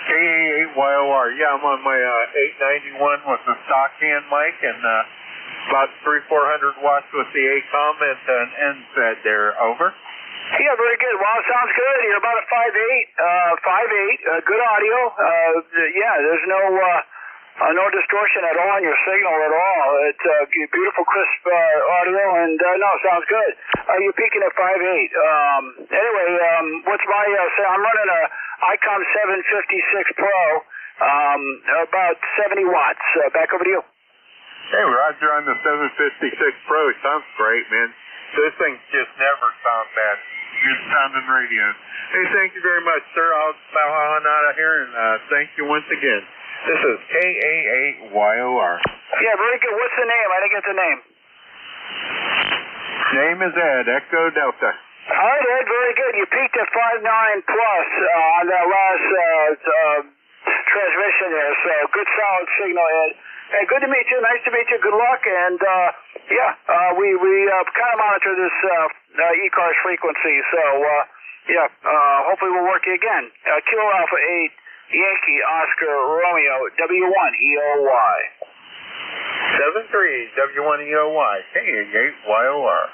KA8YOR. Yeah, I'm on my 891 with the stock hand mic and about 300-400 watts with the ACOM and an NZ there. Over. Yeah, very good. Well, it sounds good. You're about a 5.8, good audio. Yeah, there's no distortion at all in your signal at all. It's beautiful, crisp audio, and no, sounds good. You're peaking at 5.8. Anyway, what's my I'm running a ICOM 756 Pro, about 70 watts. Back over to you. Hey, Roger, on the 756 Pro. Sounds great, man. This thing just never sounds bad. Good sounding radio. Hey, thank you very much, sir. I'll bow on out of here, and thank you once again. This is KA8YOR. Yeah, very good. What's the name? I didn't get the name. Name is Ed, Echo Delta. All right, Ed, very good. You peaked at 5.9 plus on that last transmission there, so good solid signal, Ed. Hey, good to meet you. Nice to meet you. Good luck. And, we kind of monitor this ECARS frequency, so, hopefully we'll work you again. Kilo Alpha 8. Yankee Oscar Romeo W1EOY. 73 W1EOY KA8YOR.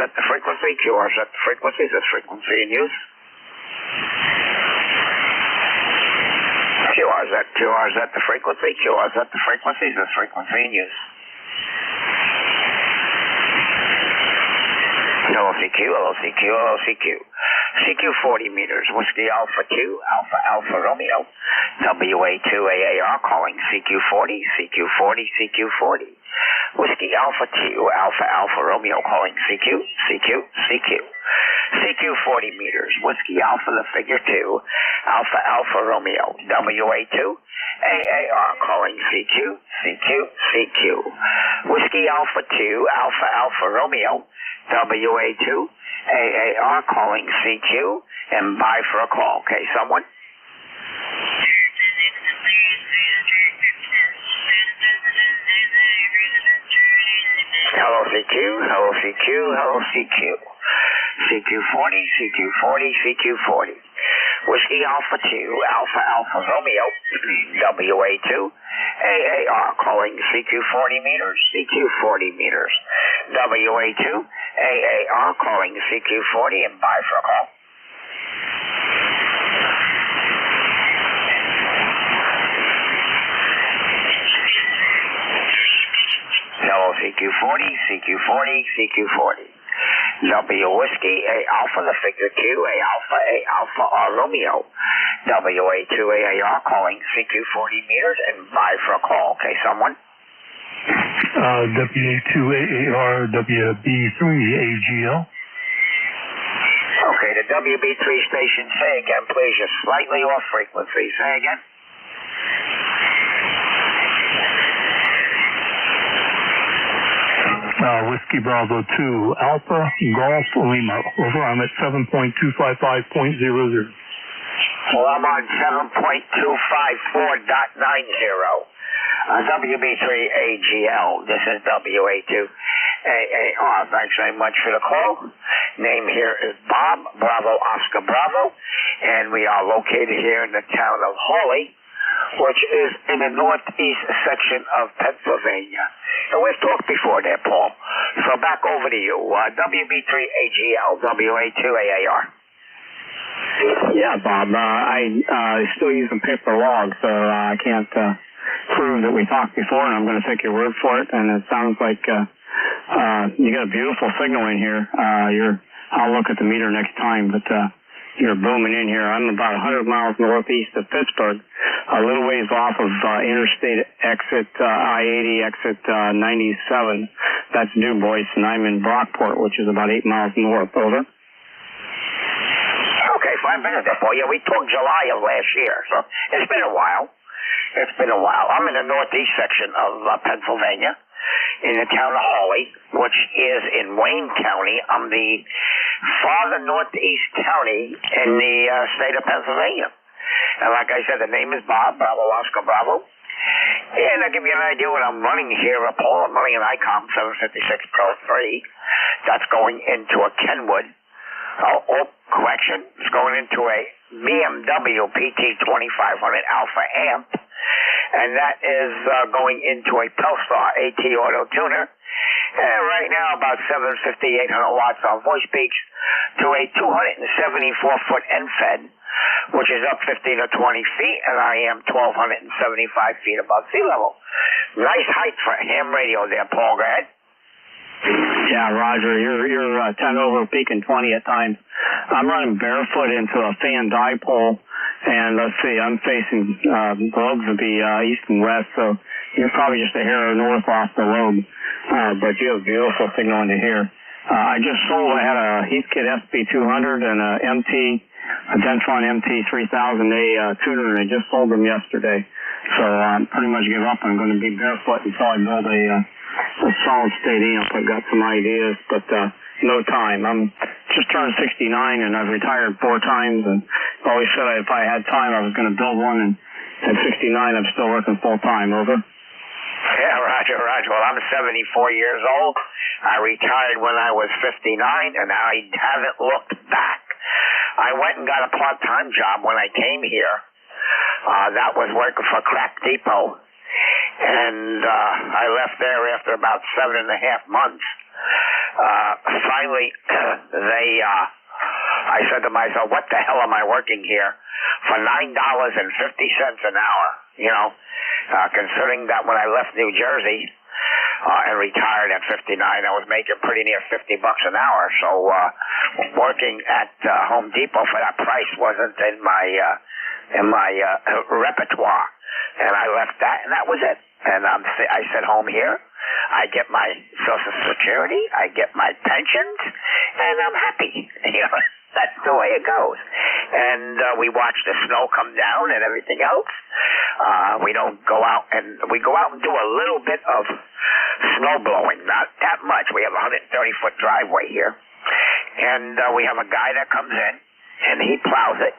set the frequency. QR set the frequency. Is this frequency in use? QR set the frequency. QR set the frequency. Is this frequency in use? LOCQ, LOCQ, LOCQ. CQ 40 meters, Whiskey Alpha 2, Alpha Alpha Romeo, WA2 AAR calling CQ 40, CQ 40, CQ 40. Whiskey Alpha 2, Alpha Alpha Romeo calling CQ, CQ, CQ. CQ 40 meters, Whiskey Alpha the figure 2, Alpha Alpha Romeo, WA2 AAR calling CQ, CQ, CQ. Whiskey Alpha 2, Alpha Alpha Romeo, WA2 AAR calling CQ and bye for a call. Okay, someone? Hello CQ, hello CQ, hello CQ. CQ 40, CQ 40, CQ 40. Whiskey Alpha 2, Alpha Alpha Romeo, WA2 AAR calling CQ 40 meters, CQ 40 meters. WA2 AAR calling CQ 40 and bye for a call. Hello CQ 40, CQ 40, CQ 40. W Whiskey, A Alpha, the figure 2, A Alpha, R Romeo. WA2 AAR calling CQ 40 meters and bye for a call. Okay, someone? WA2 AAR, WB3 AGL. Okay, the WB3 station, say again, please. You're slightly off frequency. Say again. Whiskey Bravo 2, Alpha Golf Lima. Over, I'm at 7.255.00. Well, I'm on 7.254.90. WB3 AGL. This is WA2 AAR. Thanks very much for the call. Name here is Bob, Bravo Oscar Bravo, and we are located here in the town of Hawley, which is in the northeast section of Pennsylvania. And we've talked before there, Paul. So back over to you. WB3 AGL, WA2 AAR. Yeah, Bob. I still use some paper logs, so I can't prove that we talked before, and I'm going to take your word for it. And it sounds like you got a beautiful signal in here. I'll look at the meter next time, but you're booming in here. I'm about 100 miles northeast of Pittsburgh, a little ways off of interstate exit I-80, exit 97. That's Du Bois, and I'm in Brockport, which is about 8 miles north. Over. Okay, 5 minutes there, Paul. Yeah, we talked July of last year, so it's been a while. It's been a while. I'm in the northeast section of Pennsylvania, in the town of Hawley, which is in Wayne County. I'm the farther northeast county in the state of Pennsylvania. And like I said, the name is Bob, Bravo Oscar Bravo. And I'll give you an idea what I'm running here, Paul. I'm running an ICOM 756 Pro 3. That's going into a Kenwood. Correction. It's going into a BMW PT 2500 Alpha Amp. And that is going into a Telstar AT Auto Tuner. And right now, about 750, 800 watts on voice peaks to a 274-foot end-fed, which is up 15 or 20 feet, and I am 1,275 feet above sea level. Nice height for a ham radio there, Paul. Go ahead. Yeah, Roger, you're 10 over, peaking 20 at times. I'm running barefoot into a fan dipole, and let's see, I'm facing the lobes would be east and west, so you're probably just a hair north off the lobe, but you have a beautiful signal into here. I just sold, I had a Heathkit SP200 and a Dentron MT3000A tuner, and I just sold them yesterday. So I pretty much give up. I'm going to be barefoot until I build a solid state amp. I've got some ideas, but no time. I'm just turned 69, and I've retired 4 times, and always said if I had time I was going to build one, and at 69 I'm still working full time. Over. Yeah, Roger. Well, I'm 74 years old. I retired when I was 59, and I haven't looked back. I went and got a part-time job when I came here. That was working for Crack Depot. And I left there after about 7.5 months. finally, I said to myself, what the hell am I working here for $9.50 an hour? You know, considering that when I left New Jersey and retired at 59, I was making pretty near $50 an hour. So working at Home Depot for that price wasn't in my repertoire, and I left that, and that was it. And I sit home here. I get my Social Security, I get my pensions, and I'm happy. You know, that's the way it goes. And we watch the snow come down and everything else. We don't go out, and we go out and do a little bit of snow blowing, not that much. We have a 130-foot driveway here, and we have a guy that comes in, and he plows it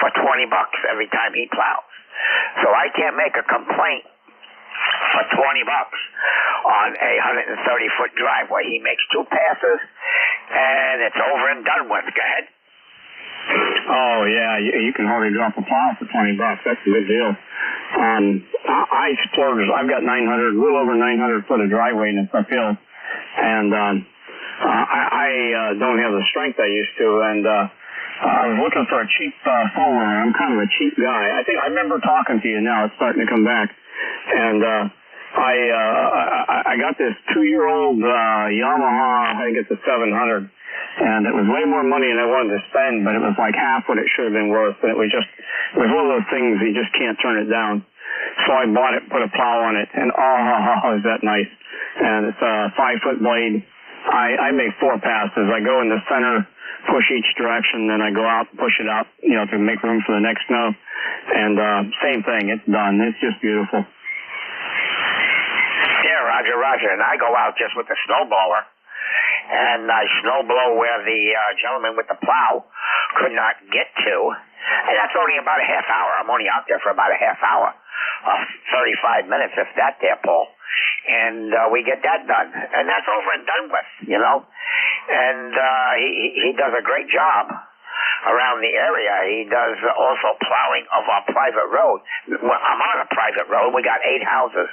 for $20 every time he plows. So I can't make a complaint for $20 on a 130-foot driveway. He makes 2 passes, and it's over and done with. Go ahead. Oh, yeah, you can hardly drop a plow for $20. That's a good deal. I splurged. I've got a little over 900 foot of driveway in the field, and I don't have the strength I used to, and I was looking for a cheap four-wheeler. I'm kind of a cheap guy. I remember talking to you now. It's starting to come back. And I got this 2-year-old Yamaha, I think it's a 700, and it was way more money than I wanted to spend, but it was like half what it should have been worth. And it was one of those things you just can't turn it down. So I bought it, put a plow on it, and is that nice. And it's a 5-foot blade. I make 4 passes. I go in the center, push each direction, then I go out and push it out, you know, to make room for the next snow. And same thing, it's done. It's just beautiful. Yeah, Roger. And I go out just with the snowblower, and I snowblow where the gentleman with the plow could not get to. And that's only about a half hour. I'm only out there for about a half hour, 35 minutes, if that there, Paul. And we get that done. And that's over and done with, you know. And he does a great job around the area. He does also plowing of our private road. Well, I'm on a private road. We got 8 houses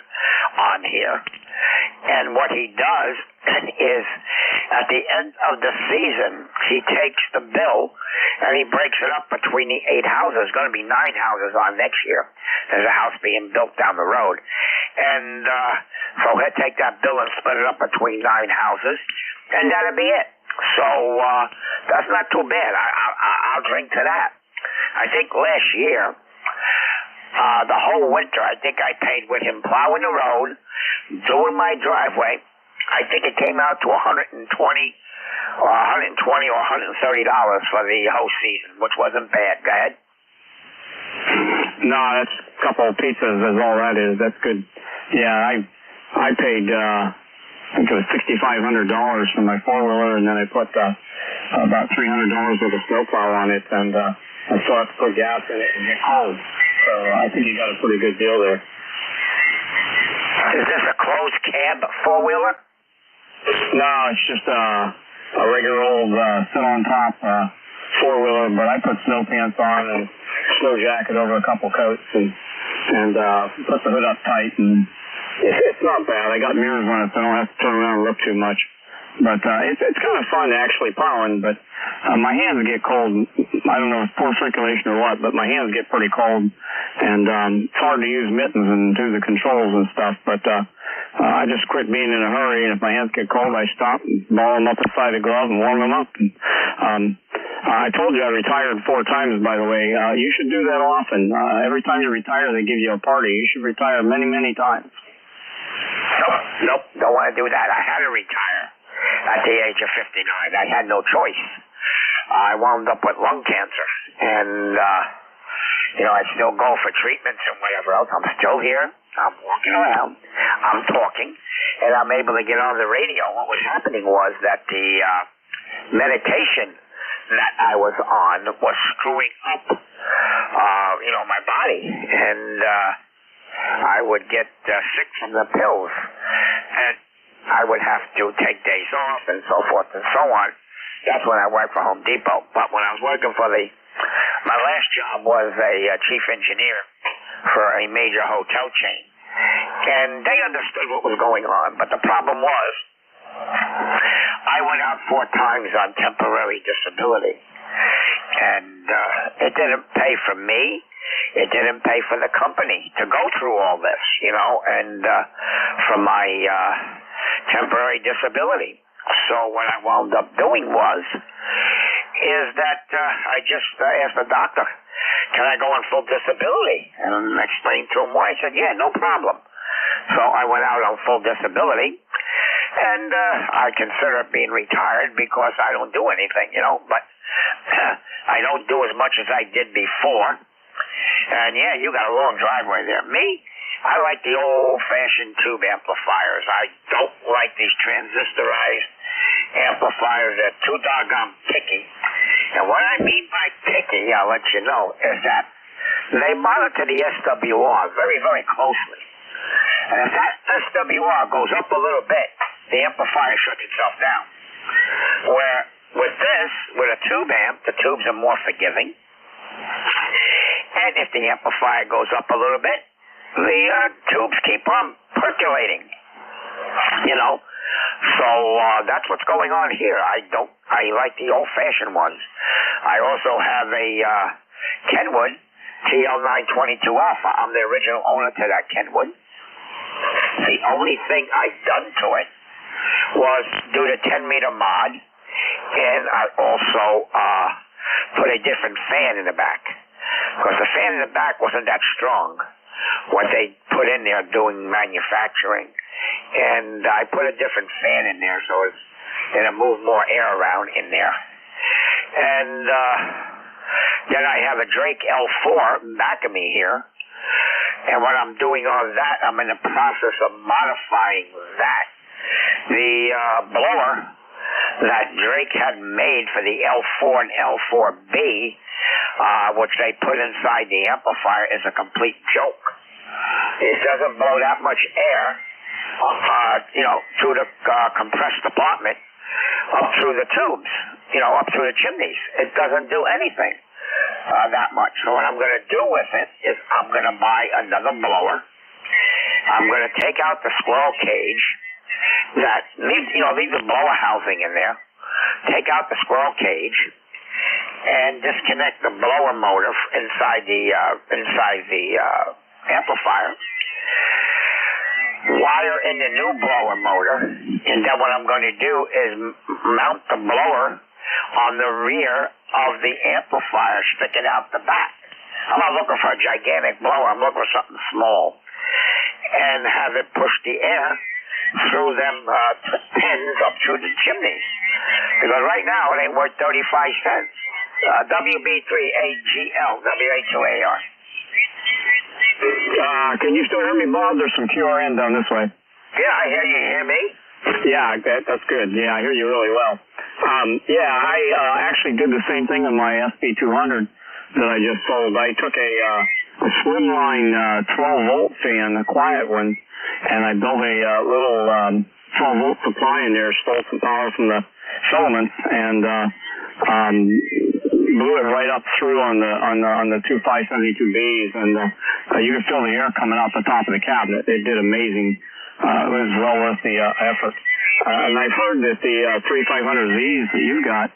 on here. And what he does is, at the end of the season, he takes the bill and he breaks it up between the 8 houses. There's going to be 9 houses on next year. There's a house being built down the road. And so he'll take that bill and split it up between 9 houses, and that'll be it. So that's not too bad. I'll drink to that. I think last year, the whole winter, I think I paid with him plowing the road, doing my driveway. I think it came out to $120 or $130 for the whole season, which wasn't bad. Go ahead. No, that's a couple of pizzas is all that is. That's good. Yeah, I paid I think it was $6,500 for my 4-wheeler, and then I put about $300 worth of snowplow on it, and I still have to put gas in it and get home. So I think you got a pretty good deal there. Is this a closed cab 4-wheeler? No, it's just a regular old sit on top 4-wheeler, but I put snow pants on and snow jacket over a couple coats and put the hood up tight, and it's not bad. I got mirrors on it, so I don't have to turn around and look too much. But it's kind of fun actually plowing, but my hands get cold. I don't know if it's poor circulation or what, but my hands get pretty cold, and it's hard to use mittens and do the controls and stuff, but I just quit being in a hurry, and if my hands get cold, I stop and ball them up inside a glove and warm them up. And, I told you I retired 4 times, by the way. You should do that often. Every time you retire, they give you a party. You should retire many, many times. Nope, don't want to do that. I had to retire at the age of 59. I had no choice. I wound up with lung cancer, and I still go for treatments and whatever else. I'm still here. I'm walking around. I'm talking, and I'm able to get on the radio. What was happening was that the medication that I was on was screwing up, my body, and I would get sick from the pills, and I would have to take days off and so forth and so on. That's when I worked for Home Depot. But when I was working for my last job was a chief engineer for a major hotel chain, and they understood what was going on. But the problem was, I went out 4 times on temporary disability, and it didn't pay for me. It didn't pay for the company to go through all this, and for my temporary disability. So what I wound up doing is that I just asked the doctor, can I go on full disability? And I explained to him why. He said, yeah, no problem. So I went out on full disability, and I consider being retired because I don't do anything, but I don't do as much as I did before. And yeah, you got a long driveway there. Me, I like the old-fashioned tube amplifiers. I don't like these transistorized amplifiers. They're too doggone picky. And what I mean by picky, I'll let you know, is that they monitor the SWR very, very closely. And if that SWR goes up a little bit, the amplifier shuts itself down. Where with this, with a tube amp, the tubes are more forgiving. And if the amplifier goes up a little bit, the tubes keep on percolating. So that's what's going on here. I like the old-fashioned ones. I also have a Kenwood TL922 Alpha. I'm the original owner to that Kenwood. The only thing I've done to it was do the 10-meter mod, and I also put a different fan in the back. Because the fan in the back wasn't that strong, what they put in there doing manufacturing. And I put a different fan in there so it'll move more air around in there. And then I have a Drake L4 back of me here. And what I'm doing on that, I'm in the process of modifying that. The blower that Drake had made for the L4 and L4B, which they put inside the amplifier, is a complete joke. It doesn't blow that much air, through the compressed apartment, up through the tubes, up through the chimneys. It doesn't do anything that much. So what I'm going to do with it is I'm going to buy another blower. I'm going to take out the squirrel cage that leave the blower housing in there. Take out the squirrel cage and disconnect the blower motor inside the amplifier. Wire in the new blower motor, and then what I'm going to do is mount the blower on the rear of the amplifier, sticking out the back. I'm not looking for a gigantic blower. I'm looking for something small, and have it push the air through them pins up through the chimneys. Because right now it ain't worth 35 cents. WB3AGL, WA2AR. Can you still hear me, Bob? There's some QRN down this way. Yeah, I hear you. Hear me? Yeah, that's good. Yeah, I hear you really well. I actually did the same thing on my SP200 that I just sold. I took a slimline 12-volt fan, a quiet one, and I built a little 12-volt supply in there, stole some power from the filaments, and blew it right up through on the two 572Bs, and you could feel the air coming out the top of the cabinet. It did amazing. It was well worth the effort. And I've heard that the 3500Zs that you've got,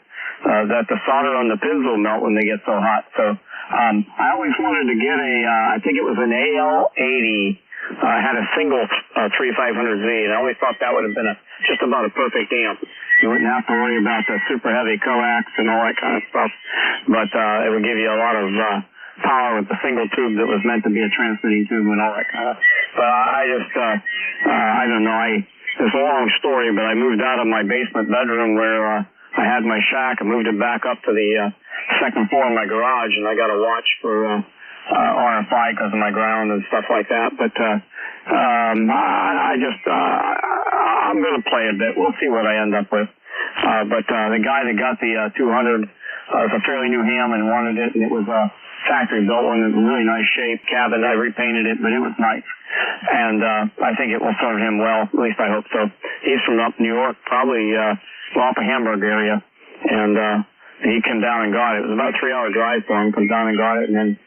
that the solder on the pins will melt when they get so hot. So I always wanted to get I think it was an AL80. Had a single 3500Z, and I always thought that would have been just about a perfect amp. You wouldn't have to worry about the super heavy coax and all that kind of stuff, but it would give you a lot of power with the single tube that was meant to be a transmitting tube and all that kind of. But I don't know. It's a long story, but I moved out of my basement bedroom where I had my shack and moved it back up to the second floor of my garage, and I got a watch for RFI because of my ground and stuff like that. But I'm going to play a bit. We'll see what I end up with. But the guy that got the 200 was a fairly new ham and wanted it, and it was a factory built one in really nice shape. Cabin, I repainted it, but it was nice. And I think it will serve him well. At least I hope so. He's from up New York, probably off the Hamburg area. And he came down and got it. It was about a 3-hour drive for him. Come down and got it, and then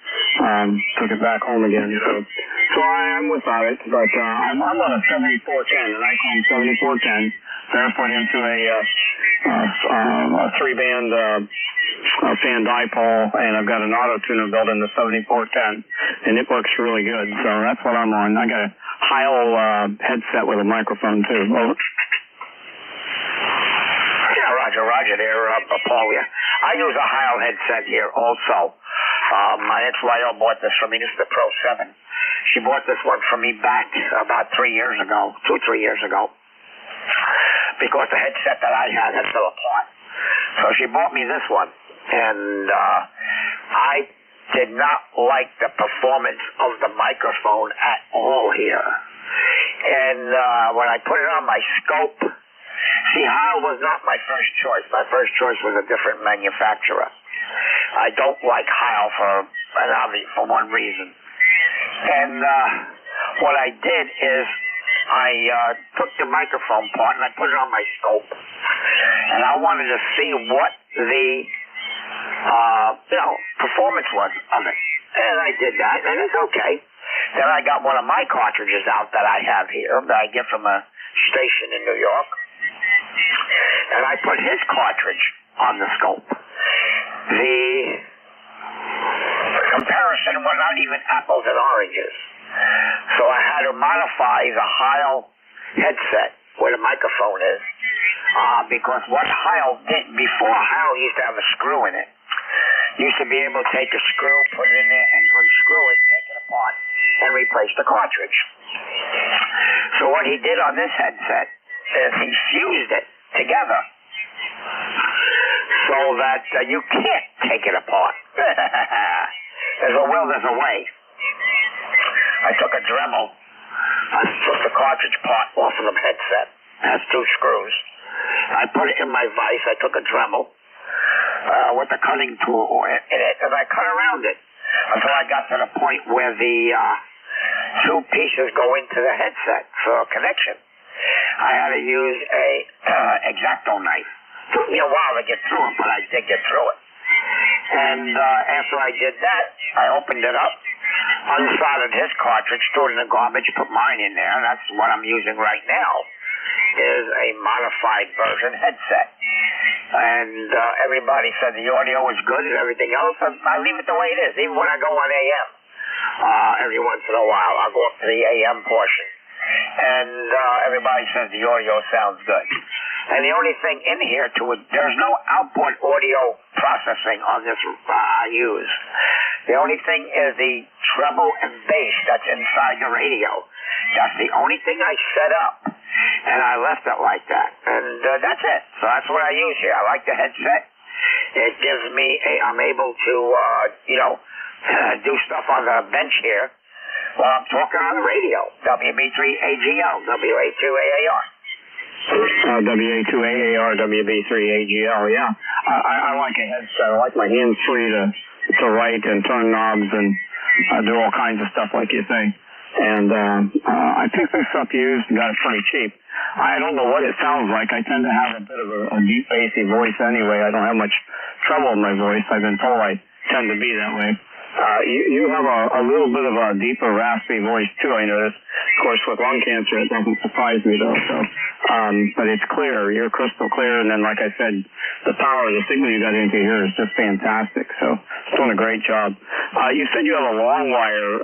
took it back home again. So I'm without it, but I'm on a 7410, and I call 7410, barefoot into a 3-band fan dipole, and I've got an auto tuner built in the 7410, and it works really good. So that's what I'm on. I got a Heil headset with a microphone too. Over. Yeah, Roger there, Paul. Yeah, I use a Heil headset here also. My ex-wife bought this for me. This is the Pro 7. She bought this one for me back about 3 years ago, 2-3 years ago, because the headset that I had fell apart. So she bought me this one, and I did not like the performance of the microphone at all here. And when I put it on my scope, see, Heil was not my first choice. My first choice was a different manufacturer. I don't like Heil for one reason. And what I did is I took the microphone part and I put it on my scope. And I wanted to see what the performance was of it. And I did that, and it's okay. Then I got one of my cartridges out that I have here that I get from a station in New York. And I put his cartridge on the scope. The comparison was not even apples and oranges. So I had to modify the Heil headset where the microphone is, because what Heil did, before Heil used to have a screw in it. Used to be able to take a screw, put it in there, and unscrew it, take it apart, and replace the cartridge. So what he did on this headset is he fused it together so that you can't take it apart. There's a will, there's a way. I took a Dremel. I took the cartridge part off of the headset. It has 2 screws. I put it in my vise. I took a Dremel with the cutting tool in it, and I cut around it until I got to the point where the 2 pieces go into the headset for connection. I had to use a X-Acto knife. It took me a while to get through it, but I did get through it. And after I did that, I opened it up, unsoldered his cartridge, threw it in the garbage, put mine in there, and that's what I'm using right now, is a modified version headset. And everybody said the audio was good and everything else. I leave it the way it is. Even when I go on AM, every once in a while, I'll go up to the AM portion. And everybody says the audio sounds good. And the only thing in here there's no output audio processing on this I use. The only thing is the treble and bass that's inside the radio. That's the only thing I set up. And I left it like that. And that's it. So that's what I use here. I like the headset. It gives me I'm able to, do stuff on the bench here while I'm talking on the radio. WB3AGL, WA2AAR. WA2AAR, WB3AGL, yeah. I like a headset. I like my hands free to write and turn knobs and do all kinds of stuff like you say. And I picked this up used and got it pretty cheap. I don't know what it sounds like. I tend to have a bit of a deep, bassy voice anyway. I don't have much trouble in my voice. I've been told I tend to be that way. You have a little bit of a deeper, raspy voice, too, I noticed. Of course, with lung cancer, it doesn't surprise me, though. So, but it's clear. You're crystal clear. And then, like I said, the power, the signal you got into here is just fantastic. So, it's doing a great job. You said you have a long wire.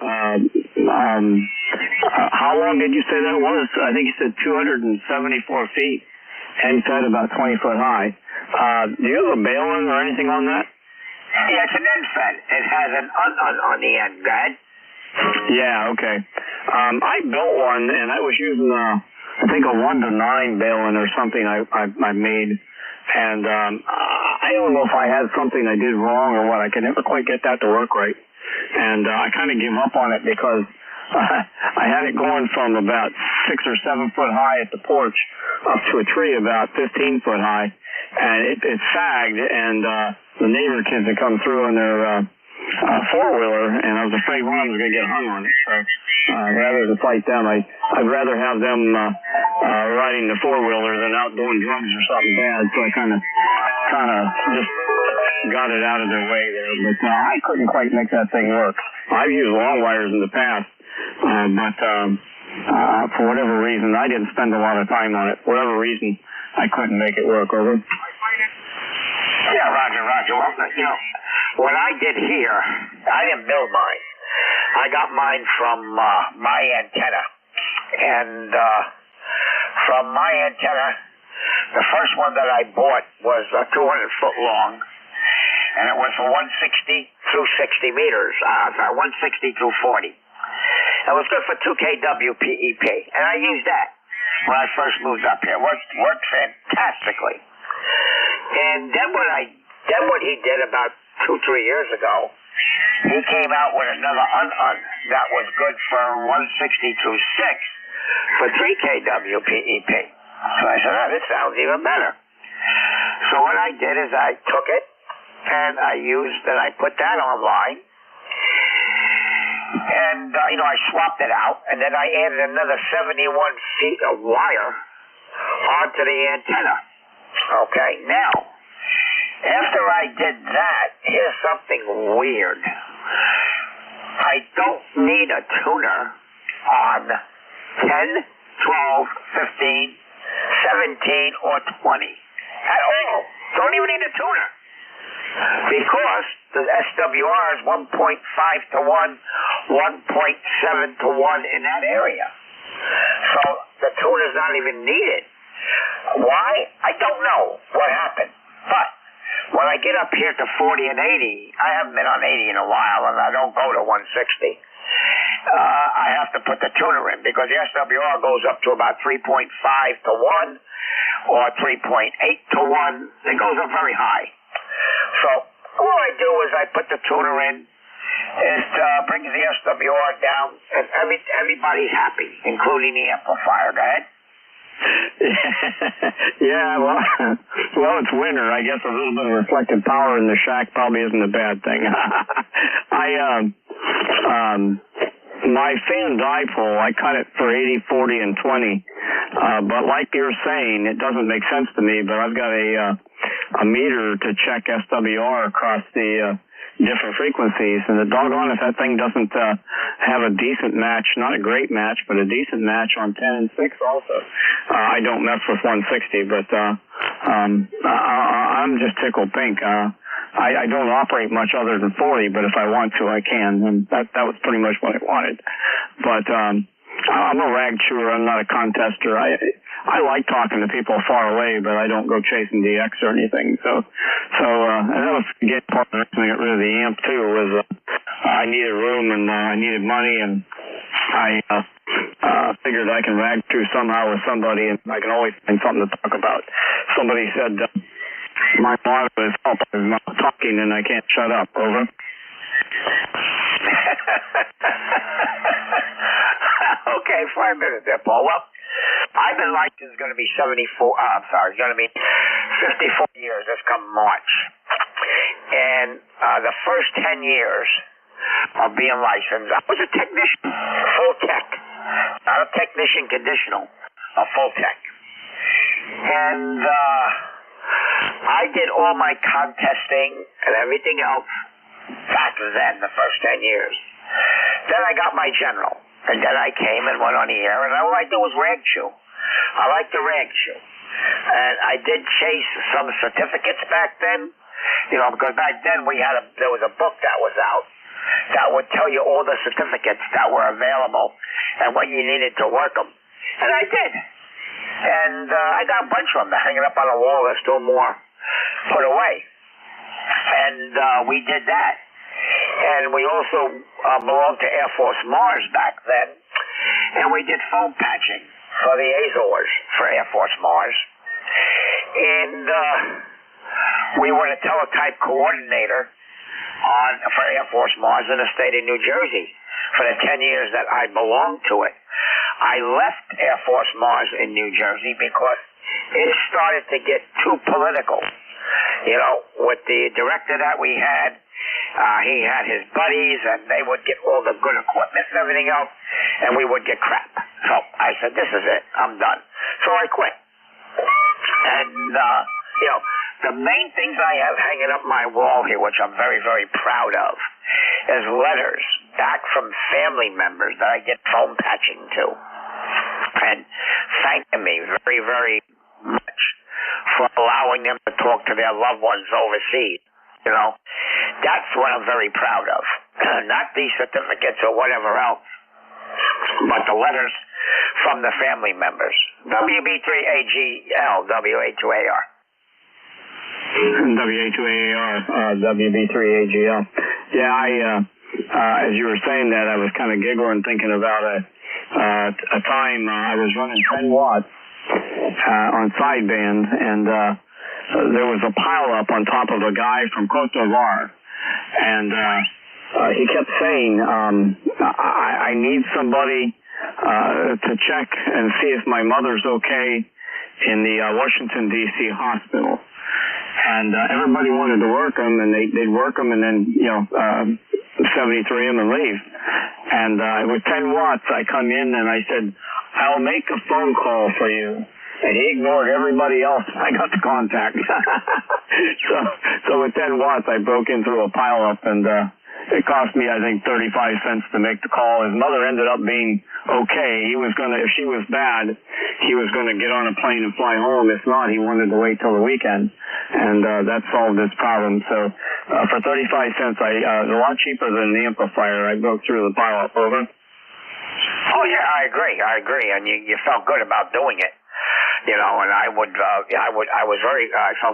How long did you say that was? I think you said 274 feet and said about 20 foot high. Do you have a baling or anything on that? Yeah, it's an end fed. It has an on the end, right? Yeah, okay. I built one, and I was using, I think a 1 to 9 baling or something I made. And I don't know if I had something I did wrong or what. I could never quite get that to work right. And I kind of gave up on it because I had it going from about 6 or 7 foot high at the porch up to a tree about 15 foot high. And it sagged, and the neighbor kids had come through on their four-wheeler, and I was afraid one of them was going to get hung on it. So rather than fight them, I'd rather have them riding the four-wheeler than out doing drugs or something bad. So I kind of just got it out of their way there. But I couldn't quite make that thing work. I've used long wires in the past, but for whatever reason, I didn't spend a lot of time on it. For whatever reason, I couldn't make it work. Over. Yeah, Roger. Well, what I did here, I didn't build mine. I got mine from my antenna. And from my antenna, the first one that I bought was 200 foot long, and it was for 160 through 60 meters. 160 through 40. It was good for 2 kW PEP, and I used that when I first moved up here. Worked fantastically. And then what he did about 2-3 years ago, he came out with another that was good for 160 through 6 for 3 kW PEP. So I said, this sounds even better. So what I did is I took it and I put that online. And, I swapped it out, and then I added another 71 feet of wire onto the antenna. Okay, now, after I did that, here's something weird. I don't need a tuner on 10, 12, 15, 17, or 20 at all. Don't even need a tuner. Because the SWR is 1.5 to 1, 1.7 to 1 in that area. So the tuner's not even needed. Why? I don't know what happened. But when I get up here to 40 and 80, I haven't been on 80 in a while, and I don't go to 160. I have to put the tuner in because the SWR goes up to about 3.5 to 1 or 3.8 to 1. It goes up very high. So all I do is I put the tuner in. It brings the SWR down, and everybody's happy, including the amplifier. Go ahead. Yeah, well, it's winter. I guess a little bit of reflected power in the shack probably isn't a bad thing. My fan dipole, I cut it for 80, 40, and 20. But like you're saying, it doesn't make sense to me, but I've got a meter to check SWR across the different frequencies, and the doggone if that thing doesn't have a decent match, not a great match, but a decent match on 10 and 6 also. I don't mess with 160, but I'm just tickled pink. I don't operate much other than 40, but if I want to, I can, and that was pretty much what I wanted. But I'm a rag chewer. I'm not a contester. I like talking to people far away, but I don't go chasing DX or anything. So and that was get part of the reason I got rid of the amp too. Was I needed room and I needed money, and I figured I can rag chew somehow with somebody, and I can always find something to talk about. Somebody said my motto is help. I'm not talking and I can't shut up. Over. Okay, 5 minutes there, Paul. Well, I've been licensed going to be 54 years this come March. And the first 10 years of being licensed, I was a technician, full tech. Not a technician conditional, a full tech. And I did all my contesting and everything else back then, the first 10 years. Then I got my general. And then I came and went on the air, and all I do was rag chew. I like to rag chew. And I did chase some certificates back then, because back then there was a book that was out that would tell you all the certificates that were available and when you needed to work them. And I did. And I got a bunch of them hanging up on the wall. There's still more put away. And we did that. And we also belonged to Air Force Mars back then. And we did foam patching for the Azores for Air Force Mars. And we were the teletype coordinator for Air Force Mars in the state of New Jersey for the 10 years that I belonged to it. I left Air Force Mars in New Jersey because it started to get too political. With the director that we had, he had his buddies, and they would get all the good equipment and everything else, and we would get crap. So I said, this is it. I'm done. So I quit. And, the the main things I have hanging up my wall here, which I'm very, very proud of, is letters back from family members that I get phone patching to, and thanking me very, very much for allowing them to talk to their loved ones overseas. You know, that's what I'm very proud of. Not these certificates or whatever else, but the letters from the family members. WB3AGL, WA2AR. WA2AR, WB3AGL. Yeah, as you were saying that, I was kind of giggling thinking about a time I was running 10 watts on sideband, and there was a pileup on top of a guy from Cote d'Ivoire, and he kept saying, I need somebody to check and see if my mother's okay in the Washington, D.C. hospital. And everybody wanted to work them, and they'd work them and then, 73 them and leave. And with 10 watts, I come in and I said, I'll make a phone call for you. And he ignored everybody else. I got the contact. So with 10 watts, I broke in through a pileup, and it cost me, I think, 35 cents to make the call. His mother ended up being okay. He was gonna, if she was bad, he was gonna get on a plane and fly home. If not, he wanted to wait till the weekend, and that solved his problem. So for 35 cents, a lot cheaper than the amplifier, I broke through the pileup. Over. Oh yeah, I agree, and you felt good about doing it. You know, and I felt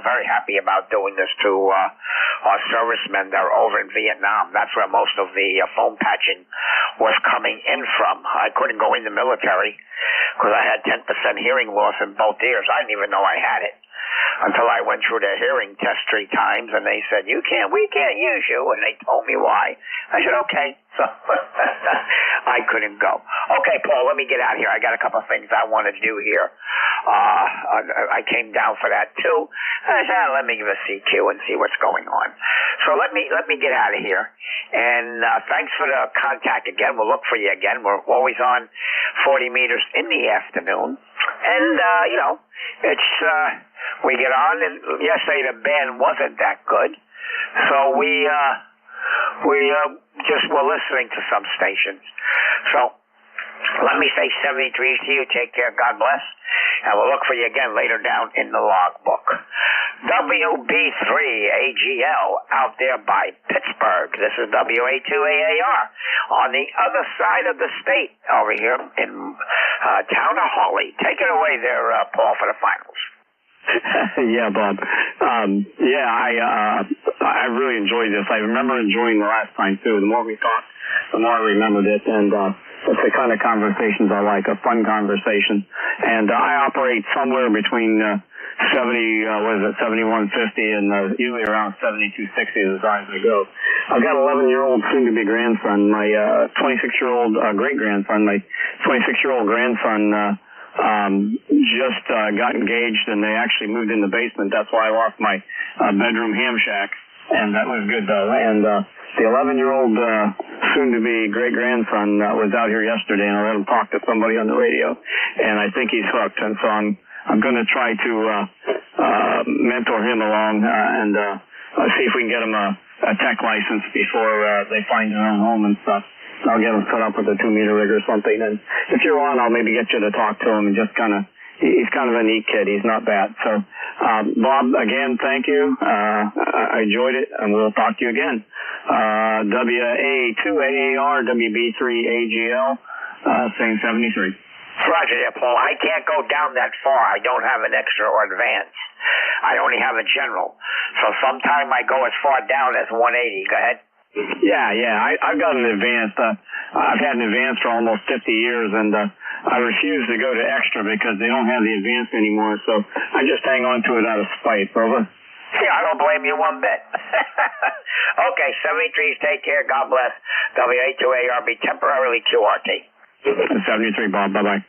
very happy about doing this to our servicemen that are over in Vietnam. That's where most of the phone patching was coming in from. I couldn't go in the military because I had 10% hearing loss in both ears. I didn't even know I had it until I went through the hearing test 3 times, and they said, we can't use you, and they told me why. I said, okay. So I couldn't go. Okay, Paul, let me get out of here. I got a couple of things I want to do here. I came down for that too. I said, let me give a CQ and see what's going on. So let me get out of here. And thanks for the contact again. We'll look for you again. We're always on 40 meters in the afternoon. And, it's, we get on, and yesterday the band wasn't that good. So we just were listening to some stations. So let me say 73 to you. Take care. God bless. And we'll look for you again later down in the logbook. WB3AGL out there by Pittsburgh. This is WA2AAR on the other side of the state over here in town of Hawley. Take it away there, Paul, for the finals. Yeah, Bob. I really enjoyed this. I remember enjoying the last time too. The more we talked, the more I remembered it, and it's the kind of conversations I like, a fun conversation. And I operate somewhere between 7150 and usually around 7260 as high as I go. I've got an 11-year-old soon-to-be grandson, my 26-year-old great-grandson, my 26-year-old grandson just got engaged, and they actually moved in the basement. That's why I lost my bedroom ham shack, and that was good though. And the 11-year-old soon-to-be great-grandson was out here yesterday, and I let him talk to somebody on the radio, and I think he's hooked. And so I'm going to try to mentor him along and see if we can get him a tech license before they find their own home and stuff. I'll get him set up with a 2-meter rig or something, and if you're on, I'll maybe get you to talk to him and just he's kind of a neat kid. He's not bad. So, Bob, again, thank you. I enjoyed it, and we'll talk to you again. WA2AAR, WB3AGL, saying 73. Roger there, Paul. I can't go down that far. I don't have an extra or advance. I only have a general. So sometime I go as far down as 180. Go ahead. Yeah. I've got an advance. I've had an advance for almost 50 years, and I refuse to go to extra because they don't have the advance anymore. So I just hang on to it out of spite. Over. Yeah, I don't blame you one bit. Okay, 73s, take care. God bless. WA2ARB, temporarily QRT. 73, Bob. Bye-bye.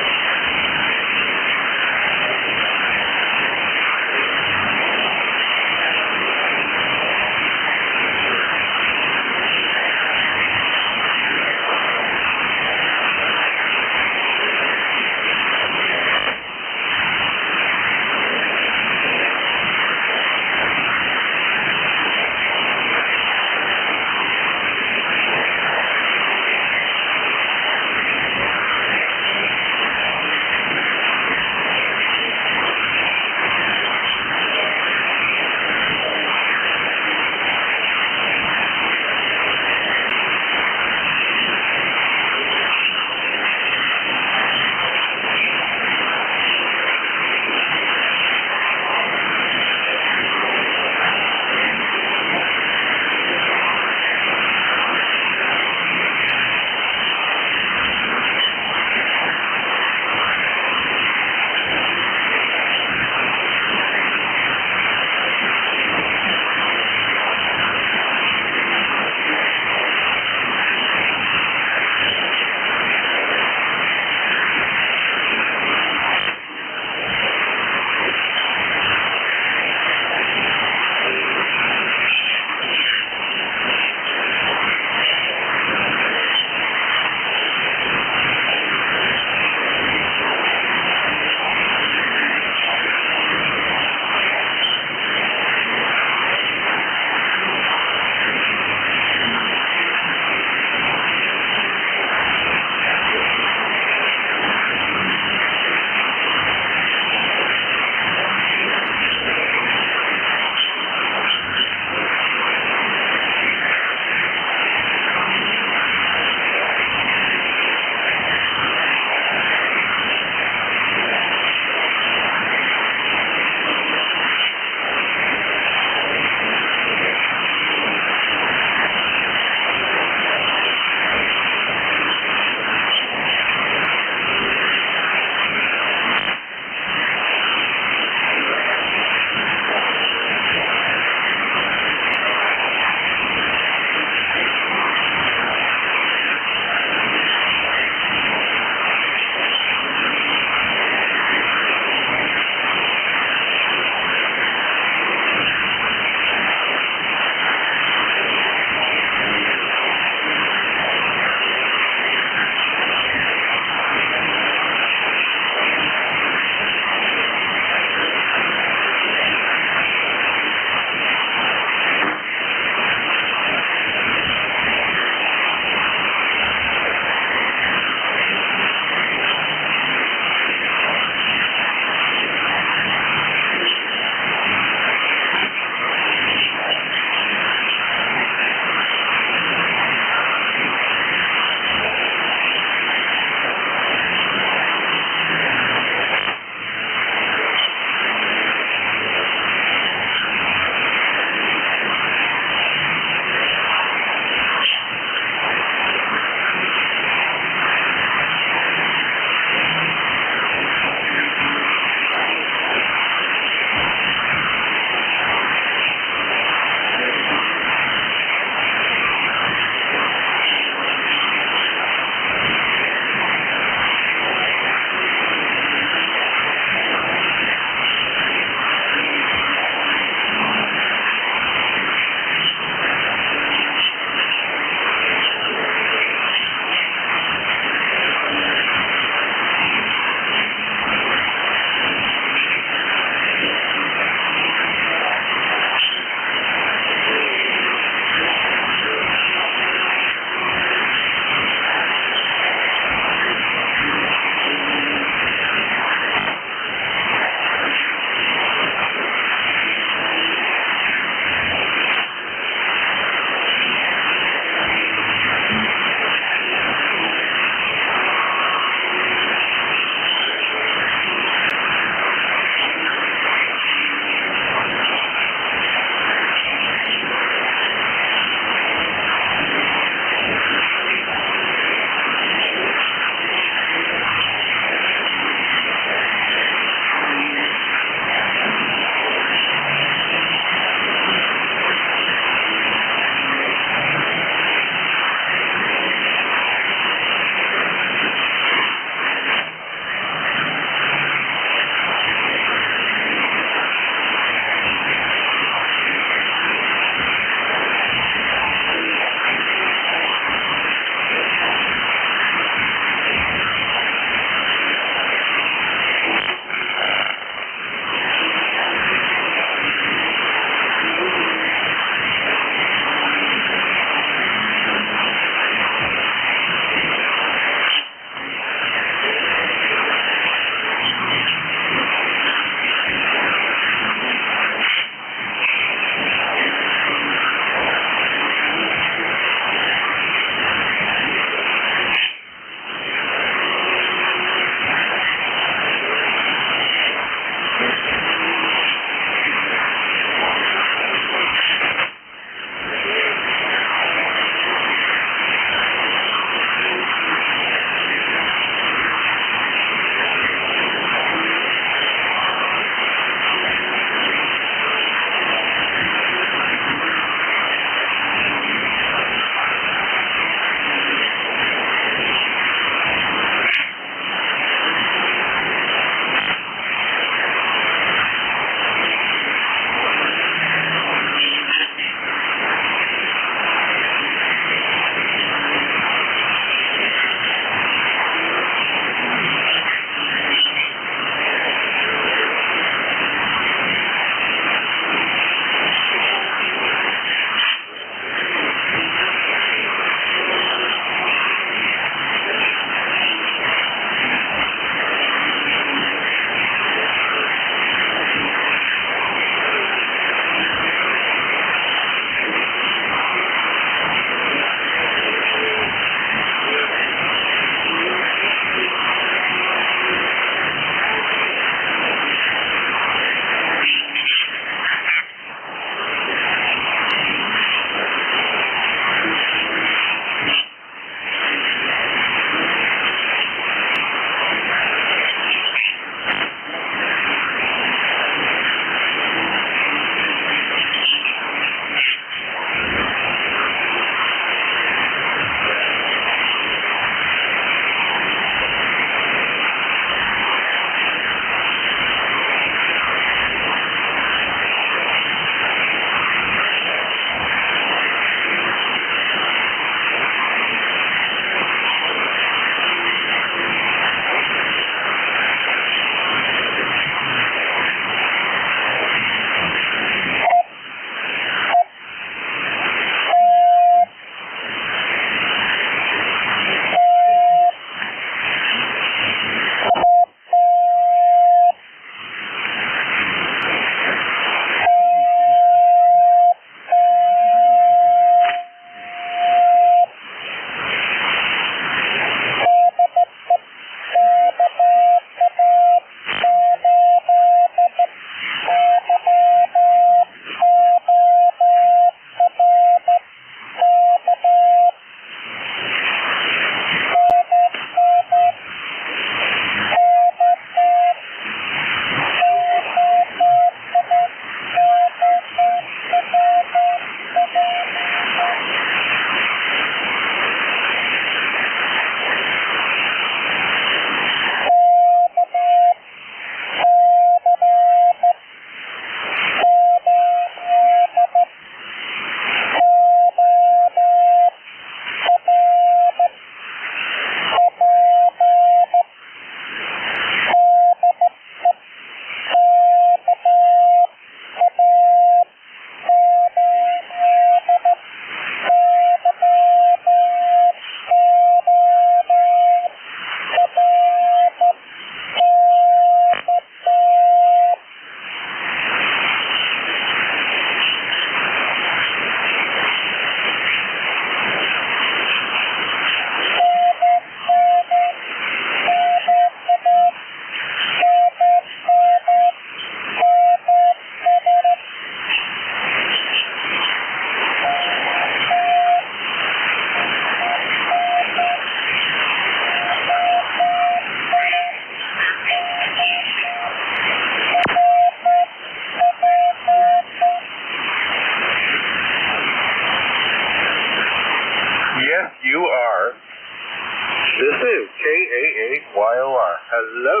YOR. Hello,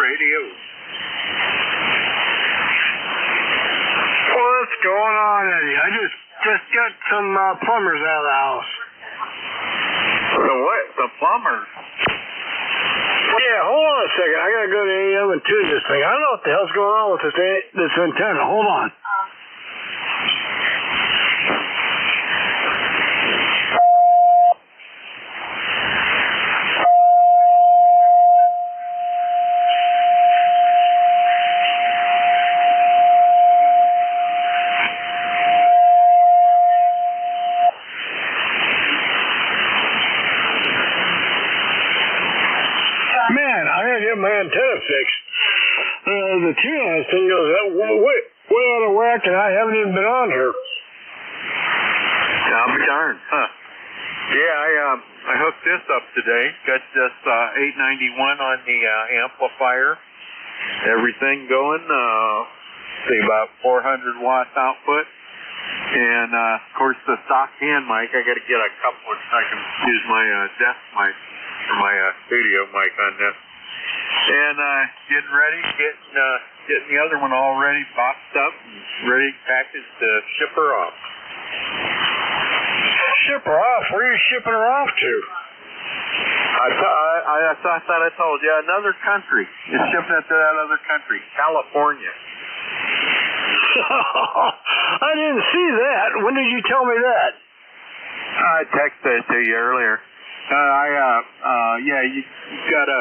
radio. What's going on, Eddie? I just got some plumbers out of the house. The what? The plumbers? Yeah, hold on a second. I gotta go to AM and tune this thing. I don't know what the hell's going on with this antenna. Hold on. My antenna fixed. The tune on this thing goes way out of whack, and I haven't even been on here. I'll be darned. Huh. Yeah, I hooked this up today. Got this 891 on the amplifier. Everything going. See, about 400 watts output. And, of course, the stock hand mic, I got to get a couple of, I can use my desk mic, or my studio mic on this. And getting ready, getting the other one all ready, boxed up, and ready, packaged to ship her off. Ship her off? Where are you shipping her off to? I thought I told you, another country. It's shipping it to that other country, California. I didn't see that. When did you tell me that? I texted it to you earlier. Yeah, you gotta,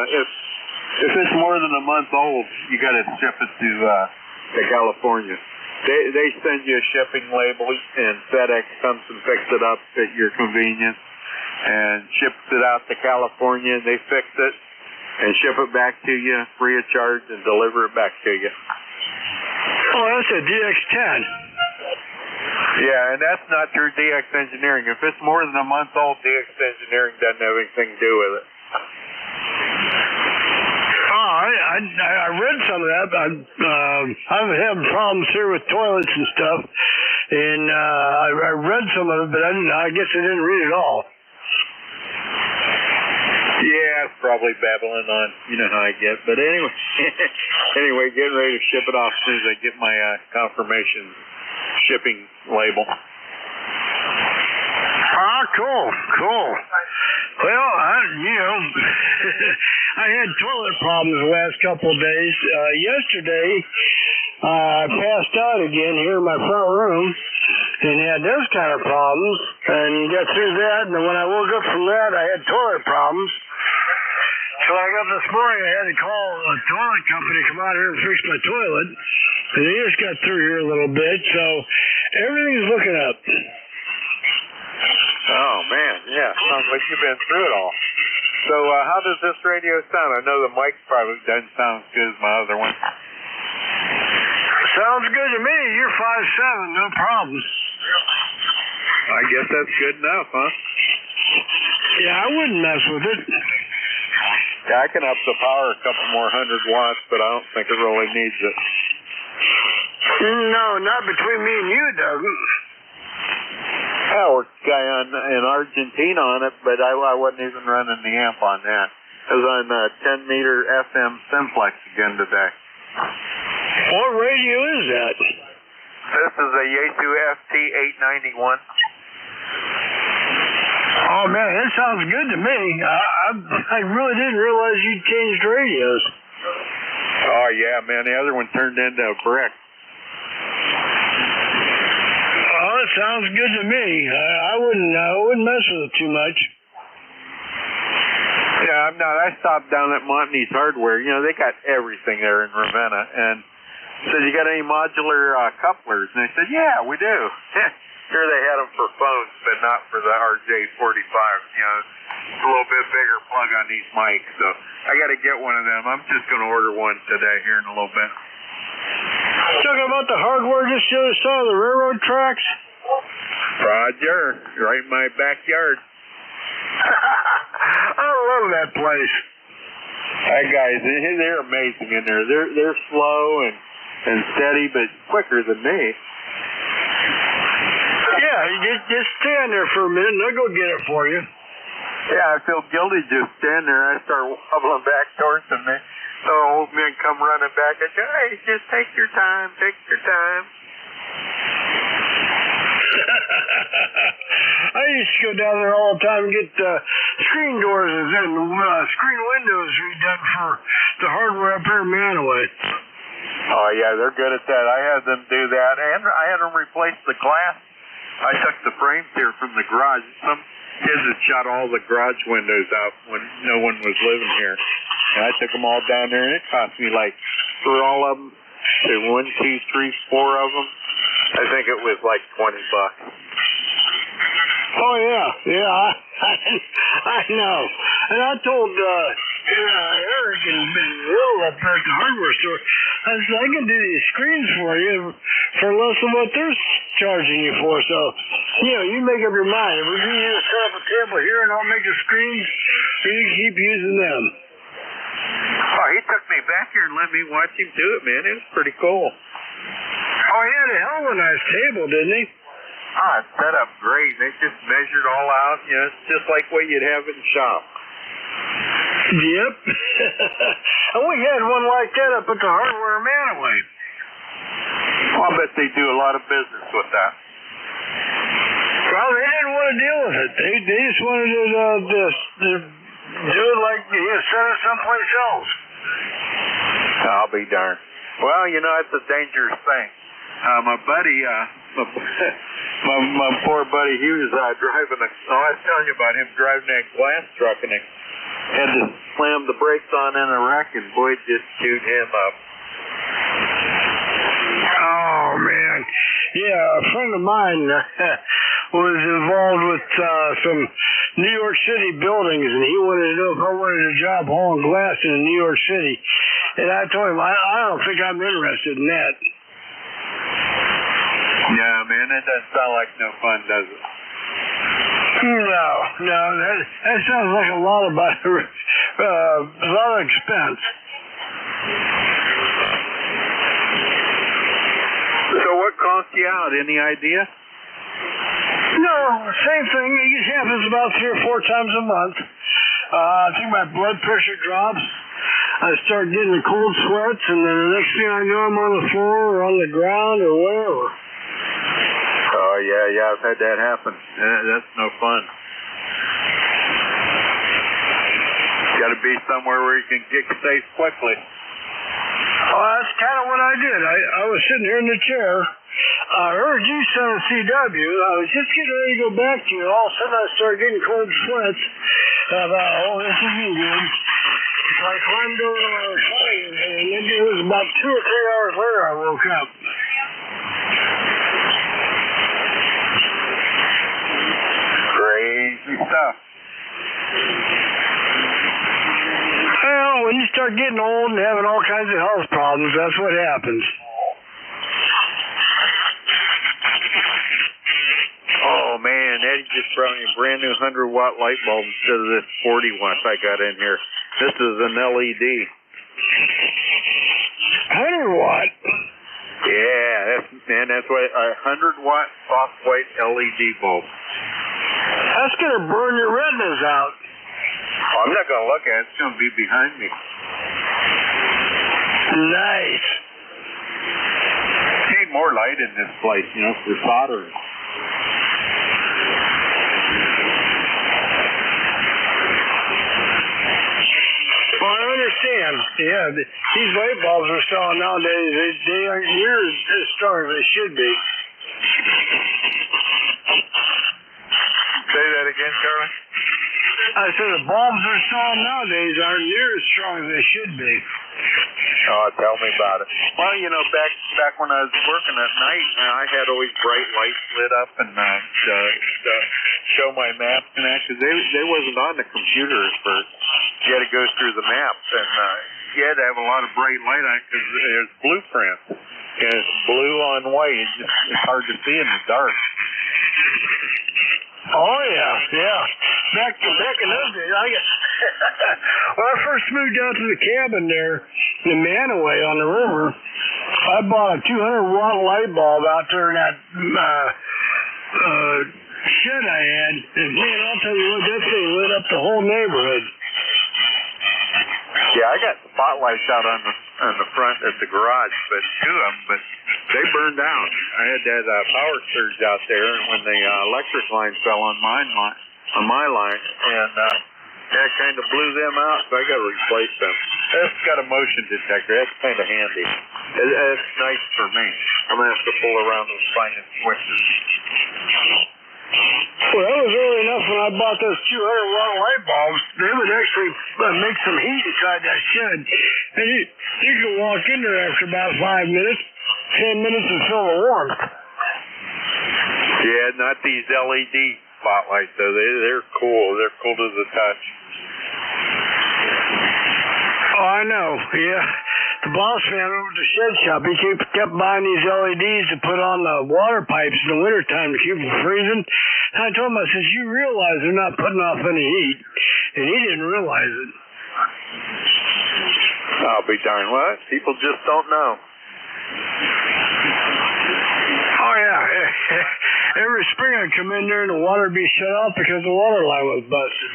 if it's more than a month old, you gotta ship it to California. They send you a shipping label, and FedEx comes and picks it up at your convenience and ships it out to California, and they fix it and ship it back to you free of charge and deliver it back to you. Oh, that's a DX10. Yeah, and that's not through DX Engineering. If it's more than a month old, DX Engineering doesn't have anything to do with it. I read some of that. I'm having problems here with toilets and stuff, and I read some of it, but I guess I didn't read it all. Yeah, it's probably babbling on. You know how I get. But anyway, getting ready to ship it off as soon as I get my confirmation shipping label. Ah, cool. Well, I had toilet problems the last couple of days. Yesterday, I passed out again here in my front room and had those kind of problems and got through that. And then when I woke up from that, I had toilet problems. So I got this morning, I had to call a toilet company to come out here and fix my toilet. And they just got through here a little bit, so everything's looking up. Oh, man, yeah. Sounds like you've been through it all. So how does this radio sound? I know the mic probably doesn't sound as good as my other one. Sounds good to me. You're 5'7", no problem. I guess that's good enough, huh? Yeah, I wouldn't mess with it. Yeah, I can up the power a couple more 100 watts, but I don't think it really needs it. No, not between me and you, it doesn't. I worked a guy in Argentina on it, but I wasn't even running the amp on that. I was on 10-meter FM simplex again today. What radio is that? This is a Yaesu FT891. Oh, man, that sounds good to me. I really didn't realize you'd changed radios. Oh, yeah, man, the other one turned into a brick. Oh, it sounds good to me. I wouldn't mess with it too much. Yeah, I'm not. I stopped down at Montanese Hardware. You know, they got everything there in Ravenna. And said, you got any modular couplers? And they said, yeah, we do. Here they had them for phones, but not for the RJ45. You know, it's a little bit bigger plug on these mics. So I got to get one of them. I'm just going to order one today here in a little bit. Talking about the hardware just the other side of the railroad tracks? Roger. Right in my backyard. I love that place. That guys, they're amazing in there. They're slow and steady, but quicker than me. Yeah, you just stand there for a minute and they'll go get it for you. Yeah, I feel guilty just standing there. I start wobbling back towards them. The old men come running back. I say, hey, just take your time, take your time. I used to go down there all the time and get screen doors and screen windows redone for the hardware up here in Manaway. Oh, yeah, they're good at that. I had them do that, and I had them replace the glass. I took the frames here from the garage. Some kids had shot all the garage windows out when no one was living here. And I took them all down there, and it cost me like, for all of them, 1, 2, 3, 4 of them, I think it was like $20. Oh, yeah, I know. And I told Eric and Will up there at the hardware store, I said, I can do these screens for you for less than what they're charging you for. So, you make up your mind. If we can set up a table here and I'll make the screens, so you can keep using them. Oh, he took me back here and let me watch him do it, man. It was pretty cool. Oh, he had a hell of a nice table, didn't he? Oh, it's set up great. They just measured all out. It's just like what you'd have in shop. Yep. And we had one like that up at the hardware Manaway. Well, I bet they do a lot of business with that. Well, they didn't want to deal with it. They just wanted to do it like send it someplace else. I'll be darned. Well, it's a dangerous thing. My buddy, my poor buddy, he was driving I was telling you about him driving that glass truck, and he had to slam the brakes on in a wreck, and boy, it just chewed him up. Oh, man. Yeah, a friend of mine was involved with some New York City buildings, and he wanted to know if I wanted a job hauling glass in New York City. And I told him, I don't think I'm interested in that. Yeah, man, that doesn't sound like no fun, does it? No, that sounds like a lot of expense. So what cost you out? Any idea? No, same thing. It just happens about 3 or 4 times a month. I think my blood pressure drops. I start getting the cold sweats, and then the next thing I know, I'm on the floor or on the ground or wherever. Oh, yeah, I've had that happen. That's no fun. Got to be somewhere where you can get safe quickly. Well, that's kind of what I did. I was sitting here in the chair. I heard you sound CW. I was just getting ready to go back to you. All of a sudden, I started getting cold sweats. I thought, this isn't good. So I climbed over to my recliner, and it was about 2 or 3 hours later I woke up. Crazy stuff. Well, when you start getting old and having all kinds of health problems, that's what happens. Oh, man, Eddie just brought me a brand new 100-watt light bulb instead of this 40 watts I got in here. This is an LED. 100 watt? Yeah, that's what a 100-watt soft white LED bulb. That's going to burn your retinas out. Oh, I'm not going to look at it. It's going to be behind me. Nice. Need more light in this place, for soldering. Well, I understand. Yeah, these light bulbs are selling nowadays. They aren't near as strong as they should be. Say that again, Charlie? I said the bulbs they're selling nowadays aren't near as strong as they should be. Oh, tell me about it. Well, back when I was working at night, I had always bright lights lit up and to show my maps and that, because they wasn't on the computer at first. You had to go through the maps, and you had to have a lot of bright light on it because there's blueprints. And it's blue on white. It's hard to see in the dark. Oh, yeah. Back in those days, when I first moved down to the cabin there in Manaway on the river, I bought a 200-watt light bulb out there in that shed I had. And man, I'll tell you what, that thing lit up the whole neighborhood. Yeah, I got spotlights out on the front at the garage, but two of them, but they burned out. I had that power surge out there, and when the electric line fell on my line, and that kind of blew them out, so I got to replace them. It's got a motion detector. That's kind of handy. It's nice for me. I'm gonna have to pull around those finding switches. Well, that was early enough when I bought those 200-watt light bulbs. They would actually make some heat inside that shed. And you could walk in there after about 5 minutes, 10 minutes and feel the warmth. Yeah, not these LED spotlights, though. They're cool. They're cool to the touch. Oh, I know. Yeah. The boss man over at the shed shop, he kept buying these LEDs to put on the water pipes in the wintertime to keep them freezing. And I told him, I said, you realize they're not putting off any heat. And he didn't realize it. I'll be darned. What? People just don't know. Oh, yeah. Every spring I'd come in there and the water would be shut off because the water line was busted.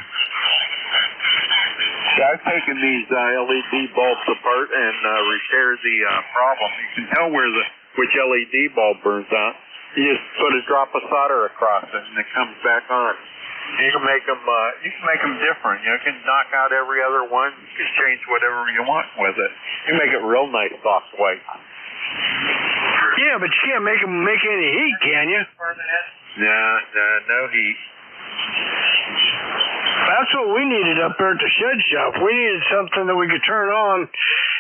I've taken these LED bulbs apart and repaired the problem. You can tell which LED bulb burns out. You just put a drop of solder across it, and it comes back on. You can make them. You can make them different. You can knock out every other one. You can change whatever you want with it. You can make it real nice, soft white. Yeah, but you can't make them make any heat, can you? No heat. That's what we needed up there at the shed shop. We needed something that we could turn on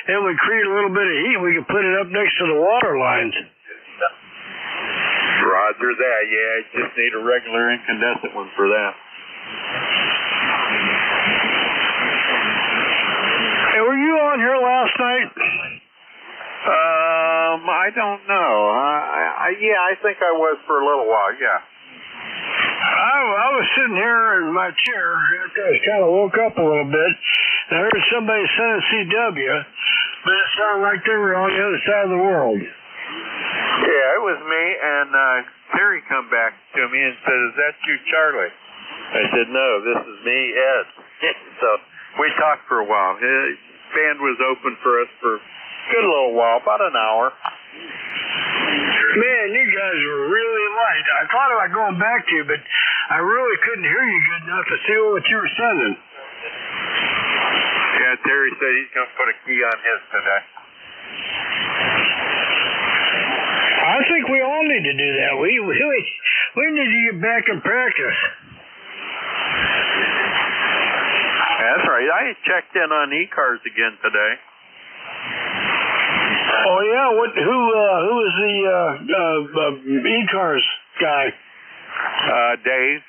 and would create a little bit of heat. We could put it up next to the water lines. Roger that. Yeah, I just need a regular incandescent one for that. Hey, were you on here last night? I don't know. Yeah, I think I was for a little while. Yeah. I was sitting here in my chair after I kind of woke up a little bit, and I heard somebody send a CW, but it sounded like they were on the other side of the world. Yeah, it was me, and Terry come back to me and said, "Is that you, Charlie?" I said, "No, this is me, Ed." So we talked for a while. His band was open for us for a good little while, about an hour. Man, you guys were really light. I thought about going back to you, but I really couldn't hear you good enough to see what you were sending. Yeah, Terry said he's going to put a key on his today. I think we all need to do that. We need to get back and practice. That's right. I checked in on ECARS again today. Oh yeah, who was the ECARS guy? Dave.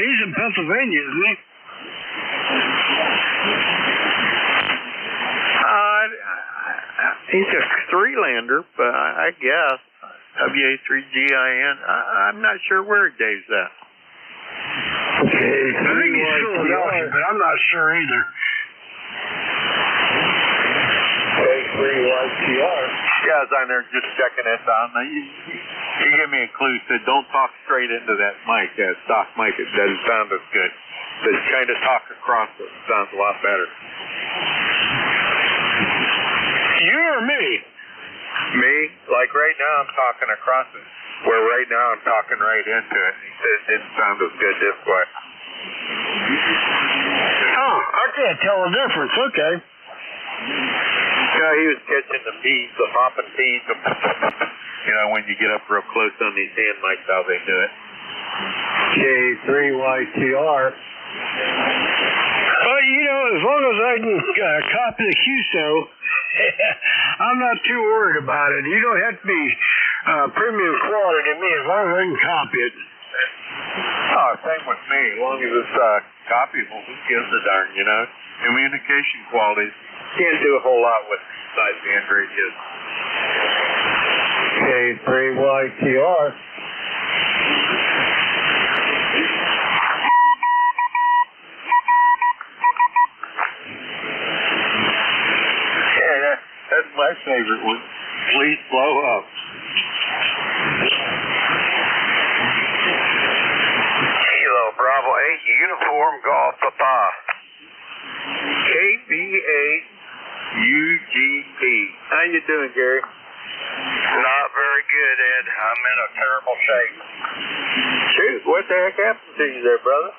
He's in Pennsylvania, isn't he? He's a three-lander, but I guess WA3GIN. I'm not sure where Dave's at. Okay, I think he's Philadelphia, but I'm not sure either. K3YTR. Yeah, I was on there just checking it out. He gave me a clue. Said, "Don't talk straight into that mic, that stock mic. It doesn't sound as good. Just kind of talk across it. It sounds a lot better." You or me? Me? Like right now, I'm talking across it. Where right now I'm talking right into it. He said it didn't sound as good this way. Oh, I can't tell the difference. Okay. Yeah, he was catching the beads, the popping beads. You know, when you get up real close on these hand mics, how they do it. K3YTR. Well, you know, as long as I can copy the QSO, I'm not too worried about it. You don't have to be premium quality to me as long as I can copy it. Oh, same with me. As long as it's copyable, who gives a darn, you know? Communication quality. Can't do a whole lot with sideband radios. K3YTR. Yeah, that's my favorite one. Please blow up. Uniform Golf Papa. KBA-UGP. How you doing, Gary? Not very good, Ed. I'm in a terrible shape. Shoot, what the heck happened to you there, brother?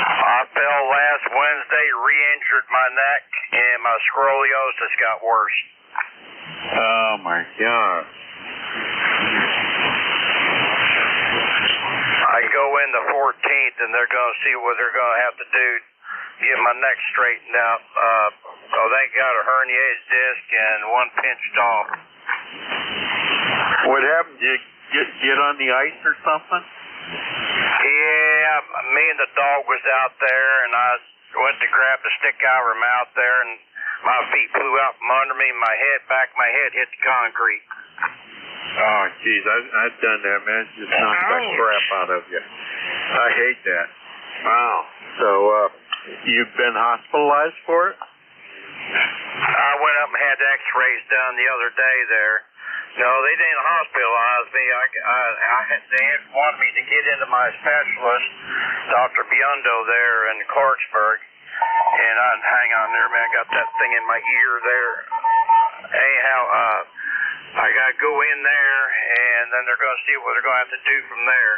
I fell last Wednesday, re-injured my neck, and my scoliosis got worse. Oh, my God. I go in the 14th, and they're going to see what they're going to have to do to get my neck straightened out. They got a herniated disc and one pinched off. What happened? Did you get on the ice or something? Yeah, me and the dog was out there, and I went to grab the stick out of her mouth there, and my feet flew out from under me, and my head hit the concrete. Oh, jeez, I've done that, man. Just knocked the crap out of you. I hate that. Wow. So, you've been hospitalized for it? I went up and had x-rays done the other day there. No, they didn't hospitalize me. They wanted me to get into my specialist, Dr. Biondo there in Clarksburg. And I'd hang on there, man. I got that thing in my ear there. Anyhow, I got to go in there, and then they're going to see what they're going to have to do from there.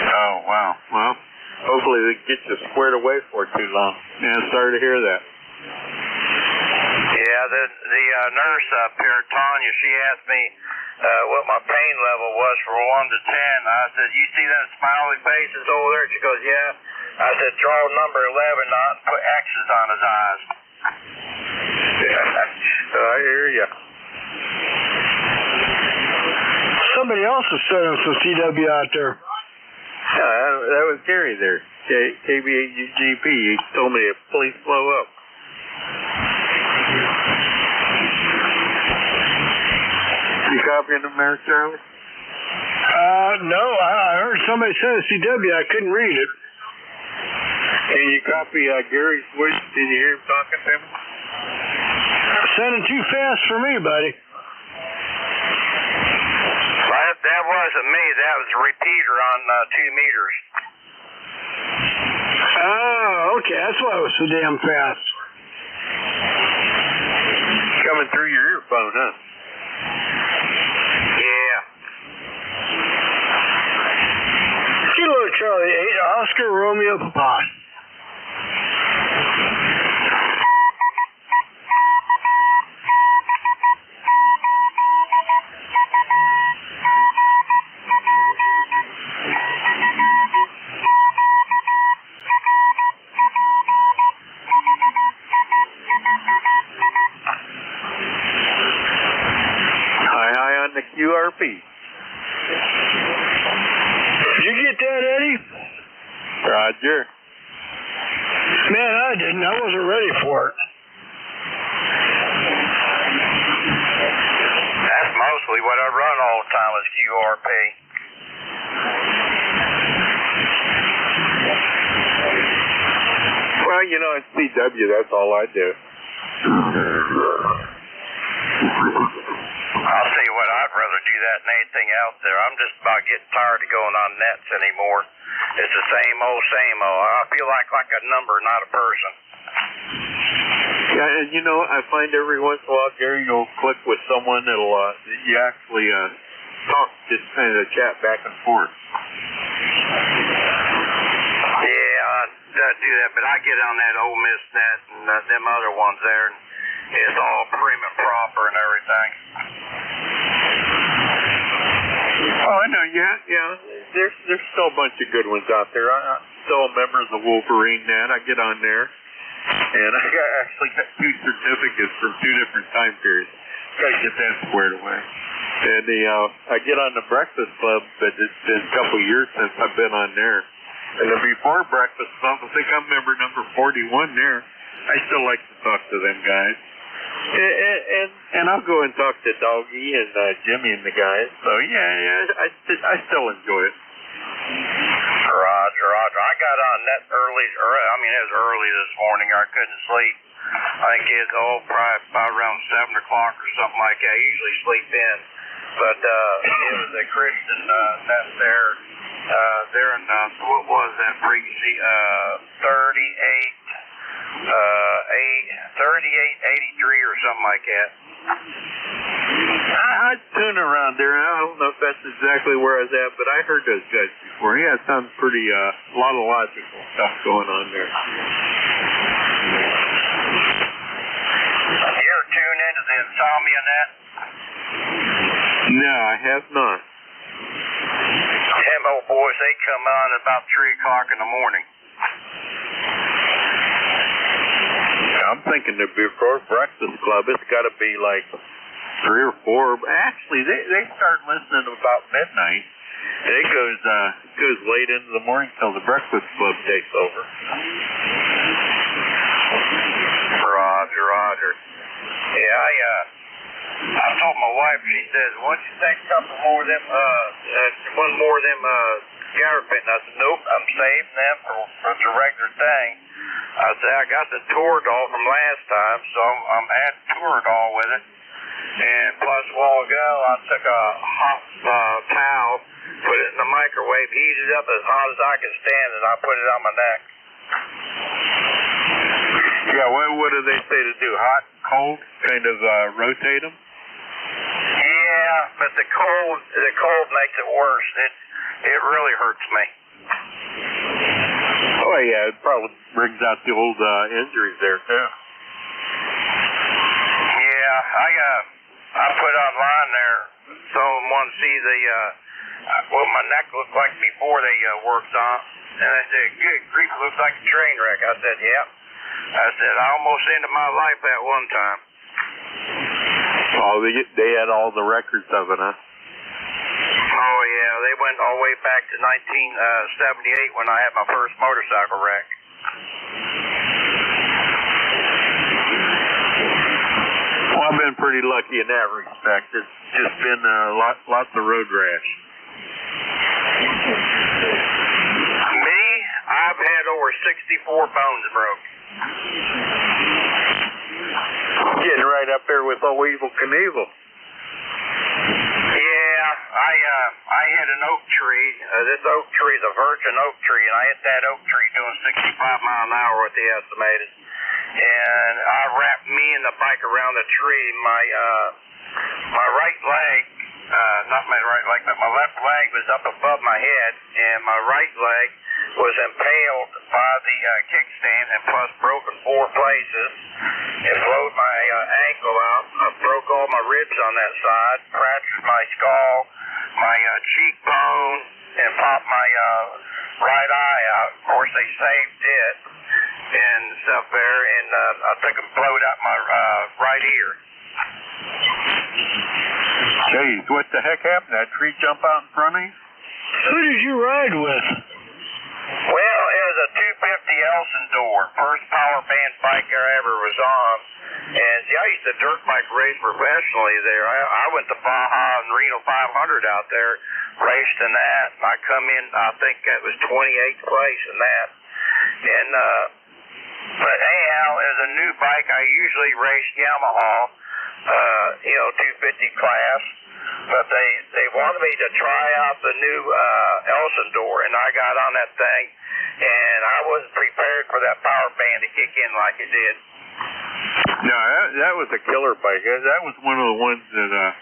Oh, wow. Well, hopefully they get you squared away for too long. Yeah, sorry to hear that. Yeah, the nurse up here, Tanya, she asked me what my pain level was from 1 to 10. I said, you see them smiley faces over there? She goes, yeah. I said, draw number 11 on and put X's on his eyes. I hear you. Somebody else was setting some CW out there. Yeah, that was Gary there. KBA-UGP. He told me to please blow up. You copying them there, Charlie? No, I heard somebody say CW. I couldn't read it. Can you copy Gary's voice? Did you hear him talking to him? Sounding too fast for me, buddy. That wasn't me. That was a repeater on 2 meters. Oh, okay. That's why it was so damn fast. Coming through your earphone, huh? Yeah. Kilo Charlie 8, Oscar Romeo Papa. The QRP. Did you get that, Eddie? Roger. Man, I didn't. I wasn't ready for it. That's mostly what I run all the time is QRP. Well, you know, it's CW. That's all I do. I'll tell you what, I'd rather do that than anything out there. I'm just about getting tired of going on nets anymore. It's the same old. I feel like a number, not a person. Yeah, and you know, I find every once in a while, Gary, you'll click with someone that'll, you actually talk, just kind of chat back and forth. Yeah, I do that, but I get on that Ole Miss net and them other ones there, and it's all prim and proper and everything. Oh, I know, yeah. There's still a bunch of good ones out there. I'm still a member of the Wolverine net. I get on there, and I actually got 2 certificates from 2 different time periods. Got to get that squared away. And I get on the Breakfast Club, but it's been a couple of years since I've been on there. And then before Breakfast Club, I think I'm member number 41 there. I still like to talk to them guys. And I'll go and talk to Doggy and Jimmy and the guys. So yeah, I still enjoy it. Roger. I got on net early. I mean, it was early this morning. I couldn't sleep. I think it's probably about around 7 o'clock or something like that. I usually sleep in, but it was a Christian net there. They're in, what was that frequency? 3883 or something like that. I tune around there. I don't know if that's exactly where I was at, but I heard those guys before. Yeah, it sounds pretty, a lot of logical stuff going on there. You ever tune into the Insomnia Net? No, I have not. Them old boys, they come on at about 3 o'clock in the morning. I'm thinking the Before Breakfast Club, it's got to be like 3 or 4. Actually, they start listening about midnight. And it goes late into the morning till the Breakfast Club takes over. Roger. Yeah, I told my wife, she says, why don't you take a couple more of them, one more of them, Garrapin. I said, nope, I'm saving them for the regular thing. I said, I got the Toradol from last time, so I'm adding Toradol with it. And plus, a while ago, I took a hot towel, put it in the microwave, heated it up as hot as I could stand, and I put it on my neck. Yeah, what do they say to do? Hot and cold? Kind of rotate them? Yeah, but the cold makes it worse. It really hurts me. Oh yeah, it probably brings out the old injuries there too. Yeah, I put online there. Someone wanted to see what my neck looked like before they worked on, and I said, "Good grief, it looks like a train wreck." I said, "Yep." I said, "I almost ended my life that one time." Oh, they had all the records of it, huh? Oh yeah, they went all the way back to 1978 when I had my first motorcycle wreck. Well, I've been pretty lucky in that respect. It's just been lots of road rash. Me, I've had over 64 bones broke. Getting right up there with old Evel Knievel. Yeah, I hit an oak tree. This oak tree is a virgin oak tree, and I hit that oak tree doing 65 miles an hour, what they estimated. And I wrapped me and the bike around the tree. My right leg, not my right leg, but my left leg was up above my head, and my right leg was impaled by the kickstand and plus broken 4 places. It blowed my ankle out. I broke all my ribs on that side, fractured my skull, my cheekbone, and popped my right eye out. Of course, they saved it and stuff there, and I think it blowed out my right ear. Jeez, what the heck happened? That tree jump out in front of you? Who did you ride with? Well, it was a 250 Elsinore, first power band bike I ever was on. And see, I used to dirt bike race professionally there. I went to Baja and Reno 500 out there, raced in that. I come in, I think that was 28th place in that. And, but anyhow, as a new bike, I usually race Yamaha, 250 class. But they wanted me to try out the new Elsinore, and I got on that thing, and I wasn't prepared for that power band to kick in like it did. No, that was a killer bike. That was one of the ones that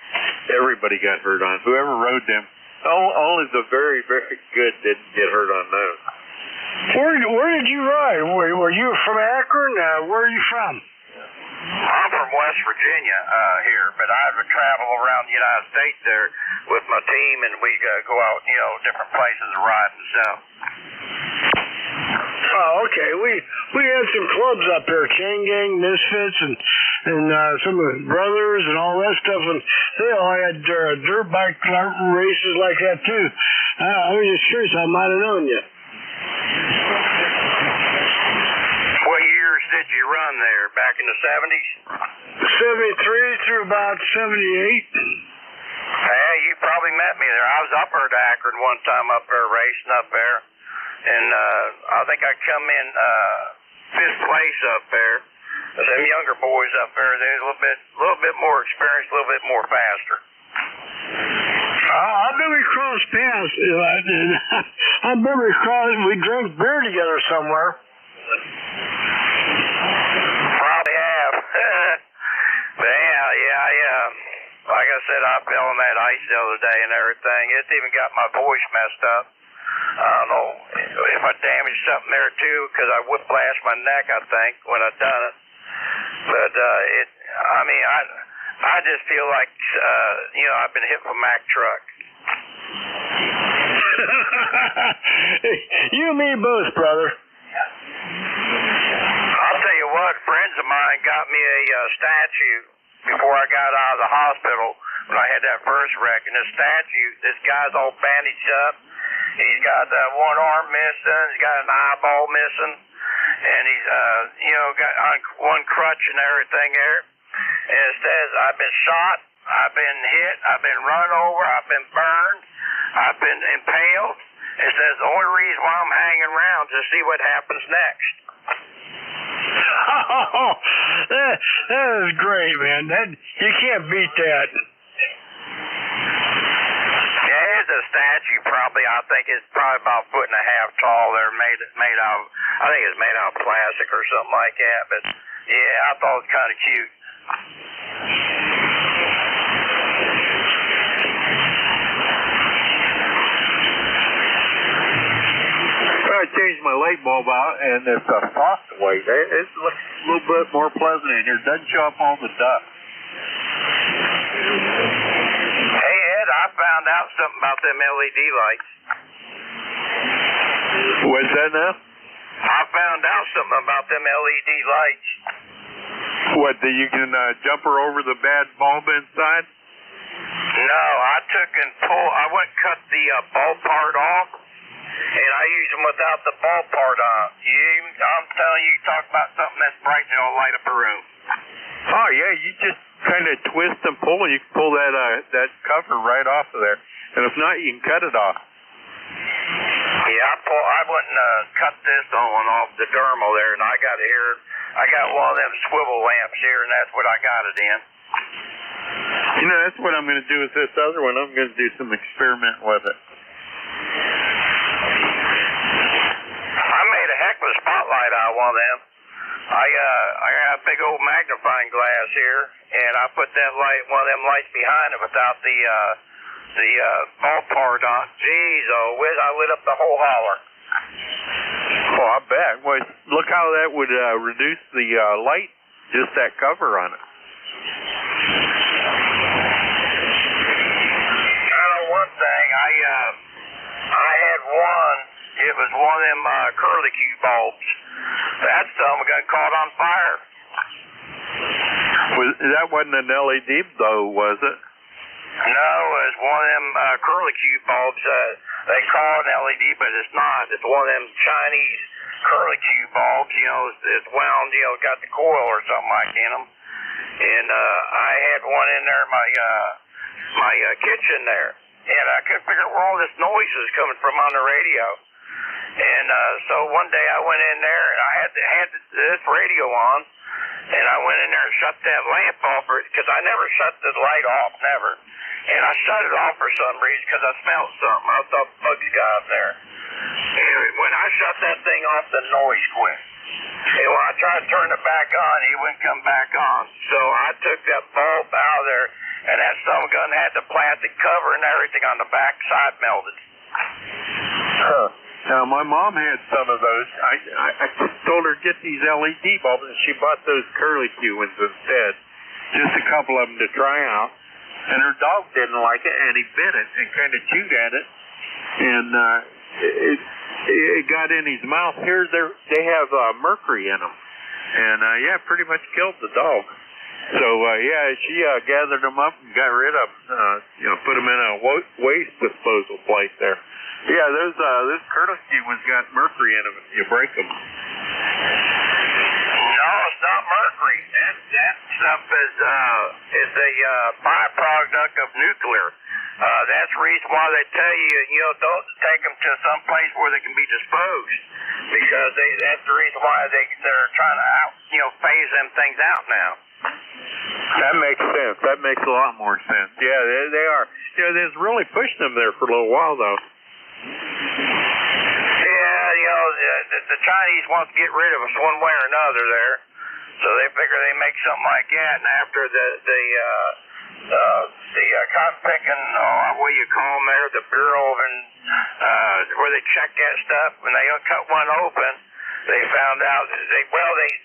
everybody got hurt on. Whoever rode them, only the very, very good didn't get hurt on those. Where did you ride? Were you from Akron? Where are you from? I'm from West Virginia here, but I would travel around the United States there with my team, and we go out, different places and ride and stuff. Oh, okay. We had some clubs up there, Chain Gang, Misfits, and some of the brothers and all that stuff, and they all had dirt bike races like that too. I was just curious. I might have known you. What years did you run there? Back in the 70s? 73 through about 78. Yeah, you probably met me there. I was up there at Akron one time up there, racing up there. And I think I come in 5th place up there. Them younger boys up there, they're a little bit more experienced, a little bit more faster. I bet we crossed paths. I remember we drank beer together somewhere. Probably have. But yeah, like I said, I fell on that ice the other day and everything. It's even got my voice messed up. I don't know if I damaged something there too, because I whiplashed my neck, I think, when I done it. But I just feel like I've been hit with a Mack truck. You and me both, brother. I'll tell you what, friends of mine got me a statue before I got out of the hospital when I had that first wreck. And the statue, this guy's all bandaged up. He's got one arm missing. He's got an eyeball missing. And he's, got on one crutch and everything there. And it says, I've been shot, I've been hit, I've been run over, I've been burned, I've been impaled. It says the only reason why I'm hanging around is to see what happens next. Oh, that is great, man. You can't beat that. Yeah, it's a statue. Probably, I think it's probably about a foot and a half tall. They're made out. I think it's made out of plastic or something like that. But yeah, I thought it was kind of cute. I changed my light bulb out, and it's a soft white. It looks a little bit more pleasant in here. Doesn't show up all the dust. Hey, Ed, I found out something about them LED lights. What's that now? I found out something about them LED lights. What, that you can jump her over the bad bulb inside? No, I went and cut the bulb part off. And I use them without the bulb part on. I'm telling you, talk about something that's bright and it'll light up a room. Oh, yeah, you just kind of twist and pull, and you can pull that cover right off of there. And if not, you can cut it off. Yeah, I went and cut this one off the dermal there, and I got one of them swivel lamps here, and that's what I got it in. That's what I'm going to do with this other one. I'm going to do some experiment with it. I made a heck of a spotlight out of one of them. I got a big old magnifying glass here, and I put one of them lights behind it without the bulb part on. Jeez, I lit up the whole holler. Oh, I bet. Well, look how that would reduce the light, just that cover on it. I know one thing. I had one. It was one of them curlicue bulbs. That stuff got caught on fire. That wasn't an LED, though, was it? No, it was one of them curlicue bulbs. They call it an LED, but it's not. It's one of them Chinese curlicue bulbs. It's wound. Got the coil or something like in them. And I had one in there in my kitchen there, and I couldn't figure out where all this noise was coming from on the radio. And so one day I went in there, and I had this radio on, and I went in there and shut that lamp off, because I never shut the light off, never. And I shut it off for some reason, because I smelled something. I thought bugs got up there. And when I shut that thing off, the noise quit. And when I tried to turn it back on, it wouldn't come back on. So I took that bulb out of there, and that son gun had the plastic cover and everything on the back side melted. Huh. Now, my mom had some of those. I told her to get these LED bulbs, and she bought those curlicue ones instead. Just a couple of them to try out. And her dog didn't like it, and he bit it and kind of chewed at it. And it got in his mouth. Here, they have mercury in them. And, pretty much killed the dog. So, she gathered them up and got rid of them. Put them in a waste disposal place there. Yeah, those curlicue ones got mercury in them if you break them. No, it's not mercury. That stuff is a byproduct of nuclear. That's the reason why they tell you, don't take them to some place where they can be disposed, because that's the reason why they're trying to phase them things out now. That makes sense. That makes a lot more sense. Yeah, they are. You know, they're really pushing them there for a little while, though. Yeah, you know, the Chinese want to get rid of us one way or another there, so they figure they make something like that. And after the cotton picking, what do you call them there, the bureau, and where they check that stuff, when they cut one open, they found out they noticed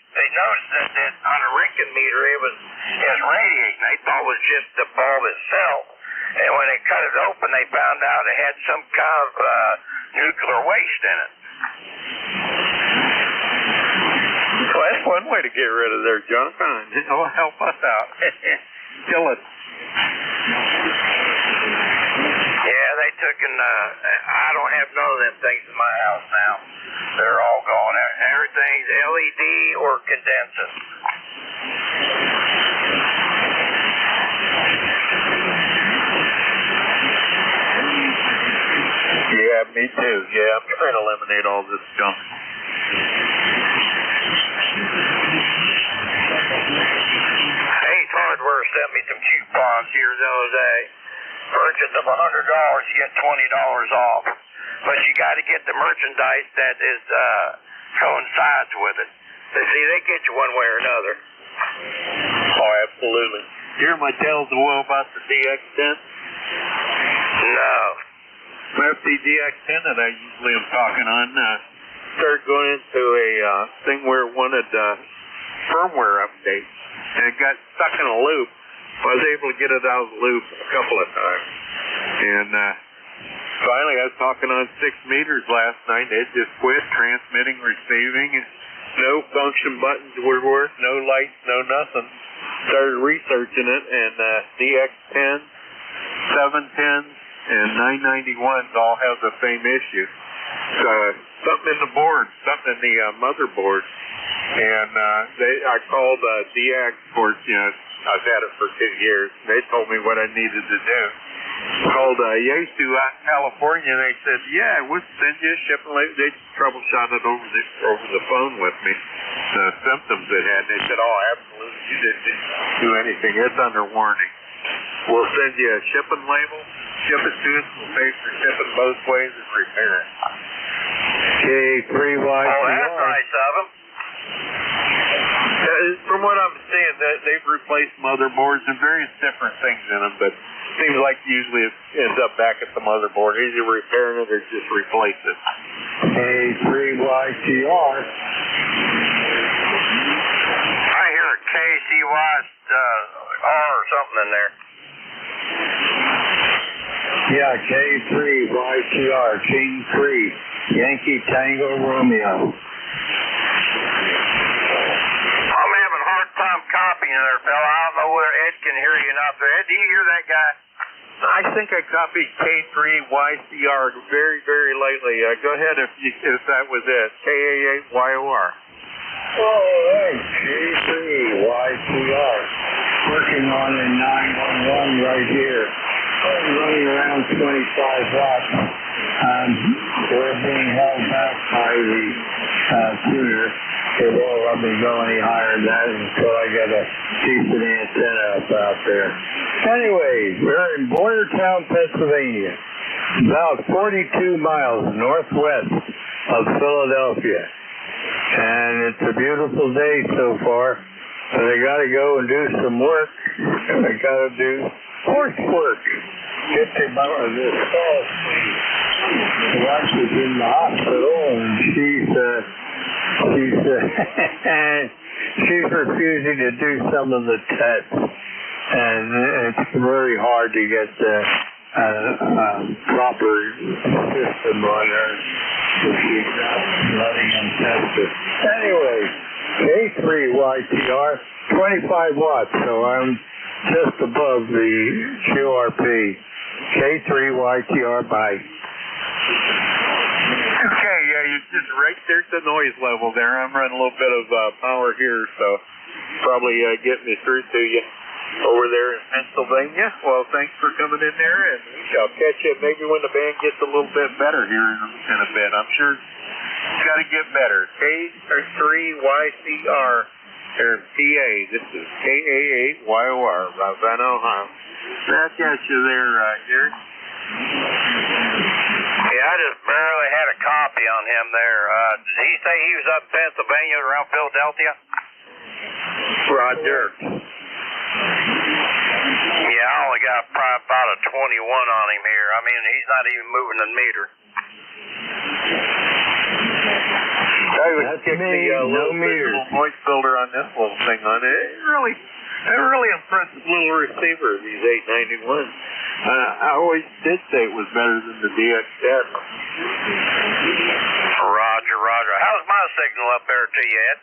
that on a Richtgen meter it was radiating. They thought it was just the bulb itself. And when they cut it open, they found out it had some kind of nuclear waste in it. Well, that's one way to get rid of their junk. It'll help us out. Kill it. Yeah, they took and I don't have none of them things in my house now. They're all gone. Everything's LED or condensing. Yeah, me too. Yeah, I'm trying to eliminate all this junk. Ace Hardware sent me some coupons here the other day. Purchase of $100, you get $20 off. But you got to get the merchandise that is coincides with it. See, they get you one way or another. Oh, absolutely. You hear my tales of woe about the DX10? No. Well, the DX10 that I usually am talking on started going into a thing where it wanted firmware updates, and it got stuck in a loop. I was able to get it out of the loop a couple of times. And finally, I was talking on 6 meters last night. It just quit transmitting, receiving. No function buttons would work, no lights, no nothing. Started researching it, and DX10, 710s, and 991s all have the same issue. Something in the board, something in the motherboard. And I called DX, of course, you know, I've had it for 2 years. They told me what I needed to do. Called Yaesu out in California, and they said, yeah, we'll send you a shipping label. They troubleshot it over the phone with me, the symptoms it had. They said, oh, absolutely, you didn't do anything. It's under warning. We'll send you a shipping label, ship it to us, we'll pay for shipping both ways and repair it. K3YCR. Oh, that's nice of them. From what I'm seeing, they've replaced motherboards and various different things in them, but it seems like usually it ends up back at the motherboard. Either repairing it or just replace it. K3YCR. I hear a KCY or something in there. Yeah, K3YCR, King 3, Yankee Tango Romeo. I'm having a hard time copying there, fella. I don't know whether Ed can hear you or not. Ed, do you hear that guy? I think I copied K3YCR very, very lately. Go ahead if that was it. K88YOR. Oh, hey, K3YCR. Working on a 911 right here. Running around 25 watts. We're being held back by the tuner. It won't let me go any higher than that until I get a decent antenna up out there. Anyway, we're in Boyertown, Pennsylvania, about 42 miles northwest of Philadelphia. And it's a beautiful day so far, but I got to go and do some work. I got to do horse work. Get him out of this house. The wife is in the hospital, and she's refusing to do some of the tests, and it's very hard to get the proper system on her. She's not letting them test it. Anyway, K3YTR, 25 watts, so I'm just above the QRP. K3YTR, bye. Okay, yeah, you're just right there's the noise level there. I'm running a little bit of power here, so probably getting me through to you over there in Pennsylvania. Well, thanks for coming in there, and I'll catch you maybe when the band gets a little bit better here in a bit. I'm sure it's got to get better. K3YCR, They're in PA. This is KA8YOR, Ravenna, Ohio. Back at you there, Gary. Yeah, I just barely had a copy on him there. Did he say he was up in Pennsylvania around Philadelphia? Roger. Yeah, I only got probably about a 21 on him here. I mean, he's not even moving a meter. I would kick the little noise filter on this little thing on it. It really impressive little receiver, these 891s. I always did say it was better than the DX10. Roger. How's my signal up there to you, Ed?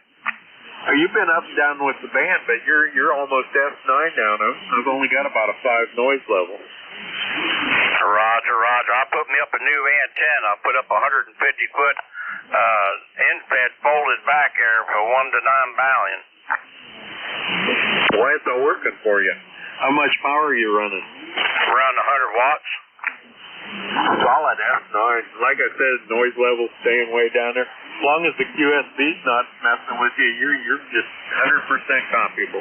You've been up and down with the band, but you're almost S9 now. I've only got about a 5 noise level. Roger. I put me up a new antenna. I put up 150-foot infed folded back there for 1 to 9 ballion. Why it's not working for you? How much power are you running? Around 100 watts. Solid S9. Like I said, noise level staying way down there. As long as the QSB's not messing with you, you're just 100% copyable.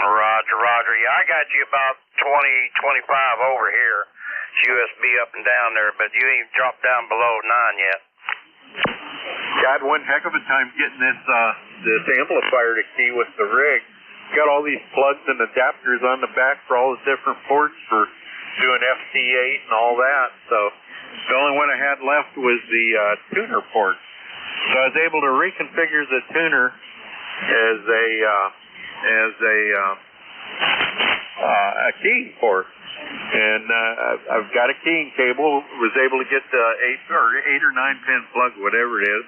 Roger. Yeah, I got you about 20, 25 over here. QSB up and down there, but you ain't dropped down below 9 yet. Got one heck of a time getting this amplifier to key with the rig. Got all these plugs and adapters on the back for all the different ports for doing FT8 and all that. So the only one I had left was the tuner port. So I was able to reconfigure the tuner as a keying port. And I've got a keying cable. Was able to get the 8 or 9 pin plug, whatever it is.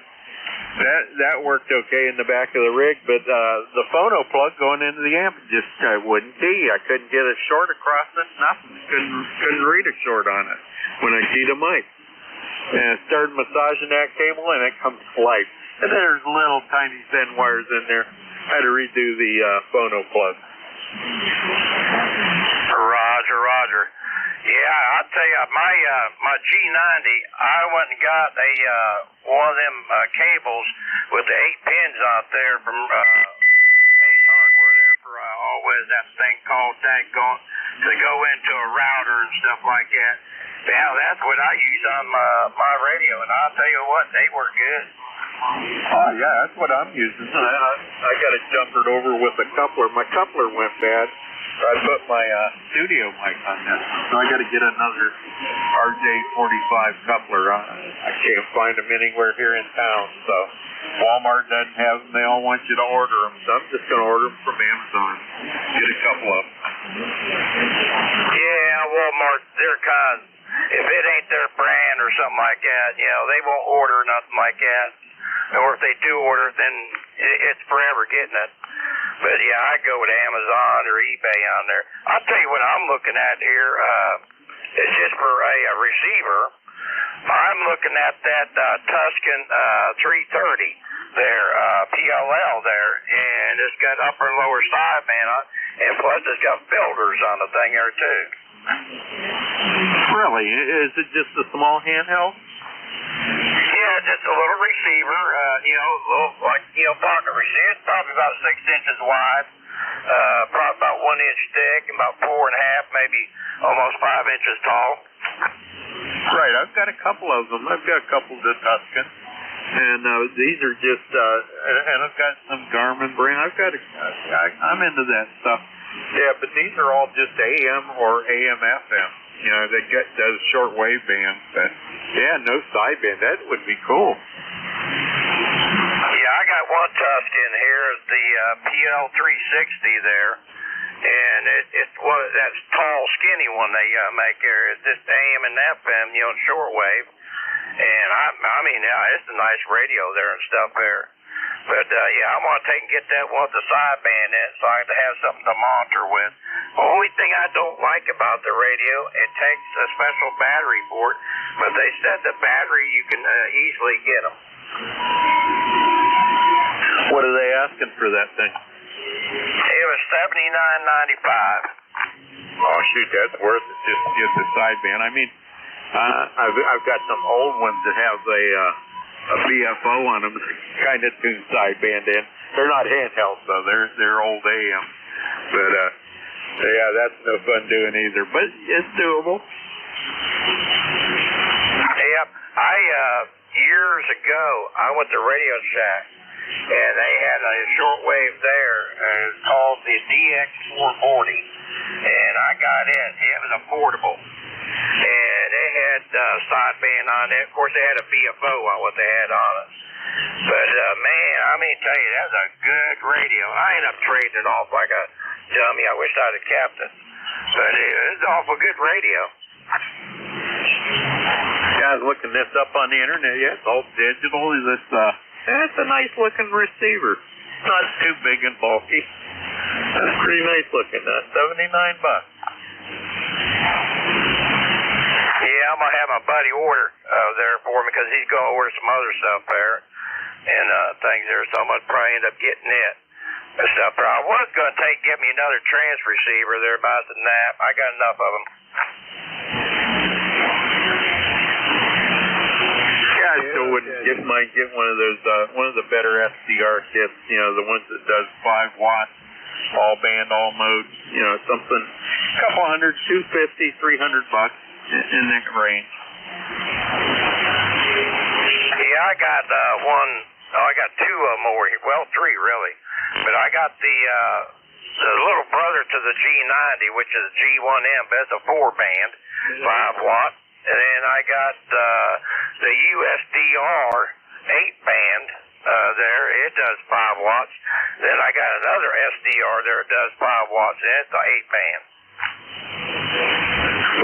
That worked okay in the back of the rig, but the phono plug going into the amp just wouldn't key. I couldn't get a short across it. Nothing. Couldn't read a short on it when I keyed a mic. And I started massaging that cable, and it comes to life. And there's little tiny thin wires in there. I had to redo the phono plug. Roger. Yeah, I'll tell you, my G90, I went and got one of them cables with the 8 pins out there from Ace Hardware there for always that thing called daggone to go into a router and stuff like that. Yeah, that's what I use on my radio, and I'll tell you what, they work good. Oh, yeah, that's what I'm using. I got it jumpered over with a coupler. My coupler went bad. I put my studio mic on this, so I got to get another RJ45 coupler. I can't find them anywhere here in town, so Walmart doesn't have them. They all want you to order them, so I'm just going to order them from Amazon. Get a couple of them. Yeah, Walmart, they're kind of, if it ain't their brand or something like that, they won't order nothing like that. Or if they do order, then it's forever getting it. But yeah, I go with Amazon or eBay on there. I'll tell you what I'm looking at here. It's just for a receiver. I'm looking at that Tuscan 330 there, PLL there, and it's got upper and lower sideband on, and plus it's got filters on the thing there too. Really? Is it just a small handheld? Yeah, just a little receiver, pocket receiver. It's probably about 6 inches wide, probably about 1 inch thick, and about 4.5, maybe almost 5 inches tall. Right, I've got a couple of them. I've got a couple of the Tuscan, and these are just, and I've got some Garmin brand. I'm into that stuff. Yeah, but these are all just AM or AM/FM. They does short wave band, but yeah, no sideband. That would be cool. Yeah, I got one Tuscan here, the PL360 there, and it's one of that tall, skinny one they make there. It's just AM and FM, shortwave, and I mean, yeah, it's a nice radio there and stuff there. But yeah, I want to take and get that one with the sideband in, so I can have something to monitor with. The only thing I don't like about the radio, it takes a special battery for it, but they said the battery you can easily get them. What are they asking for that thing? It was $79.95. Oh shoot, that's worth it. Just get the sideband. I mean, I've got some old ones that have a a BFO on them, kind of tune sideband in. They're not handheld though; they're old AM. But yeah, that's no fun doing either. But it's doable. Yep. Years ago, I went to Radio Shack, and they had a shortwave there called the DX440, and I got it. It was affordable, and they had sideband on it. Of course, they had a BFO on what they had on it. But man, I mean, tell you, that's a good radio. I ended up trading it off like a dummy. I wish I'd have kept it, but it's an awful good radio. Yeah, I was looking this up on the internet. Yeah, it's all digital. That's a nice looking receiver. Not too big and bulky. That's pretty nice looking. $79. Yeah, I'm gonna have my buddy order there for me because he's gonna order some other stuff there and things there. So I'm gonna probably end up getting it. Stuff. I was gonna get me another trans receiver there about the nap. I got enough of them. Yeah, I still wouldn't mind getting one of those, one of the better SDR kits, you know, the ones that does 5 watts, all band, all mode, you know, something, a couple hundred, $250, $300 in that range. Yeah, I got I got 2 of them over here. Well, 3 really. But I got the little brother to the G90, which is G1M, but it's a 4-band, 5 watt. And then I got the USDR 8-band there. It does 5 watts. Then I got another SDR there that does 5 watts, and it's an 8-band.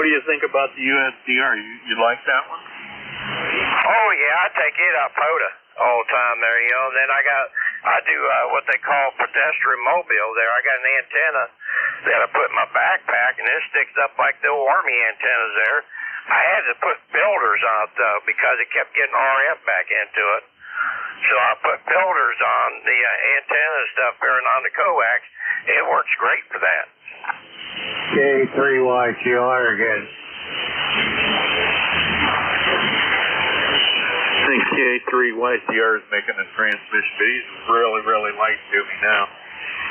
What do you think about the USDR? You like that one? Oh, yeah, I take it up POTA all the time there, you know. And then I do what they call pedestrian mobile there. I got an antenna that I put in my backpack, and it sticks up like the old Army antennas there. I had to put filters on it, though, because it kept getting RF back into it. So I put filters on the antenna and stuff there and on the coax. It works great for that. K3YQR again. I think K3YCR is making a transmission, but he's really, really light to me now.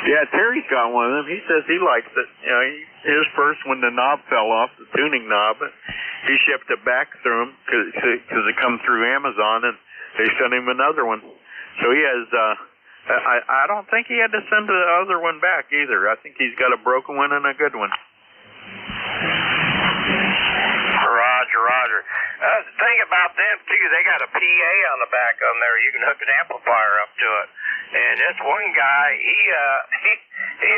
Yeah, Terry's got one of them. He says he likes it. You know, his first when the knob fell off, the tuning knob, he shipped it back through him because it come through Amazon, and they sent him another one. So he has. I don't think he had to send the other one back either. I think he's got a broken one and a good one. Roger. The thing about them, too, they got a PA on the back of them there. You can hook an amplifier up to it. And this one guy, he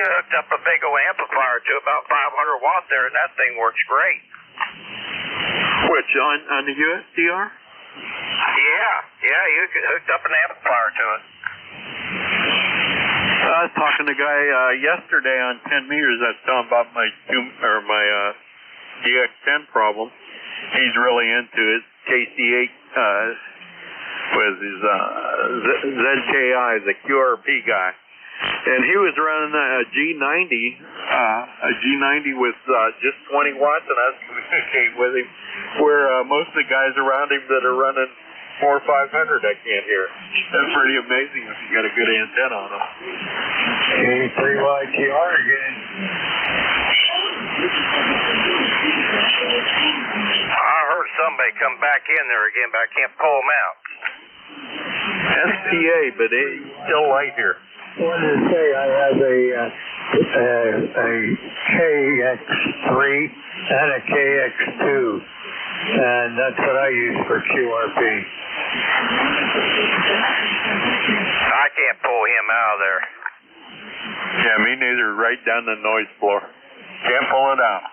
hooked up a big old amplifier to about 500 watts there, and that thing works great. Which, on the USDR? Yeah, you hooked up an amplifier to it. I was talking to a guy yesterday on 10 meters. I was telling about my DX10 problem. He's really into it. KC8 was his ZKI, the QRP guy, and he was running a G90 with just 20 watts, and I was communicating with him. Where most of the guys around him that are running 400 or 500, I can't hear. That's pretty amazing if you got a good antenna on them. K3YQR again. I heard somebody come back in there again, but I can't pull them out. SPA, but it's still light here. I wanted to say I have a KX3 and a KX2, and that's what I use for QRP. I can't pull him out of there. Yeah, me neither. Right down the noise floor. Can't pull it out.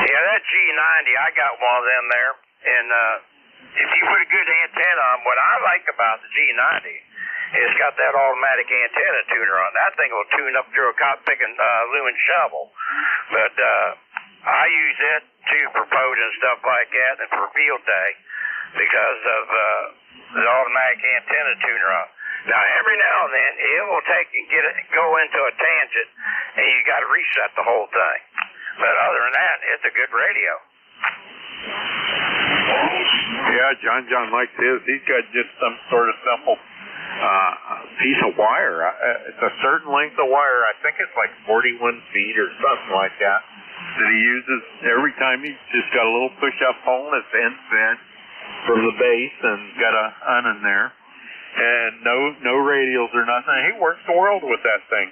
Yeah, that G90, I got one of them there, and if you put a good antenna on, what I like about the G90, it's got that automatic antenna tuner on. That thing will tune up through a cotton picking lumen shovel. But I use it too for POTA and stuff like that, and for field day because of the automatic antenna tuner on. Now every now and then it will go into a tangent, and you got to reset the whole thing. But other than that, it's a good radio. Yeah, John likes his. He's got just some sort of simple piece of wire. It's a certain length of wire. I think it's like 41 feet or something like that he uses every time. He's just got a little push-up pole and it's end fed from the base and got a un in there. And no radials or nothing. He works the world with that thing.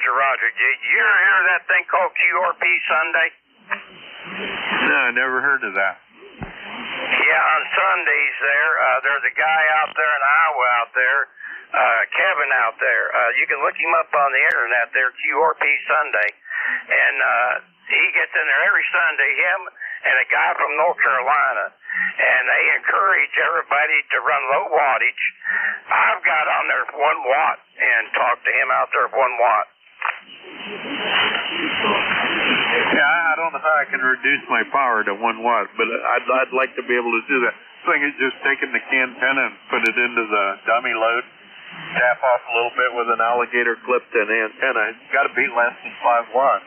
Roger. Did you ever hear of that thing called QRP Sunday? No, I never heard of that. Yeah, on Sundays there's a guy out there in Iowa out there, Kevin out there. You can look him up on the internet there, QRP Sunday. And he gets in there every Sunday, him and a guy from North Carolina. And they encourage everybody to run low wattage. I've got on there 1 watt and talked to him out there 1 watt. Yeah, I don't know how I can reduce my power to 1 watt, but I'd like to be able to do that. This thing is just taking the antenna and put it into the dummy load, tap off a little bit with an alligator clip to an antenna. It's got to be less than 5 watts.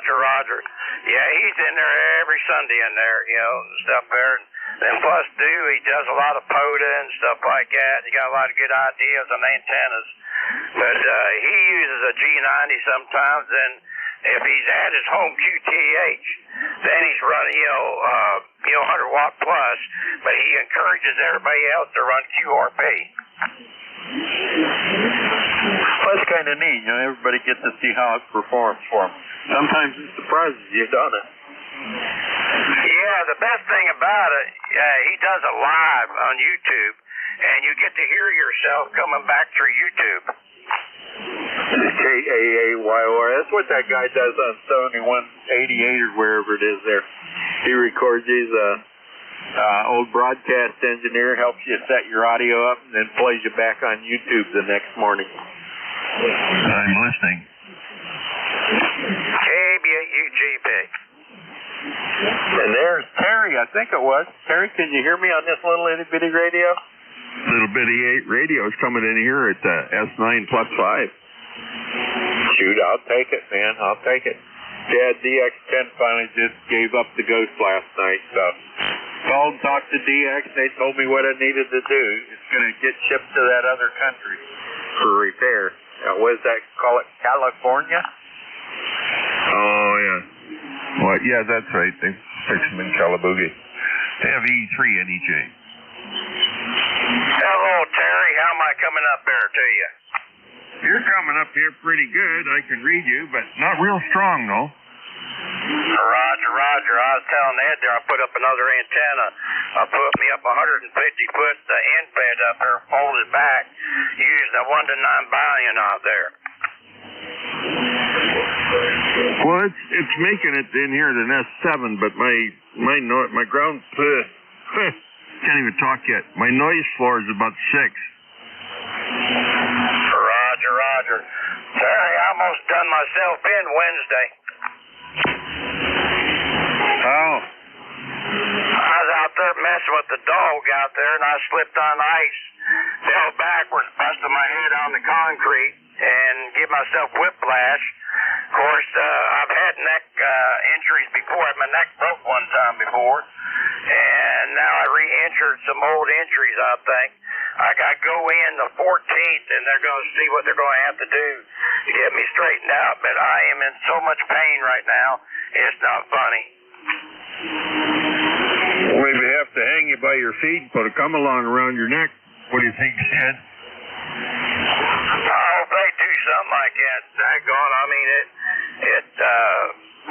Roger. Yeah, he's in there every Sunday in there, and stuff there. And then plus, he does a lot of POTA and stuff like that. He got a lot of good ideas on antennas. But he uses a G90 sometimes, and if he's at his home QTH, then he's running, 100 watt plus, but he encourages everybody else to run QRP. Well, that's kind of neat. Everybody gets to see how it performs for them. Sometimes it surprises you, doesn't it? Yeah, the best thing about it, he does it live on YouTube, and you get to hear yourself coming back through YouTube. KAAYOR. That's what that guy does on Sony 188 or wherever it is there. He records. He's a old broadcast engineer, helps you set your audio up, and then plays you back on YouTube the next morning. I'm listening. KBUGB. And there's Terry, I think it was. Terry, can you hear me on this little itty bitty radio? Little bitty 8 radio is coming in here at S9 plus 5. Shoot, I'll take it, man. I'll take it. Yeah, DX10 finally just gave up the ghost last night, so called and talked to DX. They told me what I needed to do. It's going to get shipped to that other country for repair. What does that call it? California? Oh, yeah. What? Yeah, that's right. They fix them in Calabugie. They have E3 NEJ. Hello, Terry. How am I coming up there to you? You're coming up here pretty good. I can read you, but not real strong, though. Roger. I was telling Ed there, I put up another antenna. I put me up 150 foot end bed up there, folded back, using a 1-to-9 billion out there. Well, it's making it in here at an S7, but my ground can't even talk yet. My noise floor is about 6. Roger. Terry, I almost done myself in Wednesday. Oh. I was out there messing with the dog out there, and I slipped on ice, fell backwards, busted my head on the concrete, and give myself whiplash. Of course, I've had neck injuries before. My neck broke one time before, and now I re-injured some old injuries, I think. I got to go in the 14th, and they're going to see what they're going to have to do to get me straightened out. But I am in so much pain right now, it's not funny. Well, if you have to hang you by your feet and put a come-along around your neck, what do you think, Ed? I hope they do something like that. Daggone, I mean, it's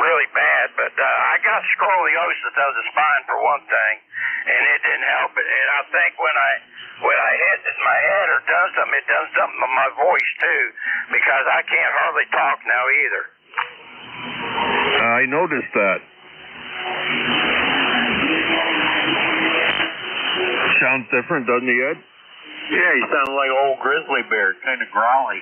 really bad. But I got scoliosis of the spine for one thing, and it didn't help it. And I think when I hit my head or done something, it done something to my voice too, because I can't hardly talk now either. I noticed that. Sounds different, doesn't he, Ed? Yeah, he sounded like old grizzly bear, kind of growly.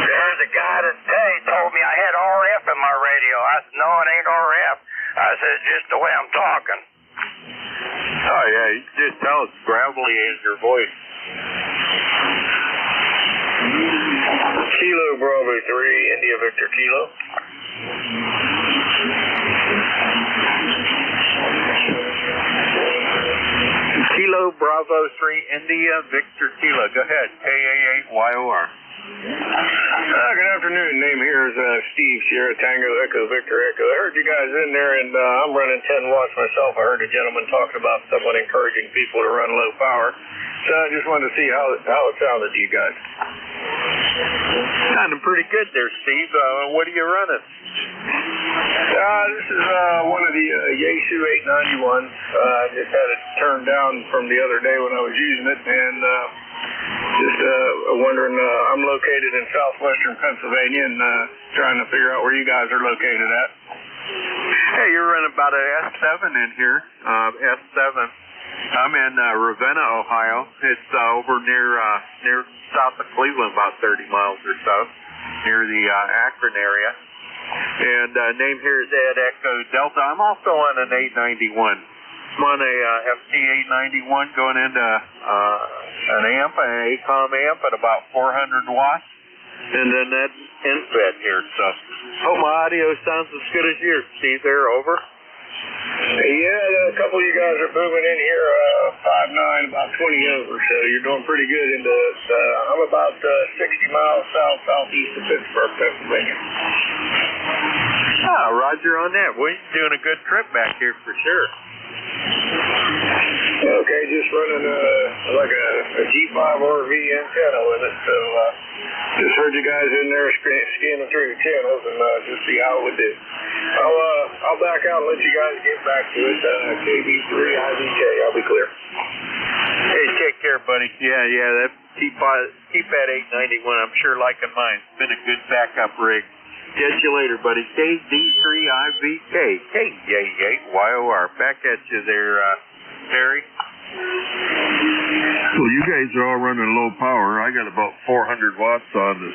There's a guy today told me I had RF in my radio. I said, no, it ain't RF. I said, it's just the way I'm talking. Oh, yeah, you can just tell it's gravelly in your voice. Kilo Bravo 3, India Victor Kilo. Kilo Bravo 3, India Victor Kilo. Go ahead. KA8YOR. Good afternoon. Name here is Steve, Sierra Tango Echo Victor Echo. I heard you guys in there, and I'm running 10 watts myself. I heard a gentleman talking about someone encouraging people to run low power. So I just wanted to see how it sounded to you guys. Sounding pretty good there, Steve. What are you running? This is one of the Yaesu 891s. I just had it turned down from the other day when I was using it, and just wondering, I'm located in southwestern Pennsylvania and trying to figure out where you guys are located at. Hey, you're running about an S7 in here, S7. I'm in Ravenna, Ohio. It's over near south of Cleveland, about 30 miles or so, near the Akron area. And name here is Ed Echo Delta. I'm also on an 891. I'm on a FT891 going into an amp, an ACOM amp at about 400 watts. And then that infed here. So hope my audio sounds as good as yours. Steve, there, over. Yeah, a couple of you guys are moving in here, 5'9", about 20 over, so you're doing pretty good into it. I'm about 60 miles southeast of Pittsburgh, Pennsylvania. Roger on that. We're doing a good trip back here for sure. Okay, just running like a G5 RV antenna with it, so just heard you guys in there scanning through the channels and just see how it would do. I'll back out and let you guys get back to it. KB3 IVK, I'll be clear. Hey, take care, buddy. Yeah, that keep that 891. I'm sure liking mine. It's been a good backup rig. Catch you later, buddy. KD3IVK, KA8YOR. Back at you there, Terry. Well, you guys are all running low power. I got about 400 watts on this.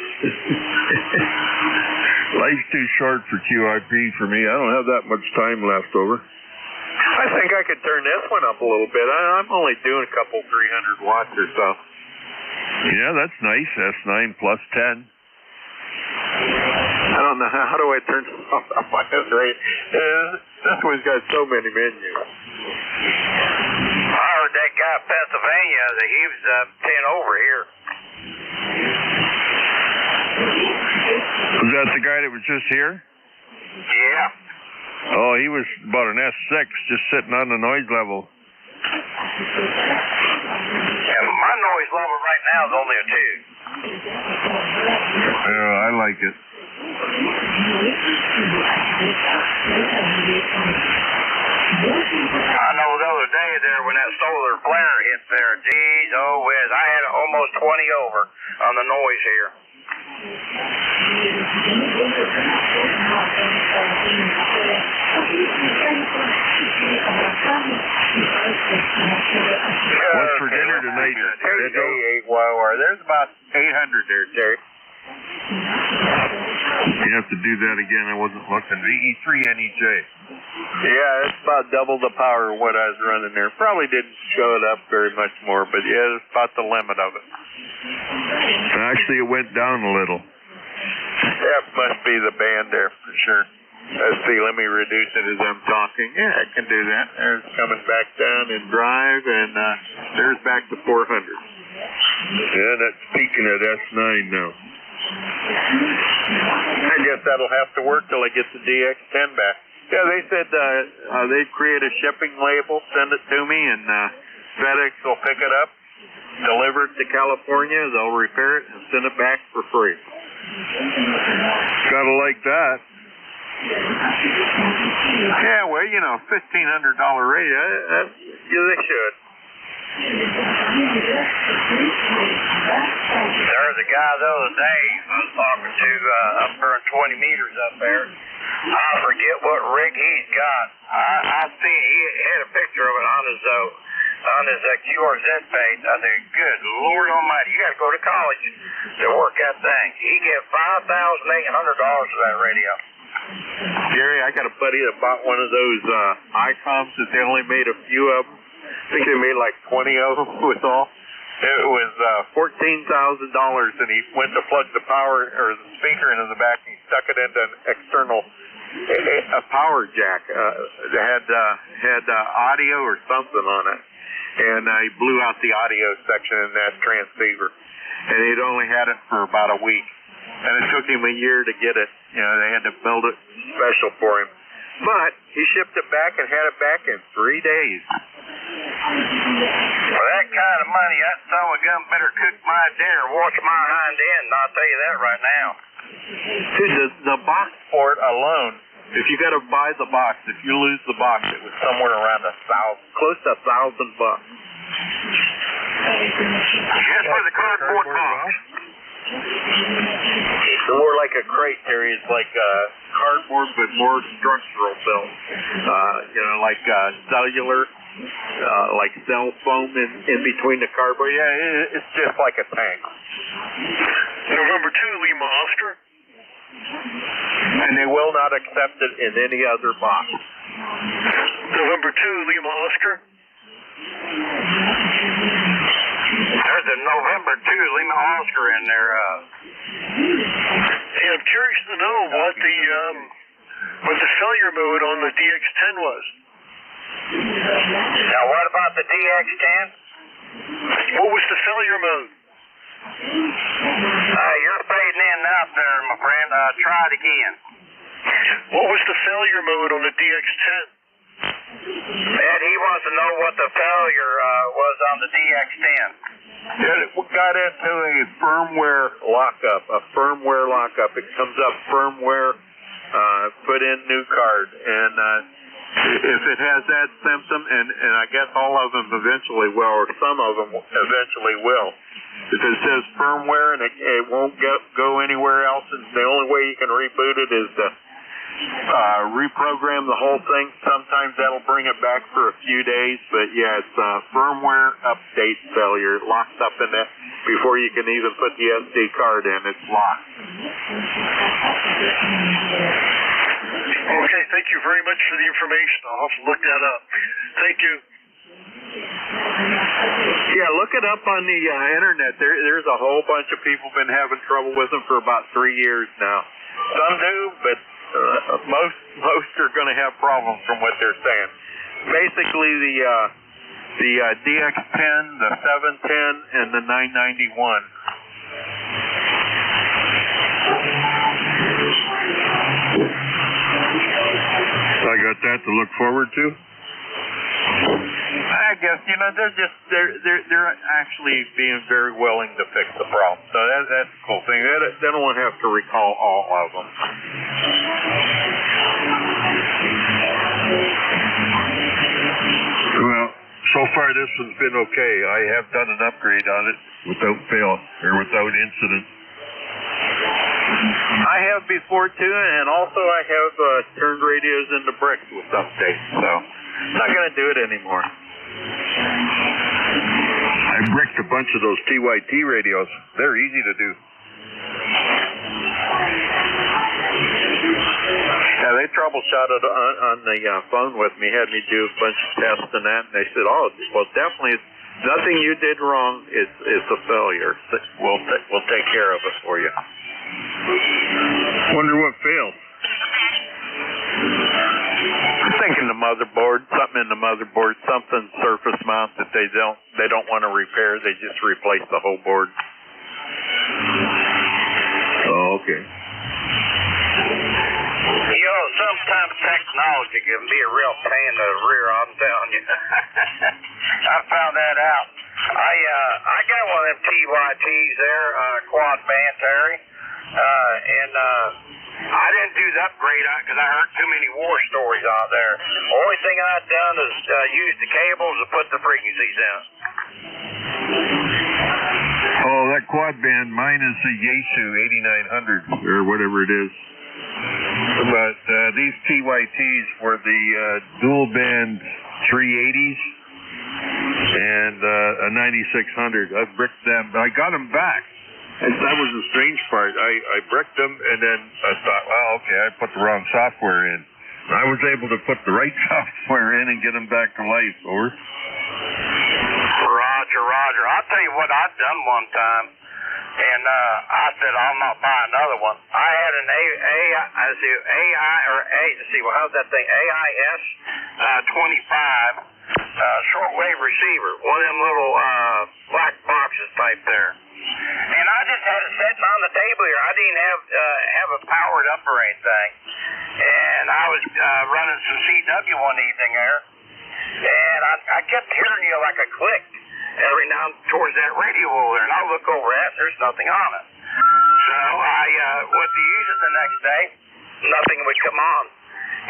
Life's too short for QIP for me. I don't have that much time left over. I think I could turn this one up a little bit. I'm only doing a couple 300 watts or so. Yeah, that's nice. S9 plus 10. I don't know. How do I turn this off on this rate? This one's got so many menus. I heard that guy in Pennsylvania that he was 10 over here. Was that the guy that was just here? Yeah. Oh, he was about an S6, just sitting on the noise level. Yeah, my noise level right now is only a 2. Yeah, I like it. I know the other day there when that solar flare hit there, geez, oh whiz, I had almost 20 over on the noise here. What's for dinner tonight? KA8YOR. There's about 800 there, Terry. You have to do that again. I wasn't looking. VE3NEJ. Yeah, it's about double the power of what I was running there. Probably didn't show it up very much more, but yeah, it's about the limit of it. Actually, it went down a little. That must be the band there for sure. Let's see, let me reduce it as I'm talking. Yeah, I can do that. There's coming back down in drive, and there's back to 400. Yeah, that's peaking at S9 now. I guess that'll have to work till I get the DX10 back. Yeah, they said they'd create a shipping label, send it to me, and FedEx will pick it up, deliver it to California, they'll repair it, and send it back for free. Gotta like that. Yeah, well, you know, $1,500 rate, yeah, they should. There was a guy the other day I was talking to up there in 20 meters up there. I forget what rig he's got. I see he had a picture of it on his QRZ page. I said, good Lord Almighty, you got to go to college to work that thing. He get $5,800 for that radio. Gary, I got a buddy that bought one of those ICOMs that they only made a few of them. I think they made like 20 of them with all. It was $14,000, and he went to plug the power or the speaker into the back, and he stuck it into an external a power jack that had audio or something on it, and he blew out the audio section in that transceiver, and he'd only had it for about a week, and it took him a year to get it. You know, they had to build it special for him, but he shipped it back and had it back in 3 days. For that kind of money, that son of a gun better cook my dinner, wash my hind end, and I'll tell you that right now. Dude, the box for it alone, if you got to buy the box, if you lose the box, it was somewhere around close to $1,000. Just for the cardboard box. It's more like a crate, Terry. It's like cardboard, but more structural built. You know, like cellular, like cell foam in between the cardboard. Yeah, it's just like a tank. November 2, Lima Oscar. And they will not accept it in any other box. November 2, Lima Oscar. There's a November 2 Lima Oscar in there. Hey, I'm curious to know what the failure mode on the DX10 was. Now, what about the DX10? What was the failure mode? You're fading in out there, my friend. Try it again. What was the failure mode on the DX10? Ed, he wants to know what the failure was on the DX10. It got into a firmware lockup. It comes up firmware, put in new card, and if it has that symptom, and I guess all of them eventually will, or some of them eventually will. If it says firmware and it won't go anywhere else, and the only way you can reboot it is to reprogram the whole thing. Sometimes that'll bring it back for a few days, but yeah, it's firmware update failure. It locks up in that before you can even put the SD card in. It's locked. Okay, thank you very much for the information. I'll have to look that up. Thank you. Yeah, look it up on the internet. There's a whole bunch of people been having trouble with them for about 3 years now. Some do, but most are going to have problems from what they're saying. Basically, the DX10, the 710, and the 991. I got that to look forward to. I guess they're actually being very willing to fix the problem. So that's the cool thing. They don't have to recall all of them. Well, so far this one's been okay. I have done an upgrade on it without fail or without incident. I have before too, and also I have turned radios into bricks with updates. So I'm not going to do it anymore. I bricked a bunch of those TYT radios. They're easy to do. Yeah, they troubleshotted on the phone with me, had me do a bunch of tests and that, and they said, "Oh, well, definitely, nothing you did wrong. It's a failure. We'll take care of it for you." Wonder what failed. I'm thinking the motherboard, something in the motherboard, something surface mount that they don't want to repair. They just replace the whole board. Oh, okay. You know, sometimes technology can be a real pain in the rear, I'm telling you. I found that out. I got one of them TYTs there, quad band, Terry, and I didn't do the upgrade because I heard too many war stories out there. The only thing I've done is use the cables to put the frequencies in. Oh, that quad band, mine is the Yaesu 8900 or whatever it is. But these TYTs were the dual band 380s and a 9600. I bricked them. I got them back. And that was the strange part. I bricked them, and then I thought, well, okay, I put the wrong software in. I was able to put the right software in and get them back to life. Over. Roger. I'll tell tell you what I've done one time, and I said I'll not buy another one. I had an how's that thing? AIS 25 shortwave receiver, one of them little black boxes type there. And I just had it sitting on the table here. I didn't have it powered up or anything. And I was running some CW one evening there, and I kept hearing like a click every now and towards that radio over there. And I look over at it, there's nothing on it. So I went to use it the next day. Nothing would come on.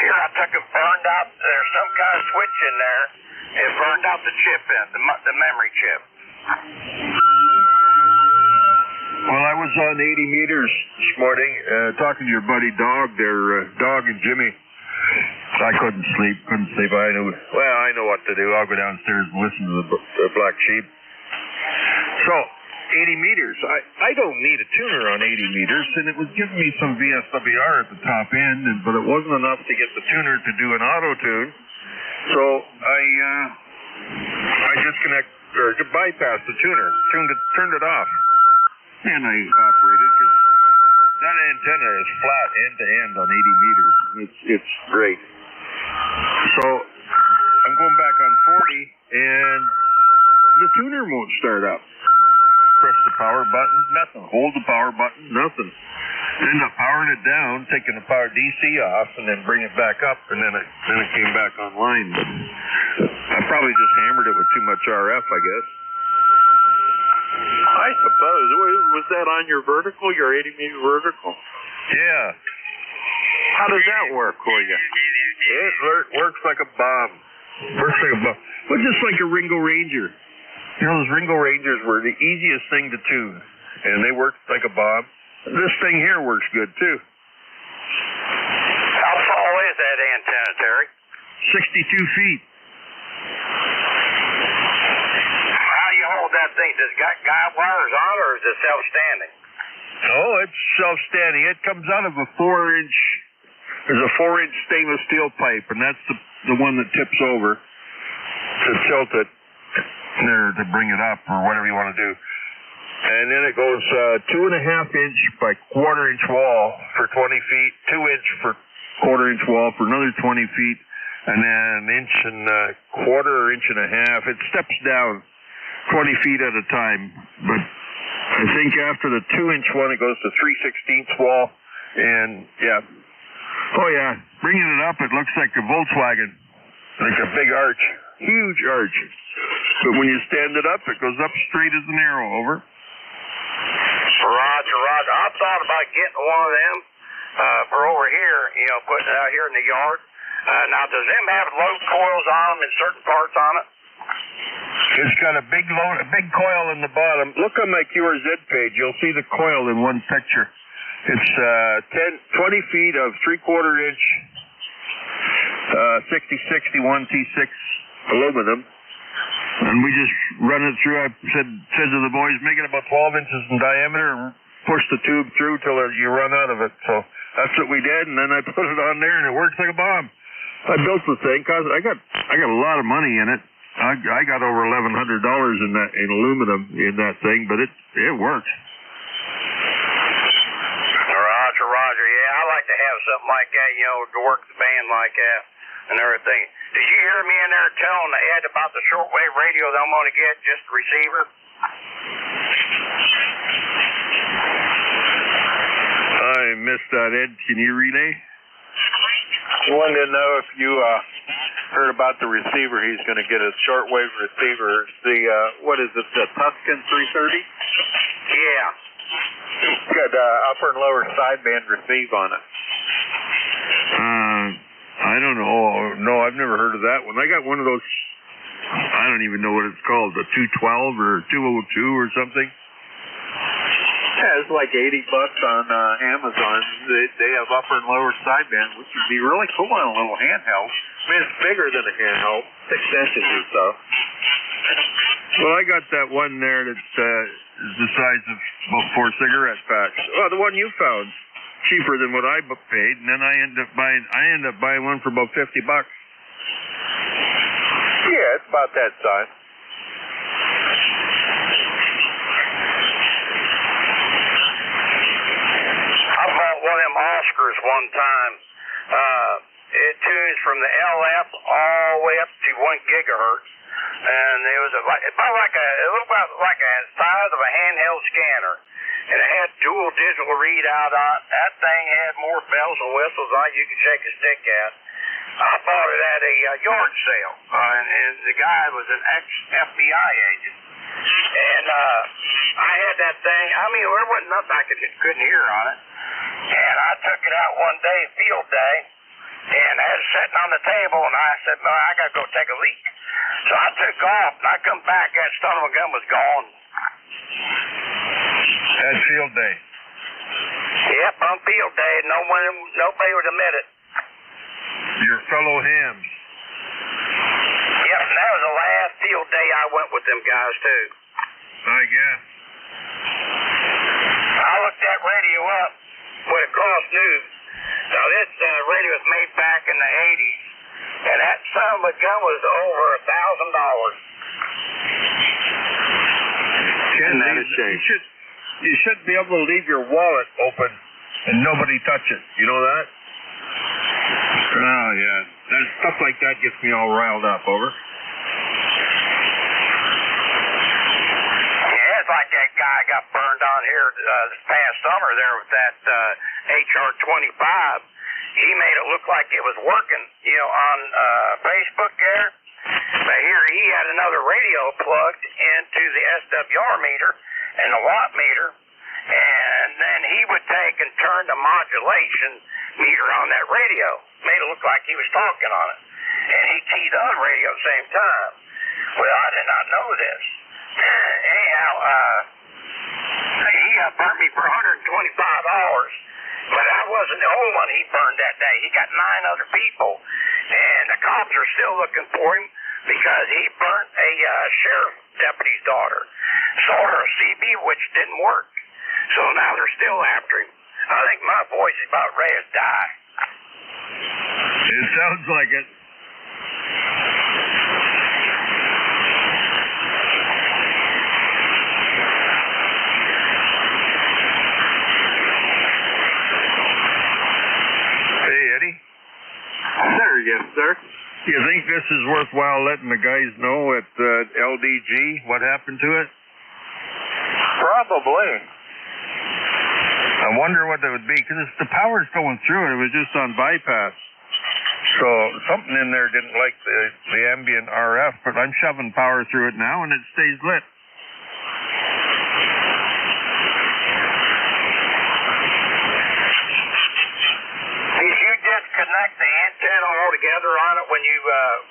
Here I took it, burned out. There's some kind of switch in there. It burned out the chip in, the memory chip. Well, I was on 80 meters this morning talking to your buddy Dog there, Dog and Jimmy. I couldn't sleep. I know what to do. I'll go downstairs and listen to the Black Sheep. So, 80 meters. I don't need a tuner on 80 meters, and it was giving me some VSWR at the top end, but it wasn't enough to get the tuner to do an auto tune. So I bypassed the tuner, turned it off, and I operated because that antenna is flat end to end on 80 meters. It's great. So I'm going back on 40, and the tuner won't start up. Press the power button, nothing. Hold the power button, nothing. End up powering it down, taking the power DC off, and then bring it back up, and then it came back online. But I probably just hammered it with too much RF, I guess. I suppose. Was that on your vertical, your 80 meter vertical? Yeah. How does that work for you? It works like a bomb. Well, just like a Ringo Ranger. You know, those Ringo Rangers were the easiest thing to tune, and they worked like a bomb. This thing here works good, too. How tall is that antenna, Terry? 62 feet. How do you hold that thing? Does it got guide wires on, or is it self-standing? Oh, it's self-standing. It comes out of a 4-inch. There's a 4-inch stainless steel pipe, and that's the one that tips over to tilt it there to bring it up or whatever you want to do. And then it goes 2.5-inch by 1/4-inch wall for 20 feet, 2-inch for 1/4-inch wall for another 20 feet, and then 1.25 inches or 1.5 inches. It steps down 20 feet at a time. But I think after the 2-inch one, it goes to 3/16 wall. And yeah. Oh yeah. Bringing it up, it looks like a Volkswagen. Like a big arch. Huge arch. But when you stand it up, it goes up straight as an arrow. Over. Roger. I thought about getting one of them for over here, putting it out here in the yard. Now, does them have load coils on them in certain parts on it? It's got a big coil in the bottom. Look on my QRZ page. You'll see the coil in one picture. It's 20 feet of 3/4-inch 6061 T6 aluminum. And we just run it through. I said to the boys, make it about 12 inches in diameter and push the tube through till you run out of it. So that's what we did, and then I put it on there, and it works like a bomb. I built the thing because I got a lot of money in it. I got over $1,100 in aluminum in that thing, but it works. Roger. Yeah, I like to have something like that, to work the band like that and everything. Did you hear me in there telling Ed about the shortwave radio that I'm going to get, just the receiver? I missed that, Ed. Can you relay? I wanted to know if you heard about the receiver. He's going to get a shortwave receiver. What is it, the Tuscan 330? Yeah. It's got upper and lower sideband receive on it. I don't know. No, I've never heard of that one. I got one of those, I don't even know what it's called, the 212 or 202 or something. Yeah, it's like $80 on Amazon. They have upper and lower sideband, which would be really cool on a little handheld. I mean, it's bigger than a handheld, 6 inches or so. Well, I got that one there that is the size of about 4 cigarette packs. Oh, the one you found. Cheaper than what I paid, and then I end up buying one for about $50. Yeah, it's about that size. ECARS one time. It tunes from the LF all the way up to 1 gigahertz. And it was it looked about like a size of a handheld scanner. And it had dual digital readout on it. That thing had more bells and whistles on it you could shake a stick at. I bought it at a yard sale, and the guy was an ex-FBI agent. And I had that thing. I mean, there wasn't nothing I couldn't hear on it. And I took it out one day, field day, and I had it sitting on the table, and I said, "No, I got to go take a leak." So I took off, and I come back, that son of a gun was gone. At field day. Yep, on field day, nobody would admit it. Your fellow hams. Yep, and that was the last field day I went with them guys, too. I guess. I looked that radio up with Across News. Now, this radio was made back in the 80s, and that son of a gun was over $1,000. Isn't that a shame? You should be able to leave your wallet open and nobody touch it. You know that? Oh, yeah. Stuff like that gets me all riled up, over. Yeah, it's like that guy got burned on here this past summer there with that HR 25. He made it look like it was working, on Facebook there. But here he had another radio plugged into the SWR meter and the watt meter, and then he would take and turn the modulation meter on that radio. Made it look like he was talking on it. And he keyed on the radio at the same time. Well, I did not know this. Anyhow, he burnt me for $125, but I wasn't the only one he burned that day. He got 9 other people, and the cops are still looking for him because he burnt a sheriff deputy's daughter. Sold her a CB, which didn't work. So now they're still after him. I think my voice is about ready to die. It sounds like it. Hey, Eddie. There, yes, sir. You think this is worthwhile letting the guys know at LDG what happened to it? Probably. I wonder what that would be, because the power's going through it. It was just on bypass. So something in there didn't like the ambient RF, but I'm shoving power through it now, and it stays lit. Did you disconnect the antenna altogether on it when you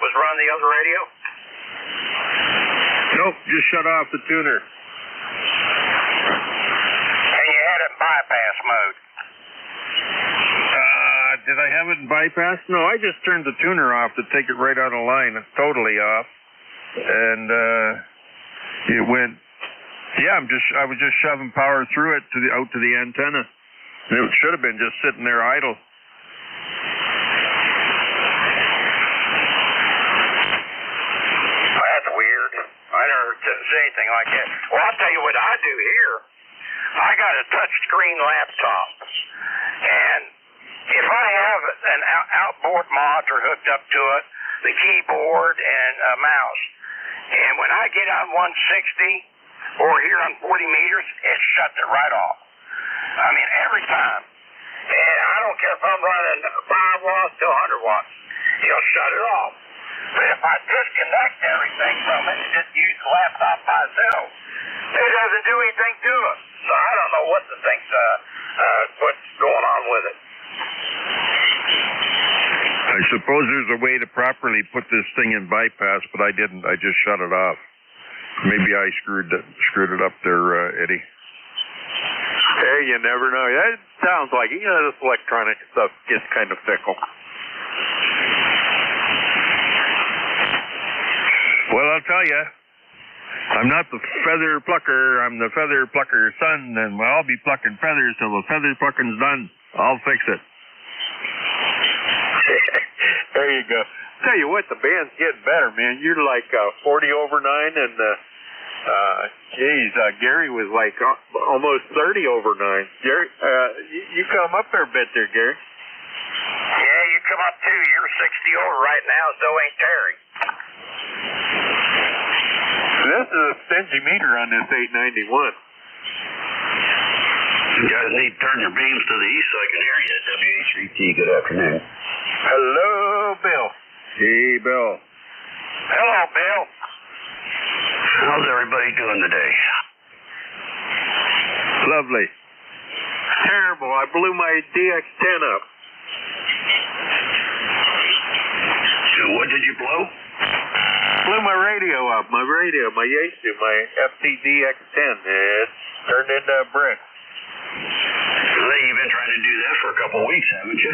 was running the other radio? Nope, just shut off the tuner. And you had it in bypass mode. Did I have it in bypass? No, I just turned the tuner off to take it right out of line. It's totally off. And it went, yeah, I was just shoving power through it out to the antenna. And it should have been just sitting there idle. That's weird. I never see anything like that. Well, I'll tell you what I do here. I got a touch screen laptop. And if I have an outboard monitor hooked up to it, the keyboard and a mouse, and when I get on 160 or here on 40 meters, it shuts it right off. I mean, every time. And I don't care if I'm running 5 watts to 100 watts. He'll shut it off. But if I disconnect everything from it and just use the laptop by itself, it doesn't do anything to it. So I don't know what the thing's, what's going on with it. I suppose there's a way to properly put this thing in bypass, but I didn't. I just shut it off. Maybe I screwed it up there, Eddie. Hey, you never know. It sounds like, this electronic stuff gets kind of fickle. Well, I'll tell you, I'm not the feather plucker. I'm the feather plucker's son, and I'll be plucking feathers till the feather plucking's done. I'll fix it. There you go. Tell you what, the band's getting better, man. You're like 40 over 9, and Gary was like almost 30 overnight. Gary, you come up there a bit there, Gary. Yeah, you come up too. You're 60 over right now, so ain't Terry. This is a stingy meter on this 891. You guys need to turn your beams to the east so I can hear you. WH3T, good afternoon. Hello, Bill. Hey, Bill. Hello, Bill. How's everybody doing today? Lovely. Terrible. I blew my DX10 up. So what did you blow? Blew my radio up. My Yaesu, my FTDX10. It's turned into a brick. I think you've been trying to do that for a couple of weeks, haven't you?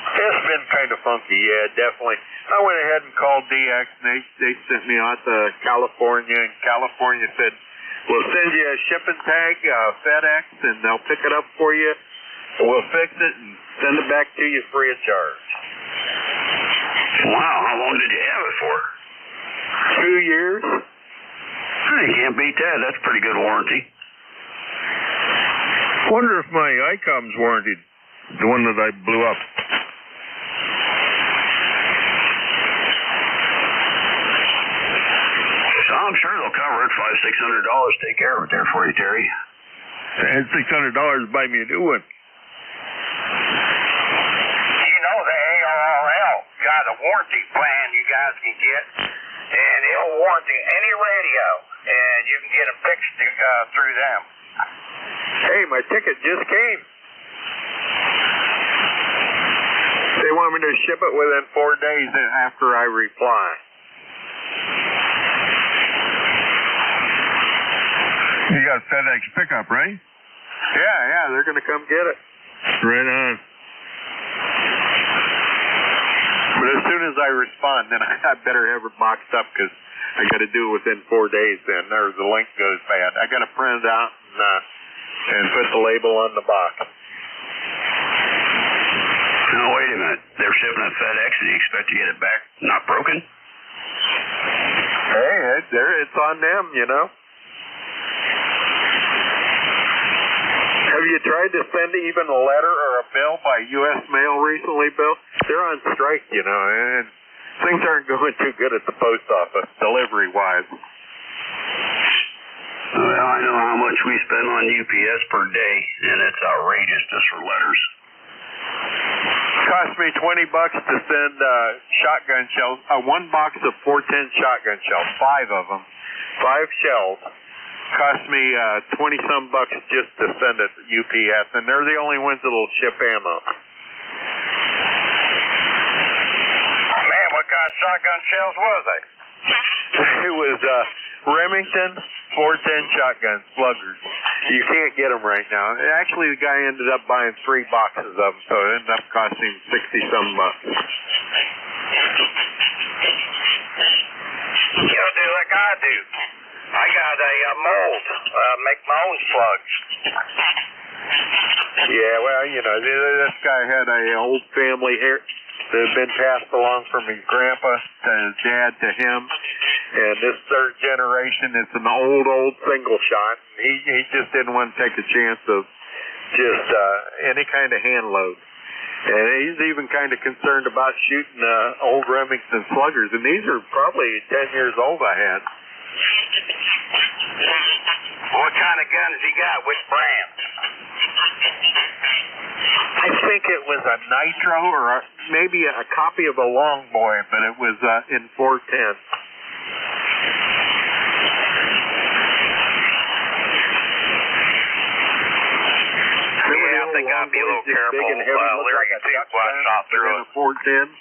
It's been kind of funky, yeah, definitely. I went ahead and called DX, and they sent me out to California, and California said, we'll send you a shipping tag, FedEx, and they'll pick it up for you, and we'll fix it and send it back to you free of charge. Wow, how long did you have it for? 2 years. You can't beat that. That's pretty good warranty. Wonder if my ICOM's warranted, the one that I blew up. So I'm sure they'll cover it. $500-600. Take care of it there for you, Terry. And $600 buy me a new one. You know the ARRL got a warranty plan you guys can get, and it'll warranty any radio, and you can get them fixed through them. Hey, my ticket just came. They want me to ship it within 4 days after I reply. You got FedEx pickup, right? Yeah, they're going to come get it. Right on. But as soon as I respond, then I better have it boxed up because I got to do it within 4 days then, or the link goes bad. I got to print it out and put the label on the box. No, wait a minute. They're shipping at FedEx and you expect to get it back not broken? Hey, it's on them, you know. Have you tried to send even a letter or a bill by U.S. mail recently, Bill? They're on strike, you know, and things aren't going too good at the post office, delivery-wise. Well, I know how much we spend on UPS per day, and it's outrageous just for letters. Cost me $20 to send shotgun shells, one box of 410 shotgun shells, 5 of them, 5 shells. Cost me $20-some just to send it to UPS, and they're the only ones that'll ship ammo. Man, what kind of shotgun shells was they? It was Remington 410 shotgun sluggers. You can't get them right now. Actually, the guy ended up buying 3 boxes of them, so it ended up costing $60-some. You'll do like I do. I got a mold, make my own slugs. Yeah, well, you know, this guy had an old family here that had been passed along from his grandpa to his dad to him. And this third generation, it's an old single shot. He just didn't want to take a chance of just any kind of hand load. And he's even kind of concerned about shooting old Remington sluggers. And these are probably 10 years old I had. What kind of guns he got? Which brand? I think it was a Nitro or maybe a copy of a Long Boy, but it was in 410. Yeah, I think I'll be a little careful. Larry can see why I shot through it. 410.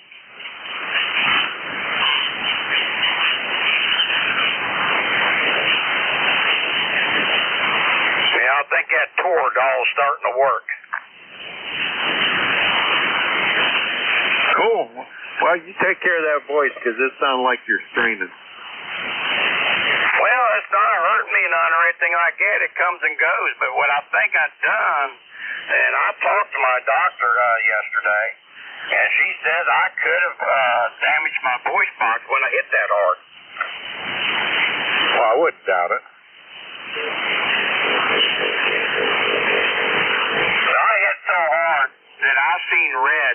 I think that Toradol's starting to work. Cool. Well, you take care of that voice because it sounds like you're straining. Well, it's not hurting me none or anything like that. It comes and goes. But what I think I've done, and I talked to my doctor yesterday, and she says I could have damaged my voice box when I hit that hard. Well, I wouldn't doubt it. I hit so hard that I seen red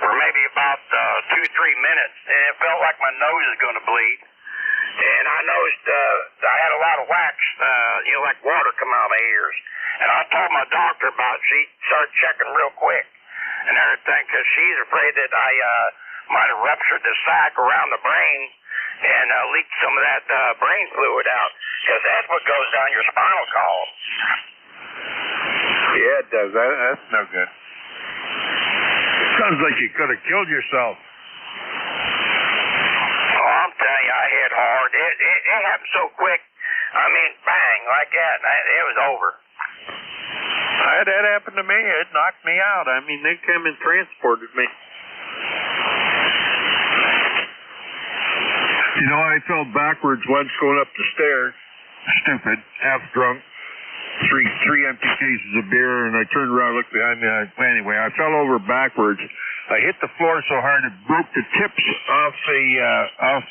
for maybe about 2-3 minutes, and it felt like my nose is going to bleed. And I noticed I had a lot of wax, like water come out of my ears. And I told my doctor about it. She started checking real quick and everything, because she's afraid that I might have ruptured the sac around the brain and leaked some of that brain fluid out, because that's what goes down your spinal column. Yeah, it does. That's no good. Sounds like you could have killed yourself. Oh, I'm telling you, I hit hard. It happened so quick. I mean, bang, like that. It was over. I had that happen to me. It knocked me out. I mean, they came and transported me. You know, I fell backwards once going up the stairs. Stupid. Half drunk. Three empty cases of beer, and I turned around, looked behind me. Anyway, I fell over backwards. I hit the floor so hard it broke the tips off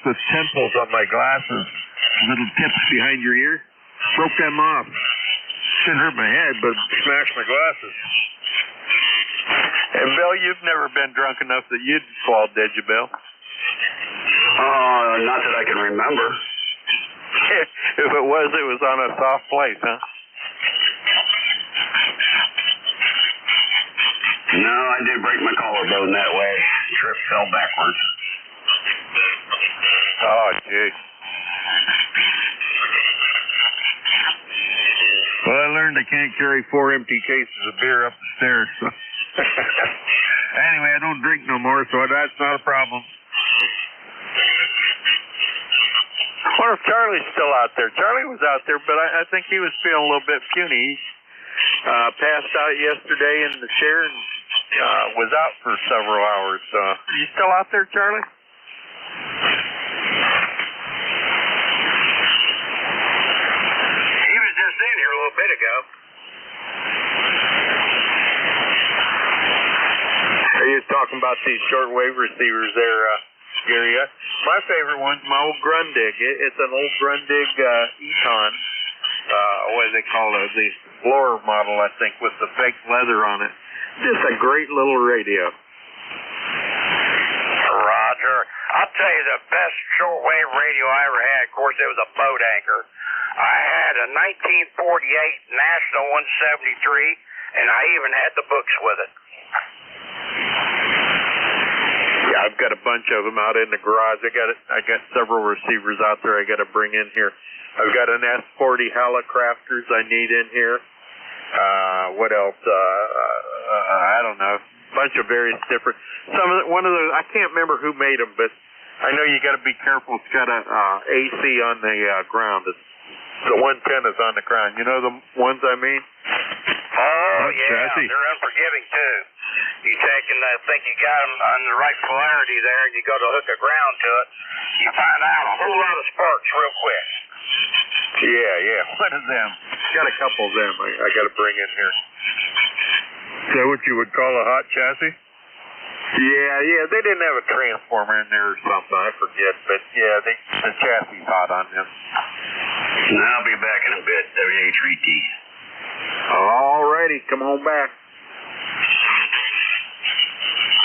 the temples on my glasses. Little tips behind your ear. Broke them off. Didn't hurt my head, but smashed my glasses. And Bill, you've never been drunk enough that you'd fall, did you, Bill? Not that I can remember. If it was on a soft place, huh? No, I did break my collarbone that way. Trip fell backwards. Oh, gee. Well, I learned I can't carry 4 empty cases of beer up the stairs. So. Anyway, I don't drink no more, so that's not a problem. I wonder if Charlie's still out there. Charlie was out there, but I think he was feeling a little bit puny. He passed out yesterday in the chair and was out for several hours. You still out there, Charlie? He was just in here a little bit ago. Are you talking about these shortwave receivers there, Gary? My favorite one's my old Grundig. It's an old Grundig Econ. What do they call it? The Explorer model, I think, with the fake leather on it. Just a great little radio. Roger. I'll tell you the best shortwave radio I ever had. Of course, it was a boat anchor. I had a 1948 National 173, and I even had the books with it. Yeah, I've got a bunch of them out in the garage. I got several receivers out there I got to bring in here. I've got an S40 Halicrafters I need in here. What else? I don't know. A bunch of various different. One of those, I can't remember who made them, but I know you got to be careful. It's got a AC on the ground. The 110 is on the ground. You know the ones I mean? Oh, yeah. Chassis. They're unforgiving, too. You take and think you got them on the right polarity there, and you go to hook a ground to it, you find out a whole lot of sparks real quick. Yeah. One of them. Got a couple of them I got to bring in here. Is that what you would call a hot chassis? Yeah. They didn't have a transformer in there or something. I forget. But, yeah, the chassis hot on them. I'll be back in a bit. WH3T. All righty. Come on back.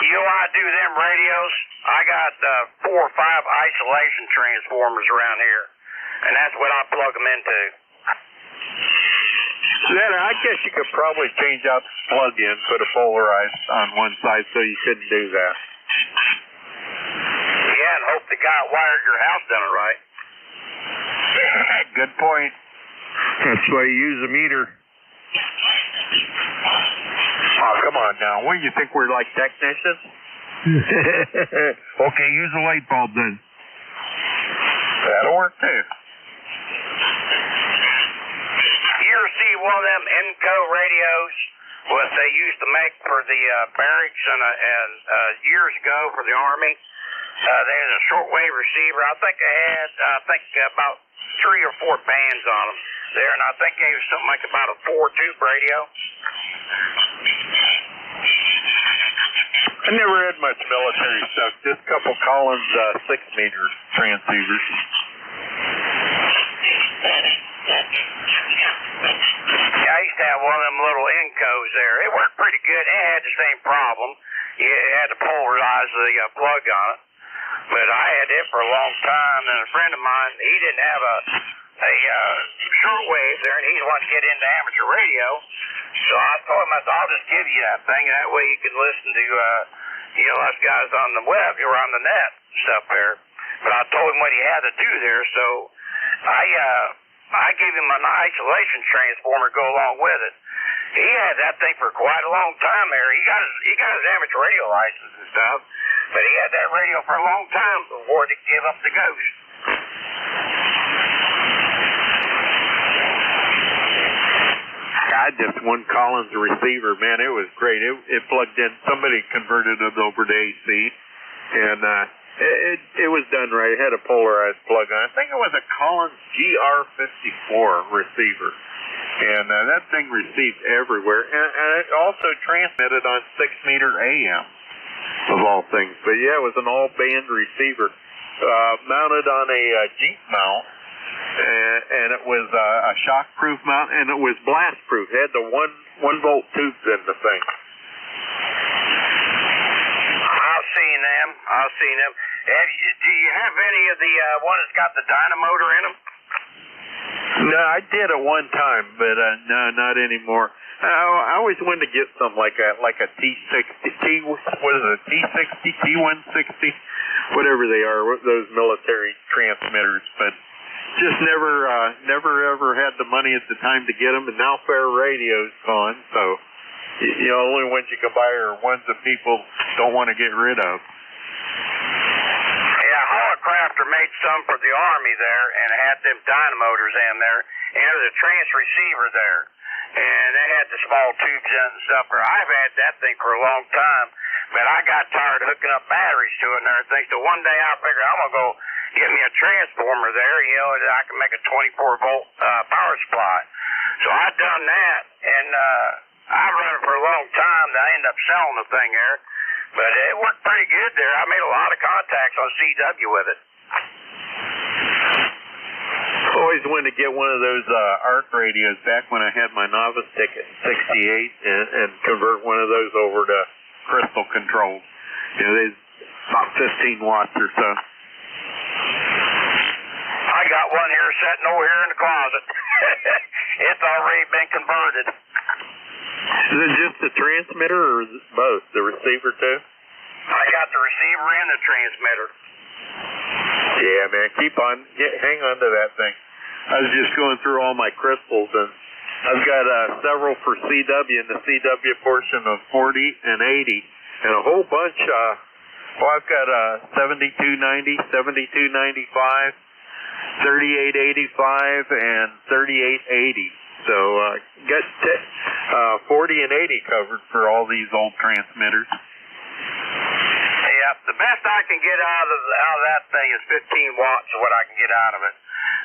You know why I do them radios? I got 4 or 5 isolation transformers around here, and that's what I plug them into. I guess you could probably change out the plug-in, put a polarized on one side, so you couldn't do that. Yeah, and hope the guy wired your house done it right. Good point. That's why you use a meter. Oh, come on now. What, you think we're like technicians? Okay, use a light bulb then. That'll work too. You ever see one of them Enco radios what they used to make for the barracks and years ago for the Army? There's a shortwave receiver. I think they had about 3 or 4 bands on them there, and I think it was something like about a 4-tube radio. I never had much military stuff, just a couple Collins 6-meter transceivers. one of them little Encos there. It worked pretty good. It had the same problem. You had to polarize the plug on it. But I had it for a long time, and a friend of mine, he didn't have a shortwave there, and he wanted to get into amateur radio. So I told him, I'll just give you that thing, and that way you can listen to, us guys on the web, who are on the net and stuff there. But I told him what he had to do there, so I gave him an isolation transformer to go along with it. He had that thing for quite a long time there. He got his amateur radio license and stuff, but he had that radio for a long time before he gave up the ghost. I had this one Collins receiver, man, it was great. It plugged in, somebody converted it over to AC, and it was done right. It had a polarized plug on. I think it was a Collins GR54 receiver, and that thing received everywhere, and it also transmitted on 6-meter AM, of all things. But yeah, it was an all-band receiver, mounted on a Jeep mount. And it was a shock-proof mount, and it was blast-proof. It had the 1-volt tubes in the thing. I've seen them. Do you have any of the one that's got the dynamotor in them? No, I did at one time, but no, not anymore. I always wanted to get something like a T60, what is it, T60, T160, whatever they are, those military transmitters, but just never ever had the money at the time to get them, and now Fair Radio's gone, so only ones you can buy are ones that people don't want to get rid of. Yeah, Hollowcrafter made some for the Army there, and had them dynamotors in there, and there was a transceiver there, and they had the small tubes in and stuff. I've had that thing for a long time, but I got tired of hooking up batteries to it and everything, so one day I figured I'm going to go get me a transformer there, that I can make a 24-volt power supply. So I done that, and I run it for a long time. I ended up selling the thing there, but it worked pretty good there. I made a lot of contacts on CW with it. Always wanted to get one of those ARC radios back when I had my novice ticket in '68, and convert one of those over to crystal controlled. They're about 15 watts or so. I got one here sitting over here in the closet. It's already been converted. Is it just the transmitter, or is it both? The receiver too? I got the receiver and the transmitter. Yeah, man, hang on to that thing. I was just going through all my crystals, and I've got several for CW in the CW portion of 40 and 80, and a whole bunch. I've got 7290, 7295, 3885, and 3880. So got 40 and 80 covered for all these old transmitters. Yeah, the best I can get out of that thing is 15 watts of what I can get out of it.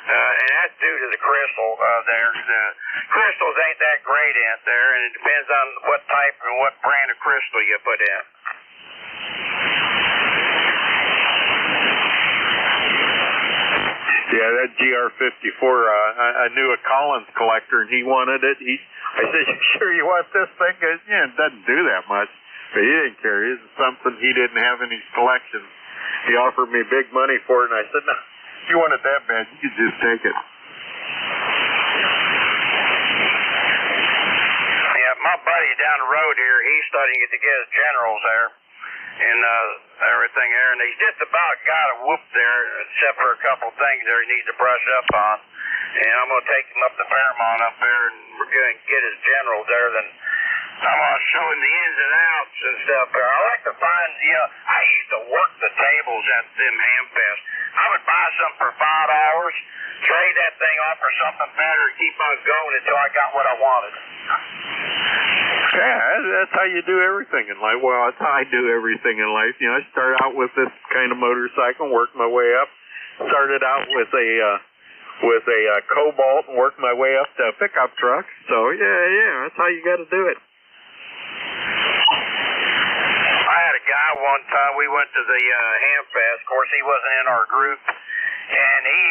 And that's due to the crystal there. The crystals ain't that great out there, and it depends on what type and what brand of crystal you put in. Yeah, that GR54, I knew a Collins collector, and he wanted it. I said, "You sure you want this thing?" Because, it doesn't do that much. But he didn't care. It was something he didn't have in his collection. He offered me big money for it, and I said, "No, if you want it that bad, you could just take it." Yeah, my buddy down the road here, he's studying to get his generals there. And everything there, and he's just about got a whoop there, except for a couple things there he needs to brush up on. And I'm going to take him up to Fairmont up there, and we're going to get his generals there. Then I'm going to show him the ins and outs and stuff there. I like to find, I used to work the tables at them Hamfest. I would buy something for $5, trade that thing off for something better, and keep on going until I got what I wanted. Yeah, that's how you do everything in life. Well, that's how I do everything in life. I start out with this kind of motorcycle, work my way up. Started out with a Cobalt and worked my way up to a pickup truck. So yeah, that's how you got to do it. I had a guy one time. We went to the Hamfest. Of course, he wasn't in our group, and he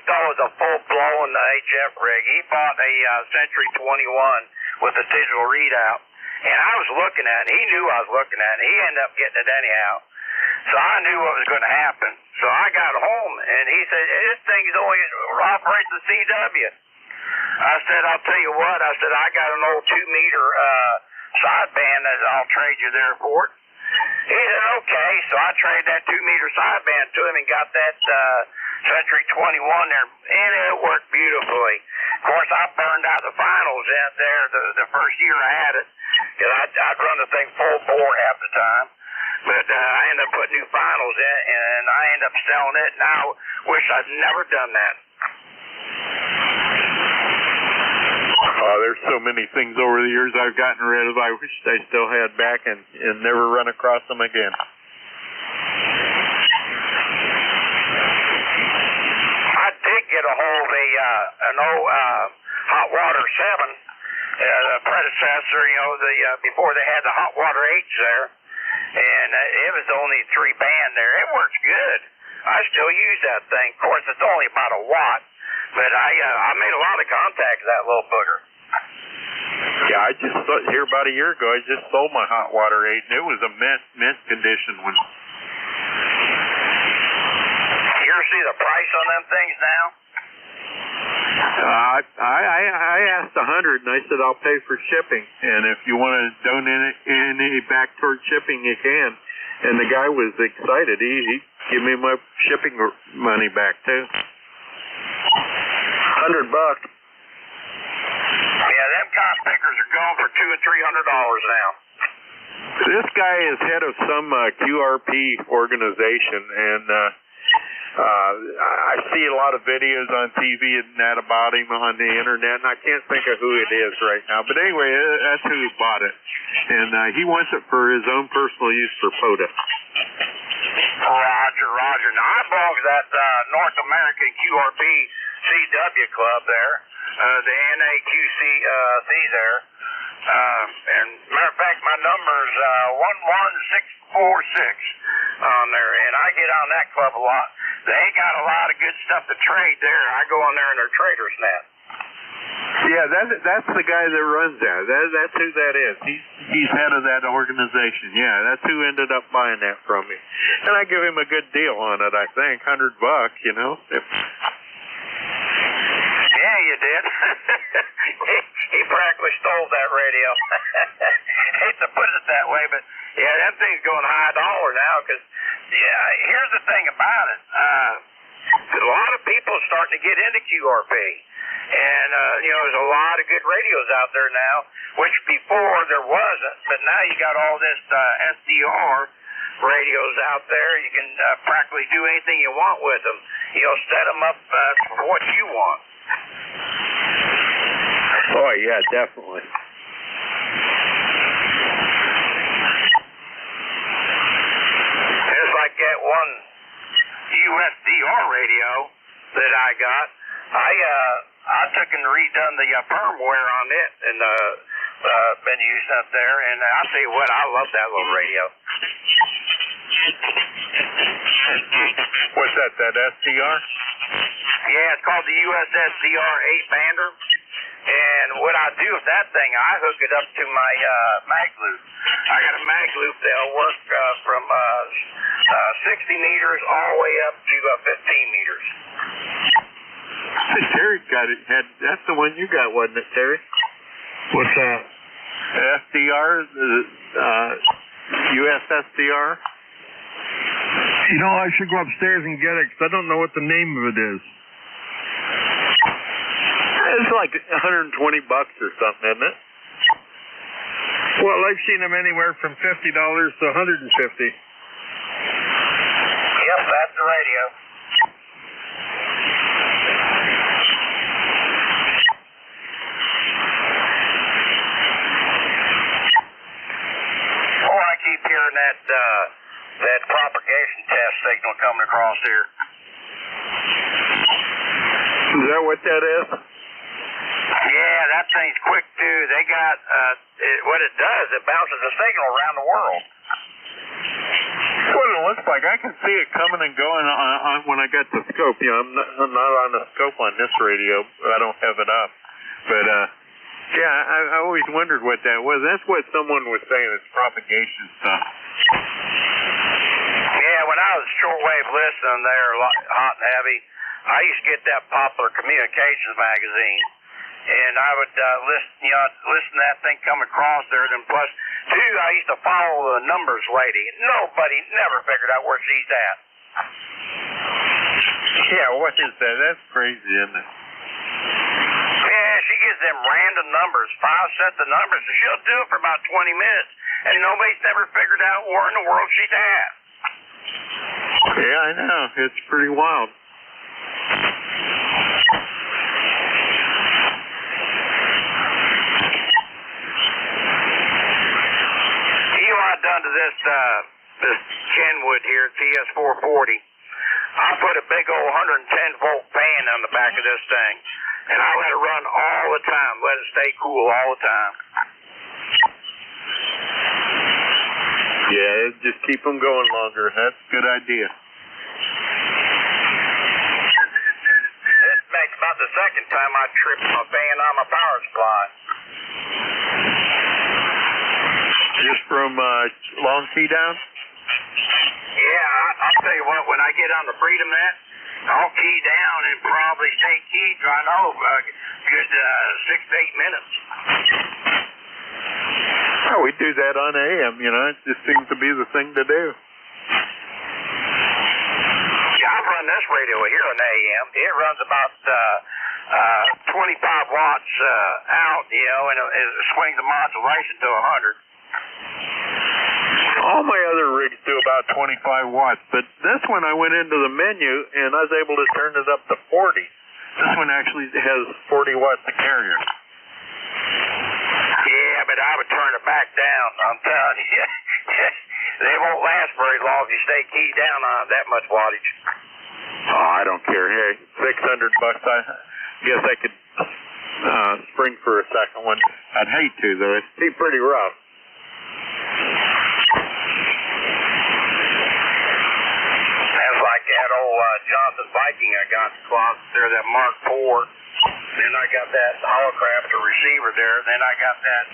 thought it was a full-blown HF rig. He bought a Century 21 with a digital readout. And I was looking at it. He knew I was looking at it. He ended up getting it anyhow. So I knew what was going to happen. So I got home, and he said, this thing's only operates the CW. I said, I'll tell you what. I said, I got an old 2-meter sideband that I'll trade you there for it. He said, okay. So I traded that 2-meter sideband to him and got that Century 21 there, and it worked beautifully. Of course, I burned out the finals in there the first year I had it. Cause I'd run the thing full bore half the time. But I ended up putting new finals in, and I ended up selling it, and I wish I'd never done that. There's so many things over the years I've gotten rid of I wish I still had back and never run across them again. I did get a hold of an old Hot Water 7. The predecessor, before they had the Hot Water 8s there, and it was only 3-band there. It works good. I still use that thing. Of course, it's only about a watt, but I made a lot of contacts with that little booger. Yeah, I just here about a year ago. I just sold my Hot Water 8, and it was a mint condition when. You ever see the price on them things now? I asked $100, and I said I'll pay for shipping, and if you want to donate any back toward shipping, you can. And the guy was excited. He gave me my shipping money back too. $100. Yeah, them cop pickers are going for $200 and $300 now. This guy is head of some QRP organization, and I see a lot of videos on TV and that about him on the internet, and I can't think of who it is right now. But anyway, that's who bought it. And he wants it for his own personal use for POTA. Roger. Now, I belong to that North American QRP CW club there, the NAQC there. And matter of fact, my number's 11646 on there, and I get on that club a lot. They ain't got a lot of good stuff to trade there. I go on there in their traders net. Yeah, that's the guy that runs that. That's who that is. He's head of that organization. Yeah, that's who ended up buying that from me. And I give him a good deal on it, I think, $100, Yeah, you did. he practically stole that radio. Hate to put it that way, but yeah, that thing's going high dollar now. Because here's the thing about it: a lot of people are starting to get into QRP, and there's a lot of good radios out there now, which before there wasn't. But now you got all this SDR radios out there. You can practically do anything you want with them. Set them up for what you want. Oh, yeah, definitely. It's like that one USDR radio that I got. I took and redone the firmware on it and been using up there. And I'll tell you what, I love that little radio. What's that SDR? Yeah, it's called the USSDR 8-bander. And what I do with that thing, I hook it up to my mag loop. I got a mag loop that'll work from 60 meters all the way up to 15 meters. Terry got it. That's the one you got, wasn't it, Terry? What's that? SDR, USSDR. I should go upstairs and get it because I don't know what the name of it is. It's like $120 or something, isn't it? Well, I've seen them anywhere from $50 to $150. Yep, that's the radio. Oh, I keep hearing that propagation test signal coming across here. Is that what that is? Yeah, that thing's quick too. They got what it does. It bounces a signal around the world. That's what it looks like. I can see it coming and going on when I got the scope. You know, I'm not on the scope on this radio. I don't have it up. But, yeah, I always wondered what that was. That's what someone was saying. It's propagation stuff. Yeah, when I was shortwave listening there, hot and heavy, I used to get that Popular Communications magazine. And I would listen to that thing come across there. And plus, too, I used to follow the numbers lady. Nobody never figured out where she's at. Yeah, what is that? That's crazy, isn't it? Yeah, she gives them random numbers, 5 sets of numbers, and she'll do it for about 20 minutes. And nobody's never figured out where in the world she's at. Yeah, I know. It's pretty wild. Done to this Kenwood here, TS440. I put a big old 110 volt fan on the back of this thing, and I let it run all the time, let it stay cool all the time. Yeah, just keep them going longer. That's a good idea. This makes about the second time I tripped my fan on my power supply. Just from long key down? Yeah, I'll tell you what, when I get on the Freedom Net, I'll key down and probably stay keyed right over a good 6 to 8 minutes. Oh, we do that on AM, you know. It just seems to be the thing to do. Yeah, I've run this radio here on AM. It runs about 25 watts out, you know, and it swings the modulation to 100. All my other rigs do about 25 watts, but this one I went into the menu and I was able to turn it up to 40. This one actually has 40 watts of carrier. Yeah, but I would turn it back down, I'm telling you. They won't last very long if you stay keyed down on that much wattage. Oh, I don't care. Hey, $600. I guess I could spring for a second one. I'd hate to, though. It'd be pretty rough. That's like that old Johnson Viking I got in the closet there, that Mark IV. Then I got that holocrafter receiver there. Then I got that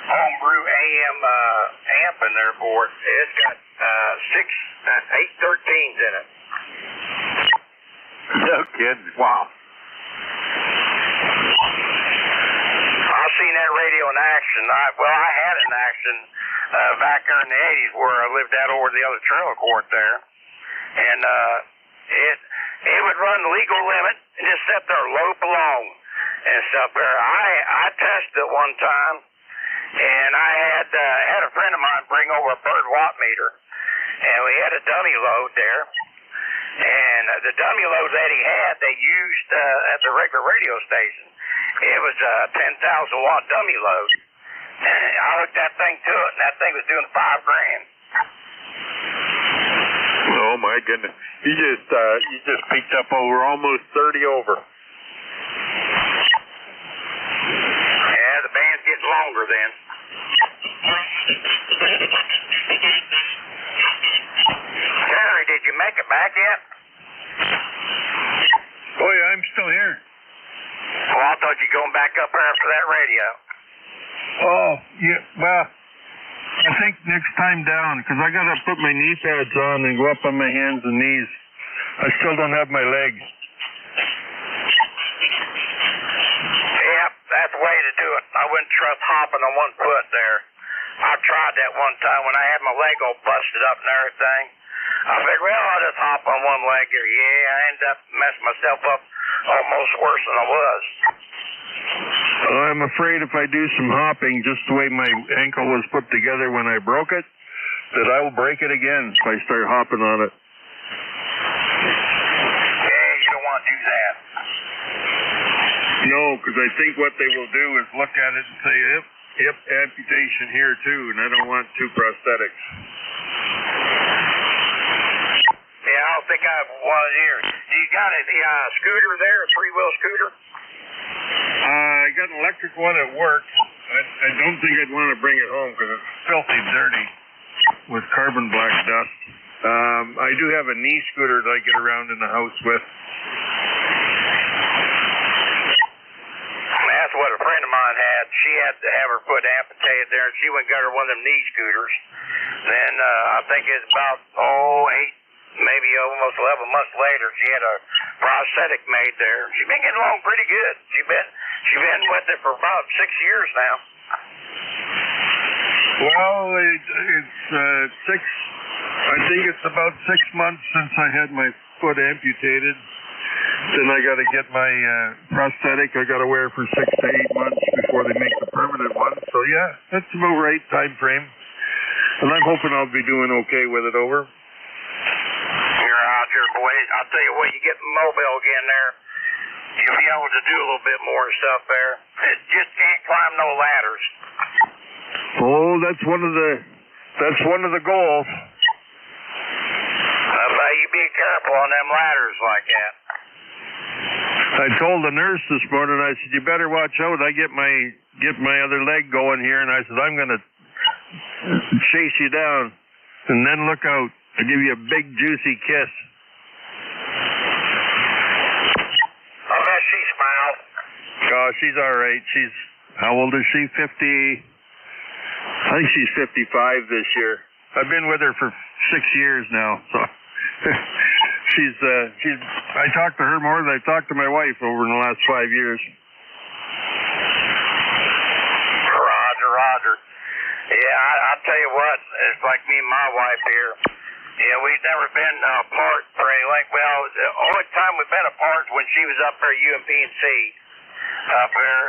homebrew AM amp in there for it. It's got 8 13s in it. No kidding. Wow. I've seen that radio in action. I had it in action back there in the 80s where I lived out over the other trailer court there. And it would run the legal limit and just sit there lope along and stuff there. I tested it one time, and I had a friend of mine bring over a bird watt meter, and we had a dummy load there. And the dummy load that he had, they used at the regular radio station. It was a 10,000 watt dummy load. And I hooked that thing to it, and that thing was doing $5,000. Oh my goodness! You just peaked up over almost 30 over. Yeah, the band's getting longer then. Terry, did you make it back yet? Boy, I'm still here. Well, I thought you were going back up there after that radio. Oh, yeah, well, I think next time down, because I got to put my knee pads on and go up on my hands and knees. I still don't have my legs. Yep, that's the way to do it. I wouldn't trust hopping on one foot there. I tried that one time when I had my leg all busted up and everything. I figured, well, I'll just hop on one leg here. Yeah, I ended up messing myself up almost worse than I was. Well, I'm afraid if I do some hopping, just the way my ankle was put together when I broke it, that I will break it again if I start hopping on it. Yeah, you don't want to do that. No, because I think what they will do is look at it and say, hip amputation here too, and I don't want 2 prosthetics. Yeah, I don't think I have one here. Do you got a scooter there, a 3-wheel scooter? I got an electric one at work. I don't think I'd want to bring it home because it's filthy dirty. with carbon black dust. I do have a knee scooter that I get around in the house with. That's what a friend of mine had. She had to have her foot amputated there, and she went and got her one of them knee scooters. Then I think it's about 8, maybe almost 11 months later, she had a prosthetic made there. She's been getting along pretty good. She's been with it for about 6 years now. Well, it's 6. I think it's about 6 months since I had my foot amputated. Then I got to get my prosthetic. I got to wear for 6 to 8 months before they make the permanent one. So yeah, that's about right time frame. And I'm hoping I'll be doing okay with it over. You're out here, boy. I'll tell you what, you get mobile again there, you'll be able to do a little bit more stuff there. Just can't climb no ladders. Oh, that's one of the goals. You be careful on them ladders like that. I told the nurse this morning, I said, you better watch out. I get my other leg going here, and I said, I'm going to chase you down, and then look out. I'll give you a big, juicy kiss. I bet she smiled. Oh, she's all right. How old is she? 50? I think she's 55 this year. I've been with her for 6 years now, so I talked to her more than I've talked to my wife over in the last 5 years. Roger. Yeah, I'll tell you what, it's like me and my wife here. Yeah, we've never been apart for any length. Well, the only time we've been apart is when she was up there at UMP&C. Up there,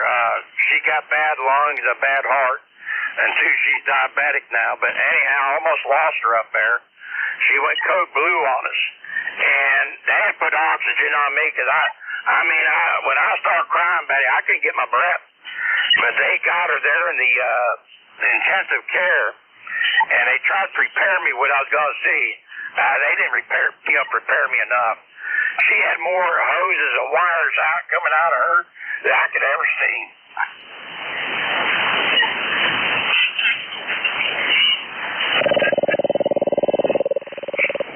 she got bad lungs, a bad heart, and she's diabetic now. But anyhow, I almost lost her up there. She went code blue on us, and they had put oxygen on me because when I started crying, Betty, I couldn't get my breath. But they got her there in the intensive care, and they tried to prepare me what I was going to see. They didn't prepare me enough. She had more hoses and wires coming out of her than I could ever see.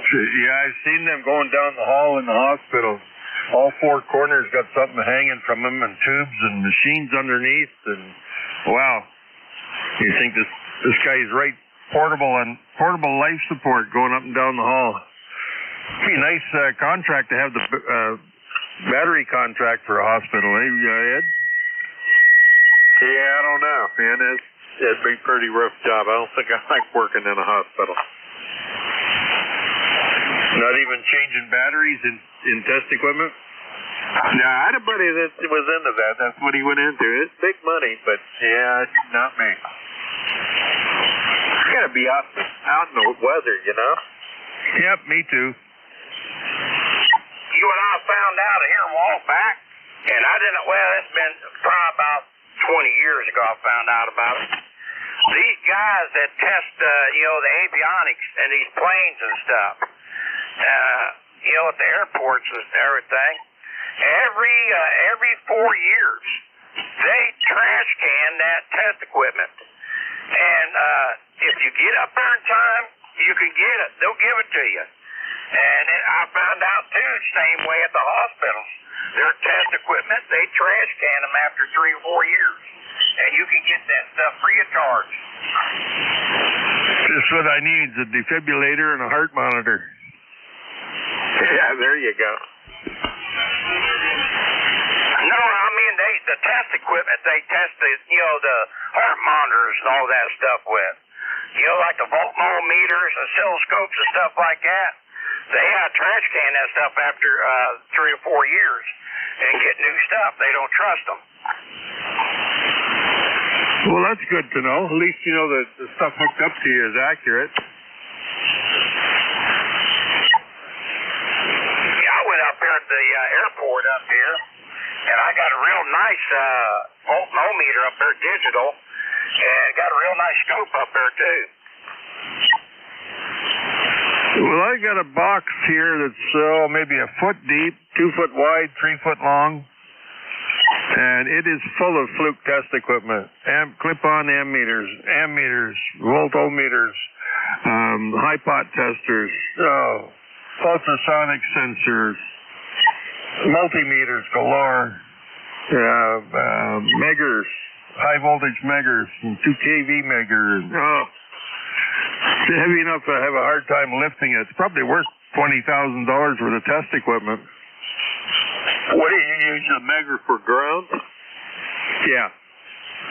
Yeah, I've seen them going down the hall in the hospital. All 4 corners got something hanging from them, and tubes and machines underneath, and wow. You think this guy's right, portable life support going up and down the hall. It'd be a nice contract to have the battery contract for a hospital, eh, Ed? Yeah, I don't know, man. It'd be a pretty rough job. I don't think I like working in a hospital. Not even changing batteries in test equipment? No, I had a buddy that was into that. That's what he went into. It's big money, but yeah, not me. You gotta be out in the weather, you know? Yep, me too. You and I found out here a while back, and I didn't, well, it's been probably about 20 years ago I found out about it. These guys that test, the avionics and these planes and stuff, at the airports and everything, every 4 years, they trash can that test equipment. And if you get up there in time, you can get it. They'll give it to you. And I found out, too, the same way at the hospitals. Their test equipment, they trash can them after 3 or 4 years. And you can get that stuff free of charge. Just what I need is a defibrillator and a heart monitor. Yeah, there you go. No, I mean, the test equipment, they test the heart monitors and all that stuff with. Like the voltmeters, oscilloscopes and stuff like that. They trash can that stuff after 3 or 4 years and get new stuff. They don't trust them. Well, that's good to know. At least you know that the stuff hooked up to you is accurate. Yeah, I went up here at the airport up here, and I got a real nice voltmeter up there, digital, and got a real nice scope up there, too. Well, I got a box here that's maybe a foot deep, 2 foot wide, 3 foot long. And it is full of fluke test equipment, clip-on ammeters, voltometers, high pot testers, ultrasonic sensors, multimeters galore, meggers, high voltage meggers, and 2 kV meggers. It's heavy enough to have a hard time lifting it. It's probably worth $20,000 worth of test equipment. What do you use a megger for ground? Yeah.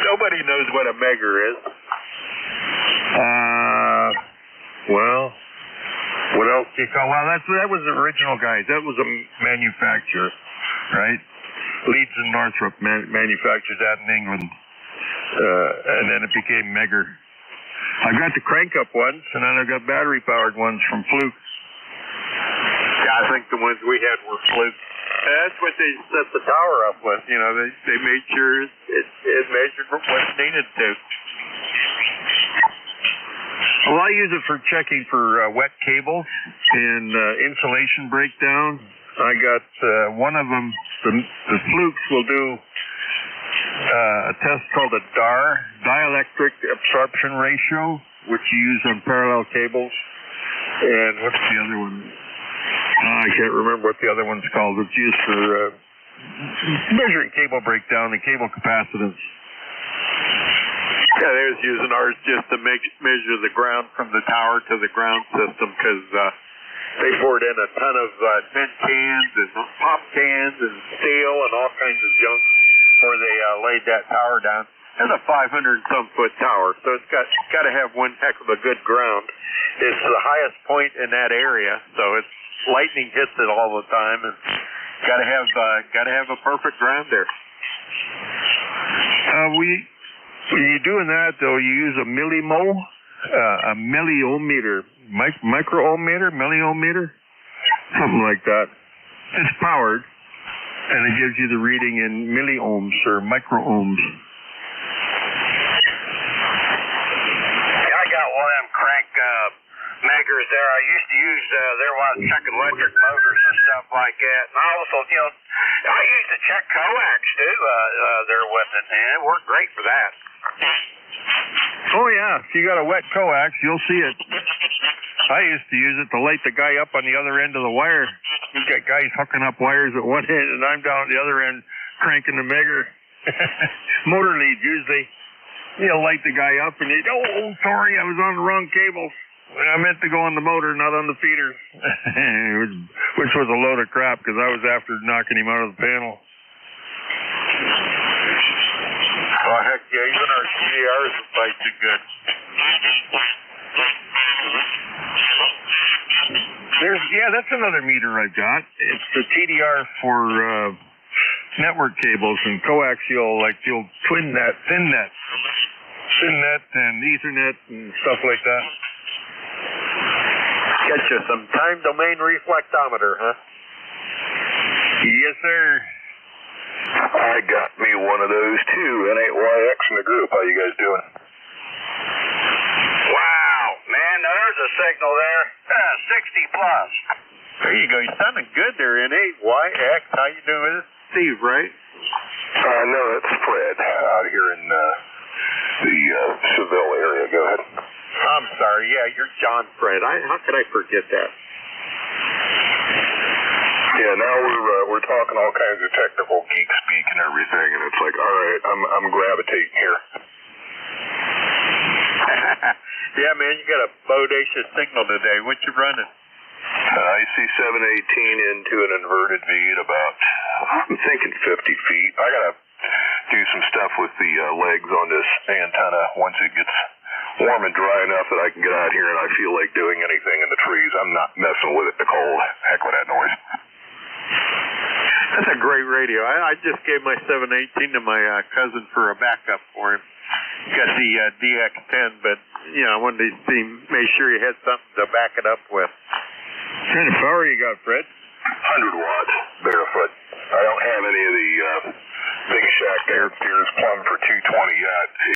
Nobody knows what a megger is. Well, what else do you call? Well, that was the original guys. That was a manufacturer, right? Leeds and Northrop manufactured that in England, and then it became Megger. I've got the crank-up ones, and then I've got battery-powered ones from Fluke. Yeah, I think the ones we had were Fluke. That's what they set the tower up with. You know, they made sure it measured what it needed to. Well, I use it for checking for wet cables and insulation breakdown. I got one of them, the Flukes will do a test called a DAR, dielectric absorption ratio, which you use on parallel cables. And what's the other one? I can't remember what the other one's called. It's used for measuring cable breakdown and cable capacitance. Yeah, they was using ours just to measure the ground from the tower to the ground system because they poured in a ton of tin cans and pop cans and steel and all kinds of junk before they laid that tower down. It's a 500-some foot tower, so it's got to have one heck of a good ground. It's the highest point in that area, so it's lightning hits it all the time, and got to have a perfect ground there. When you're doing that, though, you use a milliometer, milliometer, something like that. It's powered, and it gives you the reading in milliohms or microohms. Yeah, I got one of them crank meggers there. I used to use there while I was checking electric motors and stuff like that. And I also, I used to check coax too there with it, and it worked great for that. Oh yeah, if you got a wet coax, you'll see it. I used to use it to light the guy up on the other end of the wire. You got guys hooking up wires at one end, and I'm down at the other end cranking the megger. Motor lead usually. You'll light the guy up, and sorry, I was on the wrong cable. I meant to go on the motor, not on the feeder. Which was a load of crap, because I was after knocking him out of the panel. Oh, heck yeah, even our CDRs will fight too good. That's another meter I've got. It's the TDR for network cables and coaxial, like the old thin net, and Ethernet and stuff like that. Get you some time domain reflectometer, huh? Yes, sir. I got me one of those too. N8YX in the group. How you guys doing? Wow, man, there's a signal there. 60 plus. There you go. You're sounding good there, N8YX. How you doing? This is Steve, right? No, it's Fred out here in the Seville area. Go ahead. I'm sorry. Yeah, you're John Fred. How could I forget that? Yeah, now we're talking all kinds of technical geek speak and everything, and it's like, all right, I'm gravitating here. Yeah, man, you got a bodacious signal today. What you running? IC 718 into an inverted V at about, I'm thinking 50 feet. I gotta do some stuff with the legs on this antenna once it gets warm and dry enough that I can get out here and I feel like doing anything in the trees. I'm not messing with it. The cold. Heck with that noise. That's a great radio. I just gave my 718 to my cousin for a backup for him. Got the DX10, but I wanted to make sure he had something to back it up with. What kind of power you got, Fred? 100 watts, barefoot. I don't have any of the Big Shack air steers plumbed for 220 yet.